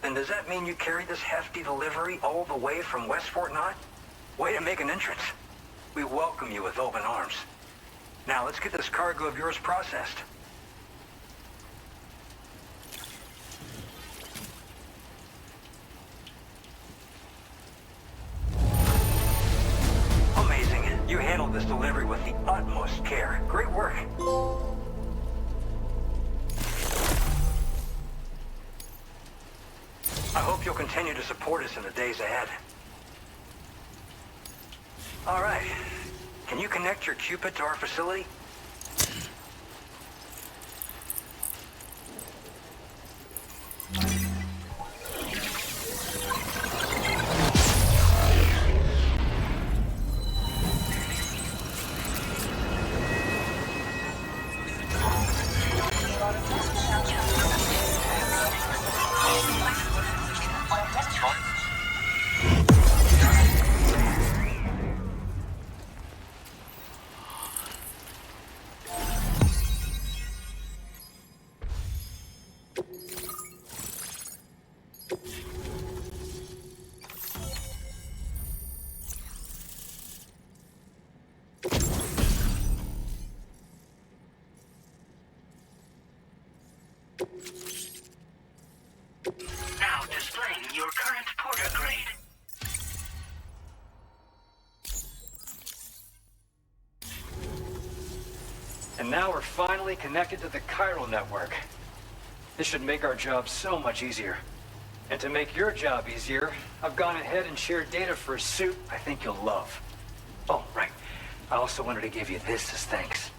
then does that mean you carried this hefty delivery all the way from West Fort Knott? Way to make an entrance. We welcome you with open arms. Now let's get this cargo of yours processed. Amazing. You handled this delivery with the utmost care. Great work. I hope you'll continue to support us in the days ahead. All right. Can you connect your Cupid to our facility? Now displaying your current porter grade. And now we're finally connected to the chiral network. This should make our job so much easier. And to make your job easier, I've gone ahead and shared data for a suit I think you'll love. Oh, right. I also wanted to give you this as thanks.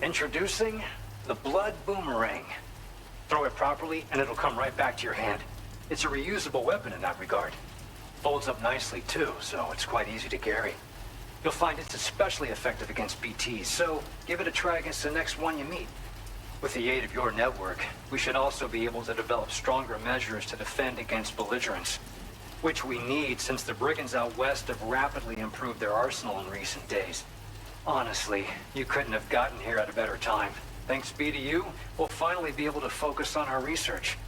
Introducing the Blood Boomerang. Throw it properly and it'll come right back to your hand. It's a reusable weapon in that regard. Folds up nicely too, so it's quite easy to carry. You'll find it's especially effective against BTs, so give it a try against the next one you meet. With the aid of your network, we should also be able to develop stronger measures to defend against belligerents, which we need since the brigands out west have rapidly improved their arsenal in recent days. Honestly, you couldn't have gotten here at a better time. Thanks be to you, we'll finally be able to focus on our research.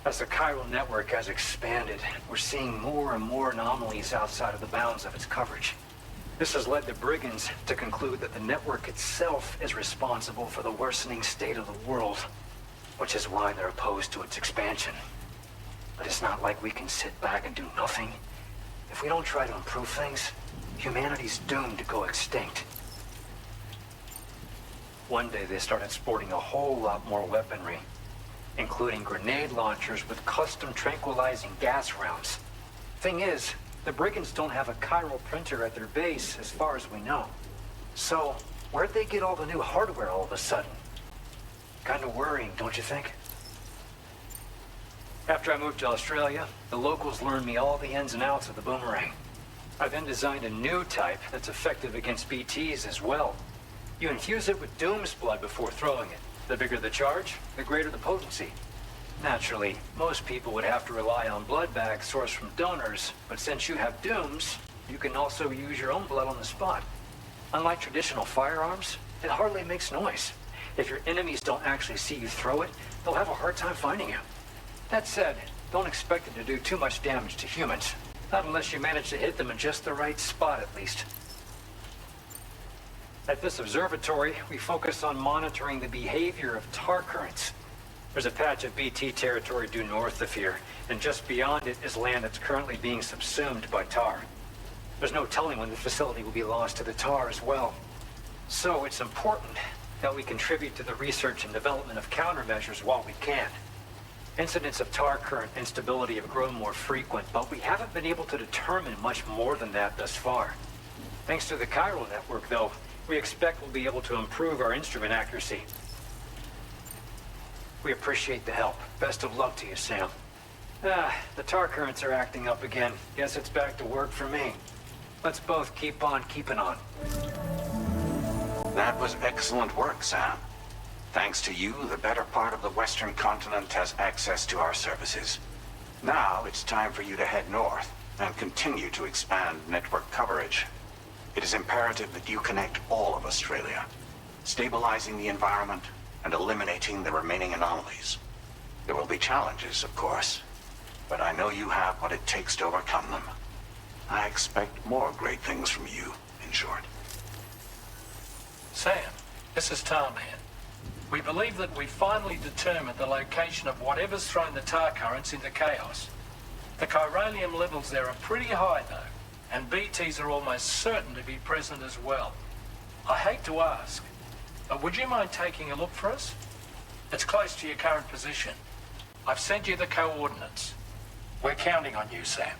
As the chiral network has expanded, we're seeing more and more anomalies outside of the bounds of its coverage. This has led the brigands to conclude that the network itself is responsible for the worsening state of the world, which is why they're opposed to its expansion. But it's not like we can sit back and do nothing. If we don't try to improve things, humanity's doomed to go extinct. One day they started sporting a whole lot more weaponry, including grenade launchers with custom tranquilizing gas rounds. Thing is, the brigands don't have a chiral printer at their base as far as we know. So, where'd they get all the new hardware all of a sudden? Kind of worrying, don't you think? After I moved to Australia, the locals learned me all the ins and outs of the boomerang. I then designed a new type that's effective against BTs as well. You infuse it with Doom's blood before throwing it. The bigger the charge, the greater the potency. Naturally, most people would have to rely on blood bags sourced from donors, but since you have Doom's, you can also use your own blood on the spot. Unlike traditional firearms, it hardly makes noise. If your enemies don't actually see you throw it, they'll have a hard time finding you. That said, don't expect it to do too much damage to humans. Not unless you manage to hit them in just the right spot, at least. At this observatory, we focus on monitoring the behavior of tar currents. There's a patch of BT territory due north of here, and just beyond it is land that's currently being subsumed by tar. There's no telling when the facility will be lost to the tar as well. So it's important that we contribute to the research and development of countermeasures while we can. Incidents of tar current instability have grown more frequent, but we haven't been able to determine much more than that thus far. Thanks to the chiral network, though, we expect we'll be able to improve our instrument accuracy. We appreciate the help. Best of luck to you, Sam. The tar currents are acting up again. Guess it's back to work for me. Let's both keep on keeping on. That was excellent work, Sam. Thanks to you, the better part of the Western continent has access to our services. Now, it's time for you to head north and continue to expand network coverage. It is imperative that you connect all of Australia, stabilizing the environment and eliminating the remaining anomalies. There will be challenges, of course, but I know you have what it takes to overcome them. I expect more great things from you, in short. Sam, this is Tom here. We believe that we finally determined the location of whatever's thrown the tar currents into chaos. The chiralium levels there are pretty high, though, and BTs are almost certain to be present as well. I hate to ask, but would you mind taking a look for us? It's close to your current position. I've sent you the coordinates. We're counting on you, Sam.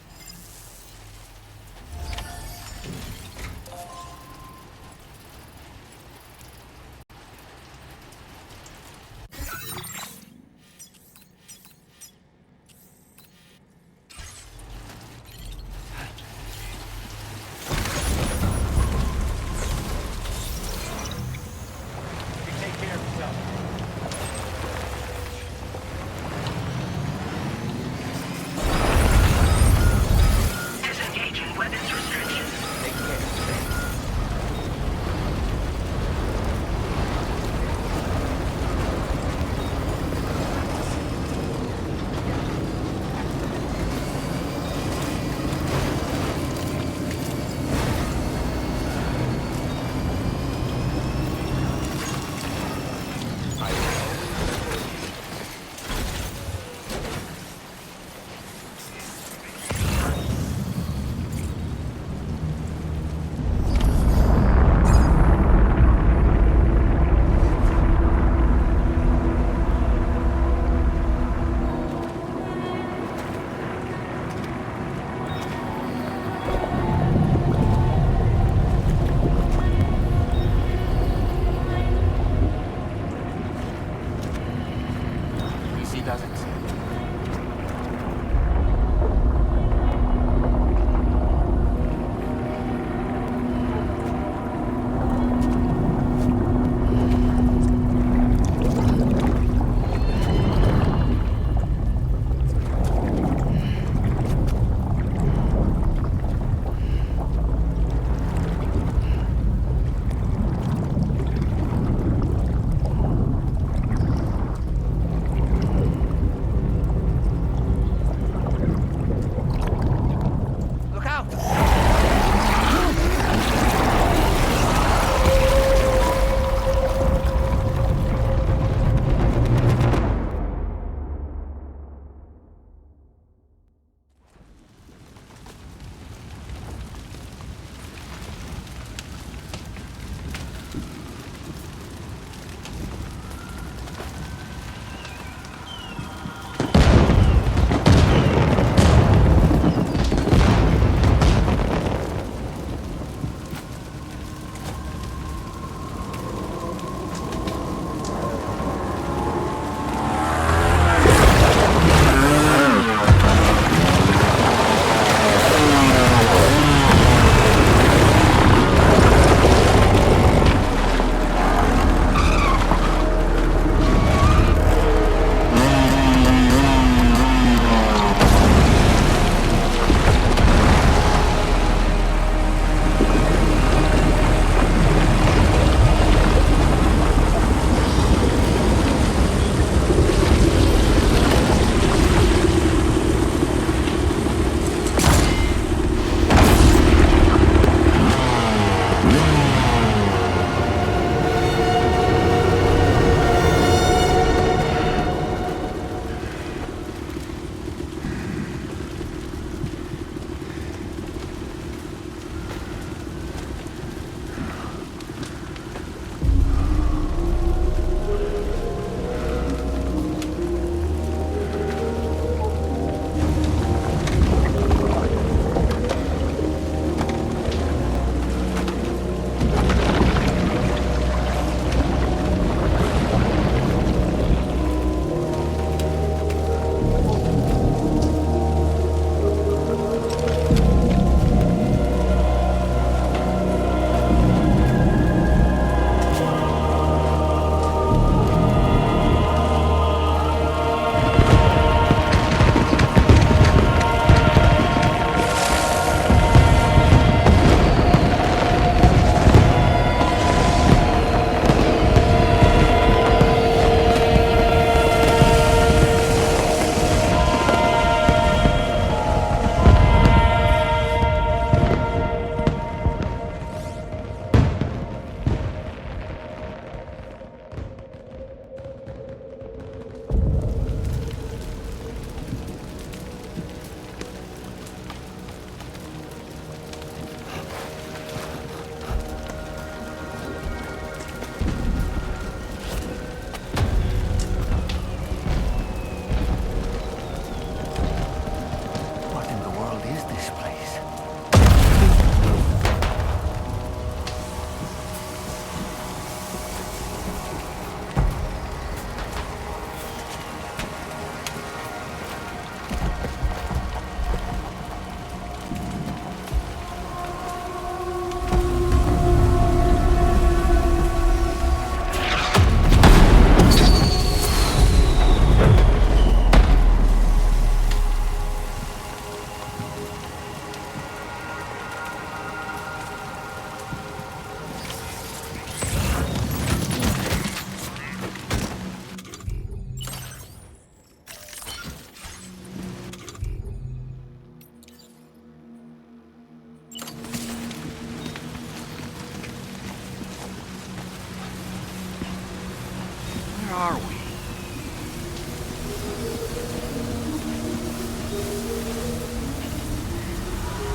are we?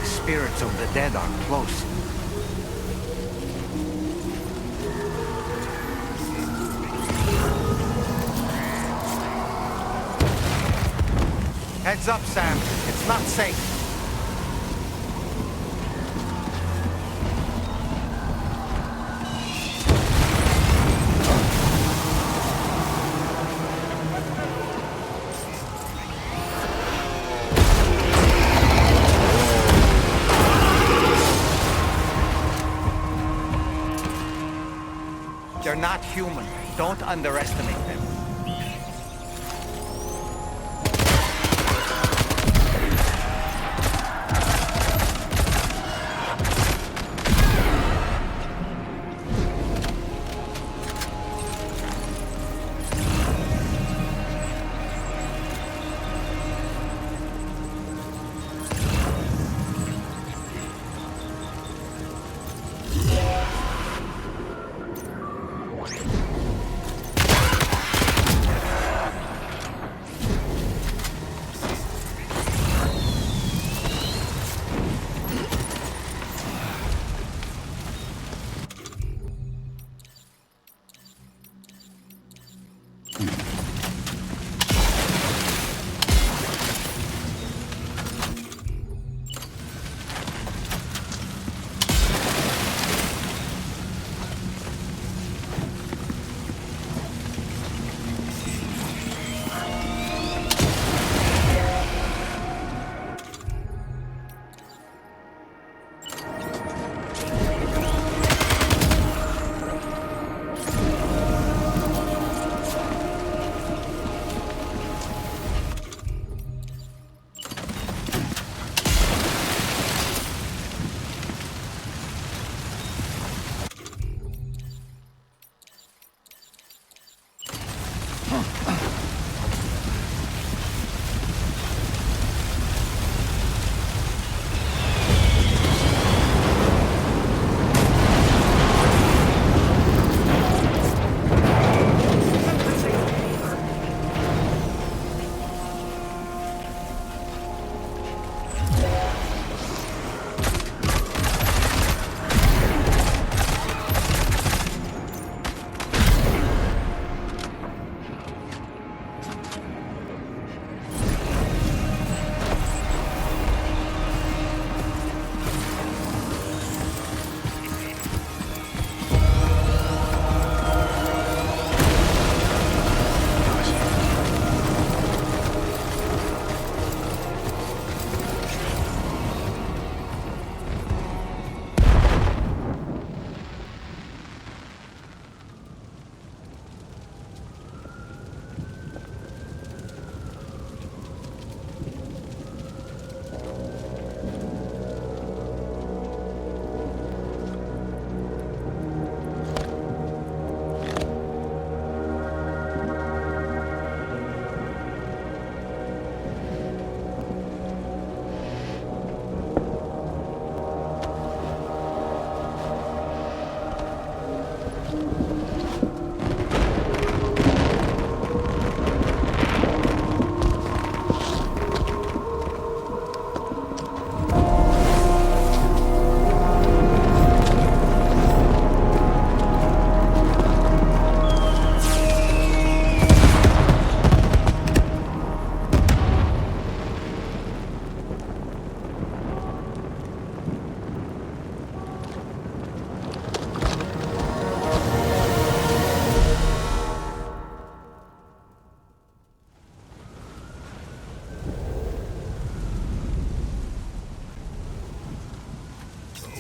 The spirits of the dead are close. Heads up, Sam. It's not safe. They're not human. Don't underestimate them.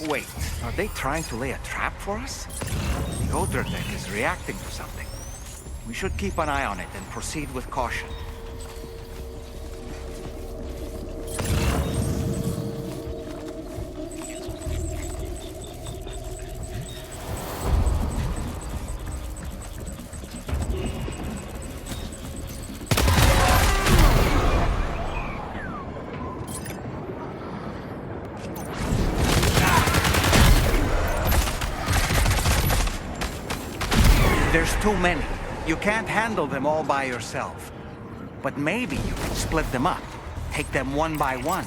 Wait, are they trying to lay a trap for us? The Odra deck is reacting to something. We should keep an eye on it and proceed with caution. There's too many. You can't handle them all by yourself. But maybe you can split them up. Take them one by one.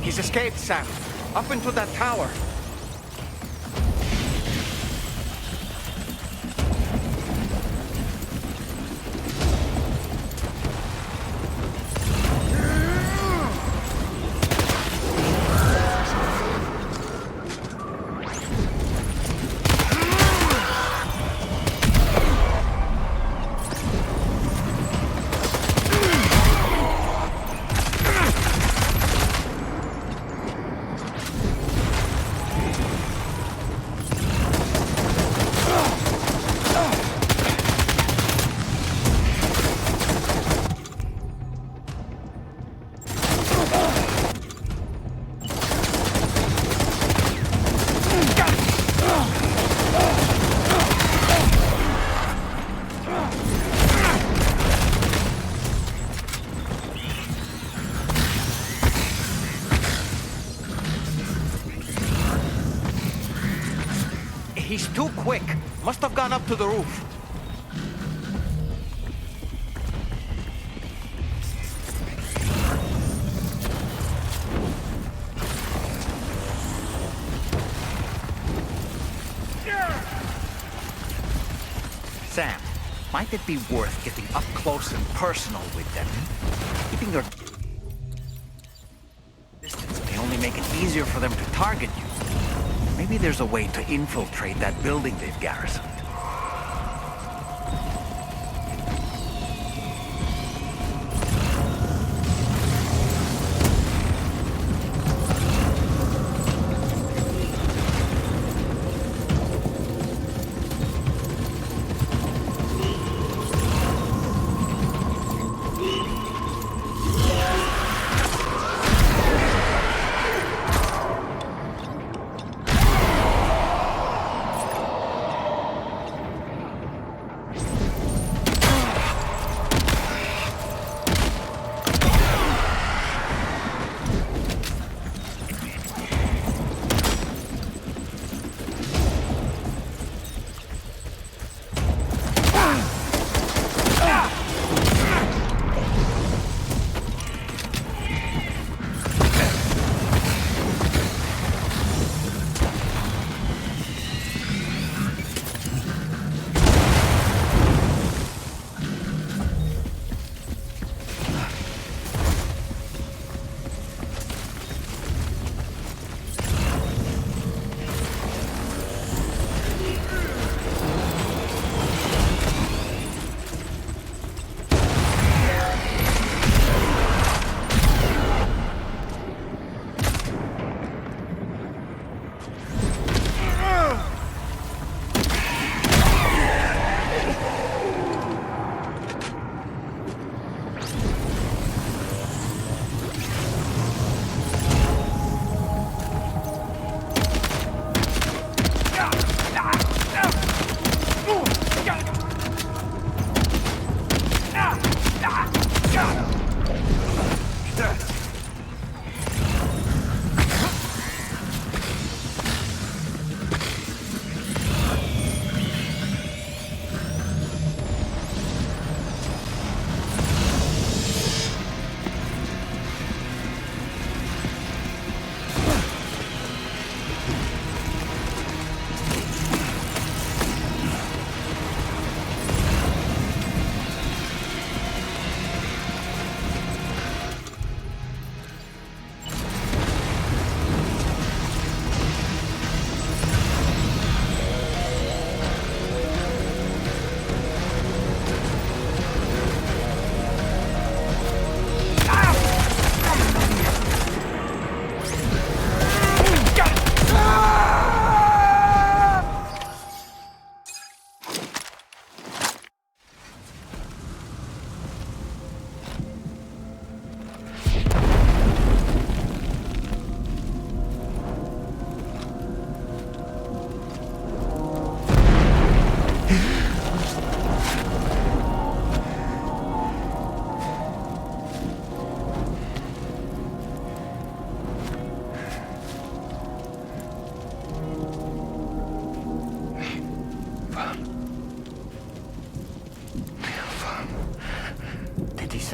He's escaped, Sam. Up into that tower. He's too quick. Must have gone up to the roof. Sam, might it be worth getting up close and personal with them? Keeping your distance may only make it easier for them to target you. Maybe there's a way to infiltrate that building they've garrisoned.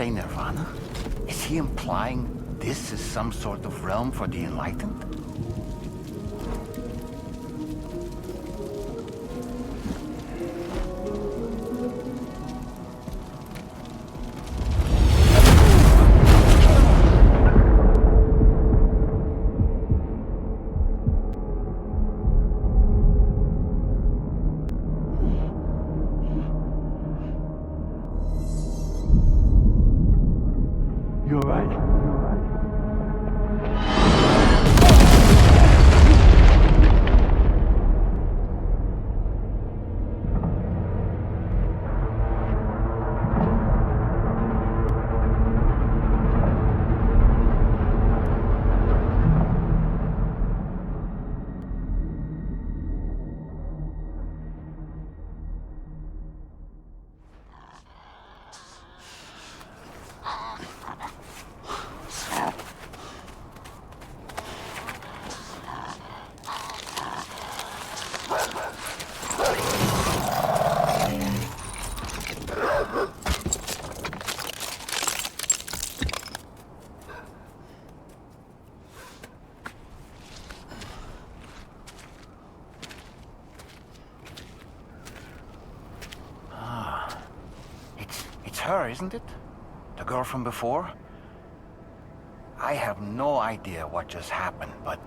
say nirvana? Is he implying this is some sort of realm for the enlightened? You alright? Her, isn't it? The girl from before? I have no idea what just happened, but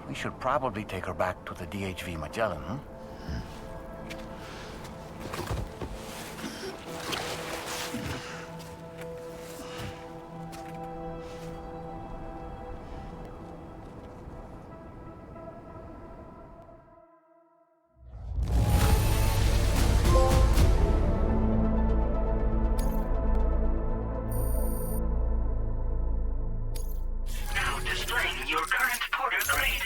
we should probably take her back to the DHV Magellan, huh? Displaying your current porter grade.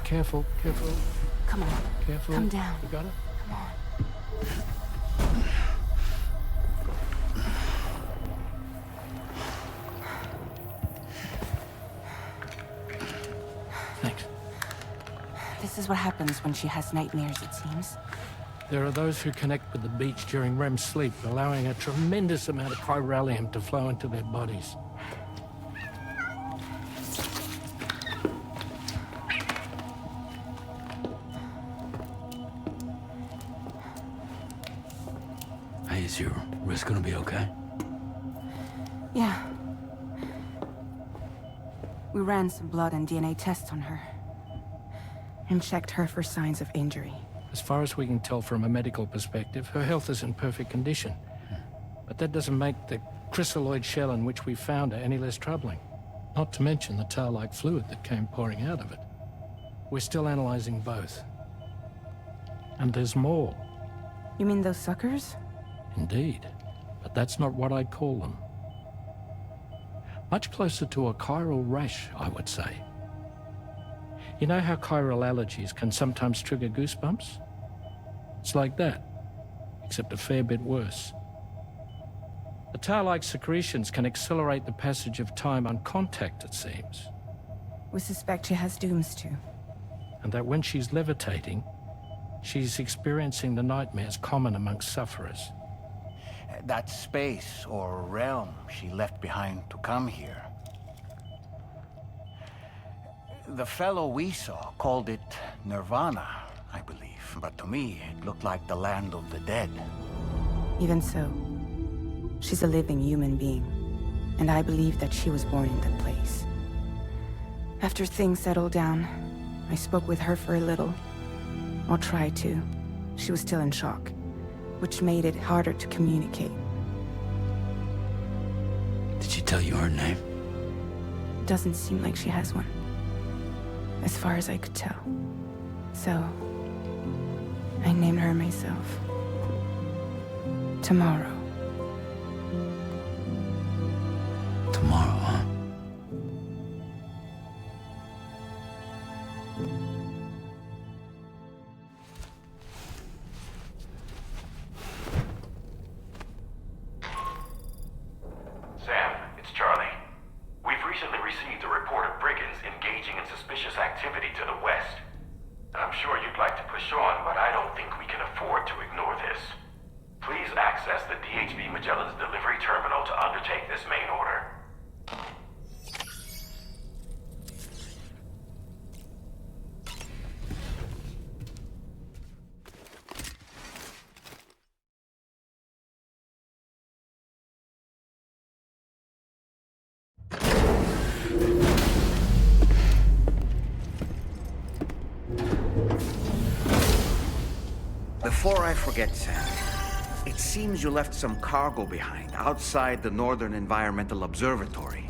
Careful, careful. Come on. Careful. Come down. You got it? Come on. This is what happens when she has nightmares, it seems. There are those who connect with the beach during REM sleep, allowing a tremendous amount of chiralium to flow into their bodies. Hey, is your wrist gonna be okay? Yeah. We ran some blood and DNA tests on her. And checked her for signs of injury. As far as we can tell from a medical perspective, her health is in perfect condition. But that doesn't make the chrysaloid shell in which we found her any less troubling. Not to mention the tar-like fluid that came pouring out of it. We're still analyzing both. And there's more. You mean those suckers? Indeed. But that's not what I'd call them. Much closer to a chiral rash, I would say. You know how chiral allergies can sometimes trigger goosebumps? It's like that, except a fair bit worse. The tar-like secretions can accelerate the passage of time on contact, it seems. We suspect she has dooms too. And that when she's levitating, she's experiencing the nightmares common amongst sufferers. That space or realm she left behind to come here. The fellow we saw called it Nirvana, I believe. But to me, it looked like the land of the dead. Even so, she's a living human being. And I believe that she was born in that place. After things settled down, I spoke with her for a little. Or tried to. She was still in shock, which made it harder to communicate. Did she tell you her name? Doesn't seem like she has one. As far as I could tell. So, I named her myself. Tomorrow. Tomorrow, huh? Sam, it's Charlie. We've recently received a report of brigands engaging in suspicious activity to the west. I'm sure you'd like to push on, but I don't think we can afford to ignore this. Please access the DHB Magellan's delivery terminal to undertake this main order. Before I forget, Sam, it seems you left some cargo behind outside the Northern Environmental Observatory,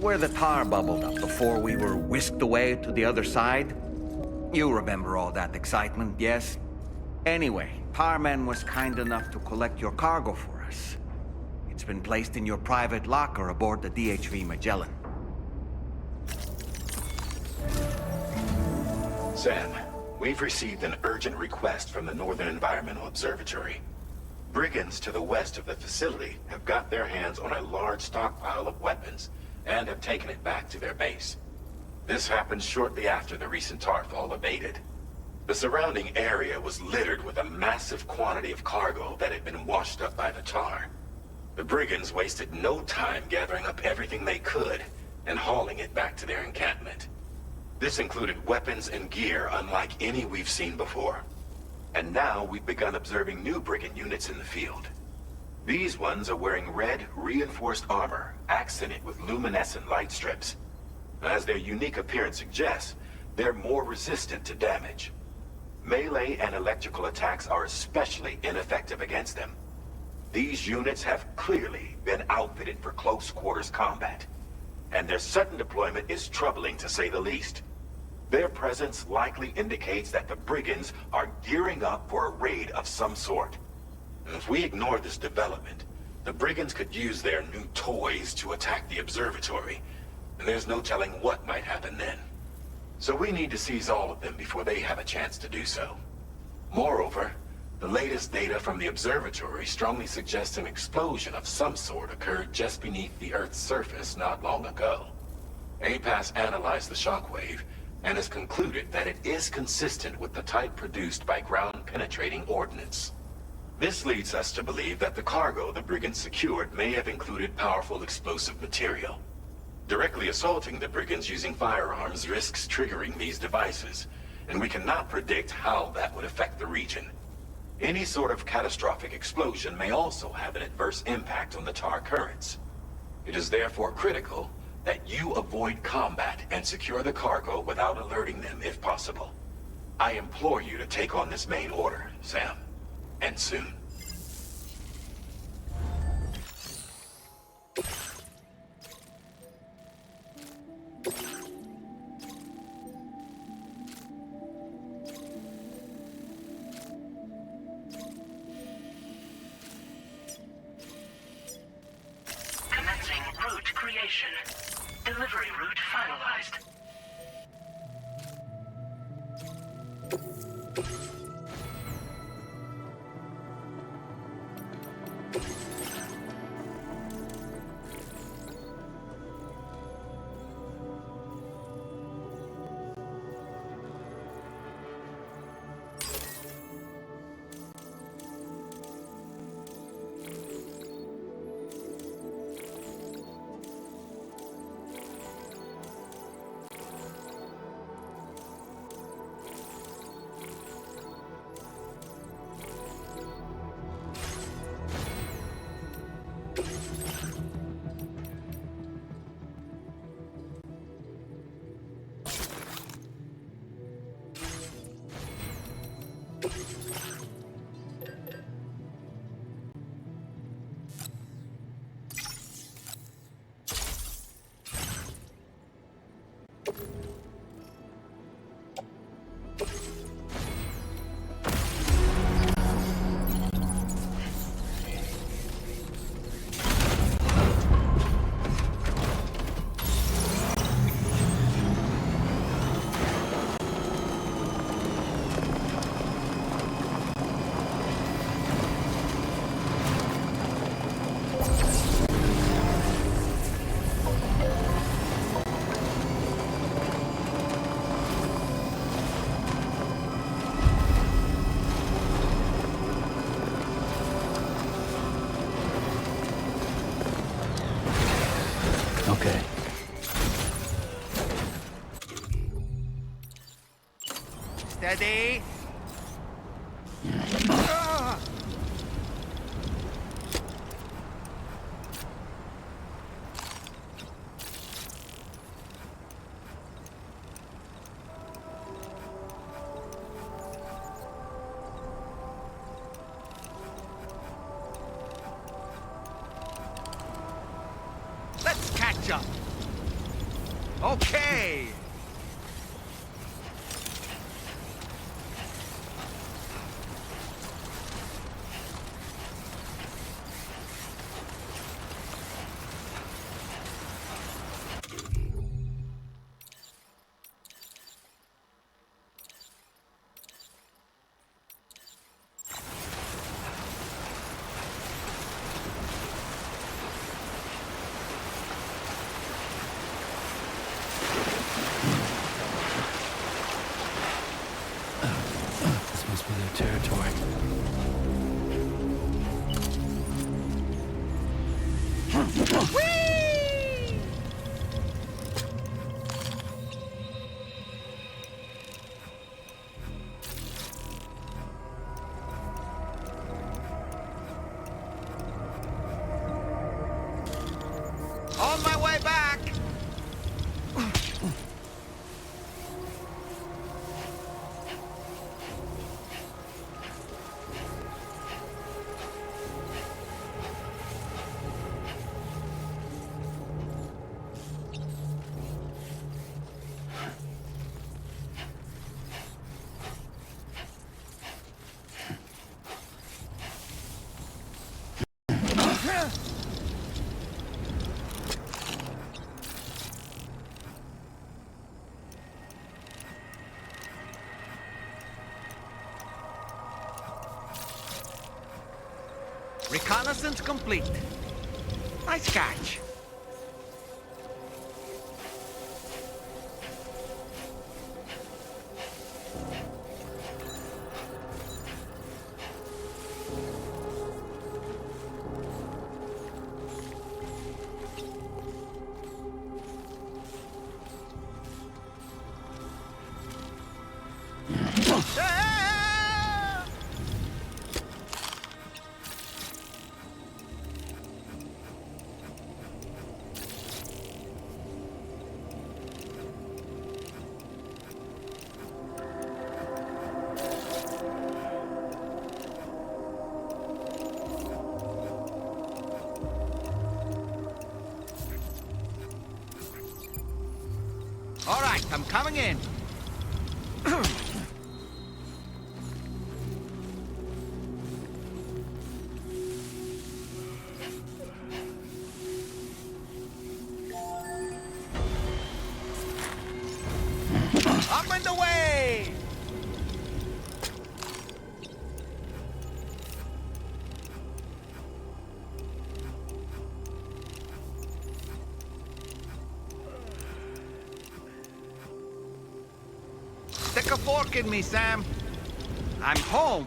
where the tar bubbled up before we were whisked away to the other side. You remember all that excitement, yes? Anyway, Tarman was kind enough to collect your cargo for us. It's been placed in your private locker aboard the DHV Magellan. Sam, we've received an urgent request from the Northern Environmental Observatory. Brigands to the west of the facility have got their hands on a large stockpile of weapons and have taken it back to their base. This happened shortly after the recent tarfall abated. The surrounding area was littered with a massive quantity of cargo that had been washed up by the tar. The brigands wasted no time gathering up everything they could and hauling it back to their encampment. This included weapons and gear unlike any we've seen before. And now we've begun observing new brigand units in the field. These ones are wearing red, reinforced armor, accented with luminescent light strips. As their unique appearance suggests, they're more resistant to damage. Melee and electrical attacks are especially ineffective against them. These units have clearly been outfitted for close quarters combat, and their sudden deployment is troubling to say the least. Their presence likely indicates that the brigands are gearing up for a raid of some sort. If we ignore this development, the brigands could use their new toys to attack the observatory, and there's no telling what might happen then. So we need to seize all of them before they have a chance to do so. Moreover, the latest data from the observatory strongly suggests an explosion of some sort occurred just beneath the Earth's surface not long ago. APAS analyzed the shockwave and has concluded that it is consistent with the type produced by ground-penetrating ordnance. This leads us to believe that the cargo the brigands secured may have included powerful explosive material. Directly assaulting the brigands using firearms risks triggering these devices, and we cannot predict how that would affect the region. Any sort of catastrophic explosion may also have an adverse impact on the tar currents. It is therefore critical that you avoid combat and secure the cargo without alerting them if possible. I implore you to take on this main order, Sam. And soon. Commencing route creation. Delivery route finalized. Okay. Steady. Let's catch up. Okay. This must be their territory. On my way back. Reconnaissance complete. Nice catch. All right, I'm coming in. Up and away! Stick a fork in me, Sam. I'm home.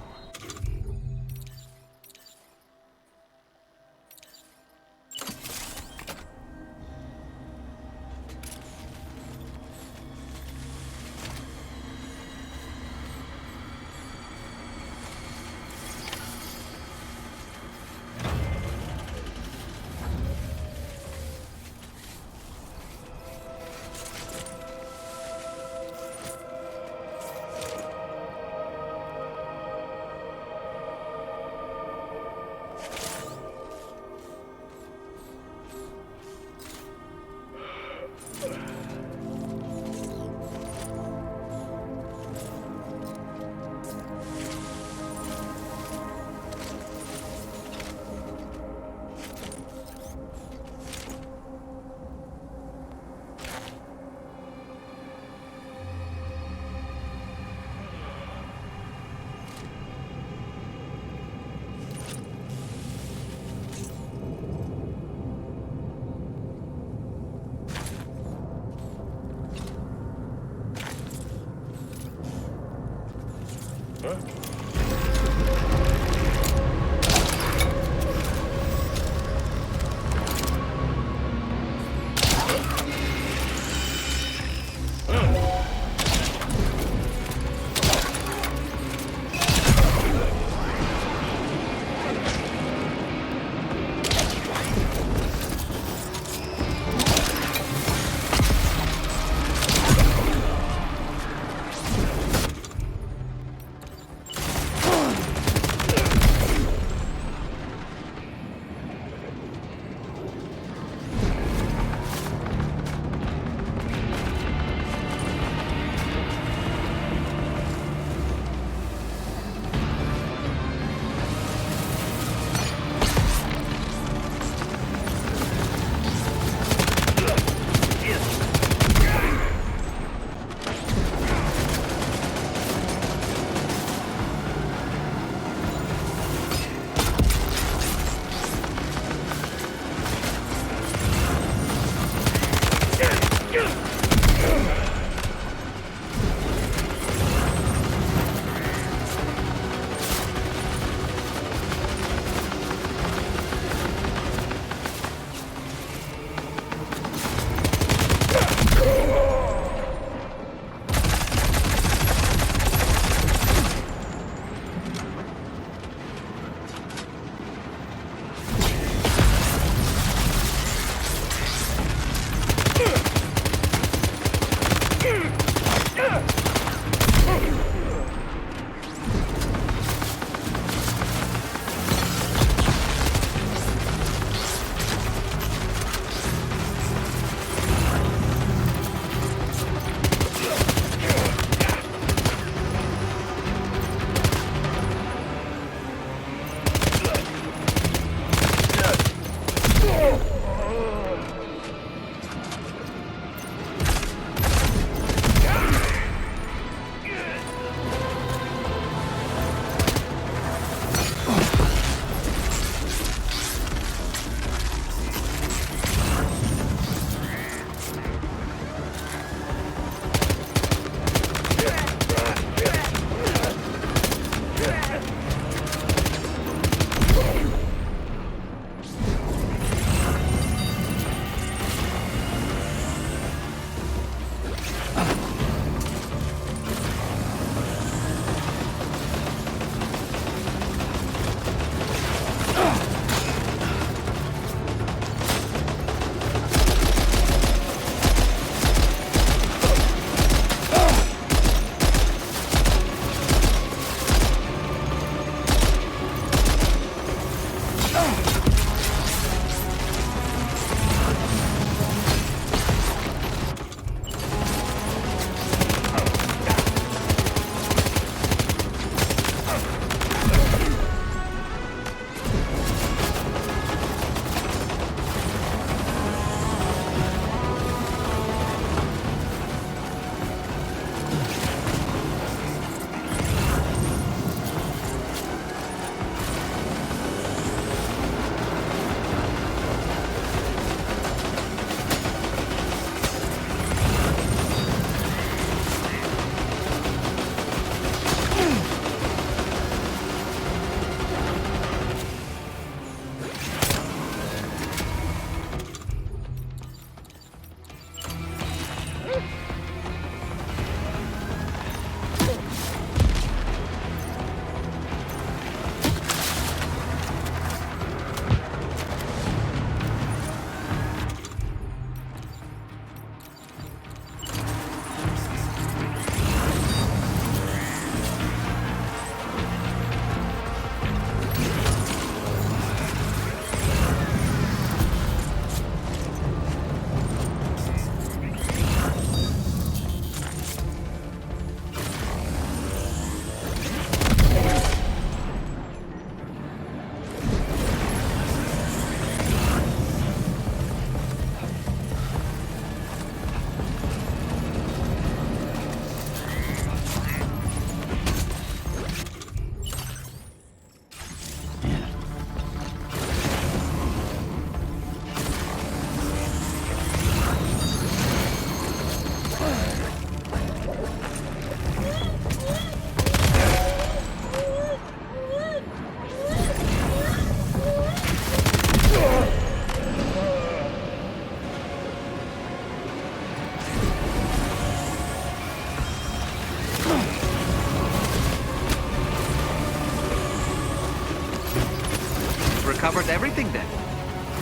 delivered everything then.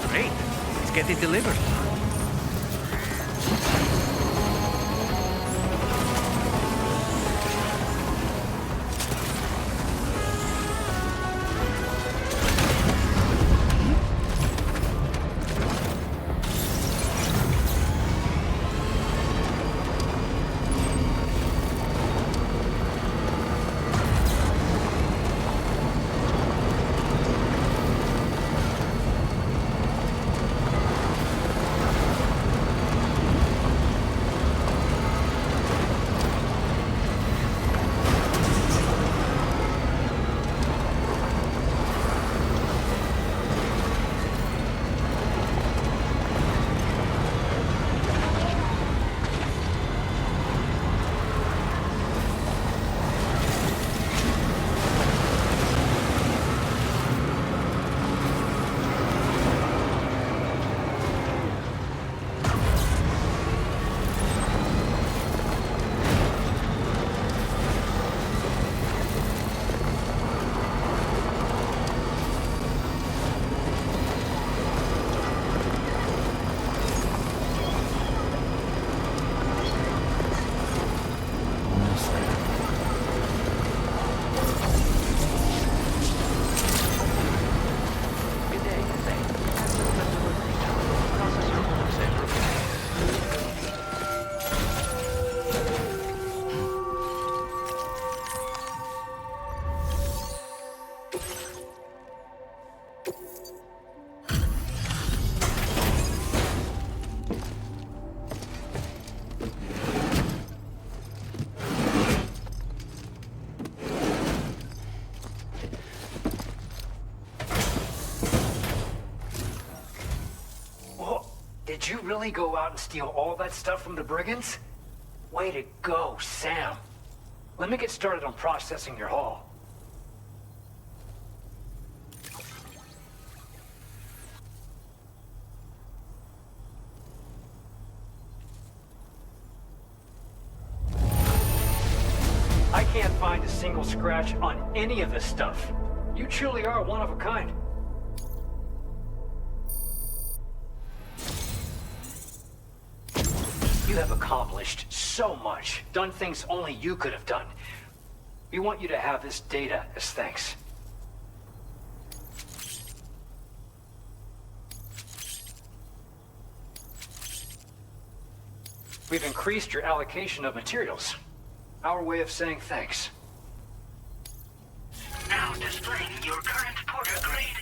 Great. Let's get it delivered. Did you really go out and steal all that stuff from the brigands? Way to go, Sam. Let me get started on processing your haul. I can't find a single scratch on any of this stuff. You truly are one of a kind. You have accomplished so much, done things only you could have done. We want you to have this data as thanks. We've increased your allocation of materials. Our way of saying thanks. Now displaying your current porter grade.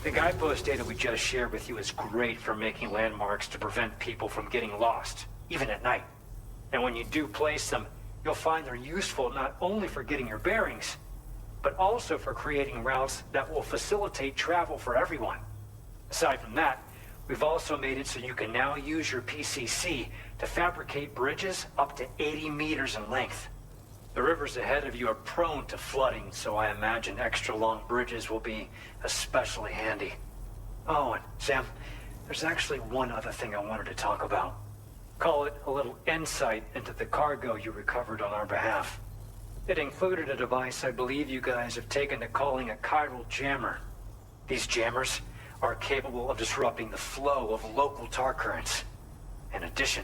The guidepost data we just shared with you is great for making landmarks to prevent people from getting lost, even at night. And when you do place them, you'll find they're useful not only for getting your bearings, but also for creating routes that will facilitate travel for everyone. Aside from that, we've also made it so you can now use your PCC to fabricate bridges up to 80 meters in length. The rivers ahead of you are prone to flooding, so I imagine extra long bridges will be especially handy. Oh, and Sam, there's actually one other thing I wanted to talk about. Call it a little insight into the cargo you recovered on our behalf. It included a device I believe you guys have taken to calling a chiral jammer. These jammers are capable of disrupting the flow of local tar currents. In addition,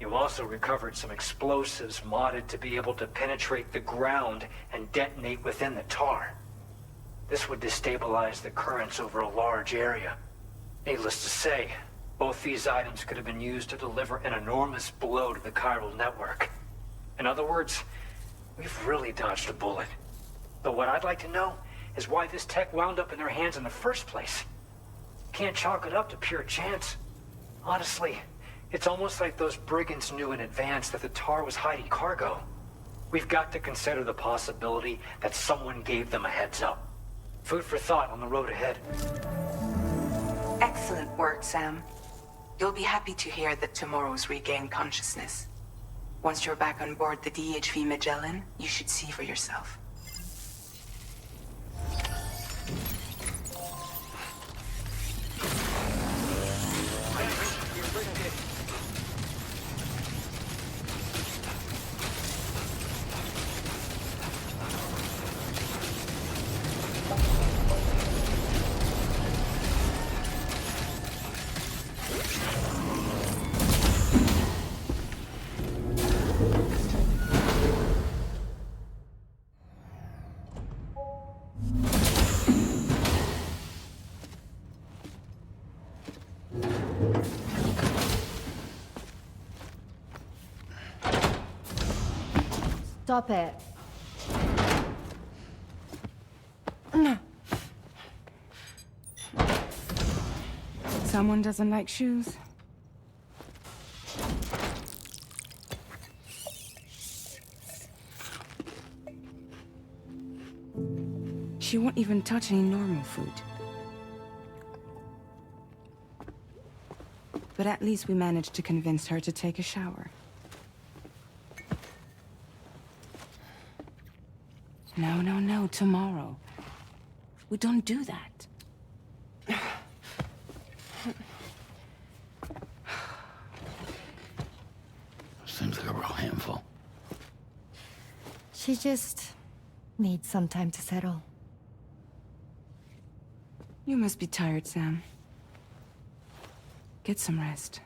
you also recovered some explosives modded to be able to penetrate the ground and detonate within the tar. This would destabilize the currents over a large area. Needless to say, both these items could have been used to deliver an enormous blow to the chiral network. In other words, we've really dodged a bullet. But what I'd like to know is why this tech wound up in their hands in the first place. Can't chalk it up to pure chance. Honestly, it's almost like those brigands knew in advance that the tar was hiding cargo. We've got to consider the possibility that someone gave them a heads up. Food for thought on the road ahead. Excellent work, Sam. You'll be happy to hear that tomorrow's regained consciousness. Once you're back on board the DHV Magellan, you should see for yourself. Stop it. Someone doesn't like shoes? She won't even touch any normal food. But at least we managed to convince her to take a shower. No, tomorrow. We don't do that. Seems like a real handful. She just needs some time to settle. You must be tired, Sam. Get some rest.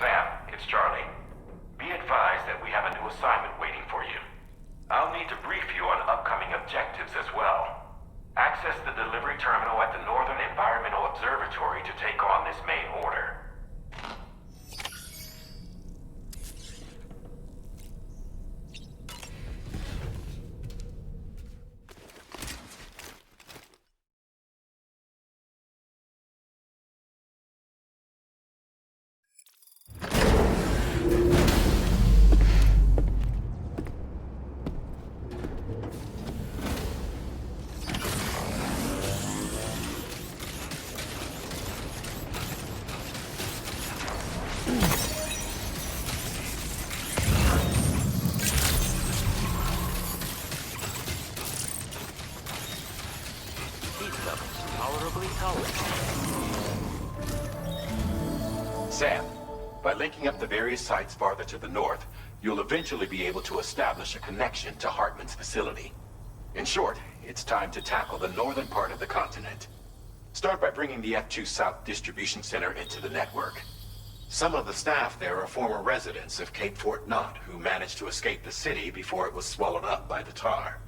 Sam, it's Charlie. Be advised that we have a new assignment waiting for you. I'll need to brief you on upcoming objectives as well. Access the delivery terminal at the Northern Environmental Observatory to take on this main order. Sam, by linking up the various sites farther to the north, you'll eventually be able to establish a connection to Hartman's facility. In short, it's time to tackle the northern part of the continent. Start by bringing the F2 South Distribution Center into the network. Some of the staff there are former residents of Cape Fort Knott who managed to escape the city before it was swallowed up by the tar.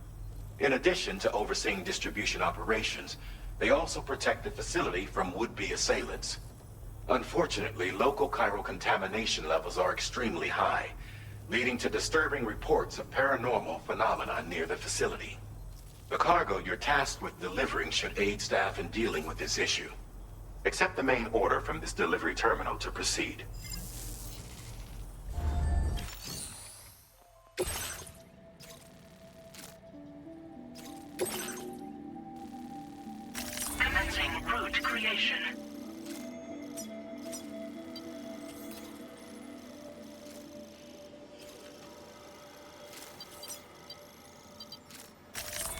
In addition to overseeing distribution operations, they also protect the facility from would-be assailants. Unfortunately, local chiral contamination levels are extremely high, leading to disturbing reports of paranormal phenomena near the facility. The cargo you're tasked with delivering should aid staff in dealing with this issue. Accept the main order from this delivery terminal to proceed. Commencing route creation.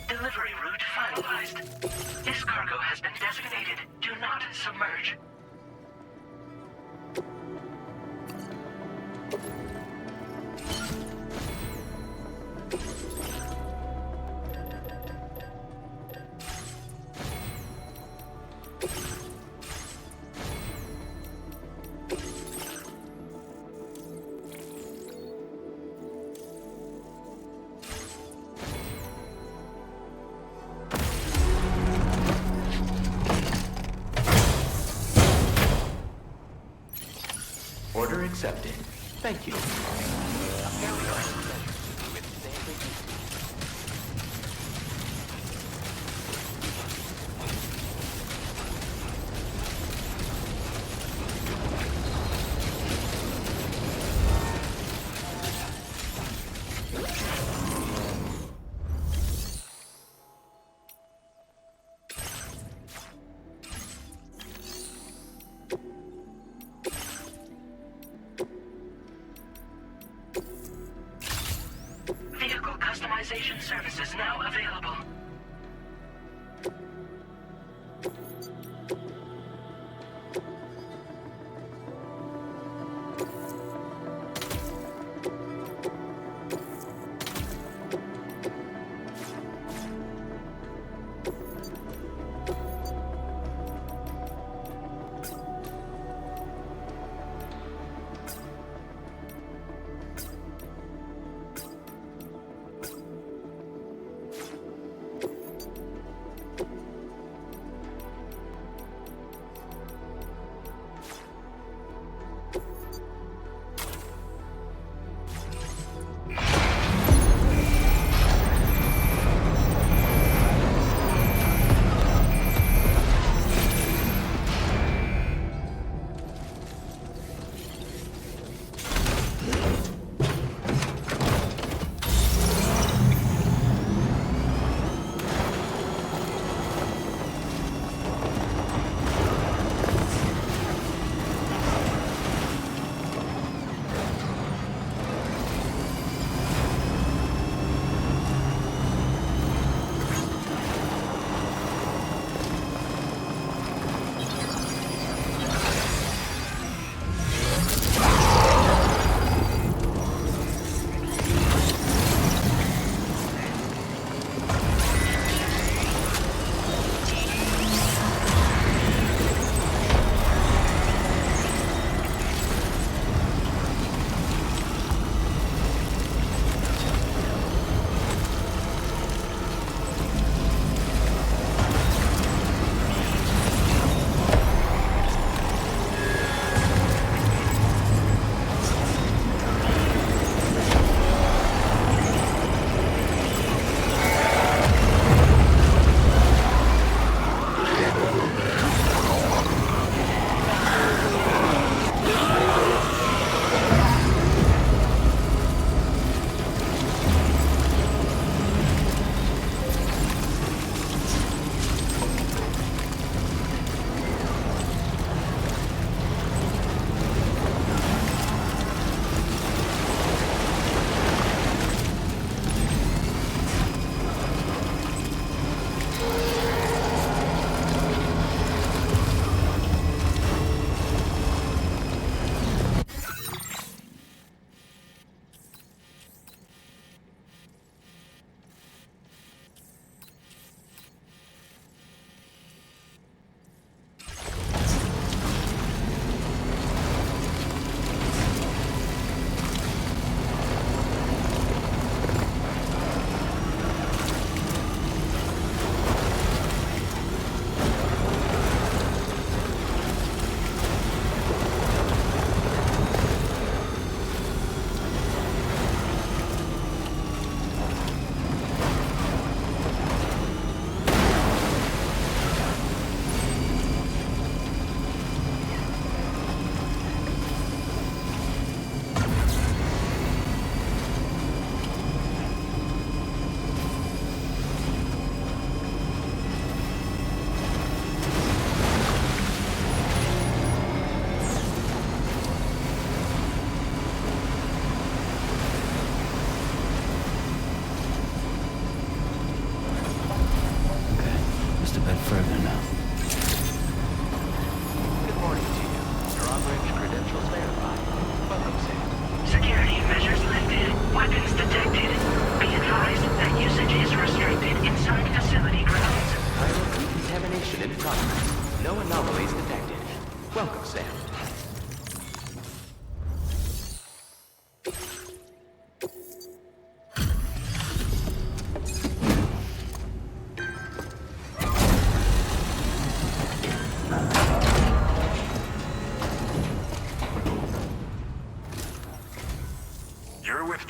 Delivery route finalized. This cargo has been designated Do Not Submerge. Order accepted. Thank you. stabilization services now available.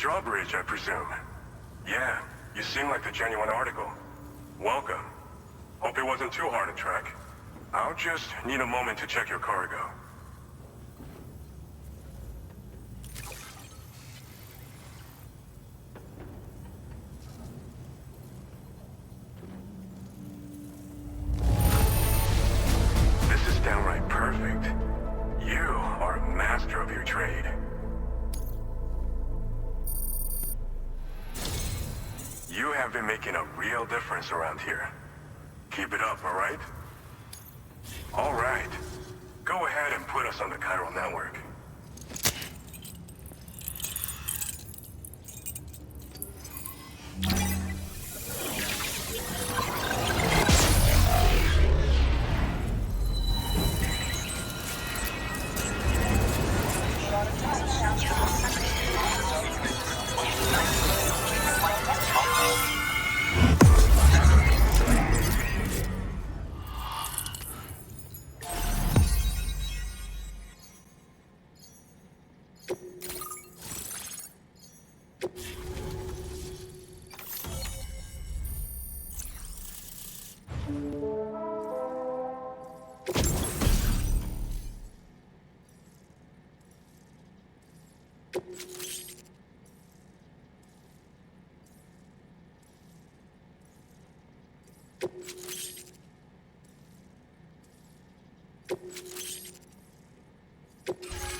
Drawbridge, I presume. Yeah, you seem like the genuine article. Welcome. Hope it wasn't too hard to track. I'll just need a moment to check your cargo. This is downright perfect. You are a master of your trade. have been making a real difference around here. Keep it up, all right? All right. Go ahead and put us on the chiral network.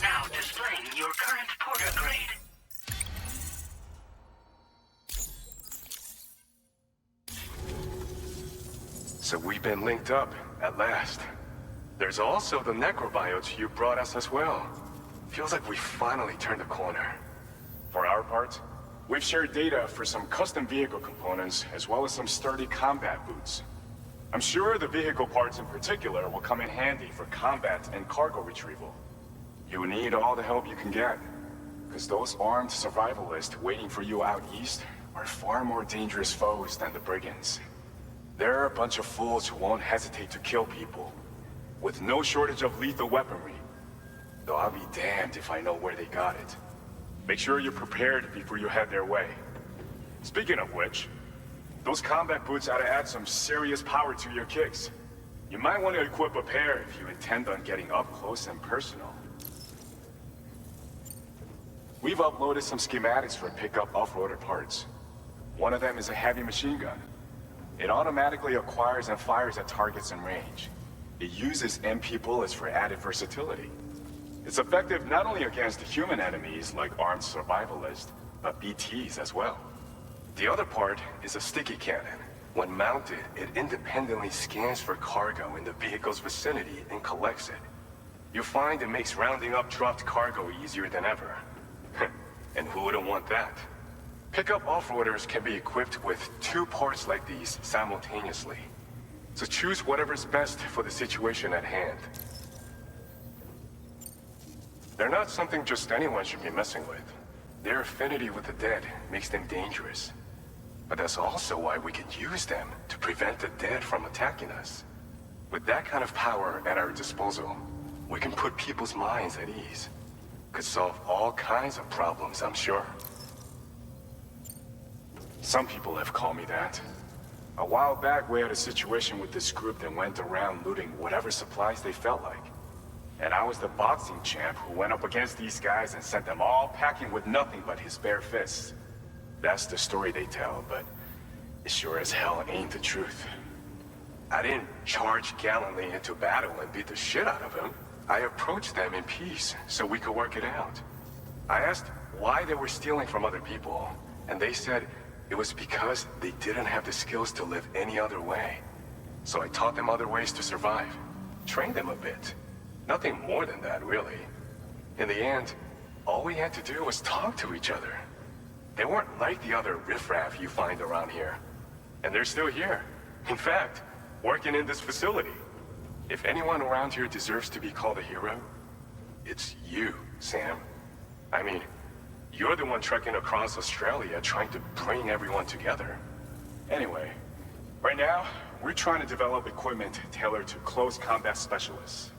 Now displaying your current porter grade. So we've been linked up, at last. There's also the necrobiotes you brought us as well. Feels like we finally turned the corner. For our part, we've shared data for some custom vehicle components, as well as some sturdy combat boots. I'm sure the vehicle parts in particular will come in handy for combat and cargo retrieval. You need all the help you can get, because those armed survivalists waiting for you out east are far more dangerous foes than the brigands. They're a bunch of fools who won't hesitate to kill people, with no shortage of lethal weaponry. Though I'll be damned if I know where they got it. Make sure you're prepared before you head their way. Speaking of which, those combat boots ought to add some serious power to your kicks. You might want to equip a pair if you intend on getting up close and personal. We've uploaded some schematics for pickup off-roader parts. One of them is a heavy machine gun. It automatically acquires and fires at targets in range. It uses MP bullets for added versatility. It's effective not only against human enemies like armed survivalists, but BTs as well. The other part is a sticky cannon. When mounted, it independently scans for cargo in the vehicle's vicinity and collects it. You'll find it makes rounding up dropped cargo easier than ever. And who wouldn't want that? Pickup off-roaders can be equipped with 2 parts like these simultaneously. So choose whatever's best for the situation at hand. They're not something just anyone should be messing with. Their affinity with the dead makes them dangerous. But that's also why we can use them to prevent the dead from attacking us. With that kind of power at our disposal, we can put people's minds at ease. Could solve all kinds of problems, I'm sure. Some people have called me that. A while back, we had a situation with this group that went around looting whatever supplies they felt like. And I was the boxing champ who went up against these guys and sent them all packing with nothing but his bare fists. That's the story they tell, but it sure as hell ain't the truth. I didn't charge gallantly into battle and beat the shit out of them. I approached them in peace so we could work it out. I asked why they were stealing from other people, and they said it was because they didn't have the skills to live any other way. So I taught them other ways to survive, trained them a bit. Nothing more than that, really. In the end, all we had to do was talk to each other. They weren't like the other riffraff you find around here. And they're still here. In fact, working in this facility. If anyone around here deserves to be called a hero, it's you, Sam. I mean, you're the one trekking across Australia trying to bring everyone together. Anyway, right now, we're trying to develop equipment tailored to close combat specialists.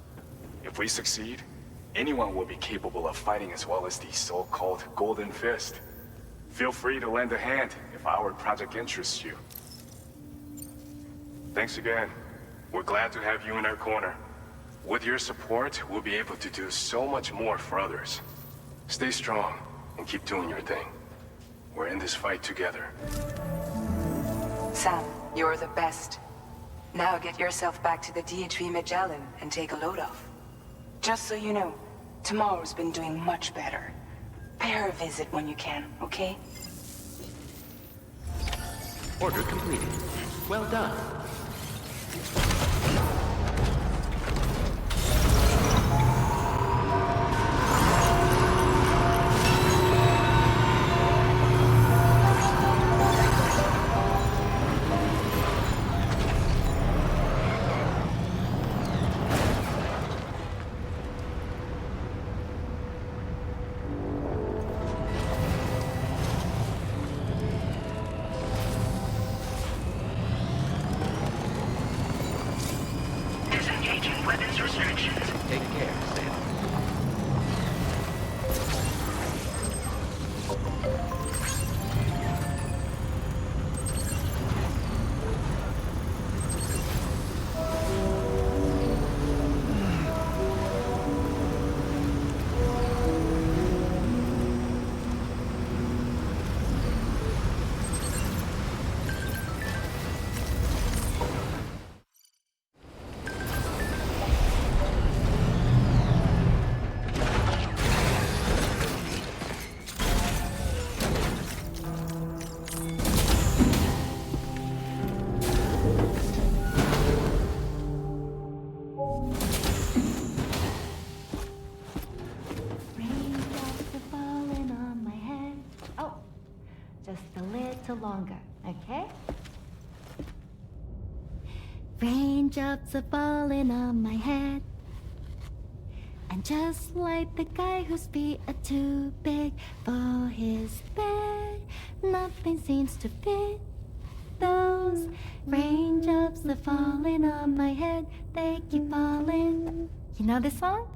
If we succeed, anyone will be capable of fighting as well as the so-called Golden Fist. Feel free to lend a hand if our project interests you. Thanks again. We're glad to have you in our corner. With your support, we'll be able to do so much more for others. Stay strong and keep doing your thing. We're in this fight together. Sam, you're the best. Now get yourself back to the DHV Magellan and take a load off. Just so you know, tomorrow's been doing much better. Pay her a visit when you can, okay? Order completed. Well done. Disengaging weapons restrictions. Take care, Sam. Raindrops are falling on my head. Oh, just a little longer, okay? Raindrops are falling on my head. And just like the guy whose feet are too big for his bed, nothing seems to fit. Those raindrops are falling on my head, they keep falling. You know this song?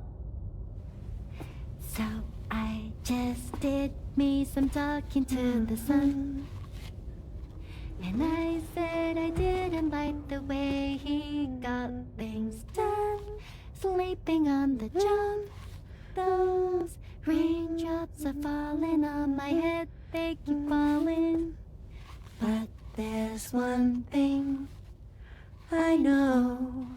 So I just did me some talking to the sun. And I said I didn't like the way he got things done. Sleeping on the job. Those raindrops are falling on my head, they keep falling. But there's one thing I know.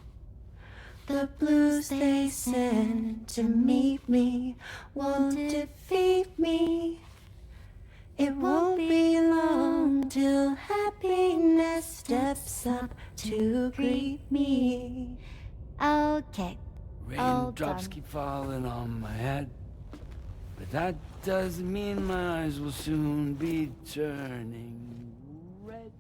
The blues they send to meet me won't defeat me. It won't be long till happiness steps up to greet me. Okay, all Raindrops done. keep falling on my head. But that doesn't mean my eyes will soon be turning red.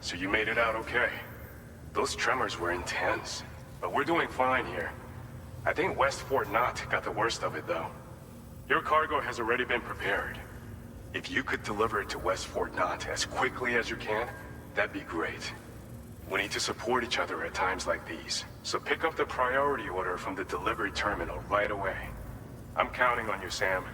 So you made it out okay. Those tremors were intense, but we're doing fine here. I think West Fort Knott got the worst of it, though. Your cargo has already been prepared. If you could deliver it to West Fort Knott as quickly as you can, that'd be great. We need to support each other at times like these, so pick up the priority order from the delivery terminal right away. I'm counting on you, Sam.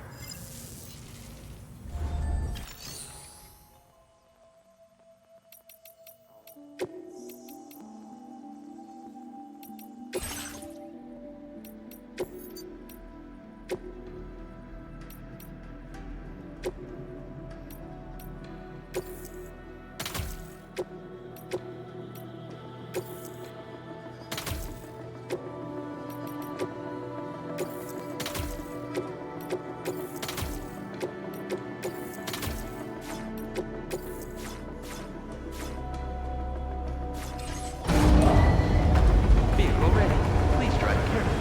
Vehicle ready. Please drive carefully.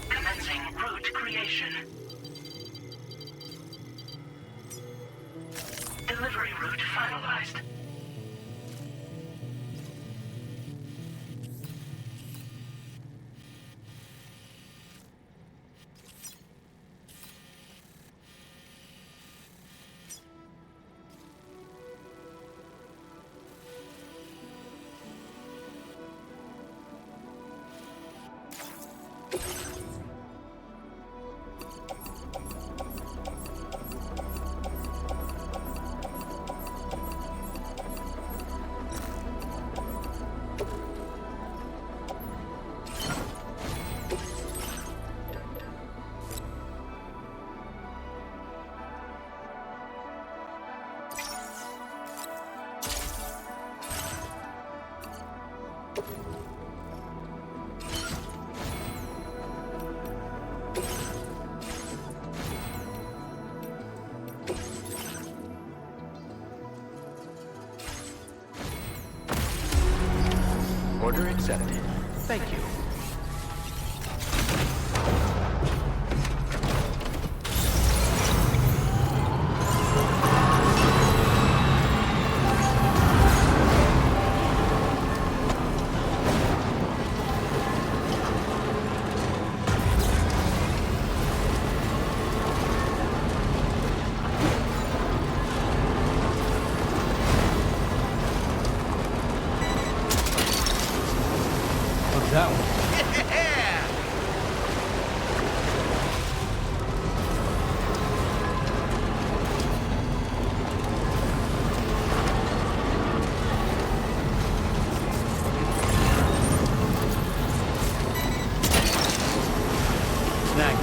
Commencing route creation. Delivery route finalized. Order accepted. Thank you. What's that one? Snack.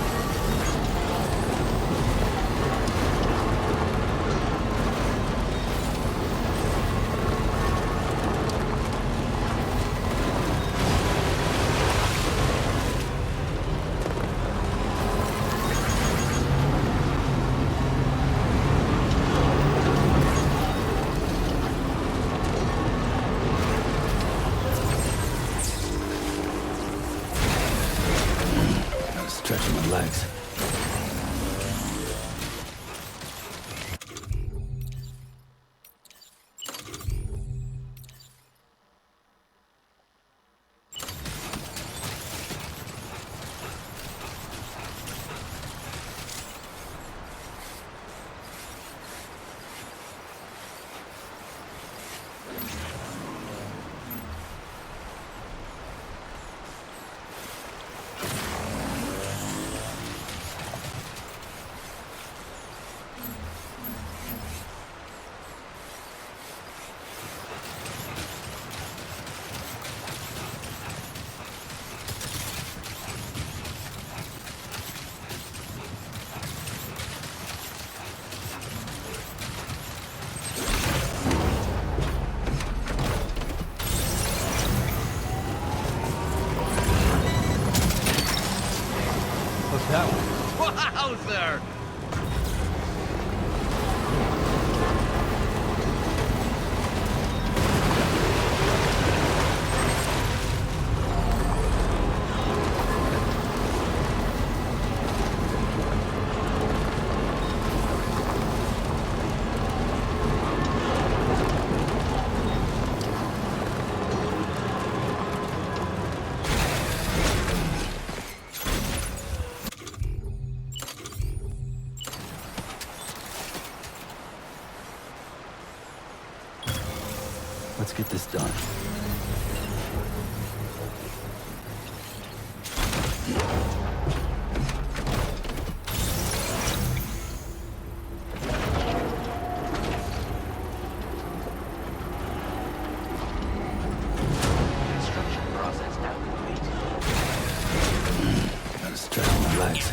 Stretching my legs. Wowzer! Let's get this done. Construction process now complete. Gotta stretch my legs.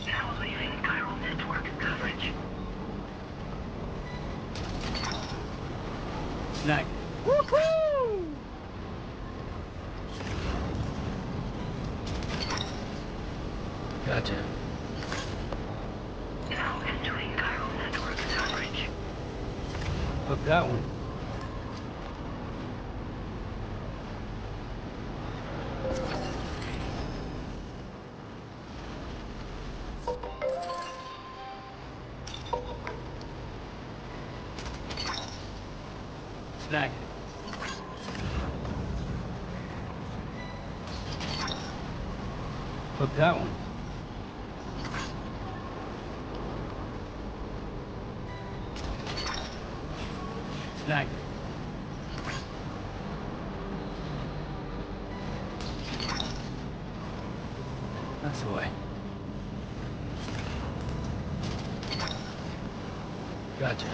Now leaving chiral network coverage. Snag. Woohoo! Gotcha. Now entering chiral network coverage. Hook that one. Snag it. Hook that one. Snag it. That's the way. Gotcha.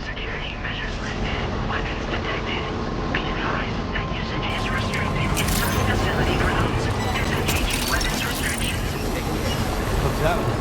Security measures lifted. Weapons detected. Be advised that usage is restricted inside facility grounds. Disengaging weapons restrictions. Hook that one.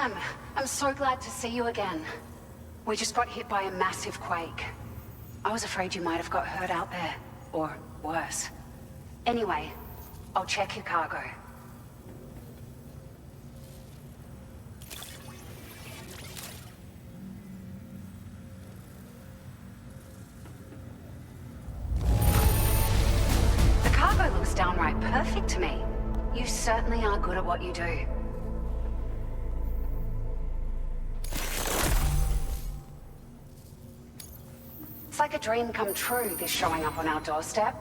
Sam, I'm so glad to see you again. We just got hit by a massive quake. I was afraid you might have got hurt out there, or worse. Anyway, I'll check your cargo. The cargo looks downright perfect to me. You certainly are good at what you do. It's like a dream come true, this showing up on our doorstep.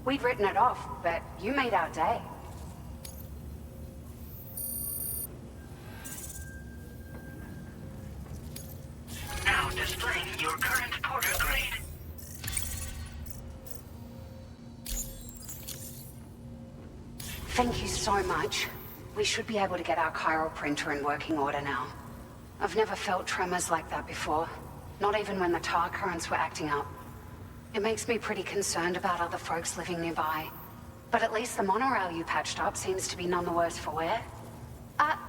We'd written it off, but you made our day. Now displaying your current porter grade. Thank you so much. We should be able to get our chiral printer in working order now. I've never felt tremors like that before. Not even when the tar currents were acting up. It makes me pretty concerned about other folks living nearby. But at least the monorail you patched up seems to be none the worse for wear.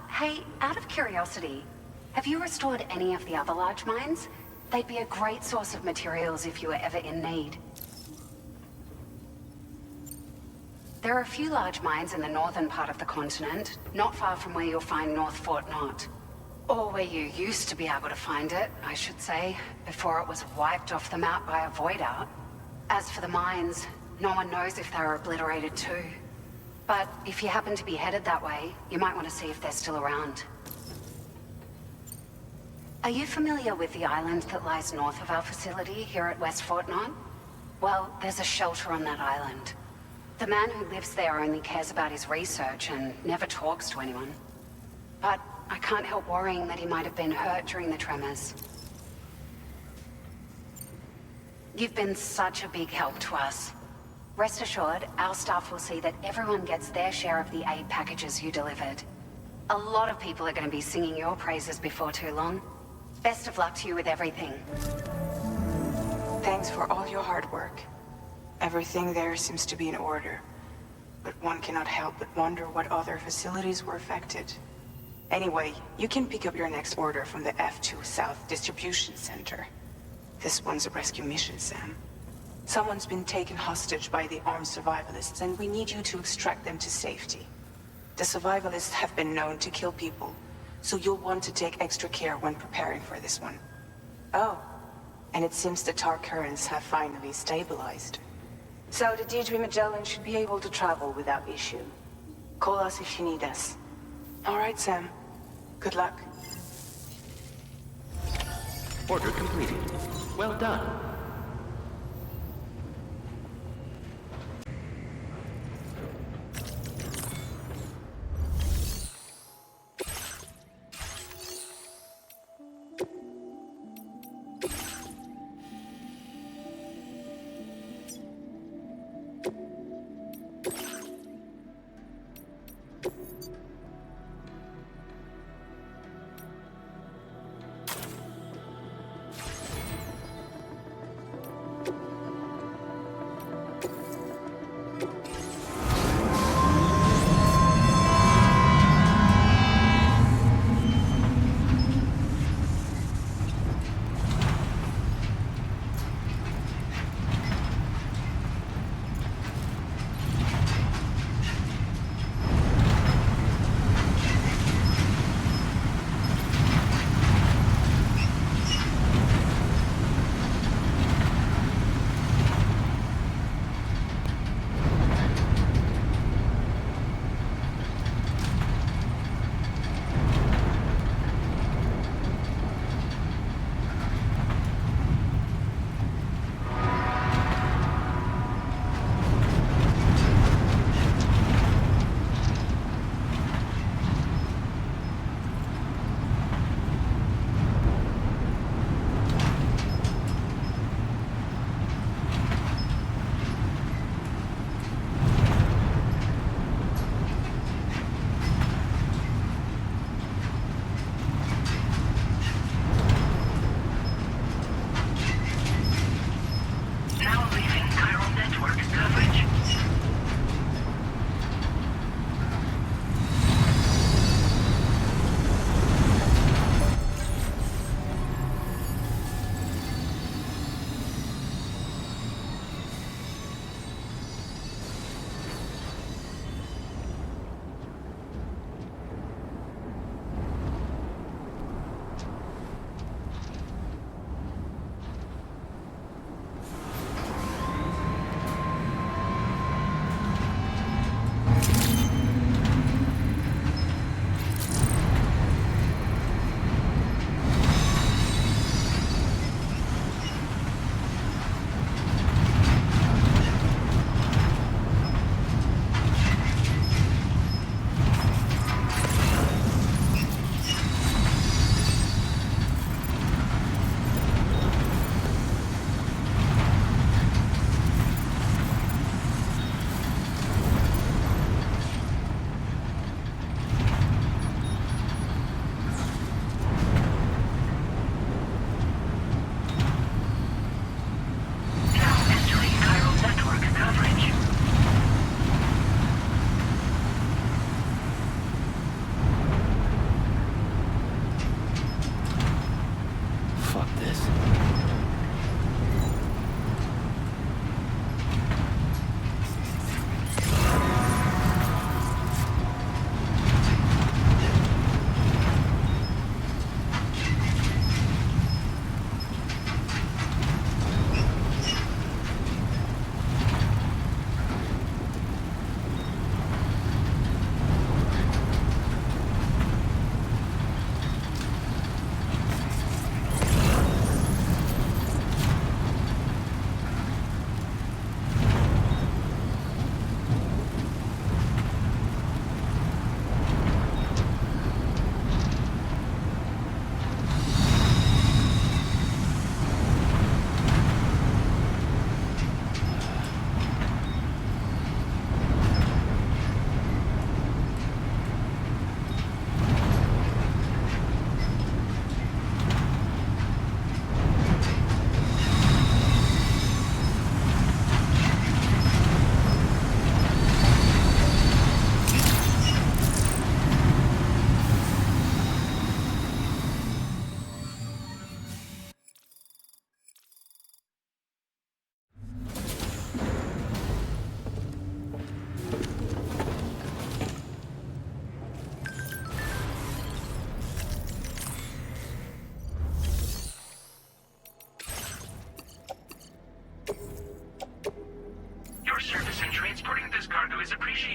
Hey, out of curiosity, have you restored any of the other large mines? They'd be a great source of materials if you were ever in need. There are a few large mines in the northern part of the continent, not far from where you'll find North Fort Knot. Or where you used to be able to find it, I should say, before it was wiped off the map by a void out. As for the mines, no one knows if they were obliterated too. But if you happen to be headed that way, you might want to see if they're still around. Are you familiar with the island that lies north of our facility here at West Fort Knot? Well, there's a shelter on that island. The man who lives there only cares about his research and never talks to anyone. But I can't help worrying that he might have been hurt during the tremors. You've been such a big help to us. Rest assured, our staff will see that everyone gets their share of the aid packages you delivered. A lot of people are going to be singing your praises before too long. Best of luck to you with everything. Thanks for all your hard work. Everything there seems to be in order. But one cannot help but wonder what other facilities were affected. Anyway, you can pick up your next order from the F2 South Distribution Center. This one's a rescue mission, Sam. Someone's been taken hostage by the armed survivalists, and we need you to extract them to safety. The survivalists have been known to kill people, so you'll want to take extra care when preparing for this one. Oh, and it seems the tar currents have finally stabilized. So the Deirdre Magellan should be able to travel without issue. Call us if you need us. All right, Sam. Good luck. Order completed. Well done.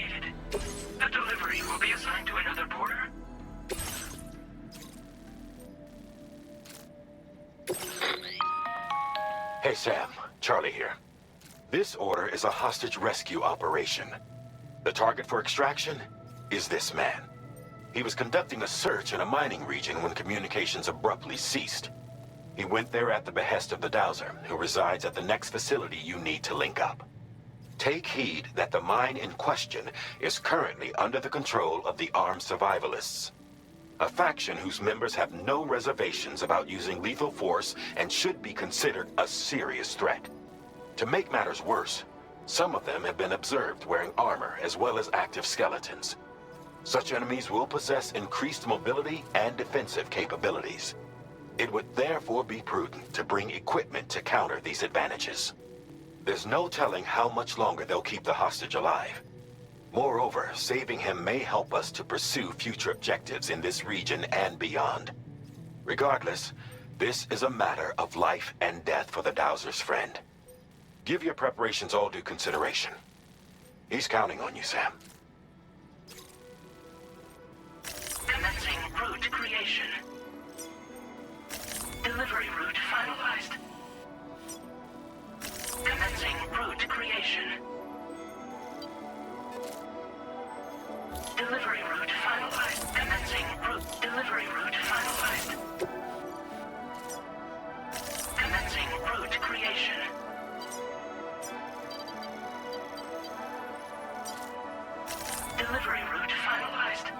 indicated. The delivery will be assigned to another porter. Hey, Sam. Charlie here. This order is a hostage rescue operation. The target for extraction is this man. He was conducting a search in a mining region when communications abruptly ceased. He went there at the behest of the Dowser, who resides at the next facility you need to link up. Take heed that the mine in question is currently under the control of the armed survivalists, a faction whose members have no reservations about using lethal force and should be considered a serious threat. To make matters worse, some of them have been observed wearing armor as well as active skeletons. Such enemies will possess increased mobility and defensive capabilities. It would therefore be prudent to bring equipment to counter these advantages. There's no telling how much longer they'll keep the hostage alive. Moreover, saving him may help us to pursue future objectives in this region and beyond. Regardless, this is a matter of life and death for the Dowser's friend. Give your preparations all due consideration. He's counting on you, Sam. Commencing route creation. Delivery route finalized. Commencing route creation. Delivery route finalized. Commencing route. Delivery route finalized. Commencing route creation. Delivery route finalized.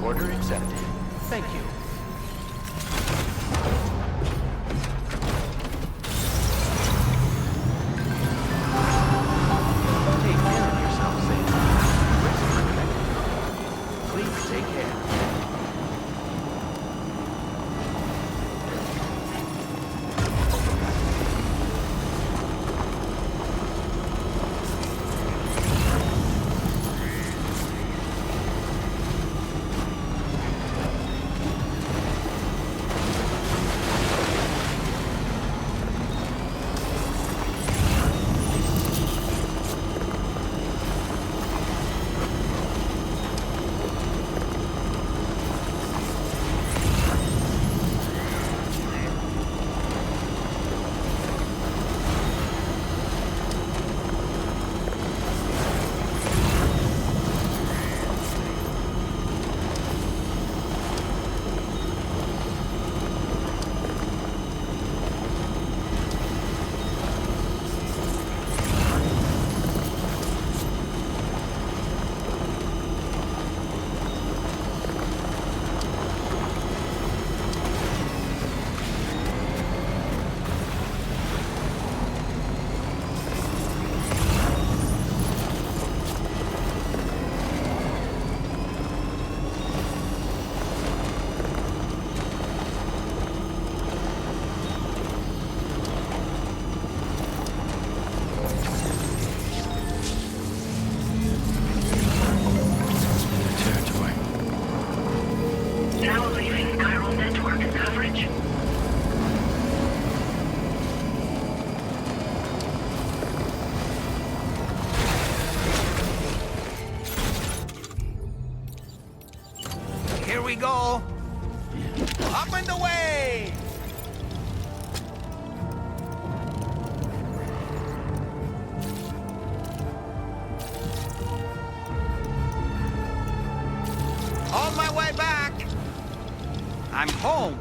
Order accepted. Thank you. Take care of yourself, Sam. Rest protected. Please take care. Now leaving chiral network coverage. Here we go. Up and away! On my way back! I'm home!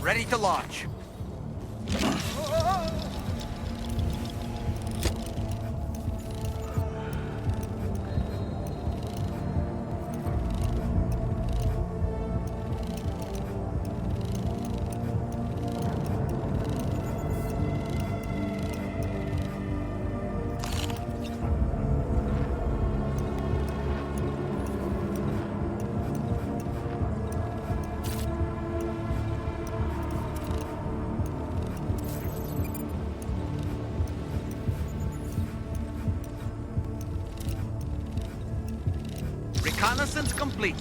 Ready to launch. Reconnaissance complete.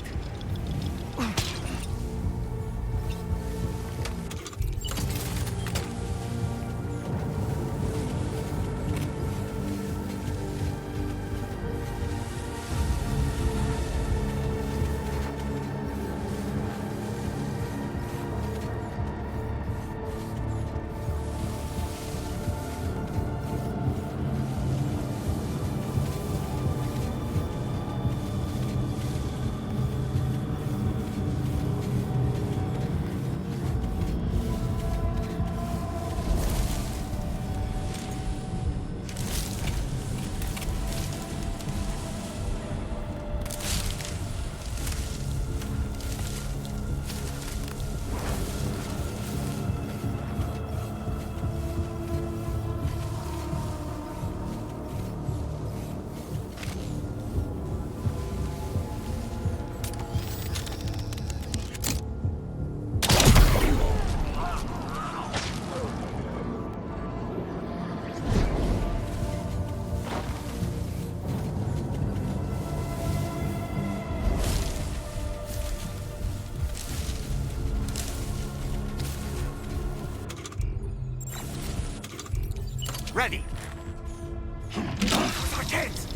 Ready. Kids!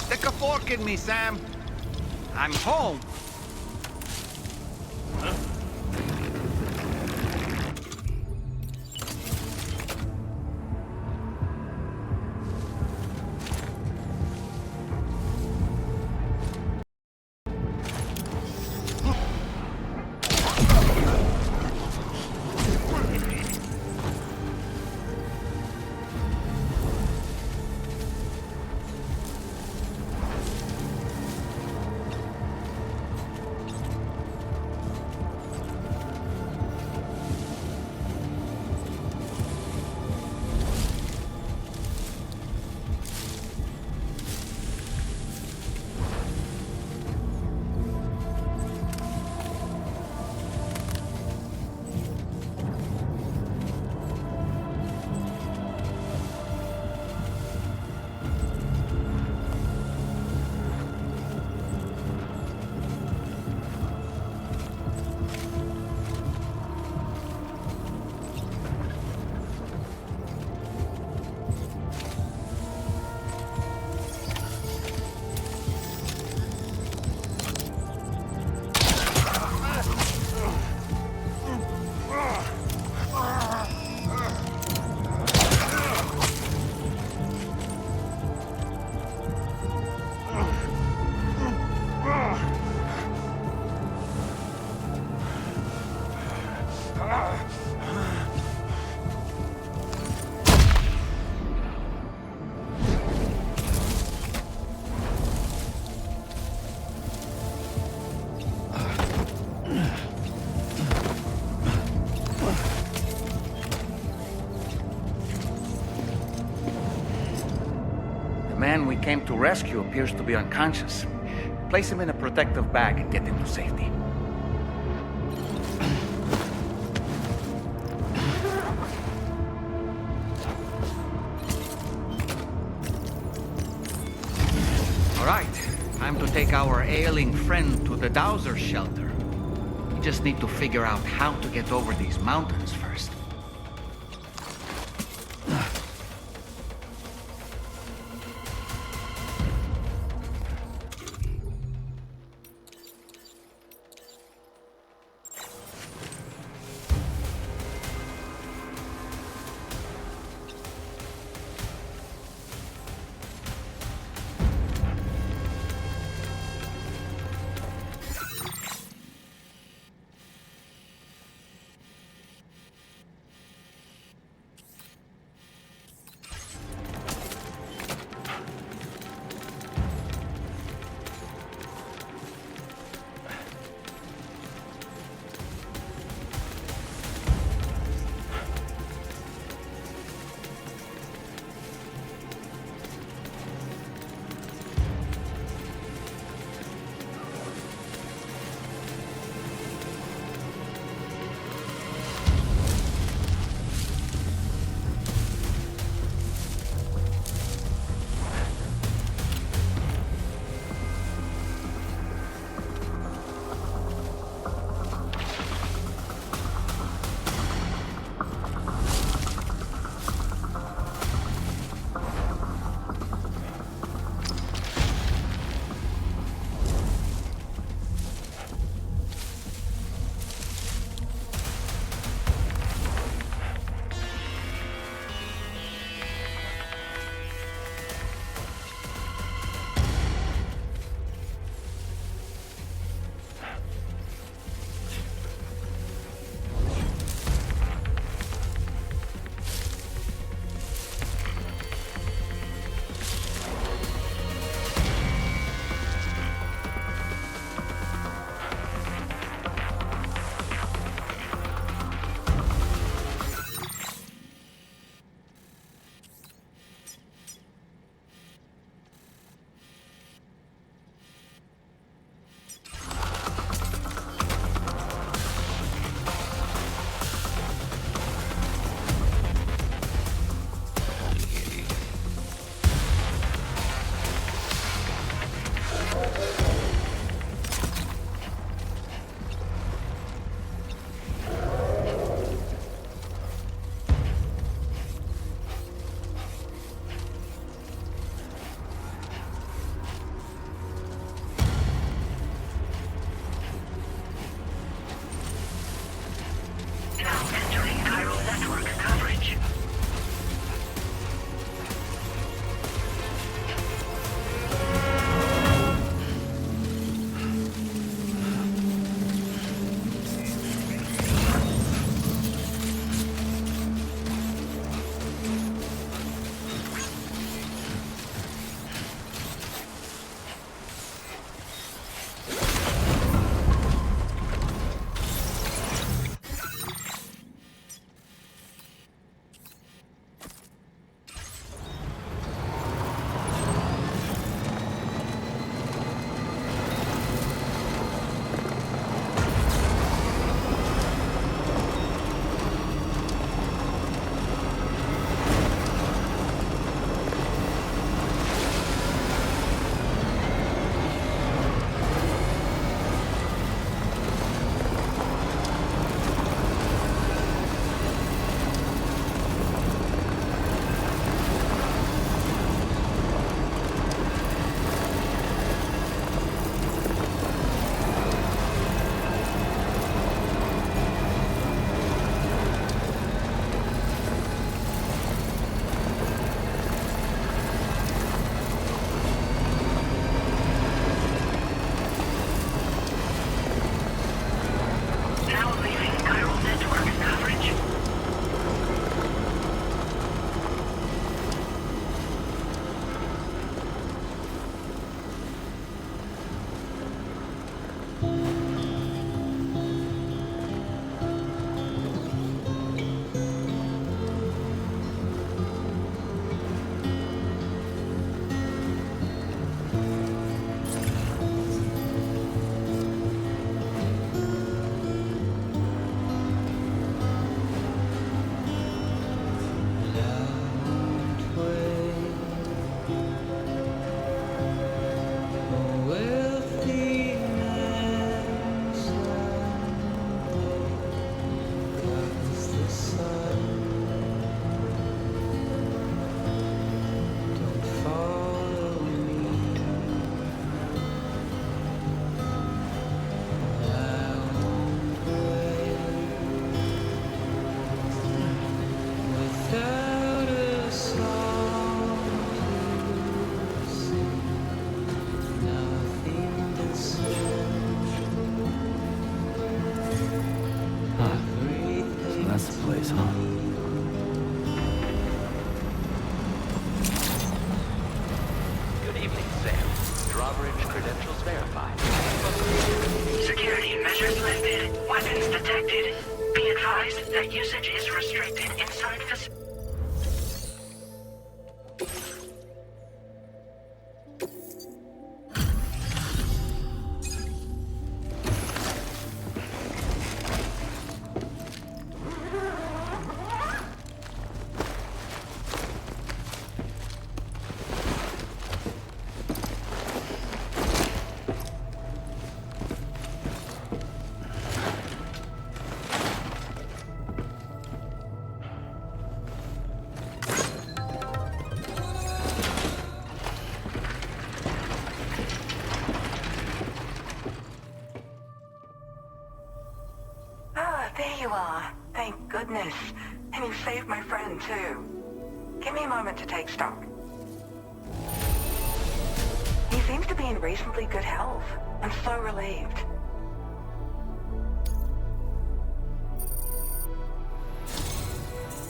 Stick a fork in me, Sam. I'm home. The man we came to rescue appears to be unconscious. Place him in a protective bag and get him to safety. All right, time to take our ailing friend to the Dowser shelter. We just need to figure out how to get over these mountains first. Network coverage. Now leaving chiral network coverage. So that's the place, huh? Good evening, Sam. Drawbridge credentials verified. Security measures lifted. Weapons detected. Be advised that usage is restricted inside facility. Ah, there you are. Thank goodness. And you saved my friend, too. Give me a moment to take stock. He seems to be in reasonably good health. I'm so relieved.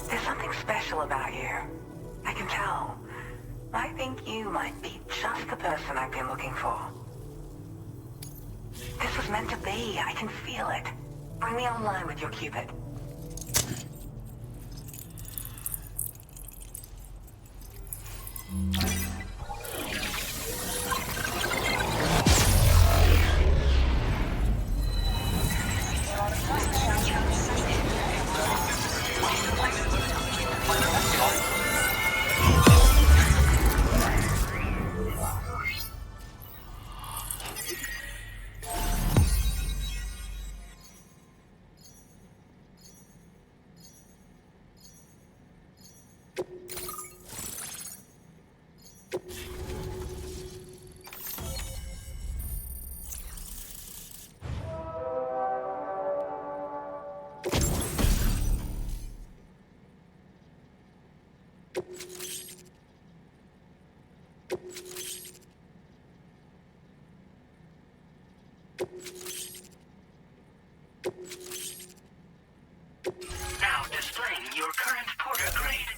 There's something special about you. I can tell. I think you might be just the person I've been looking for. This was meant to be. I can feel it. Bring me online with your Cupid. Now displaying your current porter grade.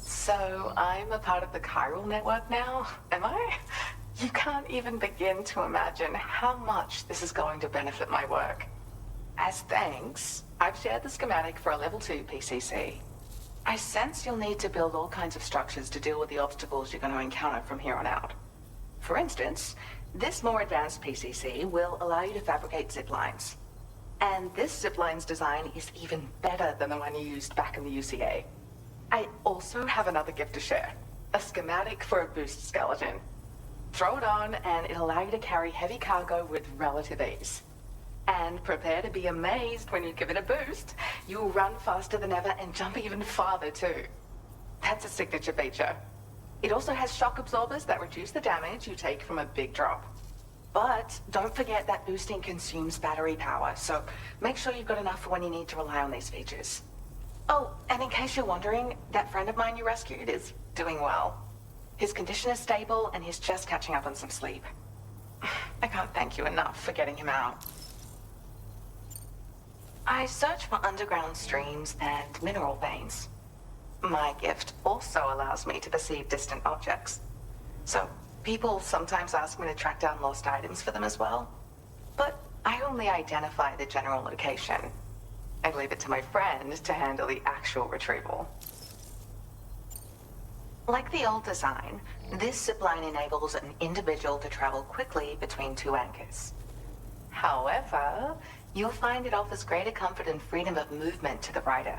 So I'm a part of the chiral network now, am I? You can't even begin to imagine how much this is going to benefit my work. As thanks, I've shared the schematic for a level 2 PCC. I sense you'll need to build all kinds of structures to deal with the obstacles you're going to encounter from here on out. For instance, this more advanced PCC will allow you to fabricate zip lines. And this zip line's design is even better than the one you used back in the UCA. I also have another gift to share. A schematic for a boost skeleton. Throw it on and it'll allow you to carry heavy cargo with relative ease. And prepare to be amazed when you give it a boost. You'll run faster than ever and jump even farther too. That's a signature feature. It also has shock absorbers that reduce the damage you take from a big drop. But don't forget that boosting consumes battery power, so make sure you've got enough for when you need to rely on these features. Oh, and in case you're wondering, that friend of mine you rescued is doing well. His condition is stable and he's just catching up on some sleep. I can't thank you enough for getting him out. I search for underground streams and mineral veins. My gift also allows me to perceive distant objects. So people sometimes ask me to track down lost items for them as well. But I only identify the general location. I leave it to my friend to handle the actual retrieval. Like the old design, this zipline enables an individual to travel quickly between two anchors. However, you'll find it offers greater comfort and freedom of movement to the rider.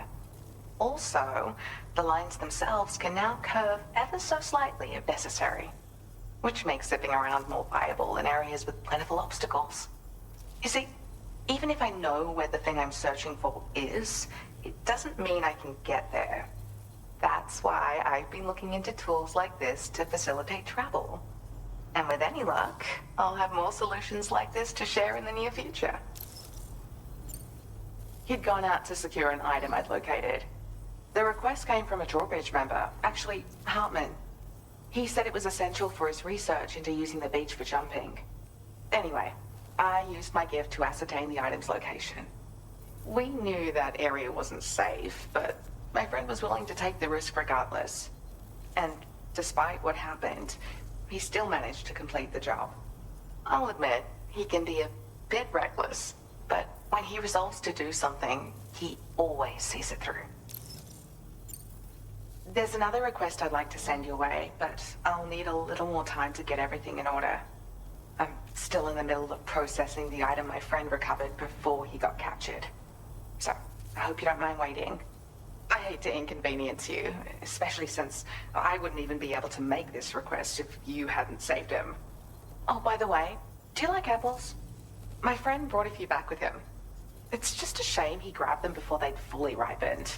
Also, the lines themselves can now curve ever so slightly if necessary, which makes zipping around more viable in areas with plentiful obstacles. You see, even if I know where the thing I'm searching for is, it doesn't mean I can get there. That's why I've been looking into tools like this to facilitate travel. And with any luck, I'll have more solutions like this to share in the near future. He'd gone out to secure an item I'd located. The request came from a drawbridge member, actually, Hartman. He said it was essential for his research into using the beach for jumping. Anyway, I used my gift to ascertain the item's location. We knew that area wasn't safe, but my friend was willing to take the risk regardless. And despite what happened, he still managed to complete the job. I'll admit, he can be a bit reckless, but when he resolves to do something, he always sees it through. There's another request I'd like to send your way, but I'll need a little more time to get everything in order. I'm still in the middle of processing the item my friend recovered before he got captured. So, I hope you don't mind waiting. I hate to inconvenience you, especially since I wouldn't even be able to make this request if you hadn't saved him. Oh, by the way, do you like apples? My friend brought a few back with him. It's just a shame he grabbed them before they'd fully ripened.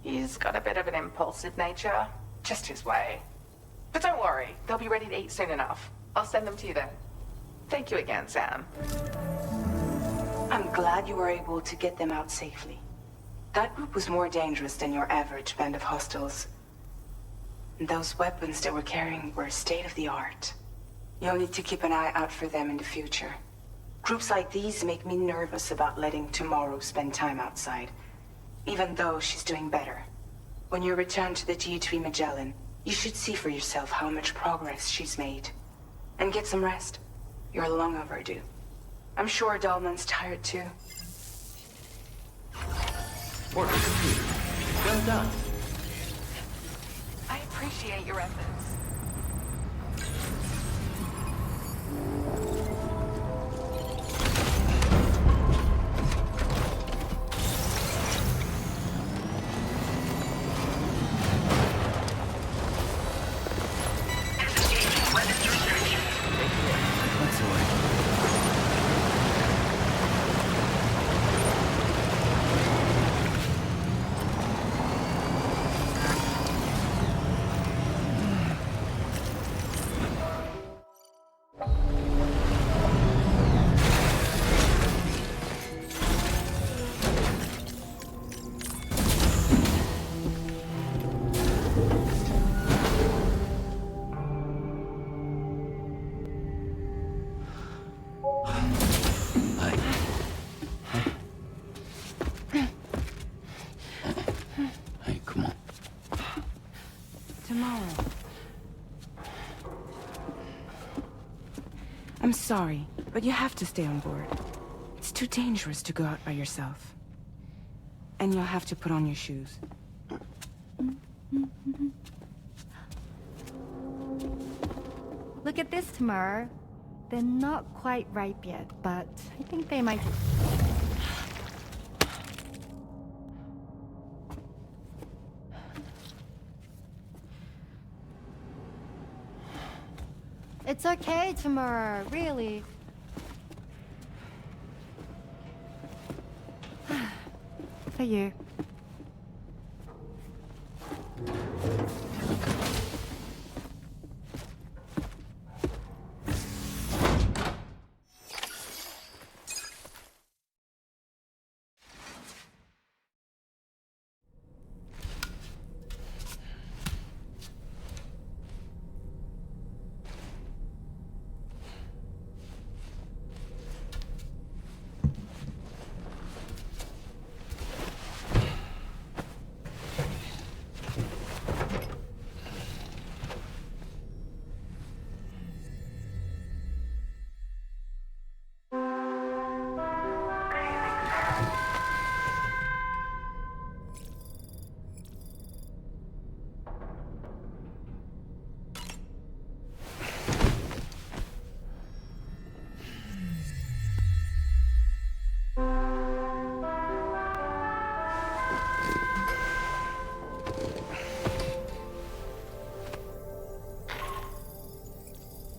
He's got a bit of an impulsive nature, just his way. But don't worry, they'll be ready to eat soon enough. I'll send them to you then. Thank you again, Sam. I'm glad you were able to get them out safely. That group was more dangerous than your average band of hostiles. Those weapons they were carrying were state-of-the-art. You'll need to keep an eye out for them in the future. Groups like these make me nervous about letting Tomorrow spend time outside, even though she's doing better. When you return to the G3 Magellan, you should see for yourself how much progress she's made. And get some rest. You're long overdue. I'm sure Dahlman's tired too. Order completed. Well done. I appreciate your efforts. That's the way. I'm sorry, but you have to stay on board. It's too dangerous to go out by yourself. And you'll have to put on your shoes. Look at this, Tamara. They're not quite ripe yet, but I think they might... It's okay, Tamara, really. For you.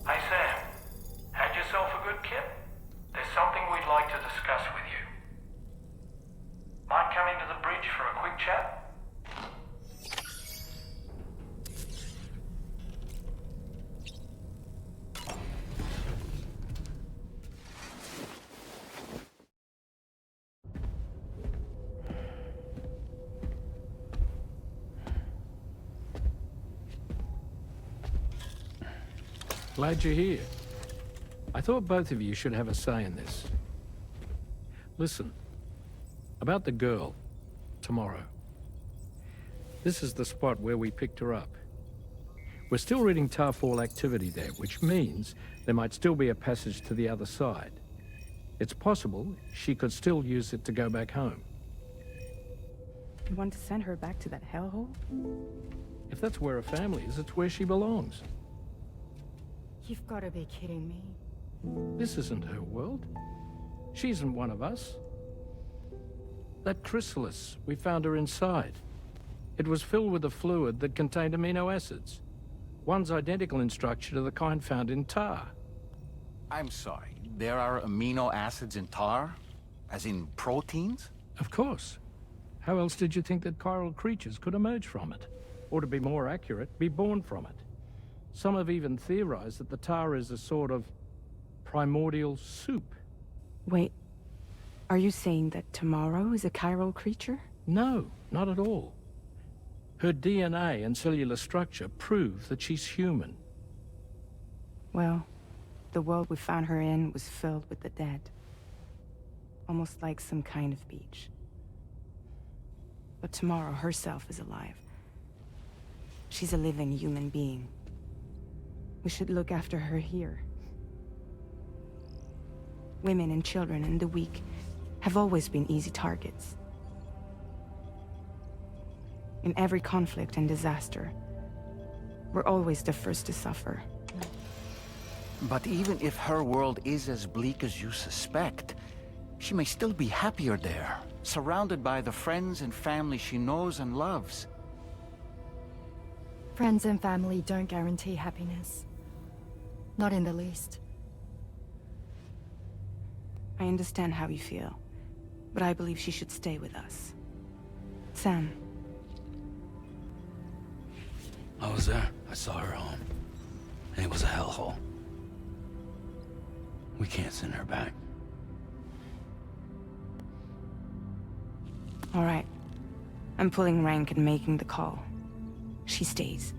Hey Sam, had yourself a good kip? There's something we'd like to discuss with you. Mind coming to the bridge for a quick chat? Glad you're here. I thought both of you should have a say in this. Listen, about the girl, tomorrow. This is the spot where we picked her up. We're still reading Tarfall activity there, which means there might still be a passage to the other side. It's possible she could still use it to go back home. You want to send her back to that hellhole? If that's where her family is, it's where she belongs. You've got to be kidding me. This isn't her world. She isn't one of us. That chrysalis, we found her inside. It was filled with a fluid that contained amino acids. One's identical in structure to the kind found in tar. I'm sorry, there are amino acids in tar? As in proteins? Of course. How else did you think that chiral creatures could emerge from it? Or to be more accurate, be born from it? Some have even theorized that the tar is a sort of primordial soup. Wait, are you saying that tomorrow is a chiral creature? No, not at all. Her DNA and cellular structure prove that she's human. Well, the world we found her in was filled with the dead. Almost like some kind of beach. But tomorrow herself is alive. She's a living human being. We should look after her here. Women and children and the weak have always been easy targets. In every conflict and disaster, we're always the first to suffer. But even if her world is as bleak as you suspect, she may still be happier there, surrounded by the friends and family she knows and loves. Friends and family don't guarantee happiness. Not in the least. I understand how you feel, but I believe she should stay with us. Sam. I was there. I saw her home. And it was a hellhole. We can't send her back. All right. I'm pulling rank and making the call. She stays.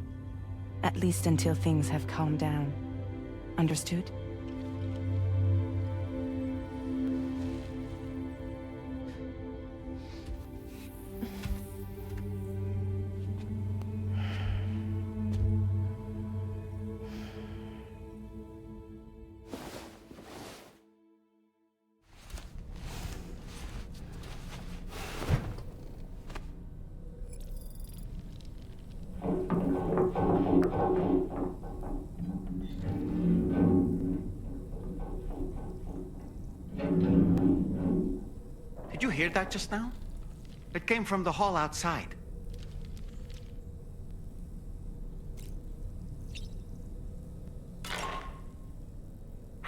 At least until things have calmed down. Understood? that just now? It came from the hall outside.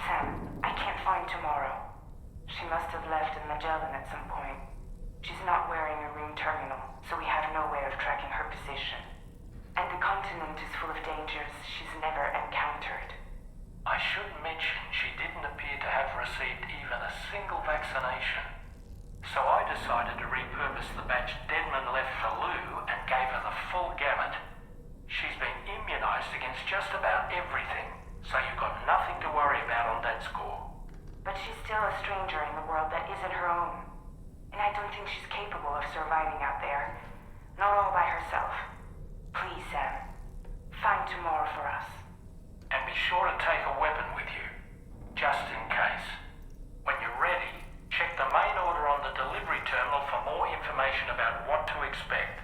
Sam, I can't find Tomorrow. She must have left in Magellan at some point. She's not wearing a ring terminal, so we have no way of tracking her position. And the continent is full of dangers she's never encountered. I should mention she didn't appear to have received even a single vaccination. So I decided to repurpose the batch Deadman left for Lou and gave her the full gamut. She's been immunized against just about everything, so you've got nothing to worry about on that score. But she's still a stranger in the world that isn't her own. And I don't think she's capable of surviving out there. Not all by herself. Please, Sam. Find Tomorrow for us. And be sure to take a weapon with you, just in case. When you're ready, check the main order on the delivery terminal for more information about what to expect.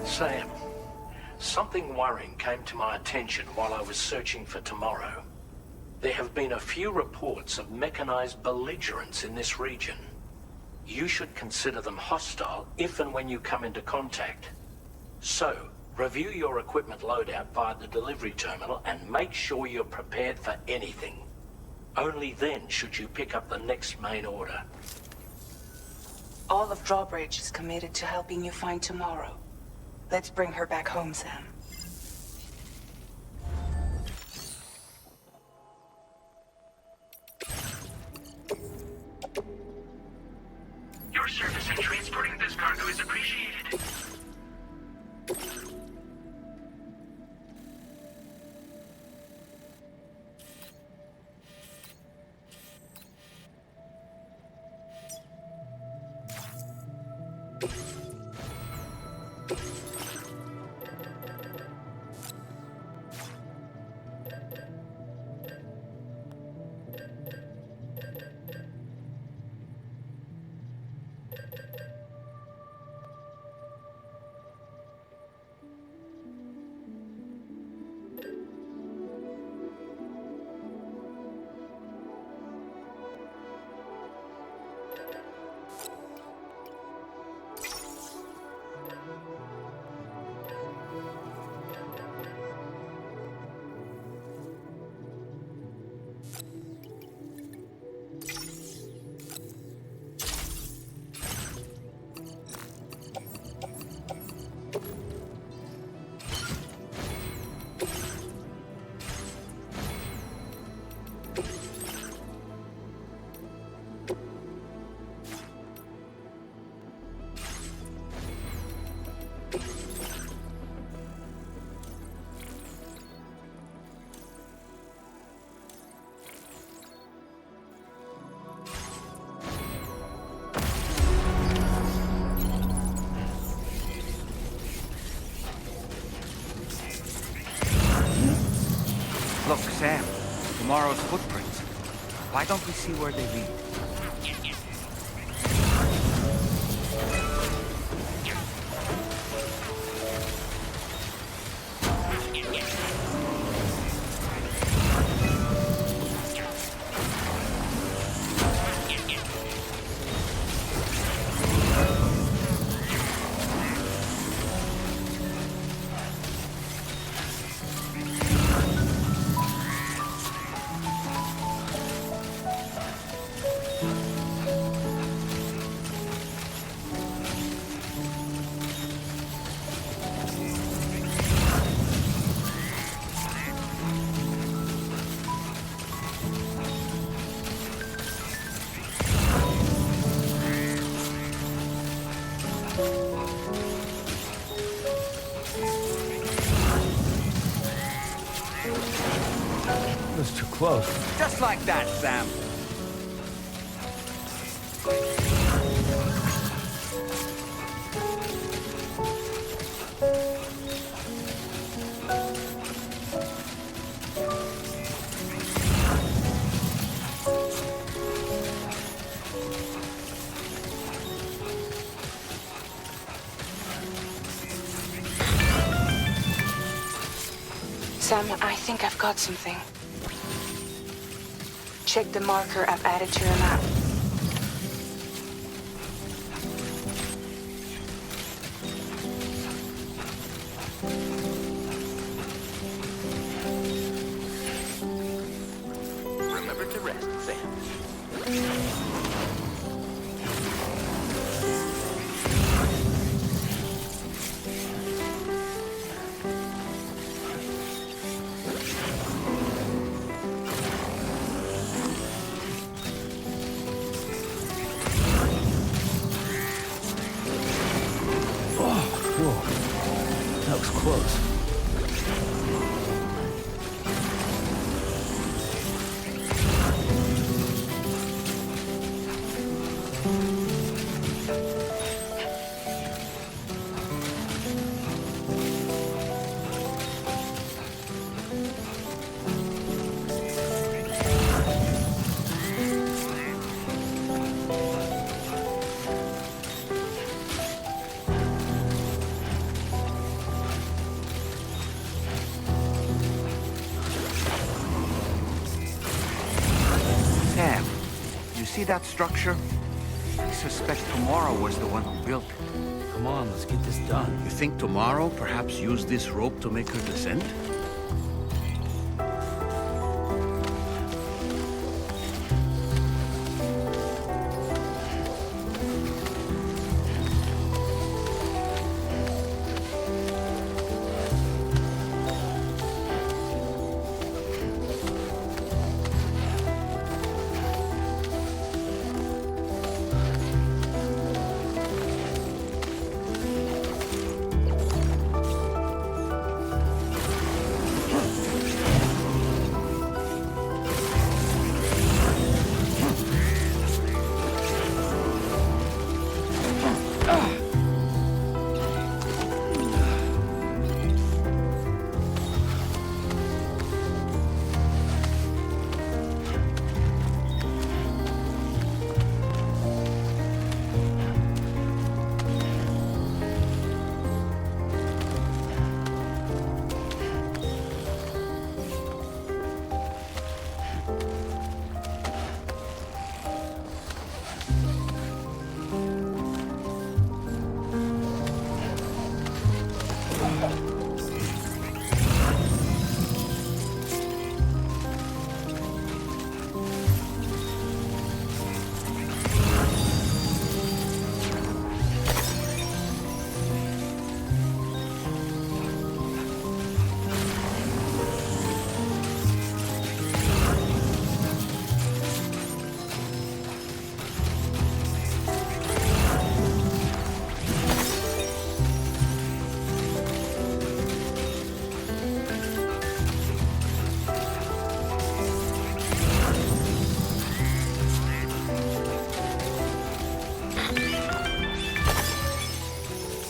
Sam, something worrying came to my attention while I was searching for Tomorrow. There have been a few reports of mechanized belligerents in this region. You should consider them hostile if and when you come into contact. So, review your equipment loadout via the delivery terminal and make sure you're prepared for anything. Only then should you pick up the next main order. All of Drawbridge is committed to helping you find Tomorrow. Let's bring her back home, Sam. Your service in transporting this cargo is appreciated. Look, Sam, Tomorrow's footprints. Why don't we see where they lead? That's too close. Just like that, Sam. Sam, I think I've got something. Check the marker I've added to your map. Remember to rest, Sam. Whoa. That was close. Sam, you see that structure? I suspect Tomorrow was the one who built it. Come on, let's get this done. You think Tomorrow perhaps used this rope to make her descend?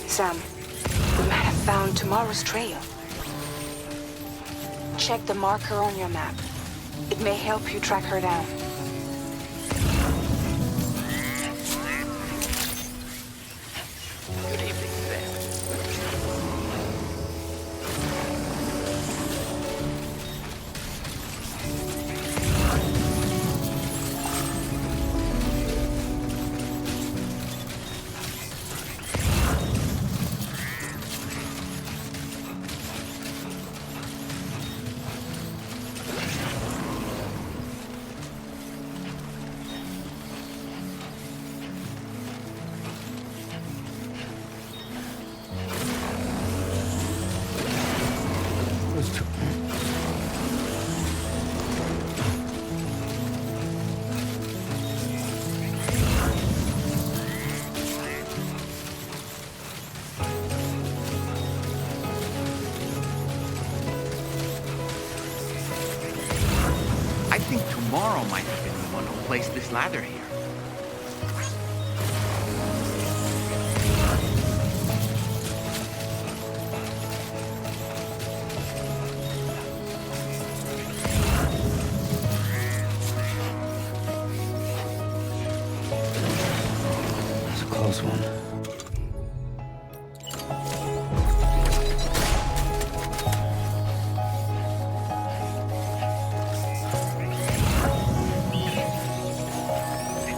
Sam, we might have found Tomorrow's trail. Check the marker on your map. It may help you track her down. Good evening, Sam. I think Tomorrow might have been the one who placed this ladder here. That's a close one.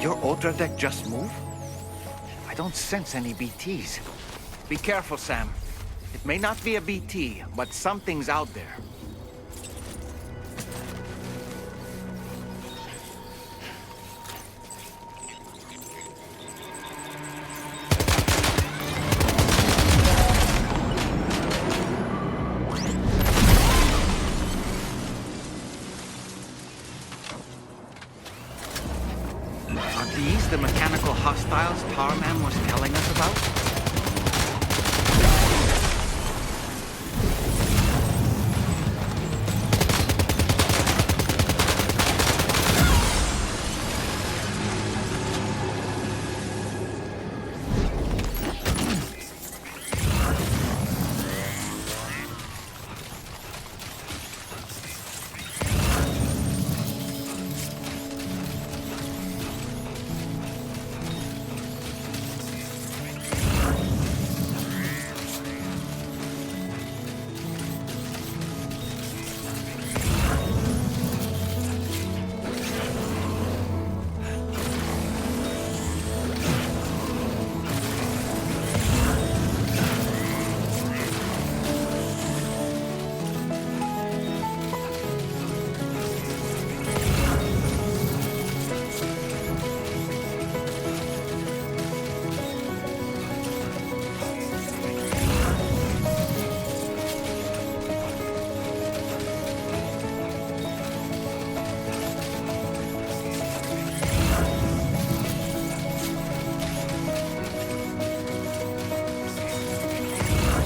your Ultra deck just move? I don't sense any BTs. Be careful, Sam. It may not be a BT, but something's out there. Are these the mechanical hostiles Powerman was telling us about?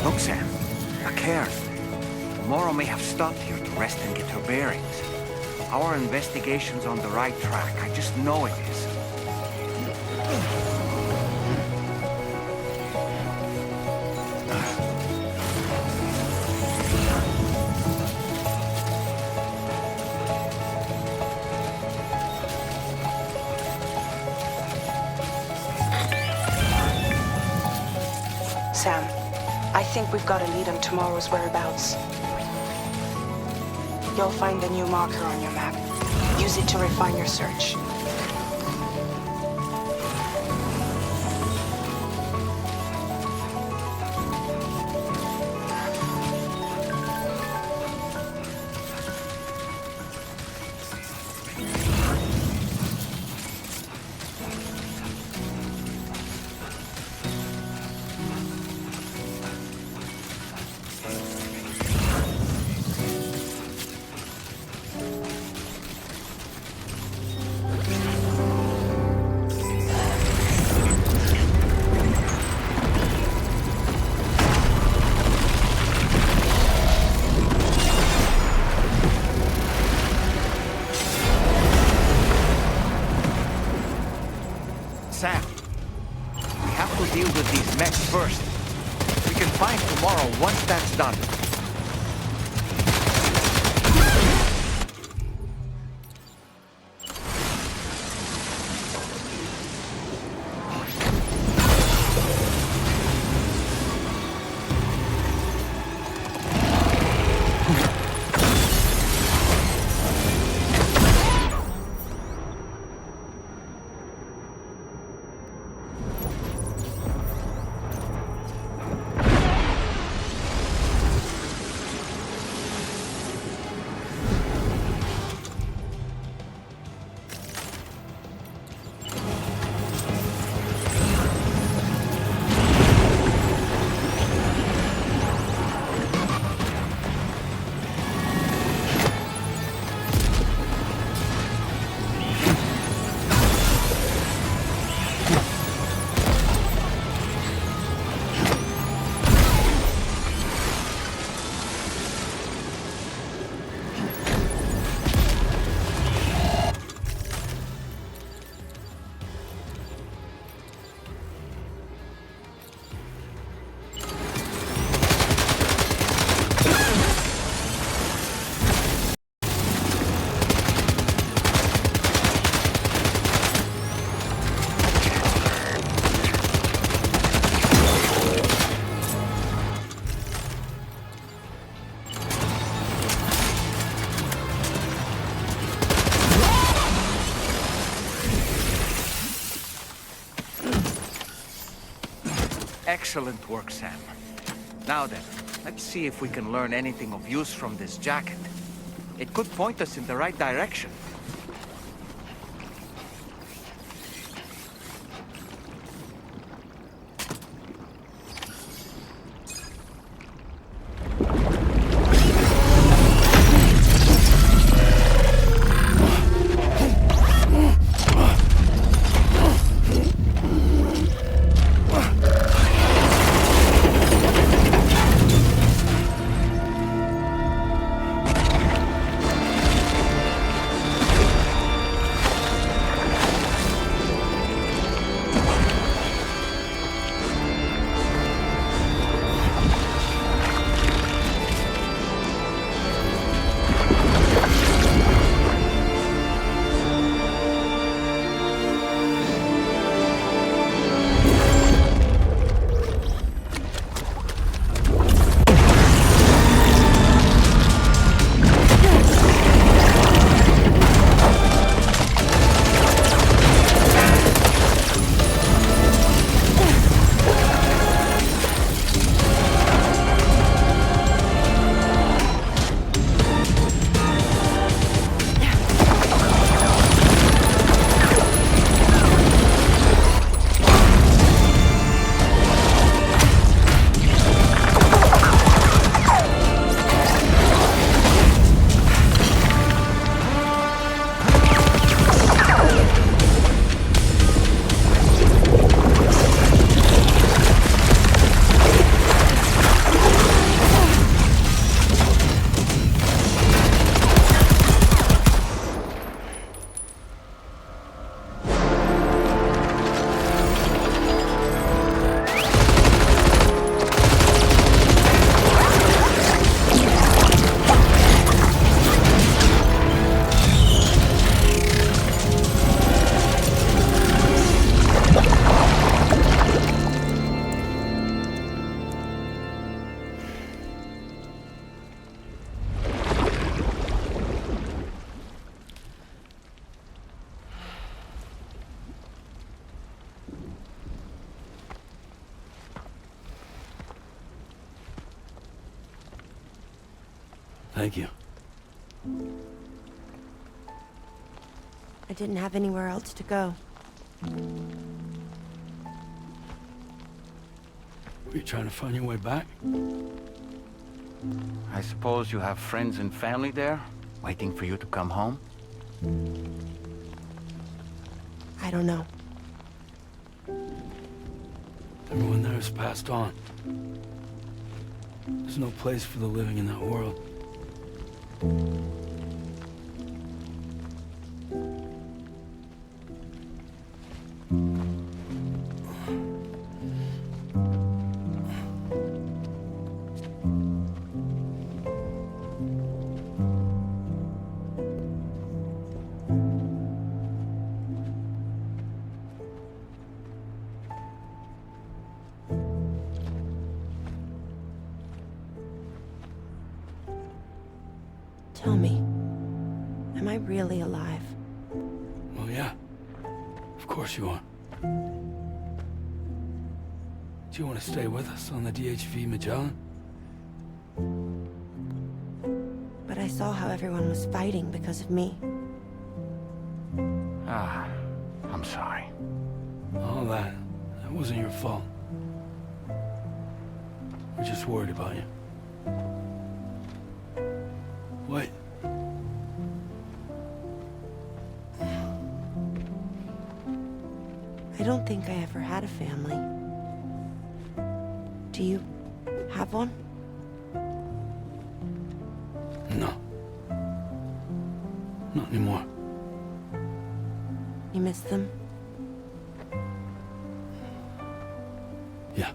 Look, Sam. A cairn. Tomorrow may have stopped here to rest and get her bearings. Our investigation's on the right track. I just know it is. Sam, I think we've got a lead on tomorrow's whereabouts. You'll find a new marker on your map. Use it to refine your search. Sam, we have to deal with these mechs first. We can find tomorrow once that's done. Excellent work, Sam. Now then, let's see if we can learn anything of use from this jacket. It could point us in the right direction. Thank you. I didn't have anywhere else to go. Were you trying to find your way back? I suppose you have friends and family there, waiting for you to come home? I don't know. Everyone there has passed on. There's no place for the living in that world. Tell me, am I really alive? Well, yeah. Of course you are. Do you want to stay with us on the DHV Magellan? But I saw how everyone was fighting because of me. Ah, I'm sorry. All that wasn't your fault. We're just worried about you. Wait. I don't think I ever had a family. Do you have one? No. Not anymore. You miss them? Yeah.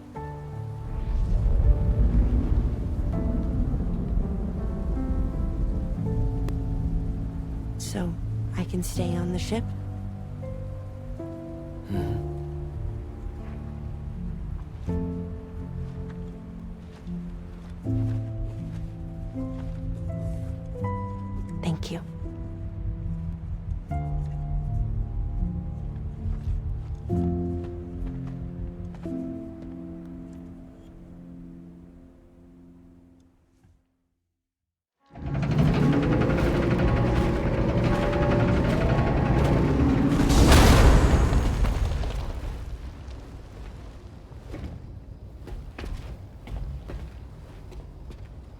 So, I can stay on the ship? Thank you.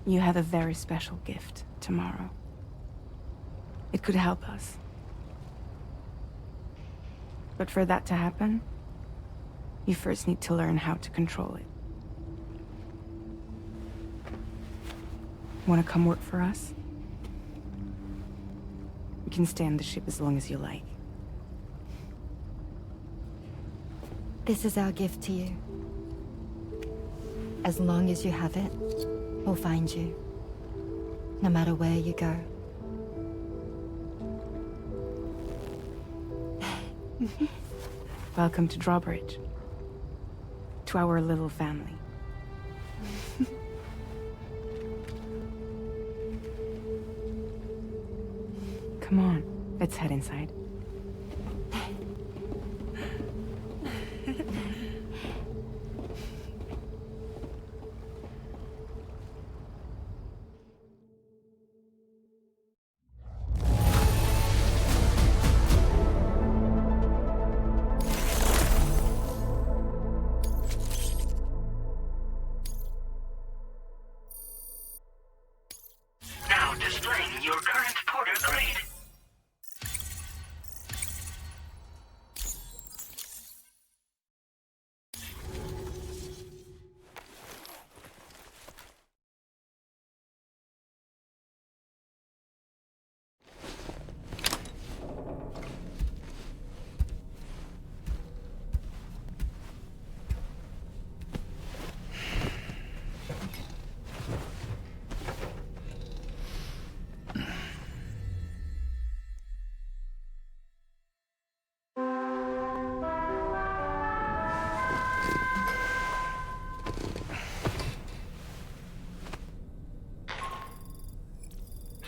You have a very special gift tomorrow. It could help us. But for that to happen, you first need to learn how to control it. Want to come work for us? You can stay on the ship as long as you like. This is our gift to you. As long as you have it, we'll find you. No matter where you go. Welcome to Drawbridge. To our little family. Come on, let's head inside. Now displaying your current porter grade.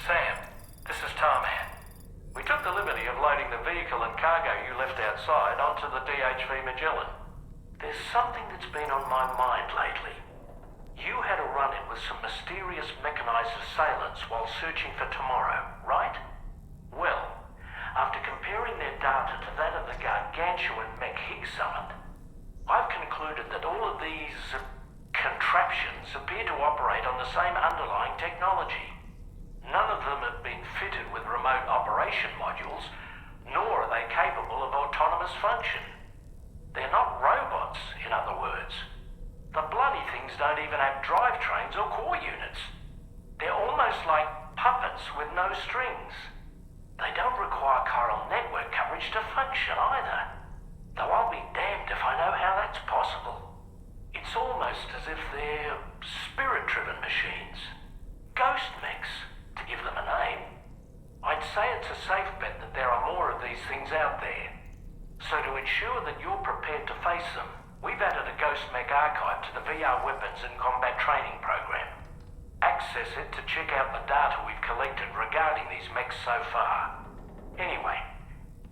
Sam, this is Tarman. We took the liberty of loading the vehicle and cargo you left outside onto the DHV Magellan. There's something that's been on my mind lately. You had a run-in with some mysterious mechanized assailants while searching for Tomorrow, right? Well, after comparing their data to that of the gargantuan mech Higgs summoned, I've concluded that all of these contraptions appear to operate on the same underlying technology. None of them have been fitted with remote operation modules, nor are they capable of autonomous function. They're not robots, in other words. The bloody things don't even have drivetrains or core units. They're almost like puppets with no strings. They don't require chiral network coverage to function either. Though I'll be damned if I know how that's possible. It's almost as if they're spirit-driven machines. Ghost mechs, to give them a name. I'd say it's a safe bet that there are more of these things out there. So to ensure that you're prepared to face them, we've added a Ghost Mech archive to the VR Weapons and Combat Training program. Access it to check out the data we've collected regarding these mechs so far. Anyway,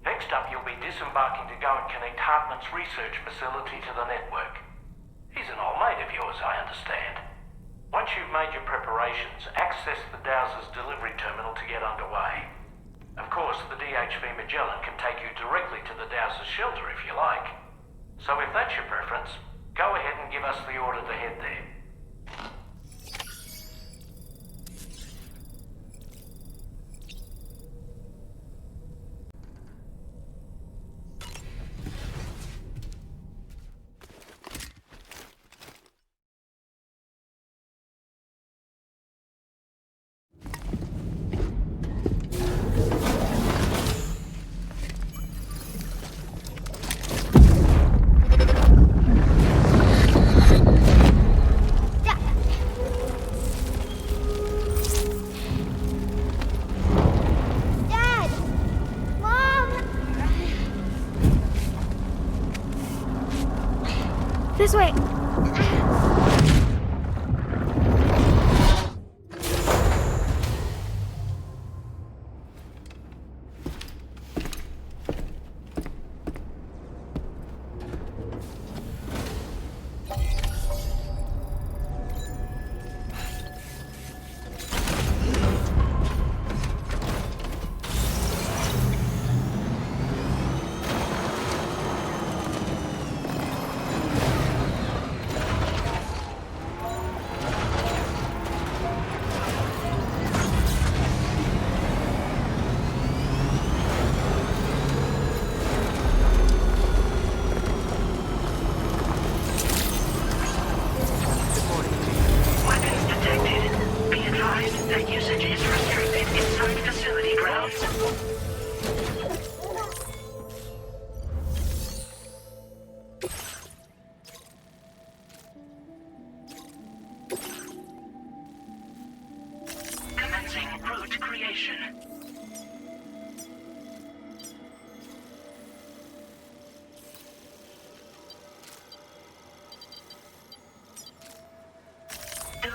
next up you'll be disembarking to go and connect Hartman's research facility to the network. He's an old mate of yours, I understand. Once you've made your preparations, access the Dowser's delivery terminal to get underway. Of course, the DHV Magellan can take you directly to the Dowser's shelter if you like. So if that's your preference, go ahead and give us the order to head there. Dad! Mom! This way.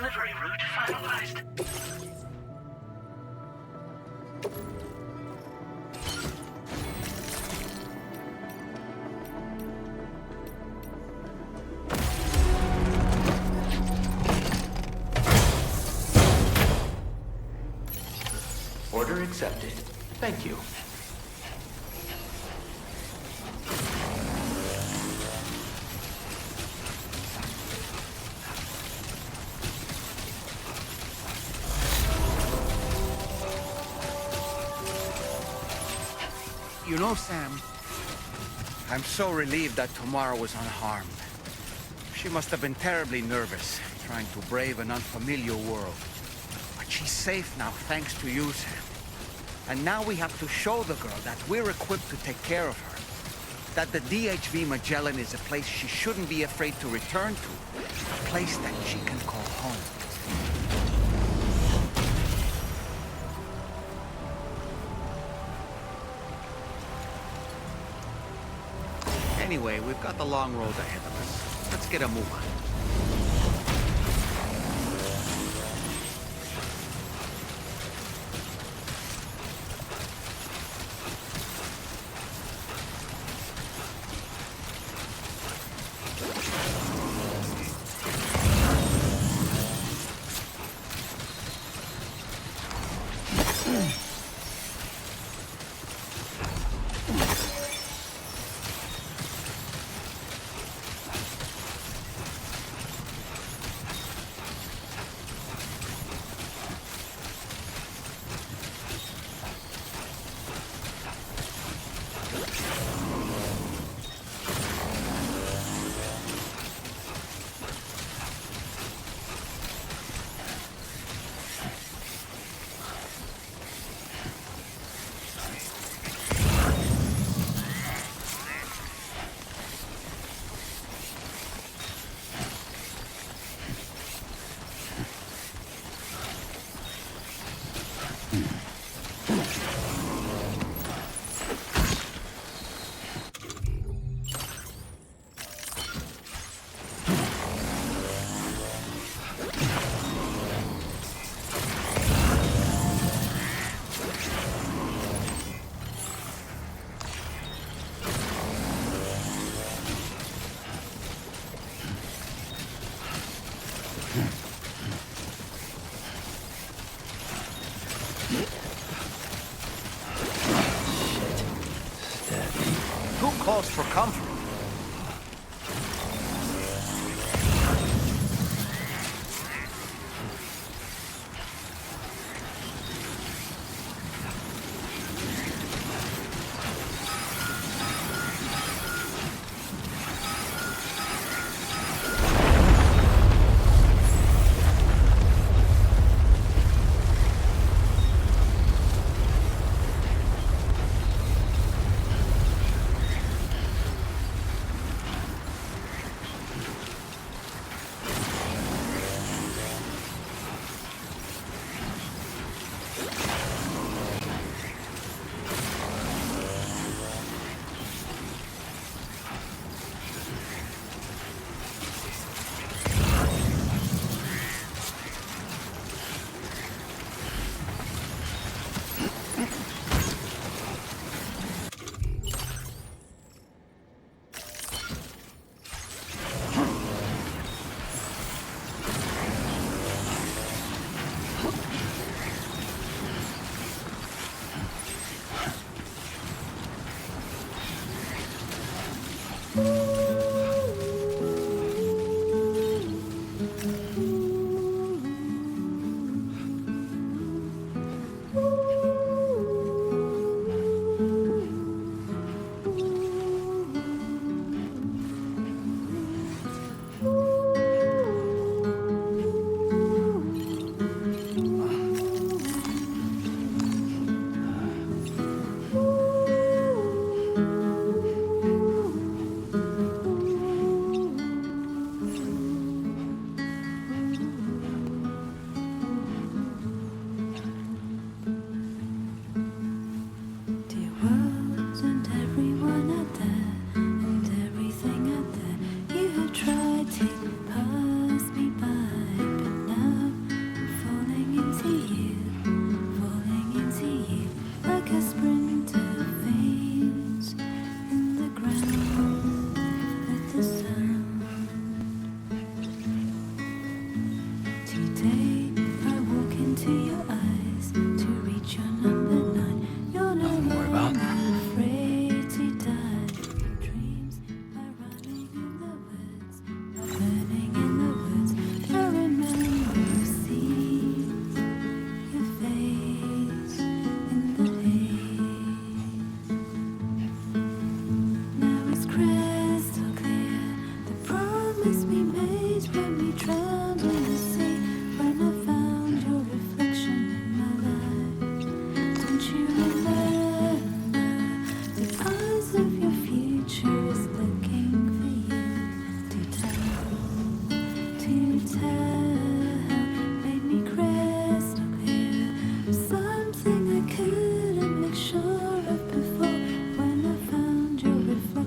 Delivery route finalized. Order accepted. Thank you. You know, Sam, I'm so relieved that Tamara was unharmed. She must have been terribly nervous, trying to brave an unfamiliar world. But she's safe now, thanks to you, Sam. And now we have to show the girl that we're equipped to take care of her. That the DHV Magellan is a place she shouldn't be afraid to return to. A place that she can call home. Anyway, we've got the long road ahead of us. Let's get a move on. Close for comfort.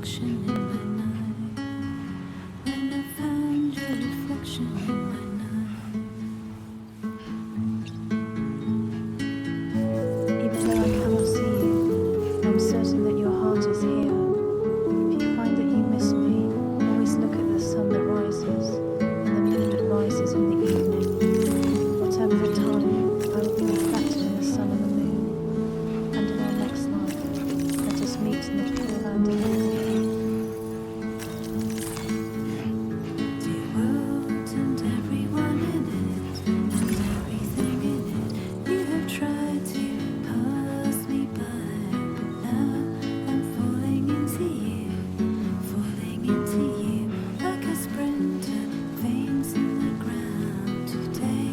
reflection in my night. When I found your reflection in my night. Even though I cannot see you, I'm certain that your heart is here. If you find that you miss me, always look at the sun that rises, and the moon that rises in the evening. Whatever the time, I will be reflected in the sun and the moon. And in our next life, let us meet in the pure land of living. Dear world and everyone in it, and everything in it, you have tried to pass me by, but now I'm falling into you, like a sprinter, veins in the ground. Today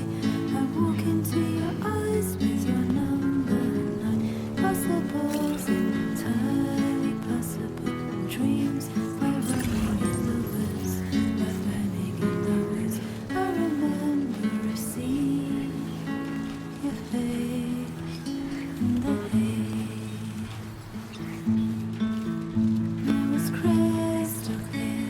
I walk into your eyes with your number 9. Possibles, entirely possible. Dreams are running in the woods, but running in the woods. I remember seeing your face in the haze. It was crystal clear,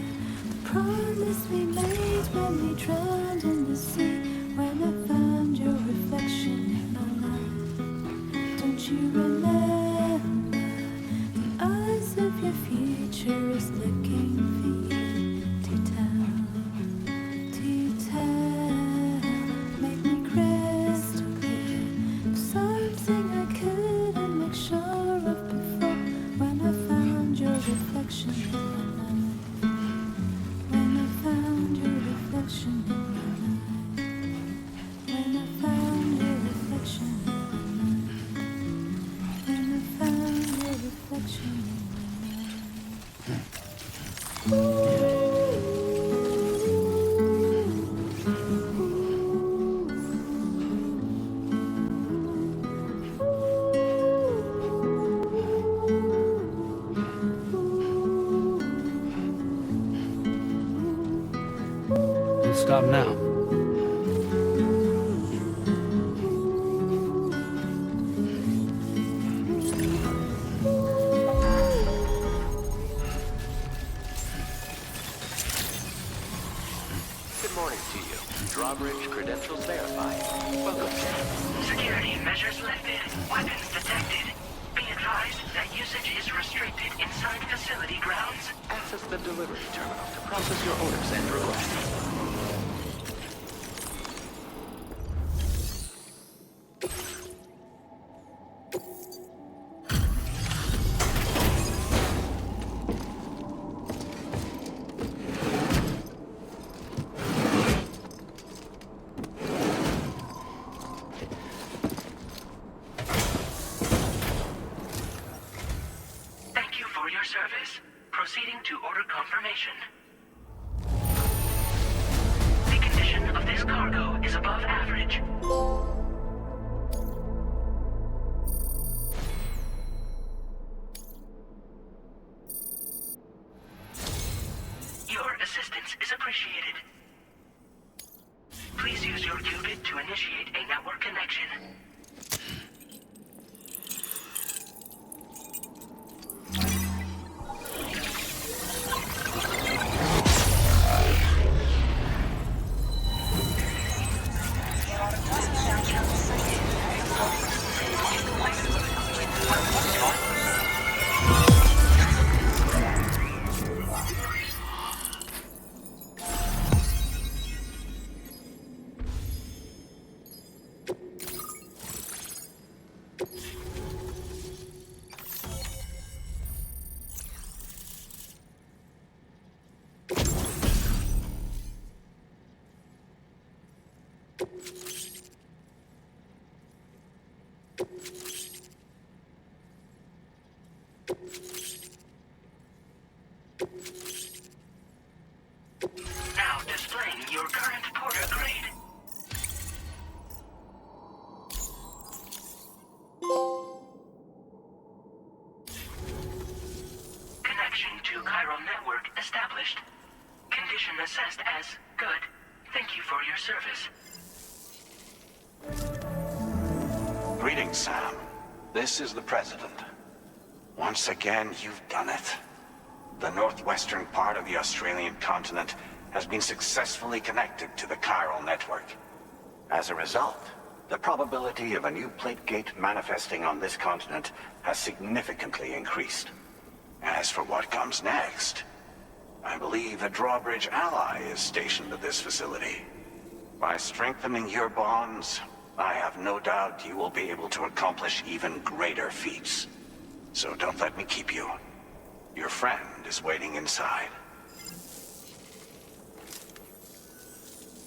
the promise we made when we drowned in the sea. When I found your reflection in my life, don't you remember? The eyes of your future is looking for you to tell, make me crystal clear of something I couldn't make sure of before. When I found your reflection in my life, when I found your reflection in my life, when I found your reflection in my life, when I found your reflection in my life. Don't stop now. Good morning to you. Drawbridge credentials verified. Welcome, Sam. Security measures lifted. Weapons detected. Be advised that usage is restricted inside facility grounds. Access the delivery terminal to process your orders and requests. Thank you for your service. Proceeding to order confirmation. The condition of this cargo is above average. Your assistance is appreciated. Please use your qubit to initiate a network connection. Now displaying your current porter grade. Connection to chiral network established. Condition assessed as good. Thank you for your service. Greetings, Sam. This is the President. Once again, you've done it. the northwestern part of the Australian continent has been successfully connected to the chiral network. As a result, the probability of a new plate gate manifesting on this continent has significantly increased. As for what comes next, I believe a drawbridge ally is stationed at this facility. By strengthening your bonds, I have no doubt you will be able to accomplish even greater feats. So don't let me keep you. Your friend is waiting inside.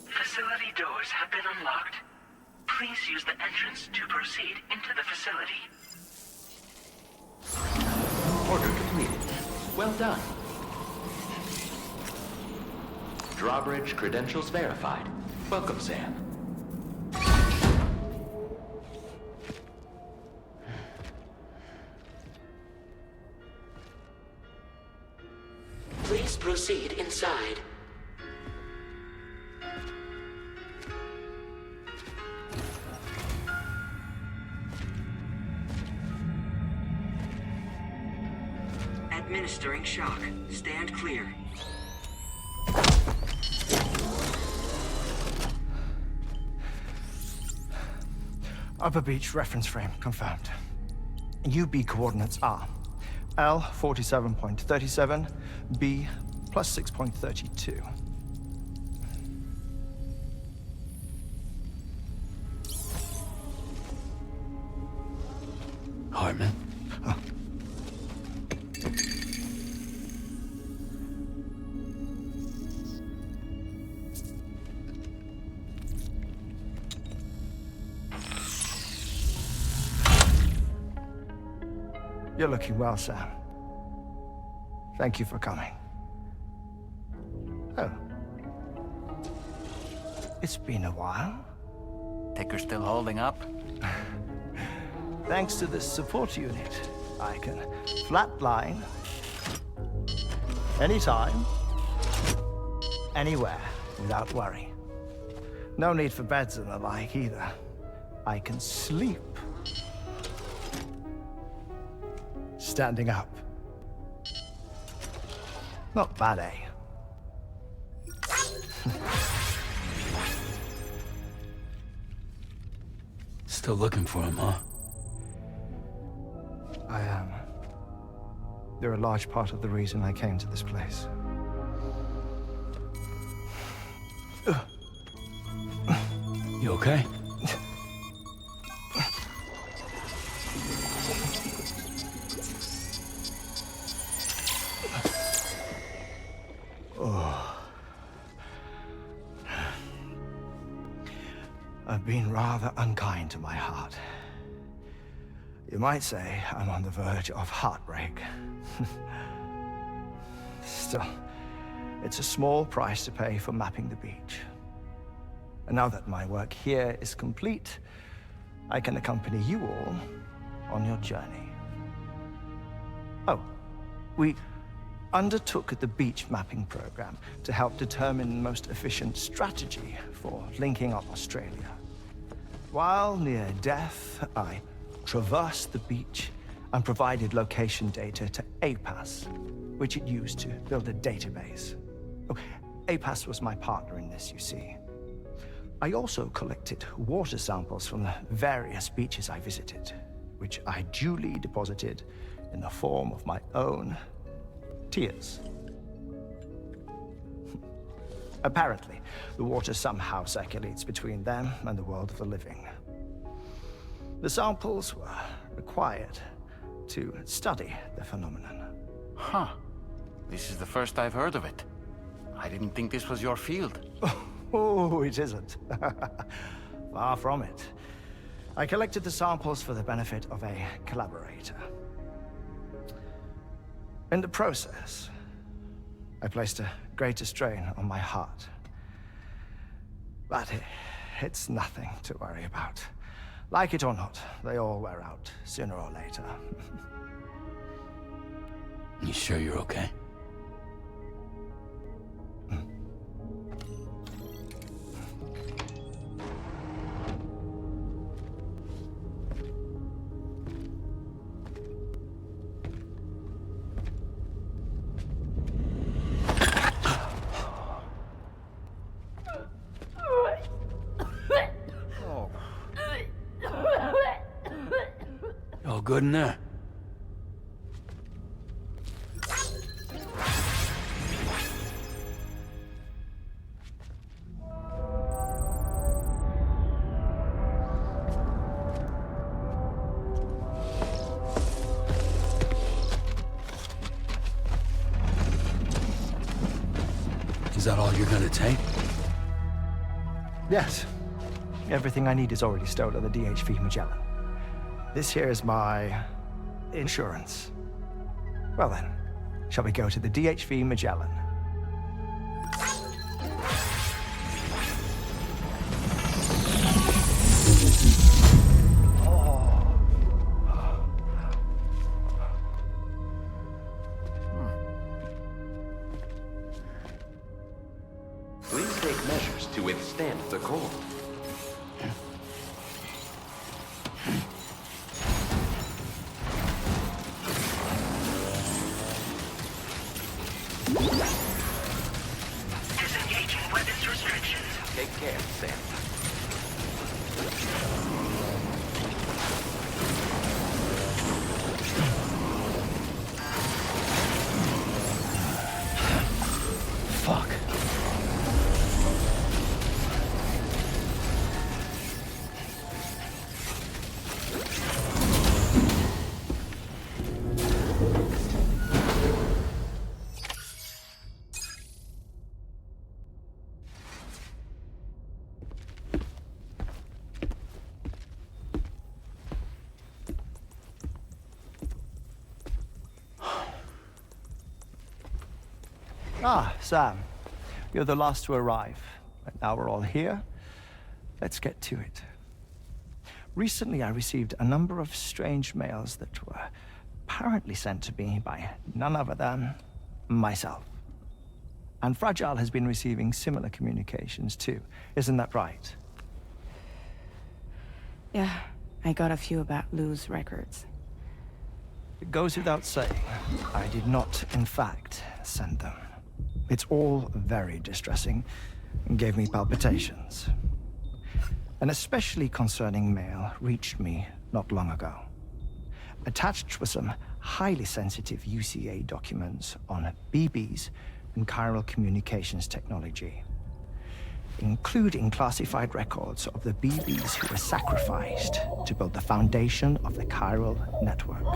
Facility doors have been unlocked. Please use the entrance to proceed into the facility. Order completed. Well done. Drawbridge credentials verified. Welcome, Sam. Please proceed inside. Administering shock. Stand clear. Upper beach reference frame confirmed. UB coordinates are L 47.37, B plus 6.32. Hartman? You're looking well, Sam. Thank you for coming. Oh. It's been a while. Ticker's still holding up? Thanks to this support unit, I can flatline anytime, anywhere, without worry. No need for beds and the like either. I can sleep standing up. Not bad, eh? Still looking for him, huh? I am. They're a large part of the reason I came to this place. You okay? I've been rather unkind to my heart. You might say I'm on the verge of heartbreak. Still, it's a small price to pay for mapping the beach. And now that my work here is complete, I can accompany you all on your journey. Oh, we undertook the beach mapping program to help determine the most efficient strategy for linking up Australia. While near death, I traversed the beach and provided location data to APAS, which it used to build a database. Oh, APAS was my partner in this, you see. I also collected water samples from the various beaches I visited, which I duly deposited in the form of my own tears. Apparently, the water somehow circulates between them and the world of the living. The samples were required to study the phenomenon. Huh. This is the first I've heard of it. I didn't think this was your field. Oh, it isn't. Far from it. I collected the samples for the benefit of a collaborator. In the process, I placed a greater strain on my heart. But it's nothing to worry about. Like it or not, they all wear out, sooner or later. You sure you're okay? good in there? Is that all you're gonna take? Yes. Everything I need is already stored on the DHV Magellan. This here is my insurance. Well then, shall we go to the DHV Magellan? Please take measures to withstand the cold. Disengaging weapons restrictions. Take care, Sam. Fuck. Ah, Sam. You're the last to arrive. But now we're all here. Let's get to it. Recently, I received a number of strange mails that were apparently sent to me by none other than myself. And Fragile has been receiving similar communications too. Isn't that right? Yeah, I got a few about Lou's records. It goes without saying, I did not, in fact, send them. It's all very distressing and gave me palpitations. An especially concerning mail reached me not long ago. Attached were some highly sensitive UCA documents on BBs and chiral communications technology, including classified records of the BBs who were sacrificed to build the foundation of the chiral network.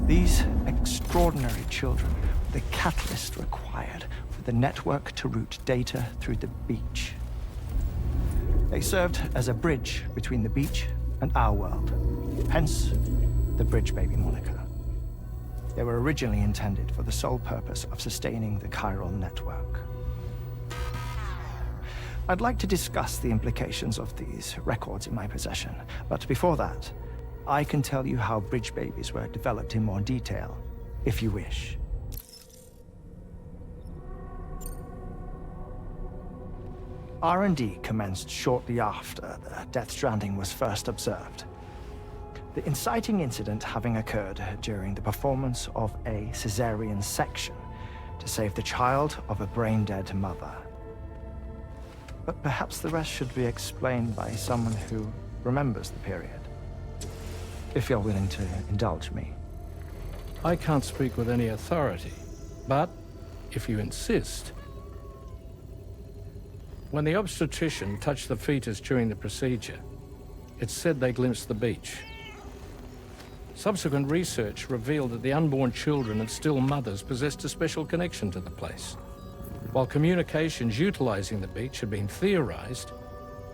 These extraordinary children were the catalyst required for the network to route data through the beach. They served as a bridge between the beach and our world, hence the Bridge Baby moniker. They were originally intended for the sole purpose of sustaining the chiral network. I'd like to discuss the implications of these records in my possession, but before that, I can tell you how Bridge Babies were developed in more detail, if you wish. R&D commenced shortly after the Death Stranding was first observed. The inciting incident having occurred during the performance of a cesarean section to save the child of a brain-dead mother. But perhaps the rest should be explained by someone who remembers the period. If you're willing to indulge me. I can't speak with any authority, but if you insist. When the obstetrician touched the fetus during the procedure, it's said they glimpsed the beach. Subsequent research revealed that the unborn children of still mothers possessed a special connection to the place. While communications utilizing the beach had been theorized,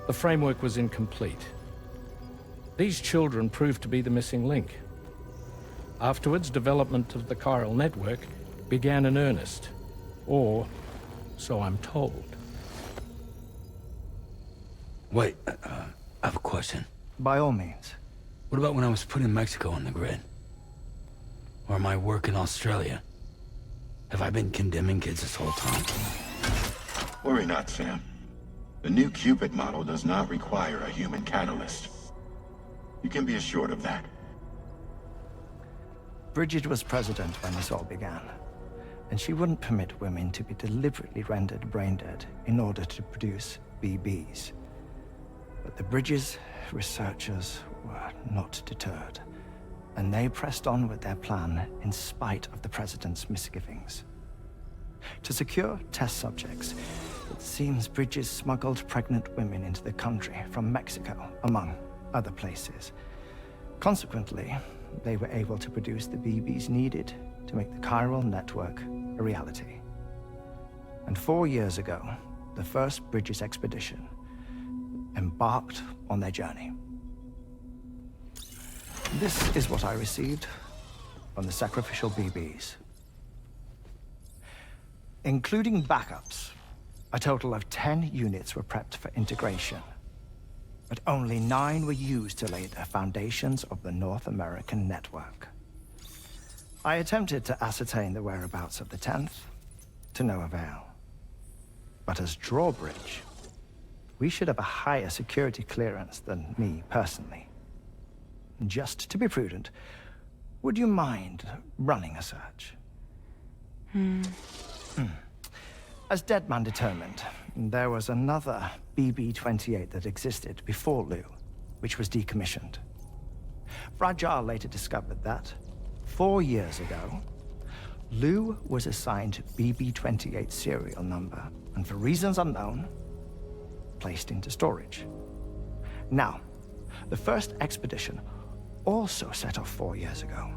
the framework was incomplete. These children proved to be the missing link. Afterwards, development of the chiral network began in earnest, or so I'm told. Wait, I have a question. By all means. What about when I was putting Mexico on the grid? Or my work in Australia? Have I been condemning kids this whole time? Worry not, Sam. The new Cupid model does not require a human catalyst. You can be assured of that. Bridget was president when this all began, and she wouldn't permit women to be deliberately rendered brain-dead in order to produce BBs. But the Bridges researchers were not deterred, and they pressed on with their plan in spite of the President's misgivings. To secure test subjects, it seems Bridges smuggled pregnant women into the country from Mexico, among other places. Consequently, they were able to produce the BBs needed to make the chiral network a reality. And 4 years ago, the first Bridges expedition embarked on their journey. This is what I received from the sacrificial BBs. Including backups, a total of 10 units were prepped for integration, but only 9 were used to lay the foundations of the North American network. I attempted to ascertain the whereabouts of the 10th, to no avail. But as drawbridge, we should have a higher security clearance than me personally. Just to be prudent, would you mind running a search? As Deadman determined, there was another BB-28 that existed before Lou, which was decommissioned. Fragile later discovered that, 4 years ago, Lou was assigned BB-28 serial number, and for reasons unknown, placed into storage. Now, the first expedition also set off 4 years ago,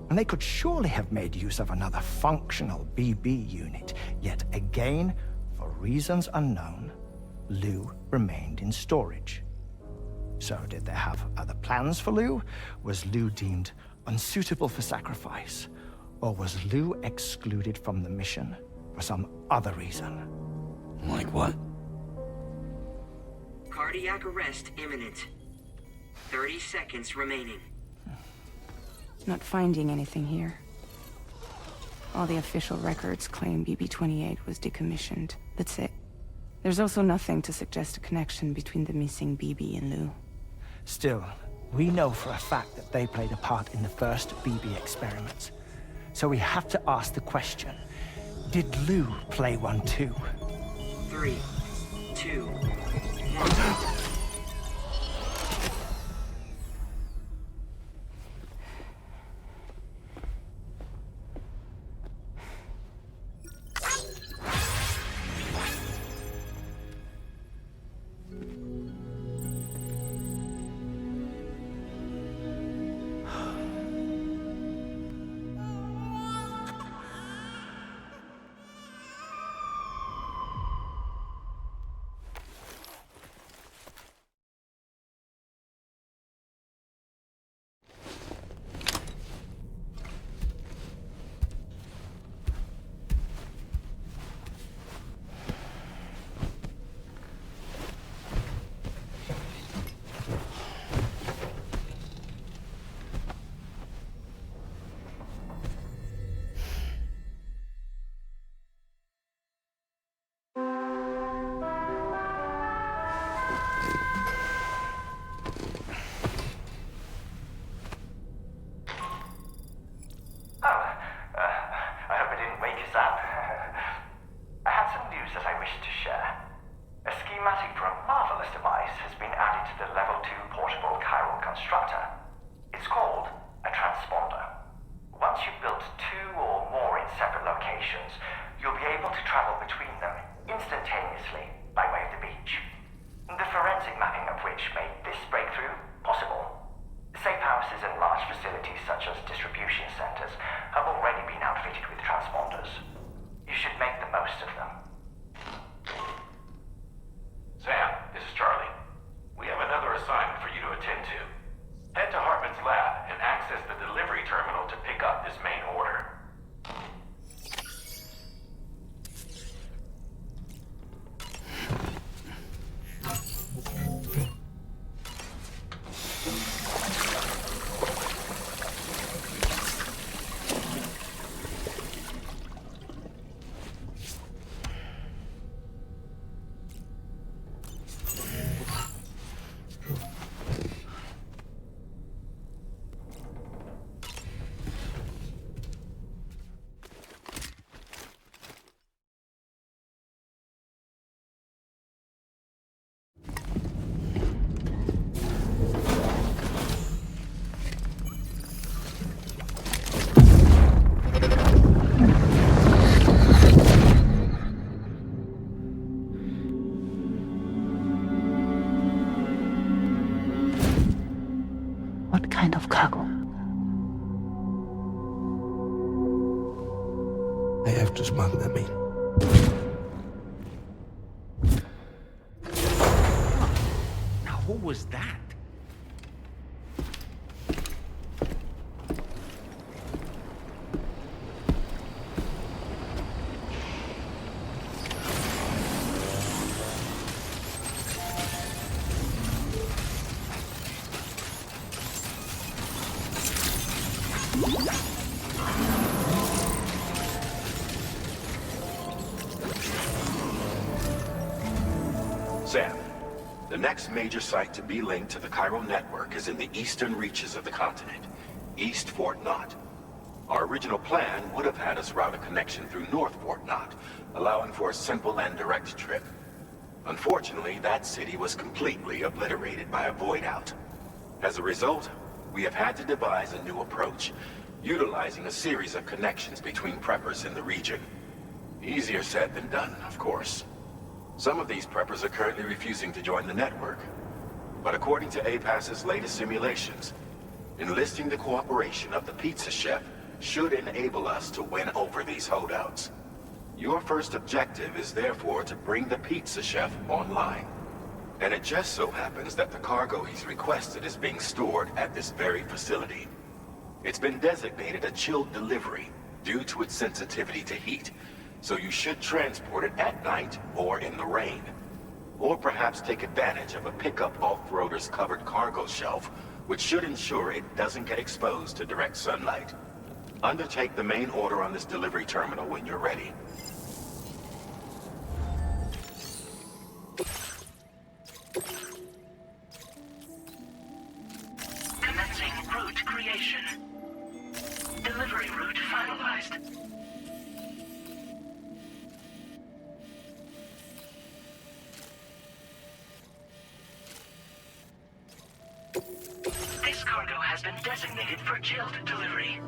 and they could surely have made use of another functional BB unit, yet again, for reasons unknown, Lou remained in storage. So did they have other plans for Lou? Was Lou deemed unsuitable for sacrifice? Or was Lou excluded from the mission for some other reason? Like what? Cardiac arrest imminent. 30 seconds remaining. Not finding anything here. All the official records claim BB-28 was decommissioned. That's it. There's also nothing to suggest a connection between the missing BB and Lou. Still, we know for a fact that they played a part in the first BB experiments. So we have to ask the question, did Lou play one too? 3, 2, 1. I have to smuggle them in. Now, who was that? Sam, the next major site to be linked to the chiral network is in the eastern reaches of the continent, East Fort Knott. Our original plan would have had us route a connection through North Fort Knott, allowing for a simple and direct trip. Unfortunately, that city was completely obliterated by a void out. As a result, we have had to devise a new approach, utilizing a series of connections between preppers in the region. Easier said than done, of course. Some of these preppers are currently refusing to join the network. But according to APAS's latest simulations, enlisting the cooperation of the pizza chef should enable us to win over these holdouts. Your first objective is therefore to bring the pizza chef online. And it just so happens that the cargo he's requested is being stored at this very facility. It's been designated a chilled delivery due to its sensitivity to heat, so you should transport it at night or in the rain. Or perhaps take advantage of a pickup off-roader's covered cargo shelf, which should ensure it doesn't get exposed to direct sunlight. Undertake the main order on this delivery terminal when you're ready. Commencing route creation. Delivery route finalized. This cargo has been designated for chilled delivery.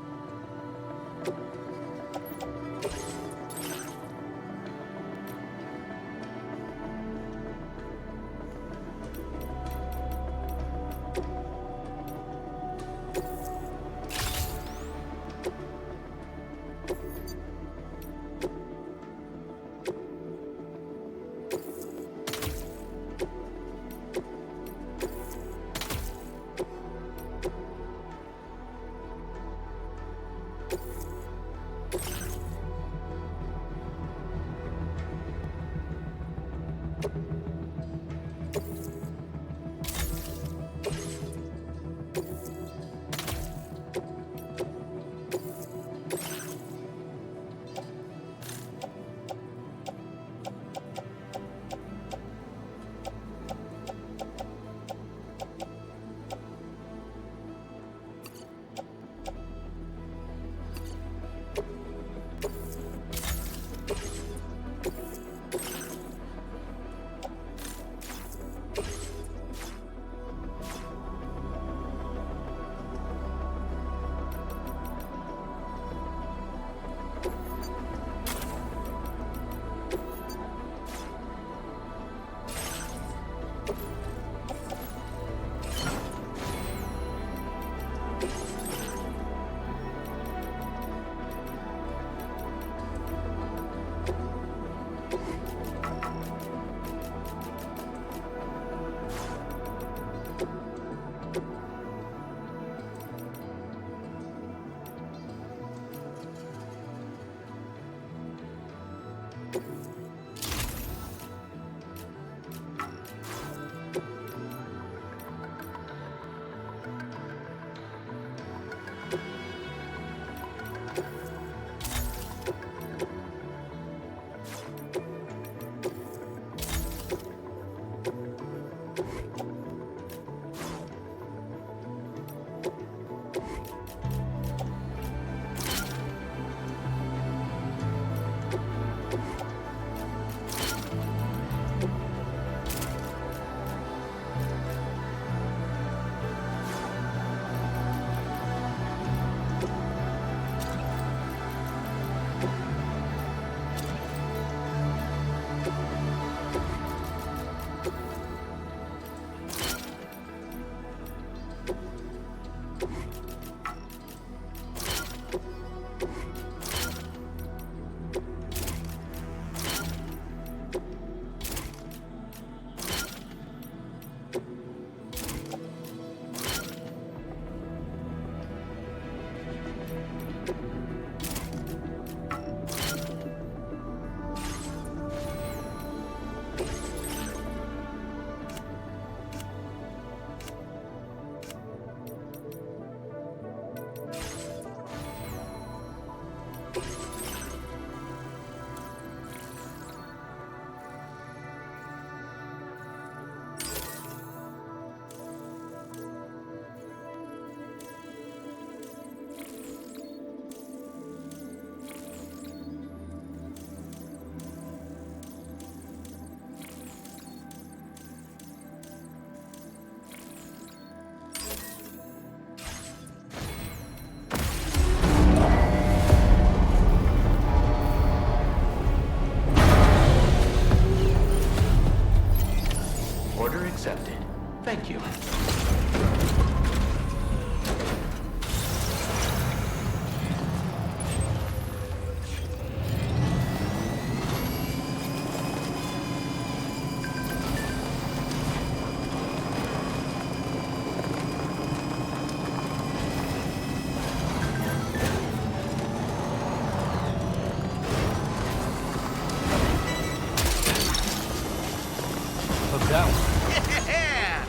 that one. Yeah!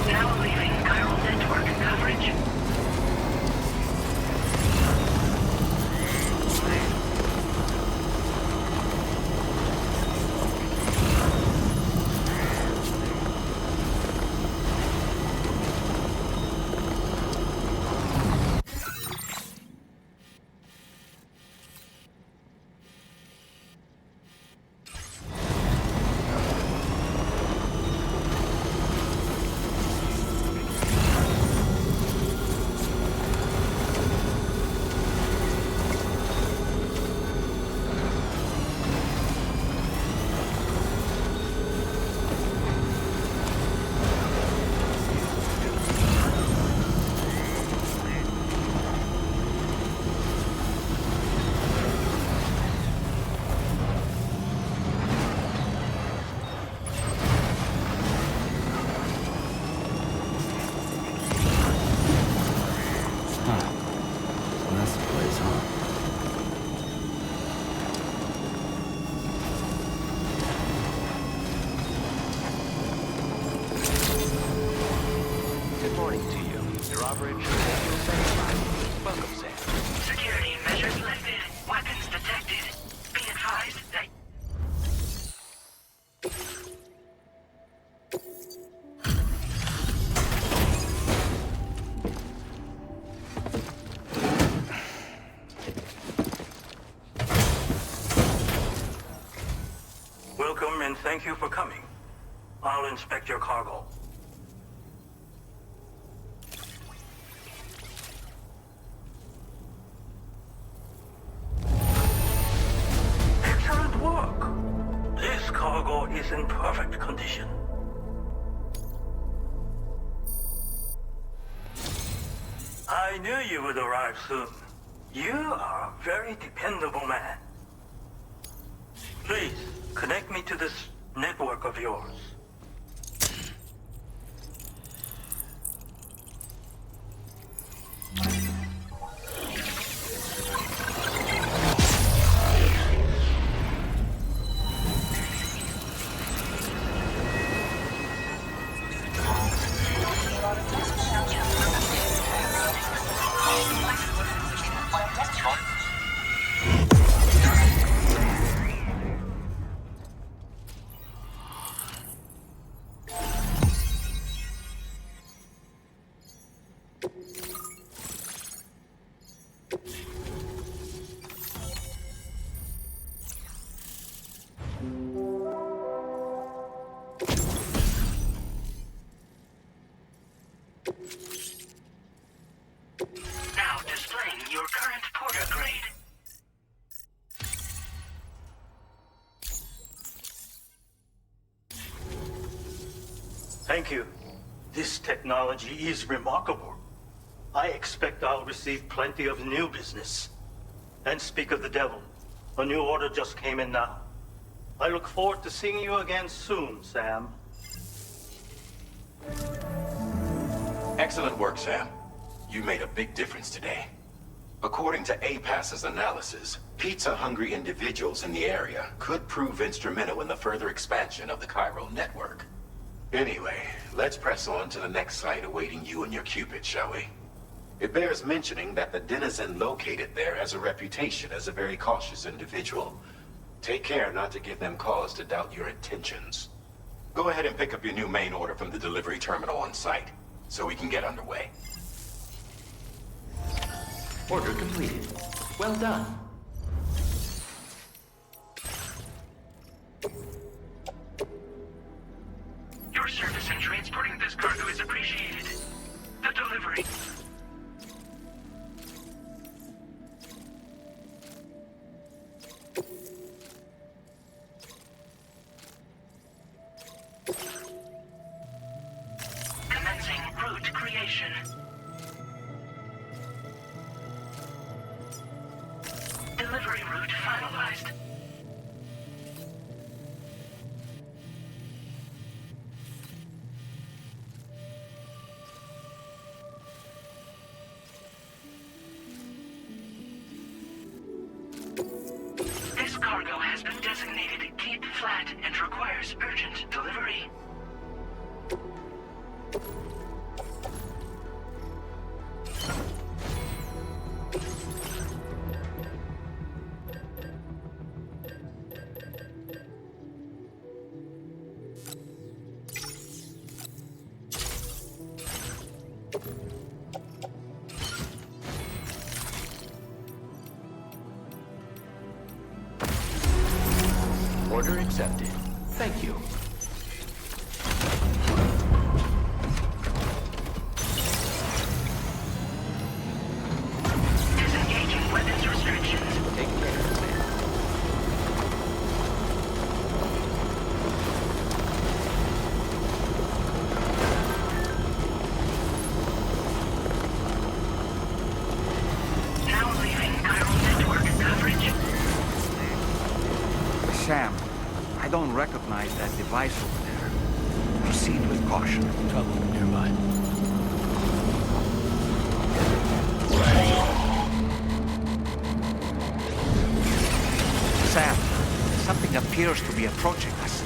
Now leaving chiral network coverage. That's the place, huh? Good morning to you. Your operator will satisfied. Welcome, Sam. Security measures lifted. Weapons detected. Be advised that... Welcome and thank you for coming. I'll inspect your cargo. Excellent work. This cargo is in perfect condition. I knew you would arrive soon. You are a very dependable man. Please, connect me to this network of yours. Now displaying your current porter grade. Thank you. This technology is remarkable. I expect I'll receive plenty of new business. And speak of the devil, a new order just came in now. I look forward to seeing you again soon, Sam. Excellent work, Sam. You made a big difference today. According to APAS's analysis, pizza-hungry individuals in the area could prove instrumental in the further expansion of the chiral network. Anyway, let's press on to the next site awaiting you and your Cupid, shall we? It bears mentioning that the denizen located there has a reputation as a very cautious individual. Take care not to give them cause to doubt your intentions. Go ahead and pick up your new main order from the delivery terminal on site, so we can get underway. Order completed. Well done. Your service in transporting this This cargo is appreciated. The delivery. Commencing route creation. Delivery route finalized. This cargo has been designated Keep Flat and requires urgent delivery. Order accepted. Thank you. Disengaging weapons restrictions. Take care, Sam. Now leaving chiral network coverage. Sam, I don't recognize that device over there. Proceed with caution. Trouble nearby. Sam, something appears to be approaching us.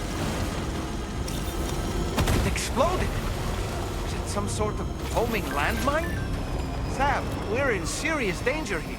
It exploded! Is it some sort of homing landmine? Sam, we're in serious danger here.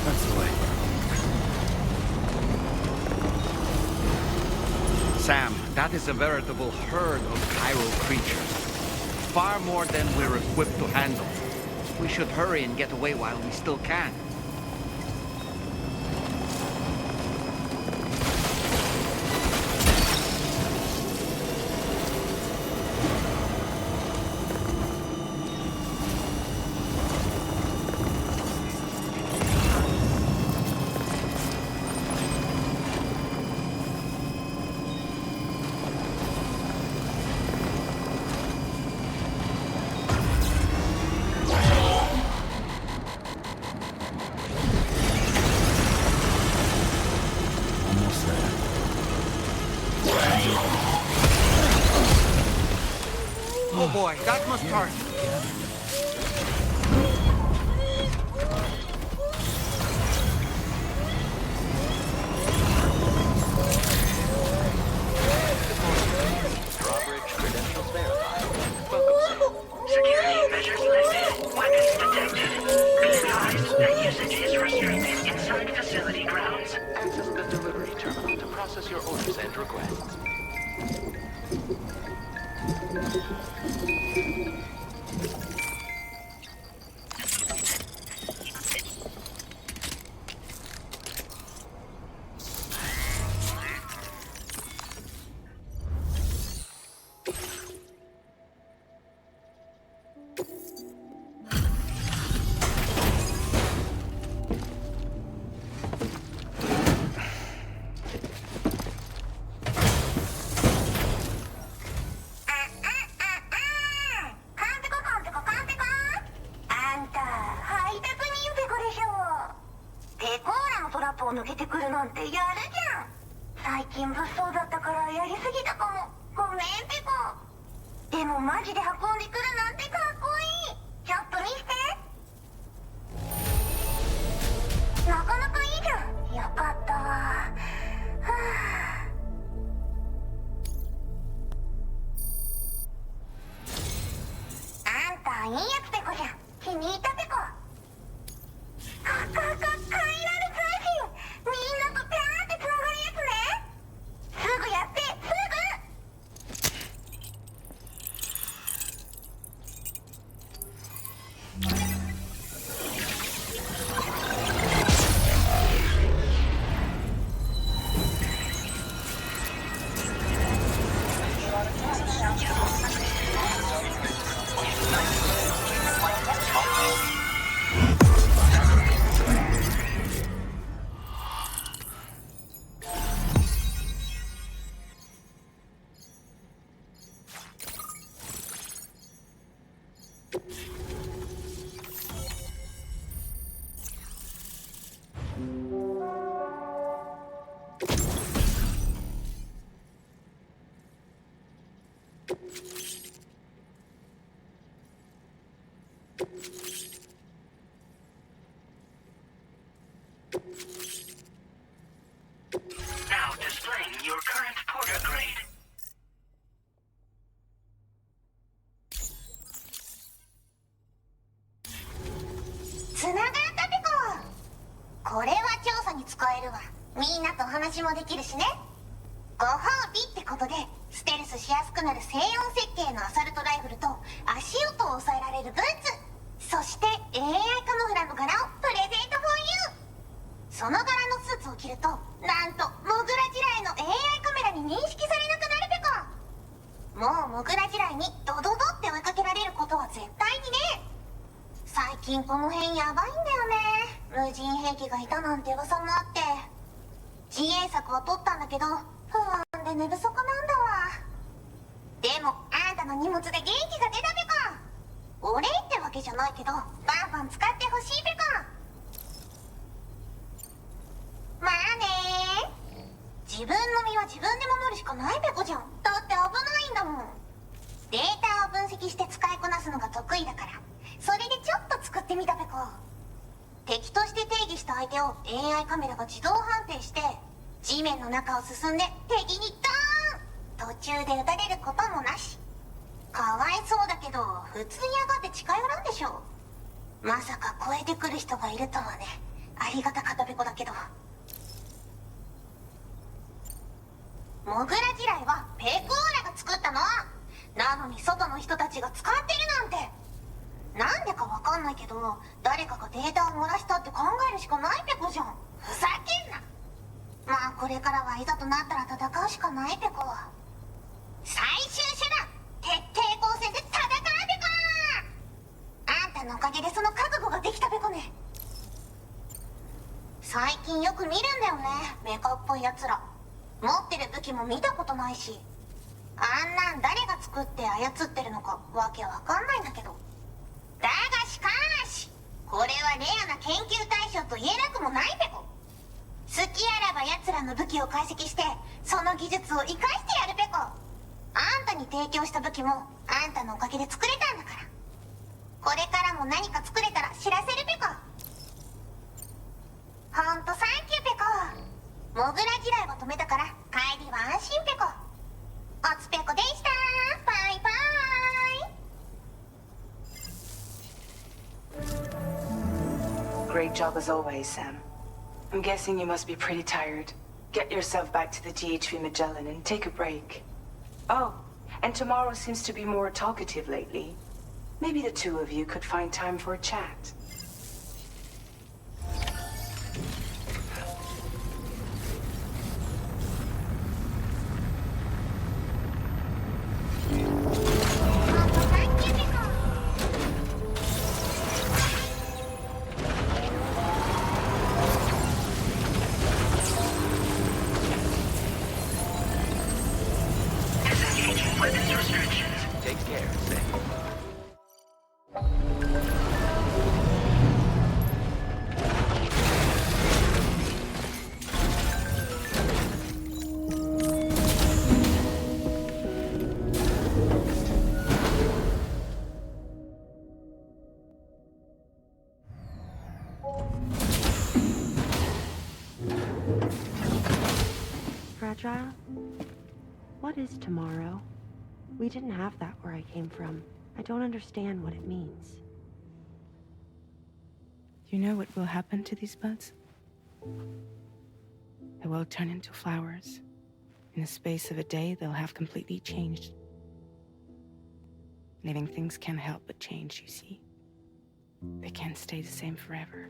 That's the way. Sam, that is a veritable herd of chiral creatures. Far more than we're equipped to handle. We should hurry and get away while we still can. Almost there. Oh boy, that must hurt. Drawbridge credentials verified. Welcome, Sam. Security measures lifted. Weapons detected. Be advised that usage is restricted inside facility grounds. Access the delivery terminal to process your orders and requests. 気に入ったペコ。快楽通信。みんなとピャーってつながるやつね。すぐやって、すぐ。Now displaying your current porter grade. つながったペコ。これは調査に使えるわ。みんなと話もできるしね。ご褒美ってことでステルスしやすくなる静音設計のアサルトライフルと足音を抑えられるブーツ、そして AI カモフラの柄をプレゼント for you。 その柄のスーツを着るとなんとモグラ地雷の AI カメラに認識されなくなるペコ。もうモグラ地雷にドドドって追いかけられることは絶対にね。最近この辺やばいんだよね。無人兵器がいたなんて噂もあって自衛策は取ったんだけど不安で寝不足なんだわ。でもあんたの荷物で元気が出たペコ。お礼ってわけじゃないけどバンバン使ってほしいペコ。まあね。自分の身は自分で守るしかないペコじゃん。だって危ないんだもん。データを分析して使いこなすのが得意だからそれでちょっと作ってみたペコ。敵として定義した相手を AI カメラが自動判定して地面の中を進んで敵にドーン。途中で撃たれることもなし。かわいそうだけど普通に上がって近寄らんでしょ。まさか超えてくる人がいるとはね。ありがたかったペコだけど。モグラ地雷はペコーラが作ったの。なのに外の人たちが使ってるなんて。なんでかわかんないけど誰かがデータを漏らしたって考えるしかないペコじゃん。ふざけんな。まあこれからはいざとなったら戦うしかないペコ。最終手段徹底抗戦で戦うペコ。あんたのおかげでその覚悟ができたペコね。最近よく見るんだよねメカっぽいやつら。持ってる武器も見たことないしあんなん誰が作って操ってるのかわけわかんないんだけど。だがしかしこれはレアな研究対象と言えなくもないペコ。好きあらば奴らの武器を解析してその技術を生かしてやるペコ。あんたに提供した武器もあんたのおかげで作れたんだから。これからも何か作れたら知らせるペコ。ほんとサンキューペコ。モグラ地雷を止めたから帰りは安心ペコ。おつペコでした。バイバイ。Great job as always, Sam. I'm guessing you must be pretty tired. Get yourself back to the GHV Magellan and take a break. Oh, and tomorrow seems to be more talkative lately. Maybe the two of you could find time for a chat. Fragile? What is tomorrow? We didn't have that where I came from. I don't understand what it means. You know what will happen to these buds? They will turn into flowers. In the space of a day, they'll have completely changed. Living things can't help but change, you see. They can't stay the same forever.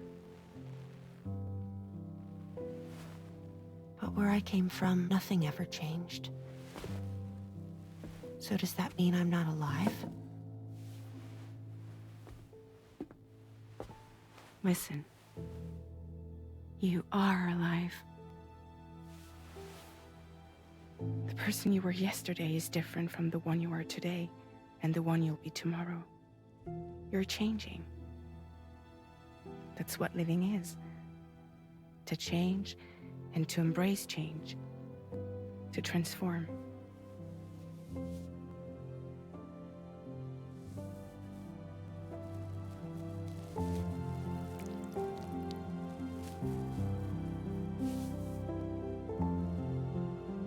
But where I came from, nothing ever changed. So does that mean I'm not alive? Listen. You are alive. The person you were yesterday is different from the one you are today, and the one you'll be tomorrow. You're changing. That's what living is. To change, and to embrace change. To transform.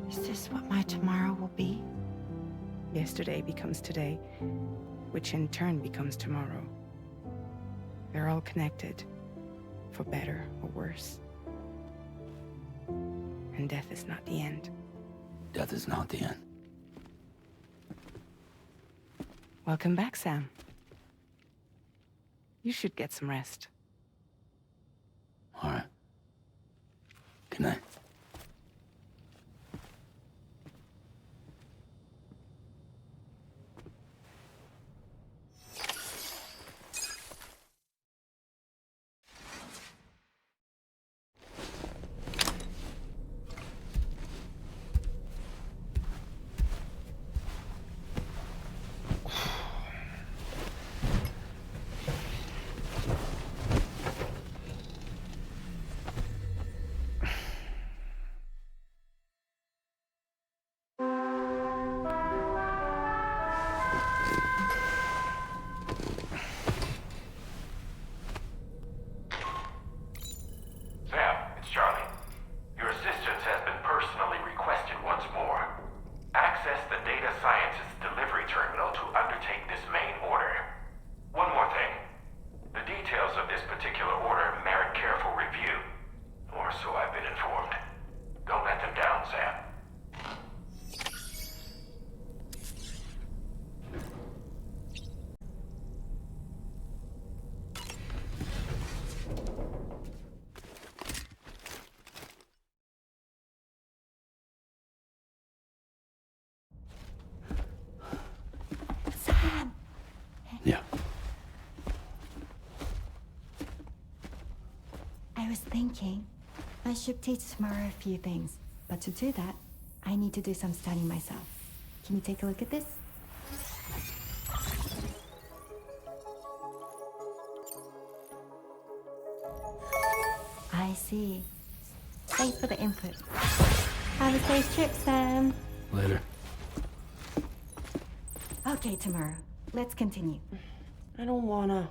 Is this what my tomorrow will be? Yesterday becomes today, which in turn becomes tomorrow. They're all connected, for better or worse. And death is not the end. Death is not the end. Welcome back, Sam. You should get some rest. All right. Good night. Sam, it's Charlie. Your assistance has been personally requested once more. Access the Data Sciences Delivery Terminal to undertake this main order. One more thing. The details of this particular order merit careful review. Or so I've been informed. Don't let them down, Sam. Sam! Yeah. I was thinking I should teach tomorrow a few things, but to do that, I need to do some studying myself. Can you take a look at this? I see. Thanks for the input. Have a safe trip, Sam. Later. Okay, tomorrow. Let's continue. I don't wanna.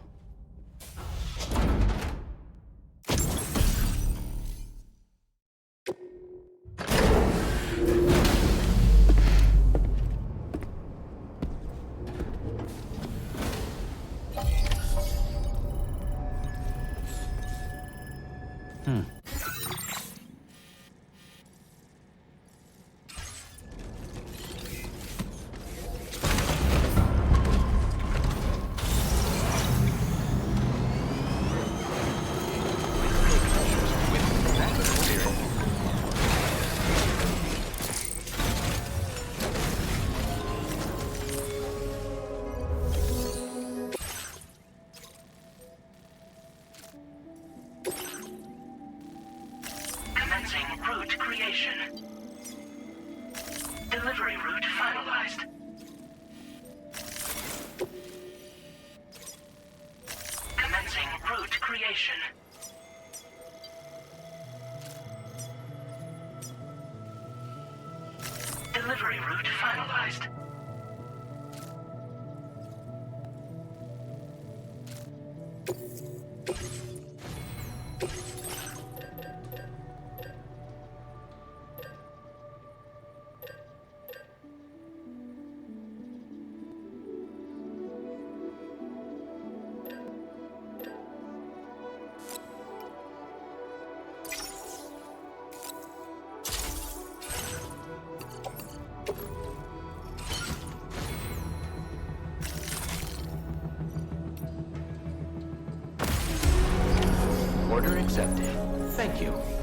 accepted. Thank you.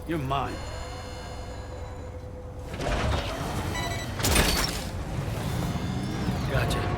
You're mine. Gotcha.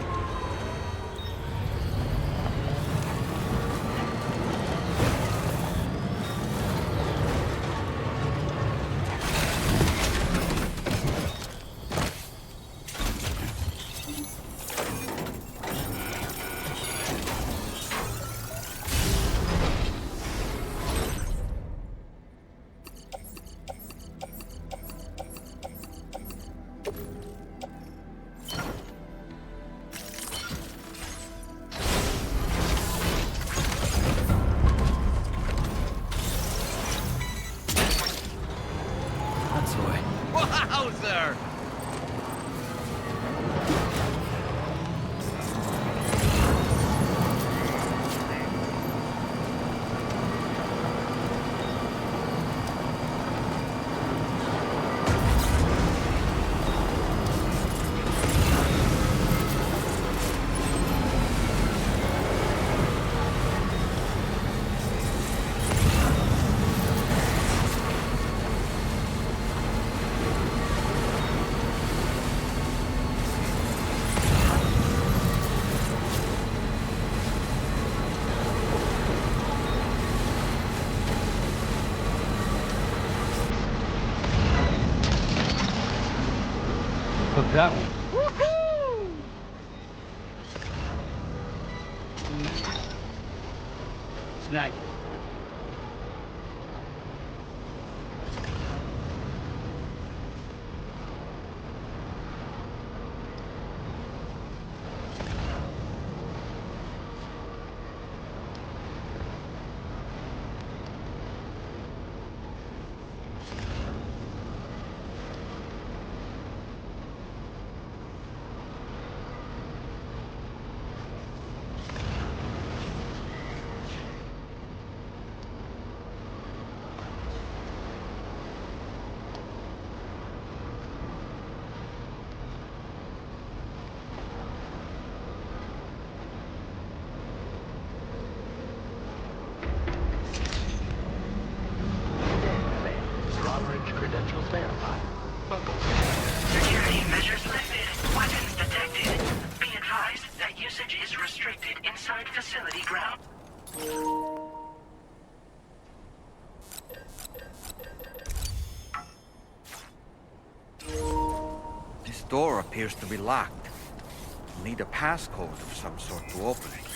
Wowzer! Look that one. Snag it. Credentials verified. Welcome. Security measures lifted. Weapons detected. Be advised that usage is restricted inside facility ground. This door appears to be locked. I'll need a passcode of some sort to open it.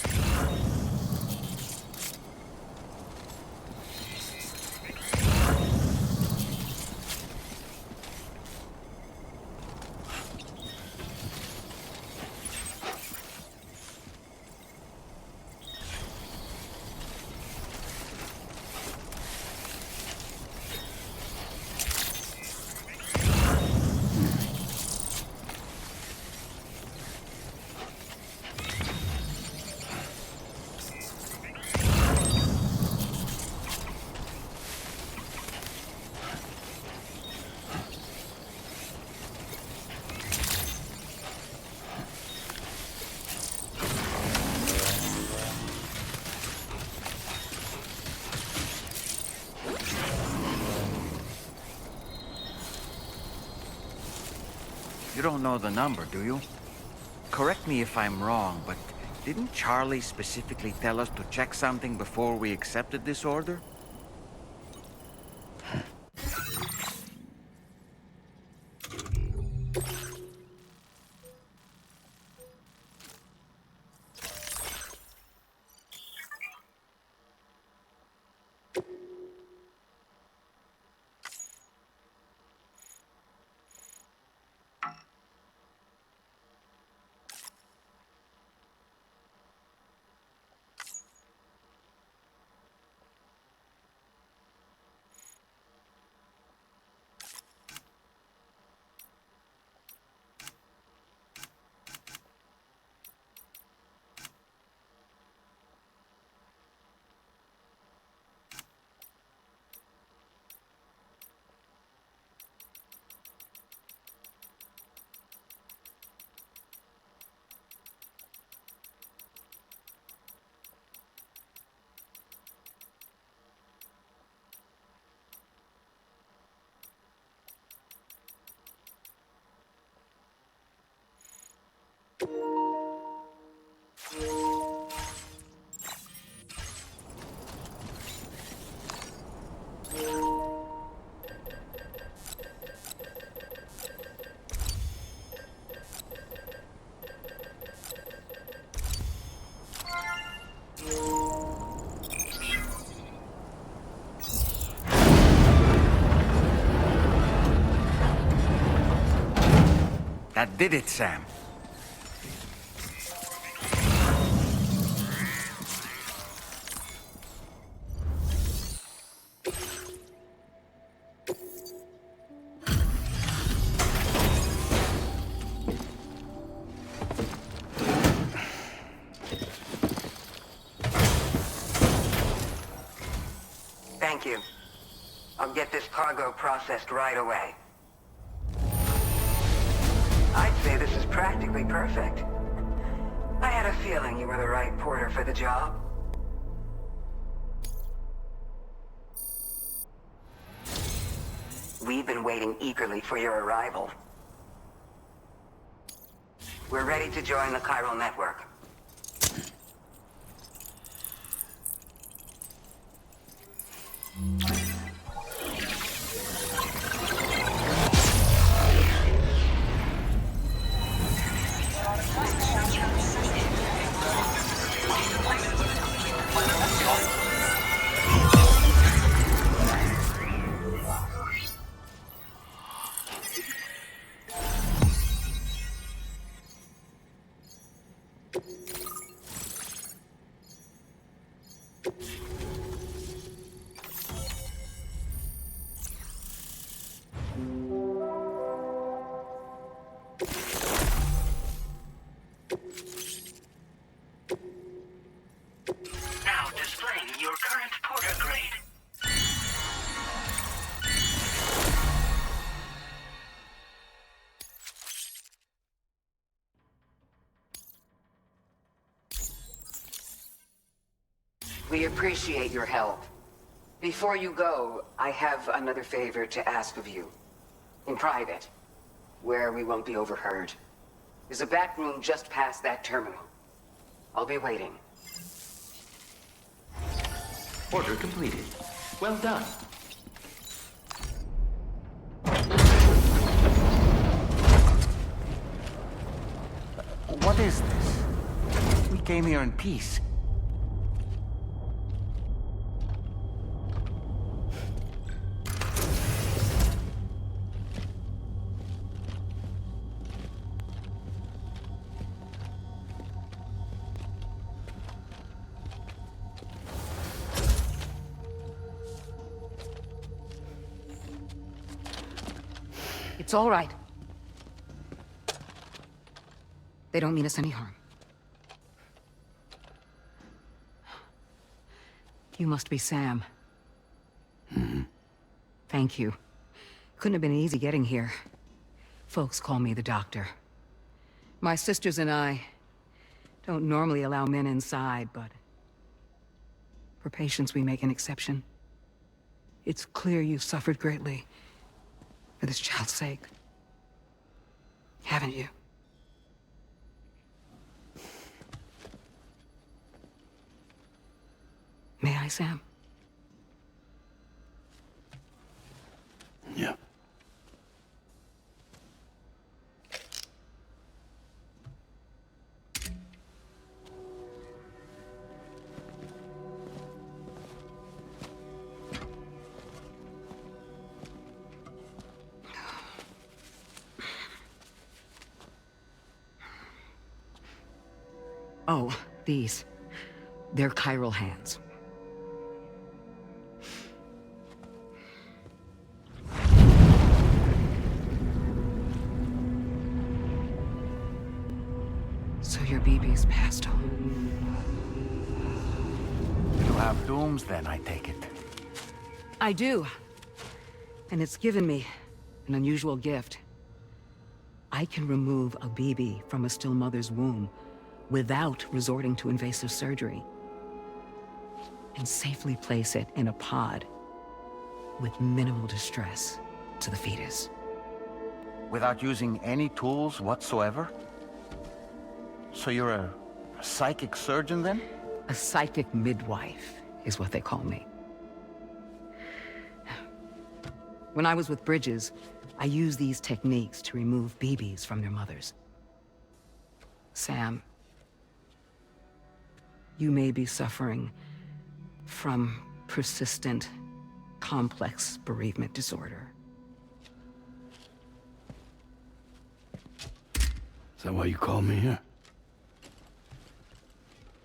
You don't know the number, do you? Correct me if I'm wrong, but didn't Charlie specifically tell us to check something before we accepted this order? That did it, Sam. Thank you. I'll get this cargo processed right away. I'd say this is practically perfect. I had a feeling you were the right porter for the job. We've been waiting eagerly for your arrival. We're ready to join the chiral network. Now displaying your current porter grade. We appreciate your help. Before you go, I have another favor to ask of you. In private, where we won't be overheard. There's a back room just past that terminal. I'll be waiting. Order completed. Well done. What is this? We came here in peace. It's all right. They don't mean us any harm. You must be Sam. Thank you. Couldn't have been easy getting here. Folks call me the doctor. My sisters and I don't normally allow men inside, but for patients we make an exception. It's clear you've suffered greatly for this child's sake. Haven't you? May I, Sam? Yeah. Oh, these. They're chiral hands. So your BB's passed on. You have dooms then, I take it. I do. And it's given me an unusual gift. I can remove a BB from a still mother's womb without resorting to invasive surgery, and safely place it in a pod with minimal distress to the fetus. Without using any tools whatsoever? So you're a psychic surgeon then? A psychic midwife is what they call me. When I was with Bridges, I used these techniques to remove BBs from their mothers. Sam, you may be suffering from persistent, complex bereavement disorder. that why you called me here?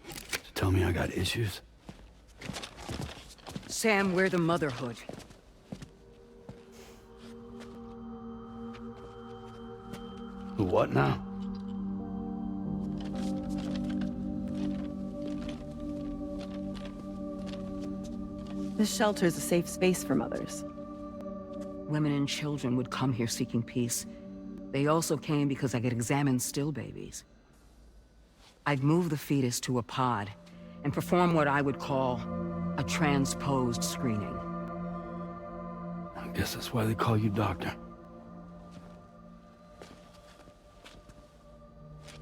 To tell me I got issues? Sam, we're the Motherhood. The what now? This shelter is a safe space for mothers. Women and children would come here seeking peace. They also came because I could examine still babies. I'd move the fetus to a pod and perform what I would call a transposed screening. I guess that's why they call you doctor.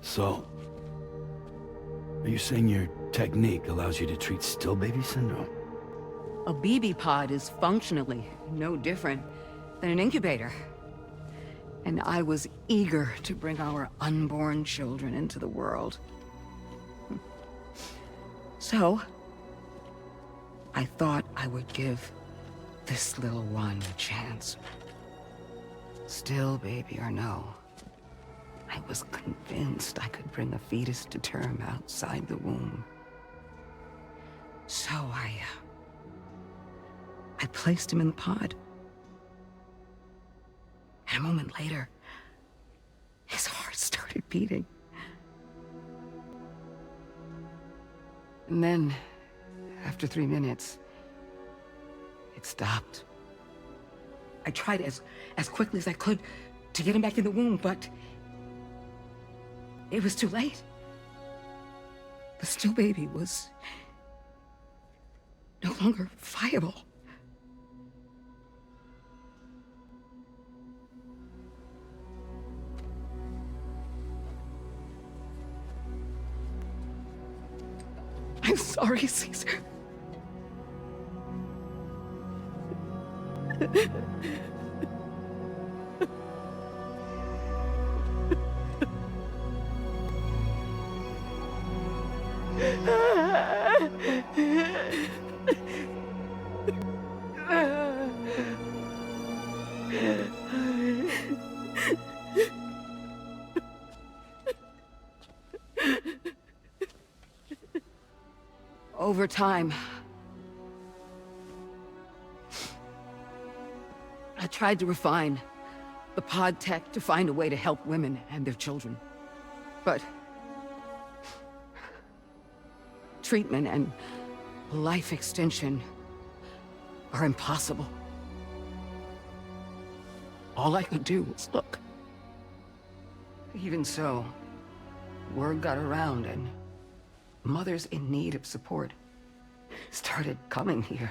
So, are you saying your technique allows you to treat still baby syndrome? A BB pod is functionally no different than an incubator. And I was eager to bring our unborn children into the world. So, I thought I would give this little one a chance. Still baby or no, I was convinced I could bring a fetus to term outside the womb. So I placed him in the pod. And a moment later, his heart started beating. And then, after 3 minutes, it stopped. I tried as quickly as I could to get him back in the womb, but it was too late. The still baby was no longer viable. I'm sorry, Caesar. Over time, I tried to refine the pod tech to find a way to help women and their children. But treatment and life extension are impossible. All I could do was look. Even so, word got around and mothers in need of support started coming here.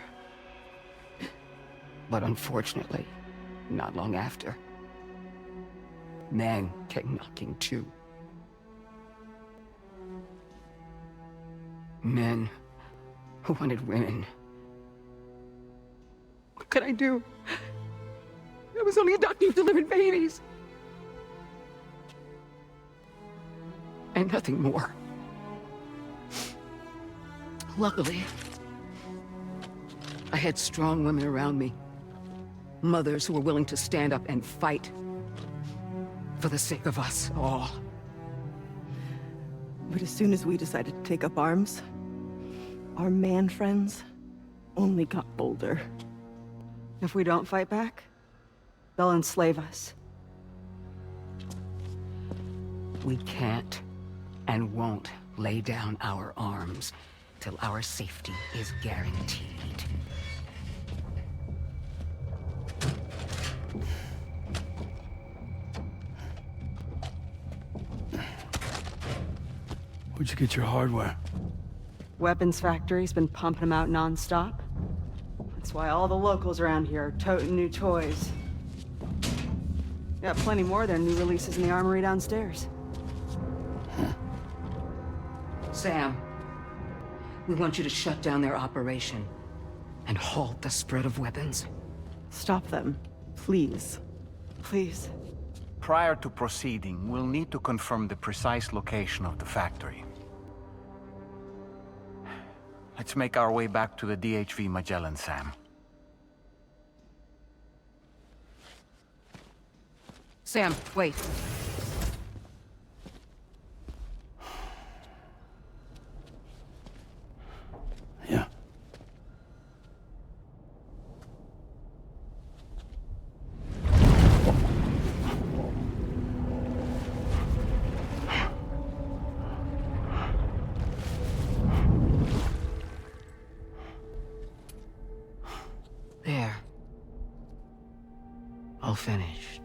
But unfortunately, not long after, men came knocking too. Men who wanted women. What could I do? I was only a doctor who delivered babies. And nothing more. Luckily, I had strong women around me. Mothers who were willing to stand up and fight for the sake of us all. But as soon as we decided to take up arms, our man friends only got bolder. If we don't fight back, they'll enslave us. We can't and won't lay down our arms till our safety is guaranteed. Where'd you get your hardware? Weapons factory's been pumping them out non-stop. That's why all the locals around here are toting new toys. Got plenty more than new releases in the armory downstairs. Sam, we want you to shut down their operation and halt the spread of weapons. Stop them, please. Please. Prior to proceeding, we'll need to confirm the precise location of the factory. Let's make our way back to the DHV Magellan, Sam. Sam, wait. all finished.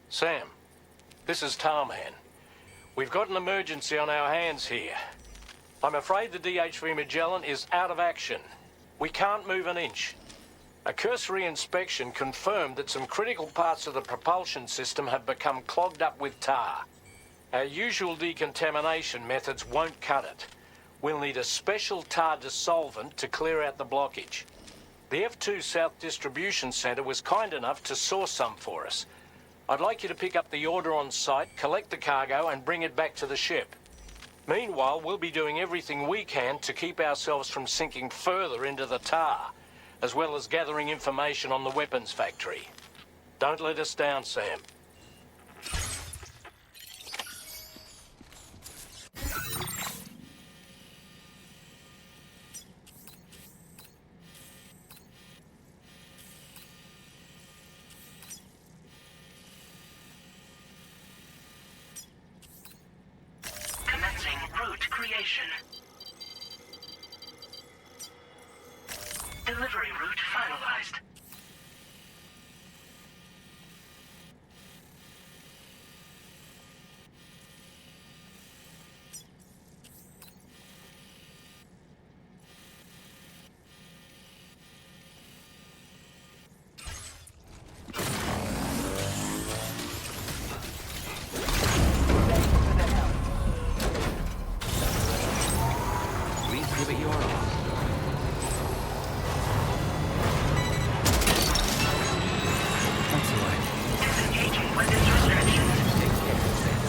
Sam, this is Tarman. We've got an emergency on our hands here. I'm afraid the DHV Magellan is out of action. We can't move an inch. A cursory inspection confirmed that some critical parts of the propulsion system have become clogged up with tar. Our usual decontamination methods won't cut it. We'll need a special tar dissolvent to clear out the blockage. The F2 South Distribution Centre was kind enough to source some for us. I'd like you to pick up the order on site, collect the cargo, and bring it back to the ship. Meanwhile, we'll be doing everything we can to keep ourselves from sinking further into the tar, as well as gathering information on the weapons factory. Don't let us down, Sam. Commencing route creation. Delivery route finalized. Please give it your all. That's all right. Disengaging weapons restrictions. Take care, Sam.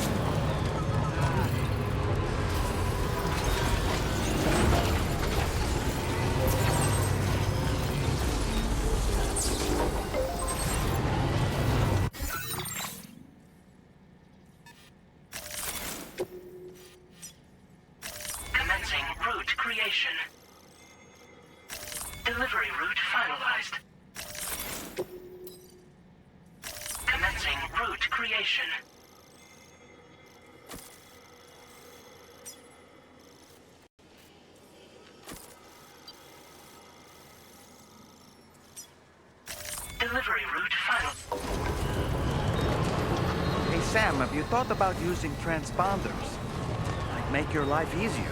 Commencing route creation. Delivery route finalized. Commencing route creation. Delivery route final. Hey, Sam, have you thought about using transponders? Might make your life easier.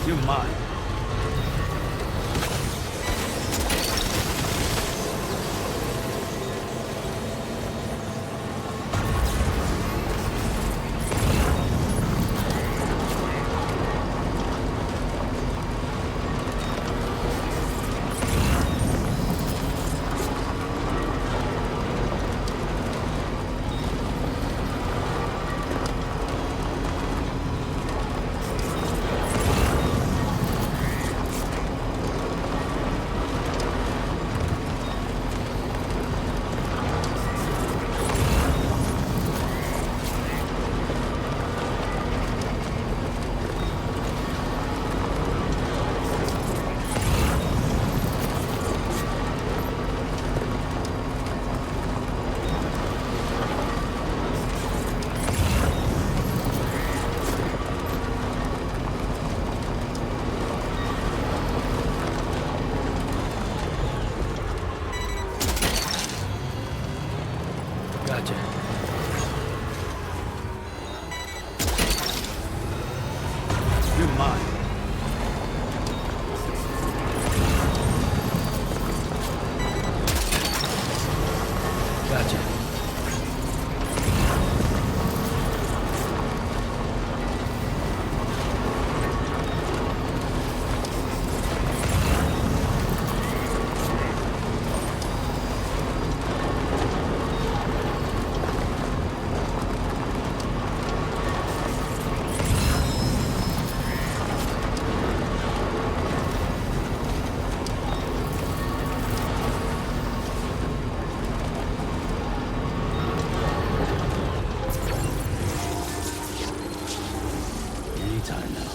You're mine. Gotcha. You're mine. Gotcha. Anytime now.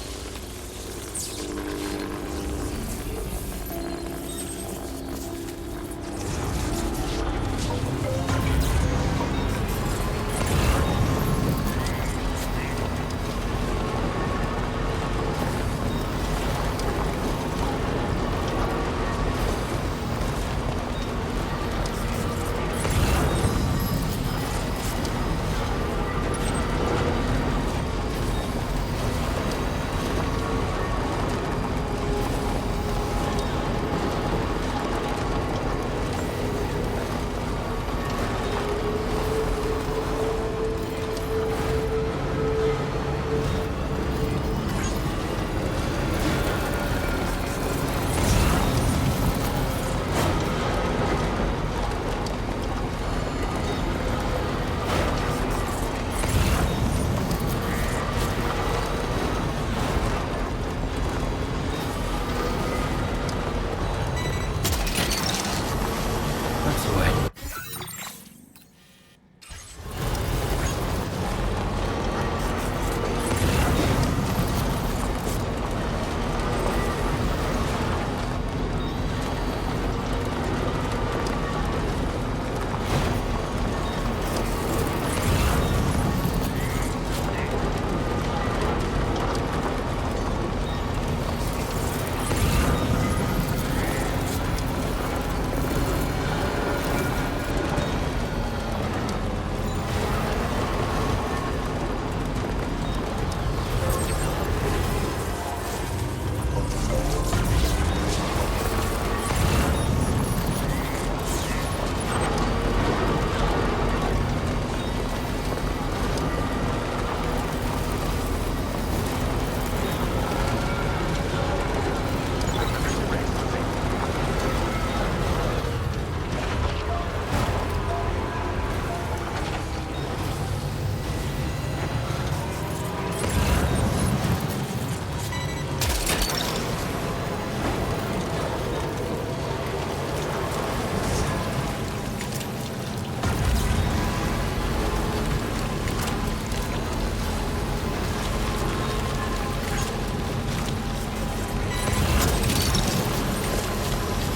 That's the way.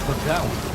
Look that one.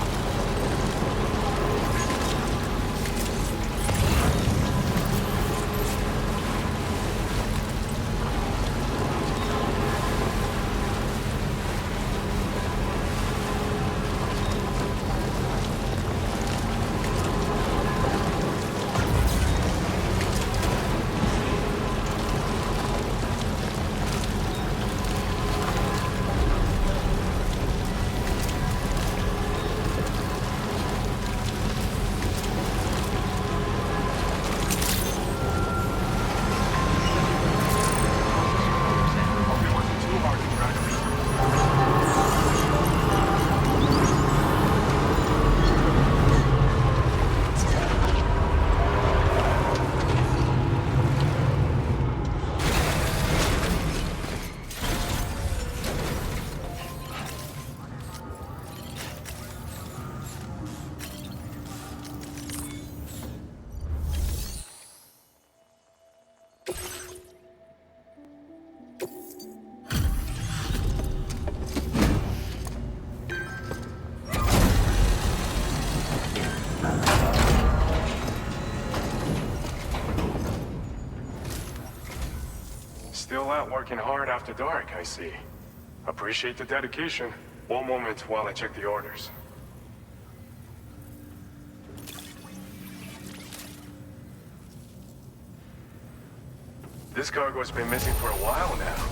Still out working hard after dark, I see. Appreciate the dedication. One moment while I check the orders. This cargo's been missing for a while now.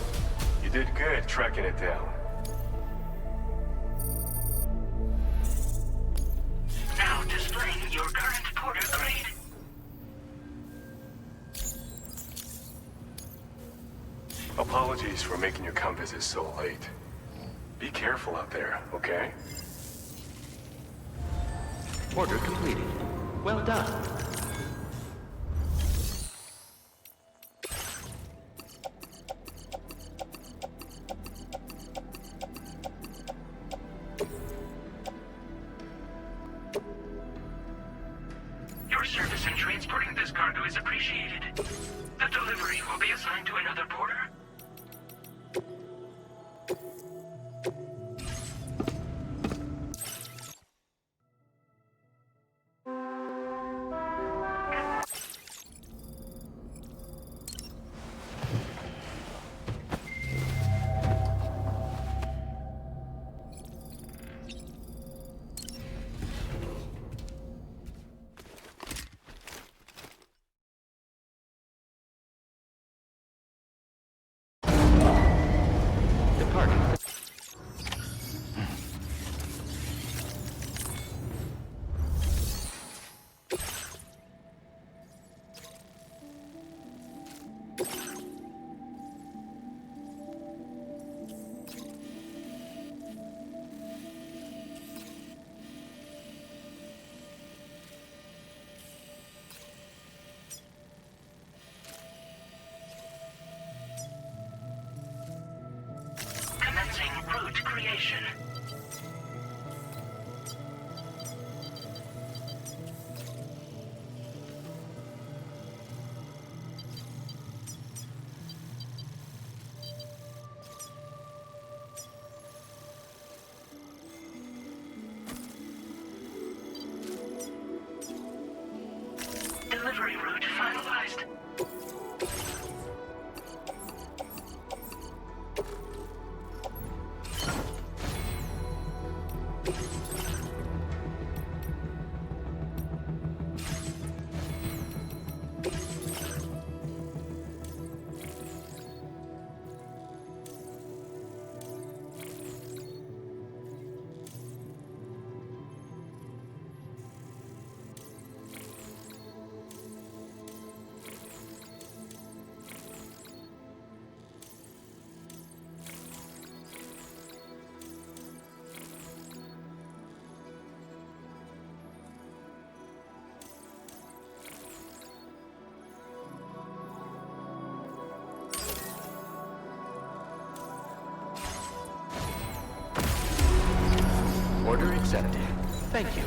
You did good tracking it down. Now displaying your current porter grade. Apologies for making you come visit so late. Be careful out there, okay? Order completed. Well done. Your service in transporting this cargo is appreciated. The delivery will be assigned to another porter. Commencing route creation. Delivery route finalized. Order accepted. Thank you.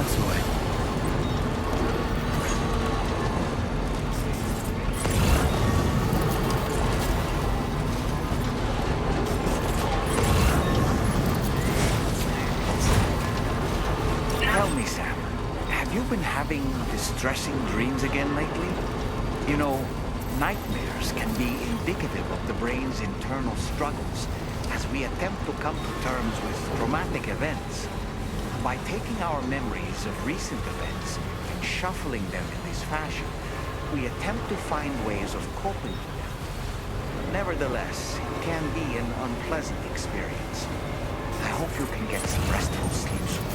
this way. Tell me, Sam, have you been having distressing dreams again lately? You know, nightmares can be indicative of the brain's internal struggles as we attempt to come to terms with traumatic events. By taking our memories of recent events and shuffling them in this fashion, we attempt to find ways of coping with them. Nevertheless, it can be an unpleasant experience. I hope you can get some restful sleep soon.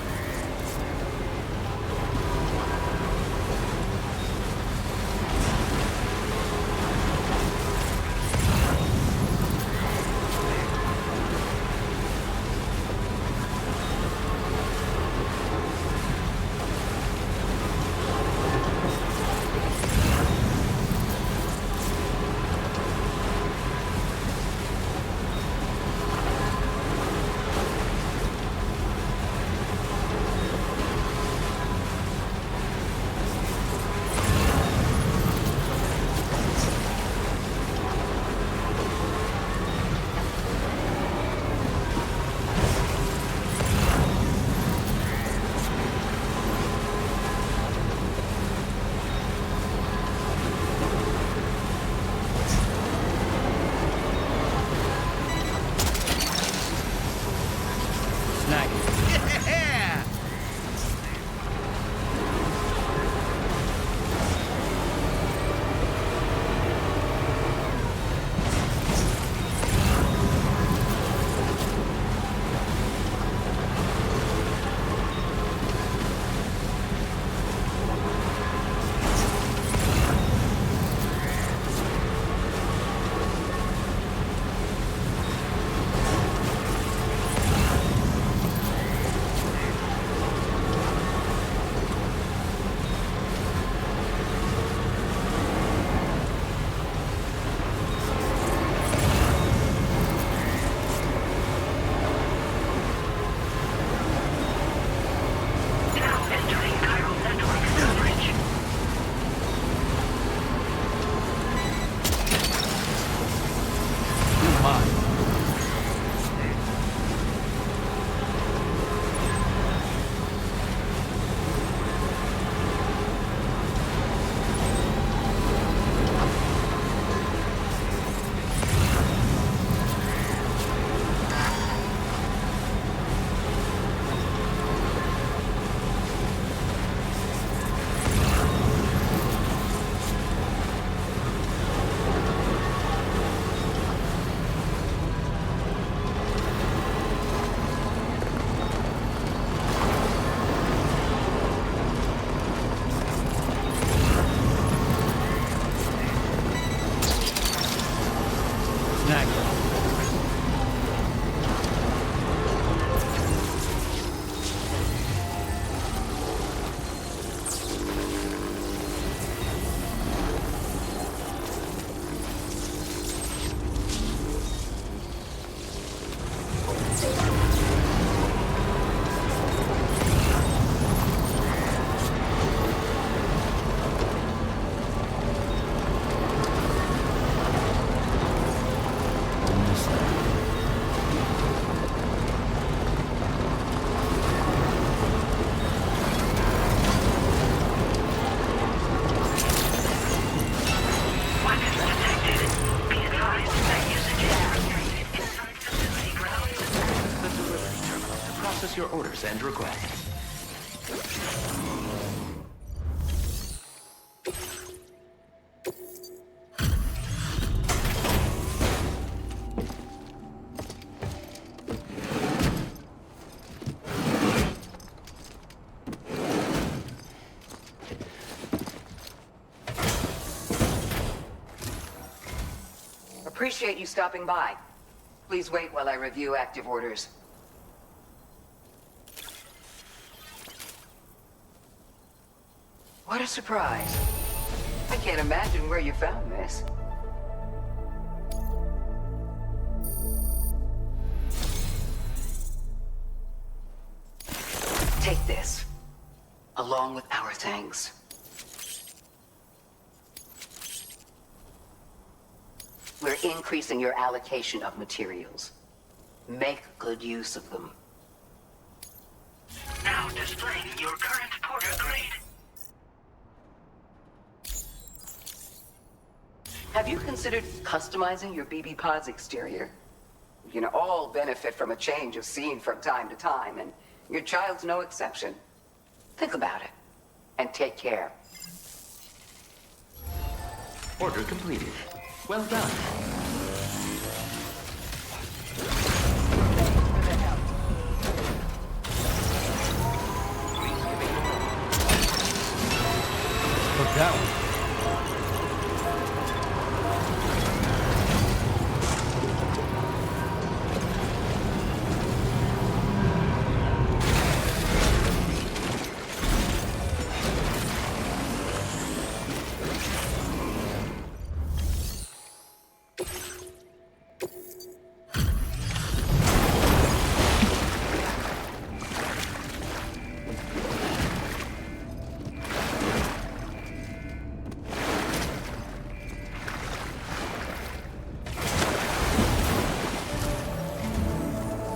Your orders and requests. Appreciate you stopping by. Please wait while I review active orders. What a surprise. I can't imagine where you found this. Take this. along with our thanks. We're increasing your allocation of materials. Make good use of them. Now displaying your current porter grade. Have you considered customizing your BB pod's exterior? You can all benefit from a change of scene from time to time, and your child's no exception. Think about it, and take care. Order completed. Well done. Look that one.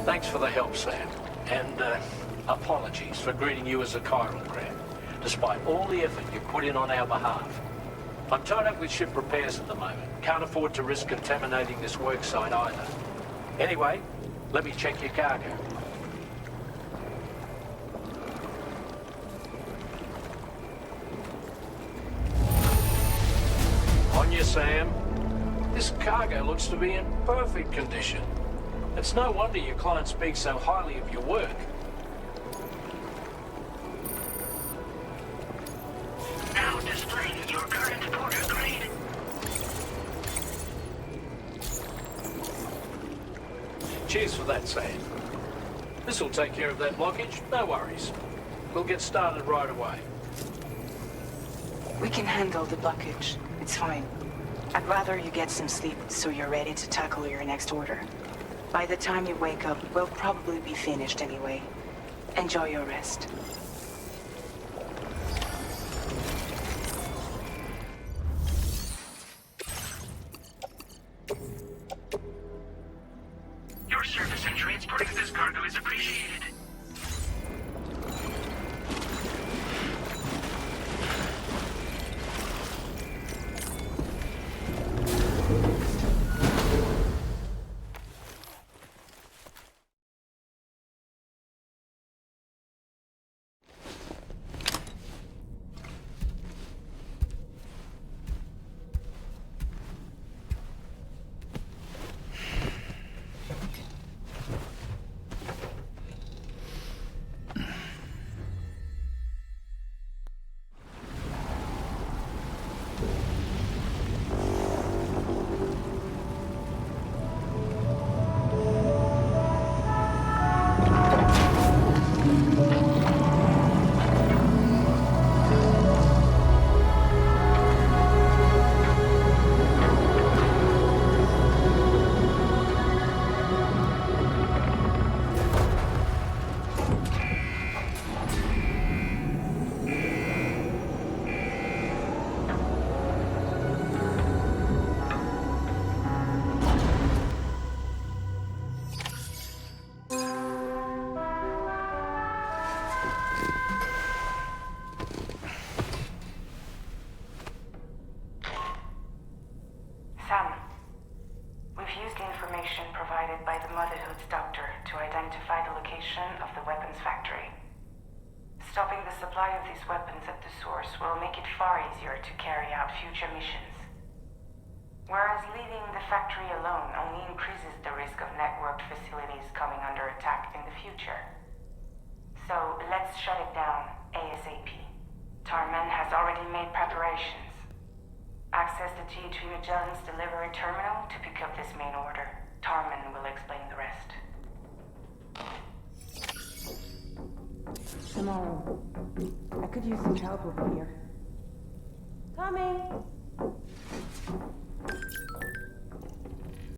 Thanks for the help, Sam. And apologies for greeting you as a chiral grab, despite all the effort you put in on our behalf. I'm tied up with ship repairs at the moment. Can't afford to risk contaminating this worksite either. Anyway, let me check your cargo. On you, Sam. This cargo looks to be in perfect condition. It's no wonder your client speaks so highly of your work. Now displaying your current porter grade. Cheers for that, Sam. This'll take care of that blockage, no worries. We'll get started right away. We can handle the blockage. It's fine. I'd rather you get some sleep so you're ready to tackle your next order. By the time you wake up, we'll probably be finished anyway. Enjoy your rest. Your service in transporting this cargo is appreciated. Sam, we've used the information provided by the Motherhood's doctor to identify the location of the weapons factory. Stopping the supply of these weapons at the source will make it far easier to carry out future missions. Whereas leaving the factory alone only increases the risk of networked facilities coming under attack in the future. So let's shut it down ASAP. Tarman has already made preparations. Access the T3 Magellan's delivery terminal to pick up this main order. Tarman will explain the rest. Tomorrow. I could use some help over here. Coming!